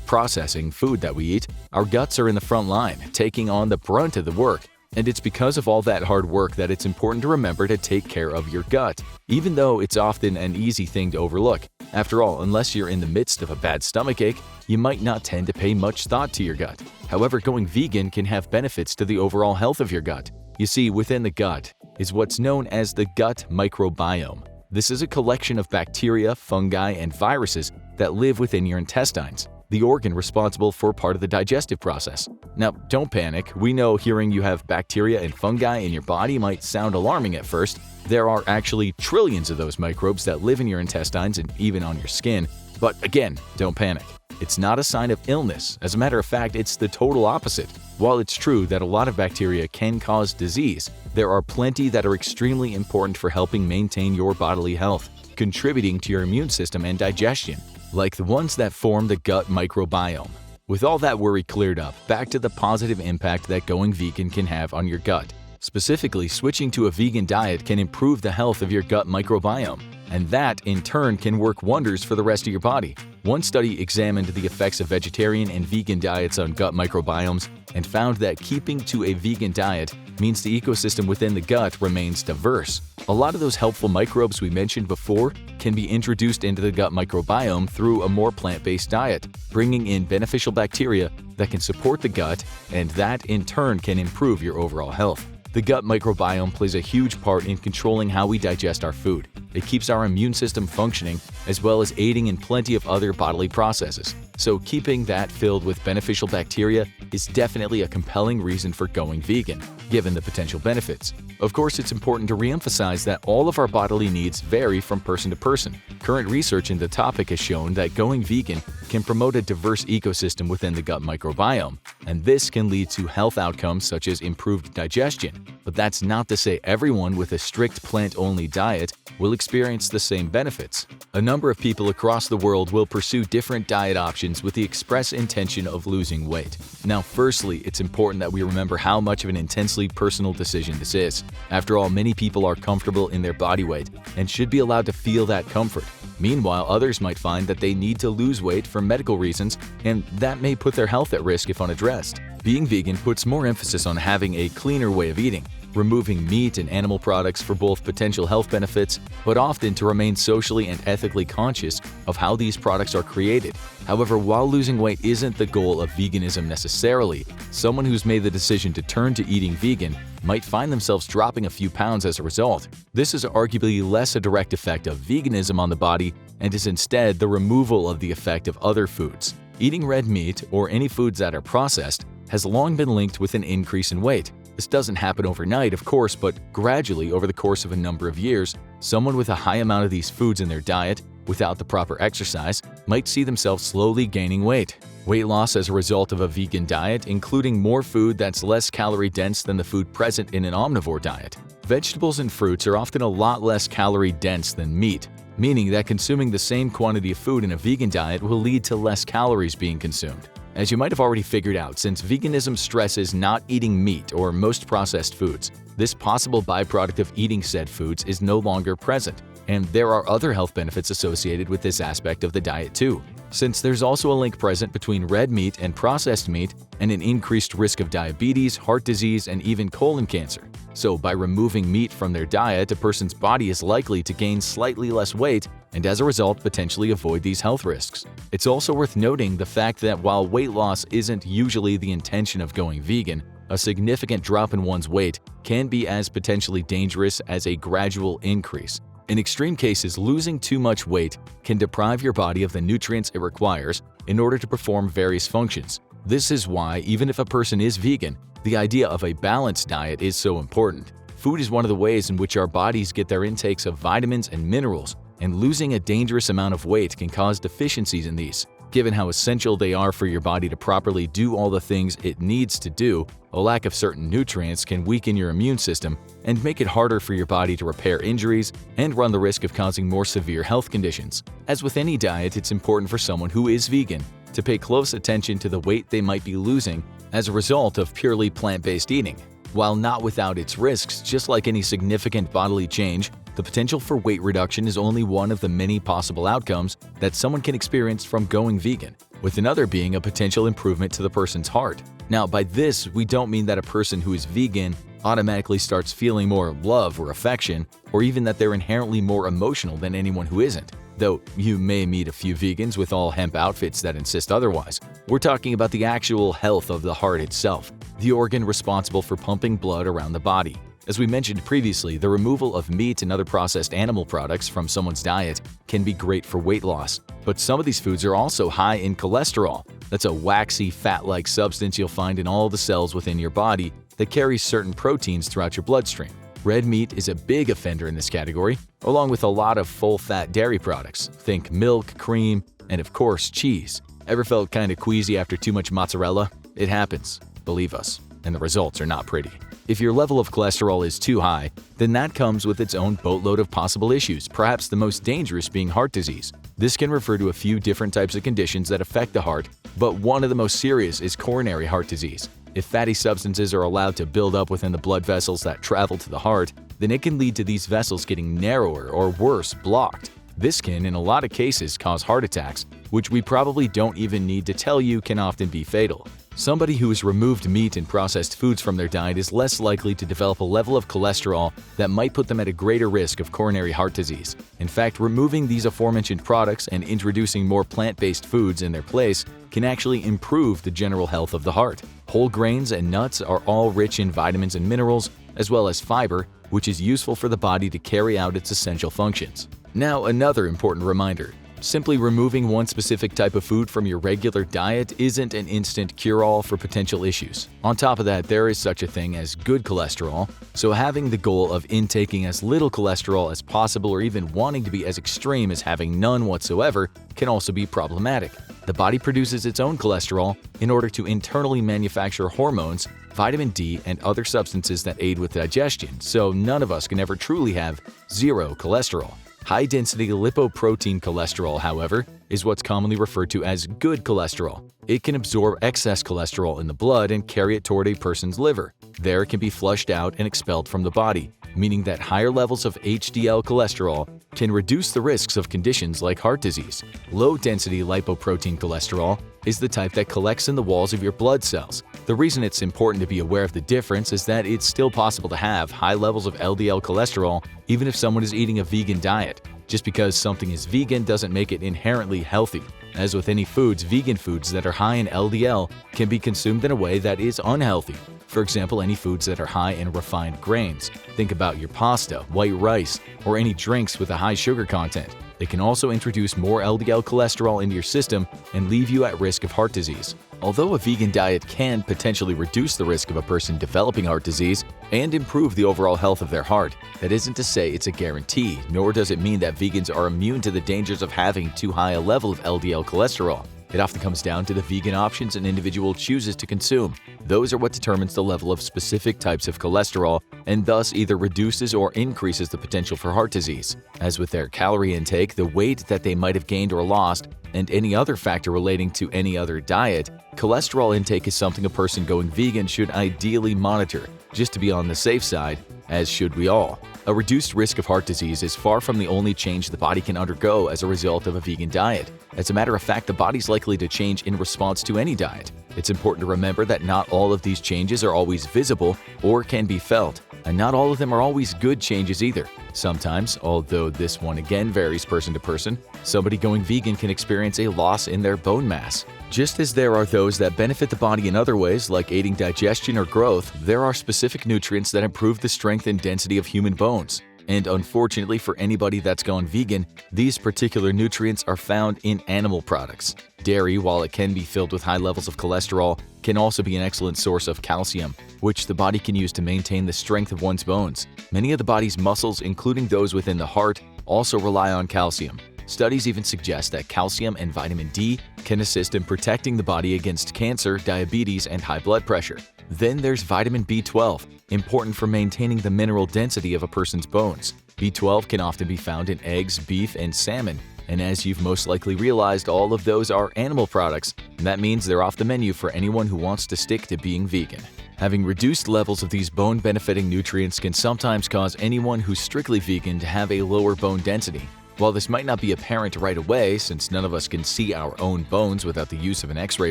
processing food that we eat, our guts are in the front line, taking on the brunt of the work. And it's because of all that hard work that it's important to remember to take care of your gut, even though it's often an easy thing to overlook. After all, unless you're in the midst of a bad stomachache, you might not tend to pay much thought to your gut. However, going vegan can have benefits to the overall health of your gut. You see, within the gut is what's known as the gut microbiome. This is a collection of bacteria, fungi, and viruses that live within your intestines, the organ responsible for part of the digestive process. Now, don't panic. We know hearing you have bacteria and fungi in your body might sound alarming at first. There are actually trillions of those microbes that live in your intestines and even on your skin. But again, don't panic. It's not a sign of illness. As a matter of fact, it's the total opposite. While it's true that a lot of bacteria can cause disease, there are plenty that are extremely important for helping maintain your bodily health, contributing to your immune system and digestion, like the ones that form the gut microbiome. With all that worry cleared up, back to the positive impact that going vegan can have on your gut. Specifically, switching to a vegan diet can improve the health of your gut microbiome, and that, in turn, can work wonders for the rest of your body. One study examined the effects of vegetarian and vegan diets on gut microbiomes and found that keeping to a vegan diet means the ecosystem within the gut remains diverse. A lot of those helpful microbes we mentioned before can be introduced into the gut microbiome through a more plant-based diet, bringing in beneficial bacteria that can support the gut, and that in turn can improve your overall health. The gut microbiome plays a huge part in controlling how we digest our food. It keeps our immune system functioning, as well as aiding in plenty of other bodily processes. So keeping that filled with beneficial bacteria is definitely a compelling reason for going vegan, given the potential benefits. Of course, it's important to reemphasize that all of our bodily needs vary from person to person. Current research in the topic has shown that going vegan can promote a diverse ecosystem within the gut microbiome, and this can lead to health outcomes such as improved digestion. But that's not to say everyone with a strict plant-only diet will experience the same benefits. A number of people across the world will pursue different diet options with the express intention of losing weight. Now, firstly, it's important that we remember how much of an intensely personal decision this is. After all, many people are comfortable in their body weight and should be allowed to feel that comfort. Meanwhile, others might find that they need to lose weight for medical reasons, and that may put their health at risk if unaddressed. Being vegan puts more emphasis on having a cleaner way of eating, removing meat and animal products for both potential health benefits, but often to remain socially and ethically conscious of how these products are created. However, while losing weight isn't the goal of veganism necessarily, someone who's made the decision to turn to eating vegan might find themselves dropping a few pounds as a result. This is arguably less a direct effect of veganism on the body and is instead the removal of the effect of other foods. Eating red meat, or any foods that are processed, has long been linked with an increase in weight. This doesn't happen overnight, of course, but gradually over the course of a number of years, someone with a high amount of these foods in their diet, without the proper exercise, might see themselves slowly gaining weight. Weight loss as a result of a vegan diet, including more food that's less calorie-dense than the food present in an omnivore diet. Vegetables and fruits are often a lot less calorie-dense than meat, meaning that consuming the same quantity of food in a vegan diet will lead to less calories being consumed. As you might have already figured out, since veganism stresses not eating meat or most processed foods, this possible byproduct of eating said foods is no longer present, and there are other health benefits associated with this aspect of the diet too, since there's also a link present between red meat and processed meat and an increased risk of diabetes, heart disease, and even colon cancer. So by removing meat from their diet, a person's body is likely to gain slightly less weight and as a result potentially avoid these health risks. It's also worth noting the fact that while weight loss isn't usually the intention of going vegan, a significant drop in one's weight can be as potentially dangerous as a gradual increase. In extreme cases, losing too much weight can deprive your body of the nutrients it requires in order to perform various functions, This is why, even if a person is vegan, the idea of a balanced diet is so important. Food is one of the ways in which our bodies get their intakes of vitamins and minerals, and losing a dangerous amount of weight can cause deficiencies in these. Given how essential they are for your body to properly do all the things it needs to do, a lack of certain nutrients can weaken your immune system and make it harder for your body to repair injuries and run the risk of causing more severe health conditions. As with any diet, it's important for someone who is vegan to pay close attention to the weight they might be losing as a result of purely plant-based eating. While not without its risks, just like any significant bodily change, the potential for weight reduction is only one of the many possible outcomes that someone can experience from going vegan, with another being a potential improvement to the person's heart. Now, by this, we don't mean that a person who is vegan automatically starts feeling more love or affection, or even that they're inherently more emotional than anyone who isn't. Though you may meet a few vegans with all hemp outfits that insist otherwise. We're talking about the actual health of the heart itself, the organ responsible for pumping blood around the body. As we mentioned previously, the removal of meat and other processed animal products from someone's diet can be great for weight loss. But some of these foods are also high in cholesterol. That's a waxy, fat-like substance you'll find in all the cells within your body that carries certain proteins throughout your bloodstream. Red meat is a big offender in this category, along with a lot of full-fat dairy products. Think milk, cream, and of course, cheese. Ever felt kinda queasy after too much mozzarella? It happens, believe us, and the results are not pretty. If your level of cholesterol is too high, then that comes with its own boatload of possible issues, perhaps the most dangerous being heart disease. This can refer to a few different types of conditions that affect the heart, but one of the most serious is coronary heart disease. If fatty substances are allowed to build up within the blood vessels that travel to the heart, then it can lead to these vessels getting narrower or worse, blocked. This can, in a lot of cases, cause heart attacks, which we probably don't even need to tell you can often be fatal. Somebody who has removed meat and processed foods from their diet is less likely to develop a level of cholesterol that might put them at a greater risk of coronary heart disease. In fact, removing these aforementioned products and introducing more plant-based foods in their place can actually improve the general health of the heart. Whole grains and nuts are all rich in vitamins and minerals, as well as fiber, which is useful for the body to carry out its essential functions. Now, another important reminder. Simply removing one specific type of food from your regular diet isn't an instant cure-all for potential issues. On top of that, there is such a thing as good cholesterol, so having the goal of intaking as little cholesterol as possible or even wanting to be as extreme as having none whatsoever can also be problematic. The body produces its own cholesterol in order to internally manufacture hormones, vitamin D, and other substances that aid with digestion, so none of us can ever truly have zero cholesterol. High-density lipoprotein cholesterol, however, is what's commonly referred to as good cholesterol. It can absorb excess cholesterol in the blood and carry it toward a person's liver. There it can be flushed out and expelled from the body, meaning that higher levels of HDL cholesterol can reduce the risks of conditions like heart disease. Low-density lipoprotein cholesterol is the type that collects in the walls of your blood cells. The reason it's important to be aware of the difference is that it's still possible to have high levels of LDL cholesterol even if someone is eating a vegan diet. Just because something is vegan doesn't make it inherently healthy. As with any foods, vegan foods that are high in LDL can be consumed in a way that is unhealthy. For example, any foods that are high in refined grains. Think about your pasta, white rice, or any drinks with a high sugar content. They can also introduce more LDL cholesterol into your system and leave you at risk of heart disease. Although a vegan diet can potentially reduce the risk of a person developing heart disease and improve the overall health of their heart, that isn't to say it's a guarantee, nor does it mean that vegans are immune to the dangers of having too high a level of LDL cholesterol. It often comes down to the vegan options an individual chooses to consume. Those are what determines the level of specific types of cholesterol and thus either reduces or increases the potential for heart disease. As with their calorie intake, the weight that they might have gained or lost, and any other factor relating to any other diet, cholesterol intake is something a person going vegan should ideally monitor, just to be on the safe side, as should we all. A reduced risk of heart disease is far from the only change the body can undergo as a result of a vegan diet. As a matter of fact, the body's likely to change in response to any diet. It's important to remember that not all of these changes are always visible or can be felt, and not all of them are always good changes either. Sometimes, although this one again varies person to person, somebody going vegan can experience a loss in their bone mass. Just as there are those that benefit the body in other ways, like aiding digestion or growth, there are specific nutrients that improve the strength and density of human bones. And unfortunately for anybody that's gone vegan, these particular nutrients are found in animal products. Dairy, while it can be filled with high levels of cholesterol, can also be an excellent source of calcium, which the body can use to maintain the strength of one's bones. Many of the body's muscles, including those within the heart, also rely on calcium. Studies even suggest that calcium and vitamin D can assist in protecting the body against cancer, diabetes, and high blood pressure. Then there's vitamin B12, important for maintaining the mineral density of a person's bones. B12 can often be found in eggs, beef, and salmon, and as you've most likely realized, all of those are animal products, and that means they're off the menu for anyone who wants to stick to being vegan. Having reduced levels of these bone-benefiting nutrients can sometimes cause anyone who's strictly vegan to have a lower bone density. While this might not be apparent right away, since none of us can see our own bones without the use of an X-ray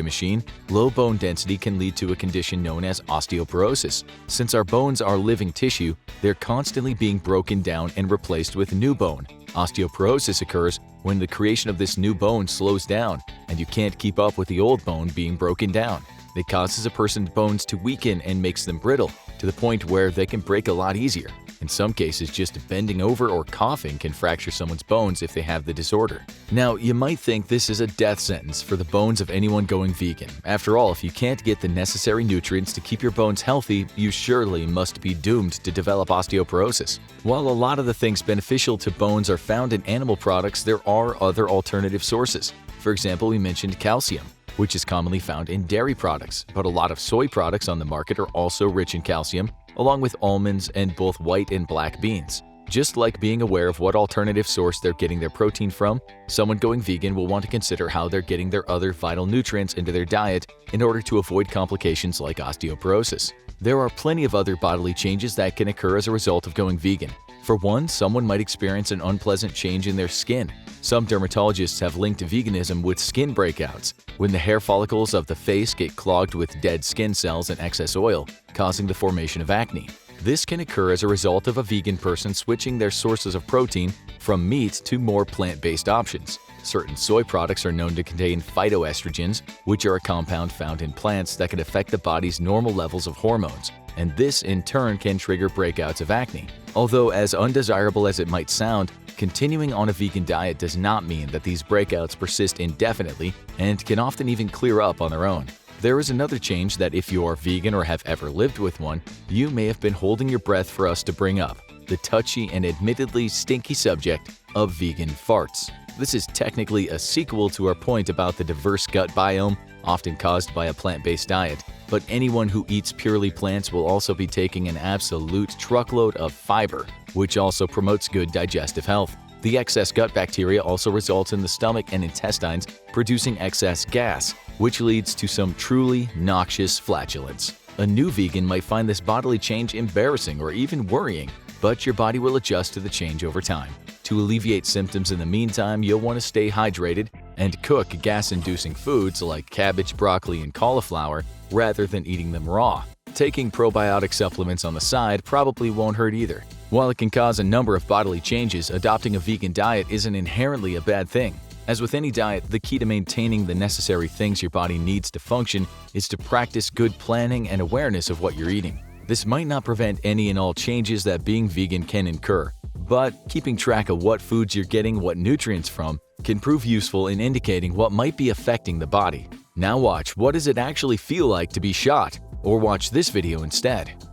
machine, low bone density can lead to a condition known as osteoporosis. Since our bones are living tissue, they're constantly being broken down and replaced with new bone. Osteoporosis occurs when the creation of this new bone slows down, and you can't keep up with the old bone being broken down. It causes a person's bones to weaken and makes them brittle, to the point where they can break a lot easier. In some cases, just bending over or coughing can fracture someone's bones if they have the disorder. Now, you might think this is a death sentence for the bones of anyone going vegan. After all, if you can't get the necessary nutrients to keep your bones healthy, you surely must be doomed to develop osteoporosis. While a lot of the things beneficial to bones are found in animal products, there are other alternative sources. For example, we mentioned calcium, which is commonly found in dairy products, but a lot of soy products on the market are also rich in calcium, along with almonds and both white and black beans. Just like being aware of what alternative source they're getting their protein from, someone going vegan will want to consider how they're getting their other vital nutrients into their diet in order to avoid complications like osteoporosis. There are plenty of other bodily changes that can occur as a result of going vegan. For one, someone might experience an unpleasant change in their skin. Some dermatologists have linked veganism with skin breakouts, when the hair follicles of the face get clogged with dead skin cells and excess oil, causing the formation of acne. This can occur as a result of a vegan person switching their sources of protein from meat to more plant-based options. Certain soy products are known to contain phytoestrogens, which are a compound found in plants that can affect the body's normal levels of hormones, and this in turn can trigger breakouts of acne. Although as undesirable as it might sound, continuing on a vegan diet does not mean that these breakouts persist indefinitely and can often even clear up on their own. There is another change that if you are vegan or have ever lived with one, you may have been holding your breath for us to bring up: the touchy and admittedly stinky subject of vegan farts. This is technically a sequel to our point about the diverse gut biome, often caused by a plant-based diet, but anyone who eats purely plants will also be taking an absolute truckload of fiber, which also promotes good digestive health. The excess gut bacteria also results in the stomach and intestines producing excess gas, which leads to some truly noxious flatulence. A new vegan might find this bodily change embarrassing or even worrying, but your body will adjust to the change over time. To alleviate symptoms in the meantime, you'll want to stay hydrated and cook gas-inducing foods like cabbage, broccoli, and cauliflower rather than eating them raw. Taking probiotic supplements on the side probably won't hurt either. While it can cause a number of bodily changes, adopting a vegan diet isn't inherently a bad thing. As with any diet, the key to maintaining the necessary things your body needs to function is to practice good planning and awareness of what you're eating. This might not prevent any and all changes that being vegan can incur, but keeping track of what foods you're getting what nutrients from can prove useful in indicating what might be affecting the body. Now watch, what does it actually feel like to be shot? Or watch this video instead.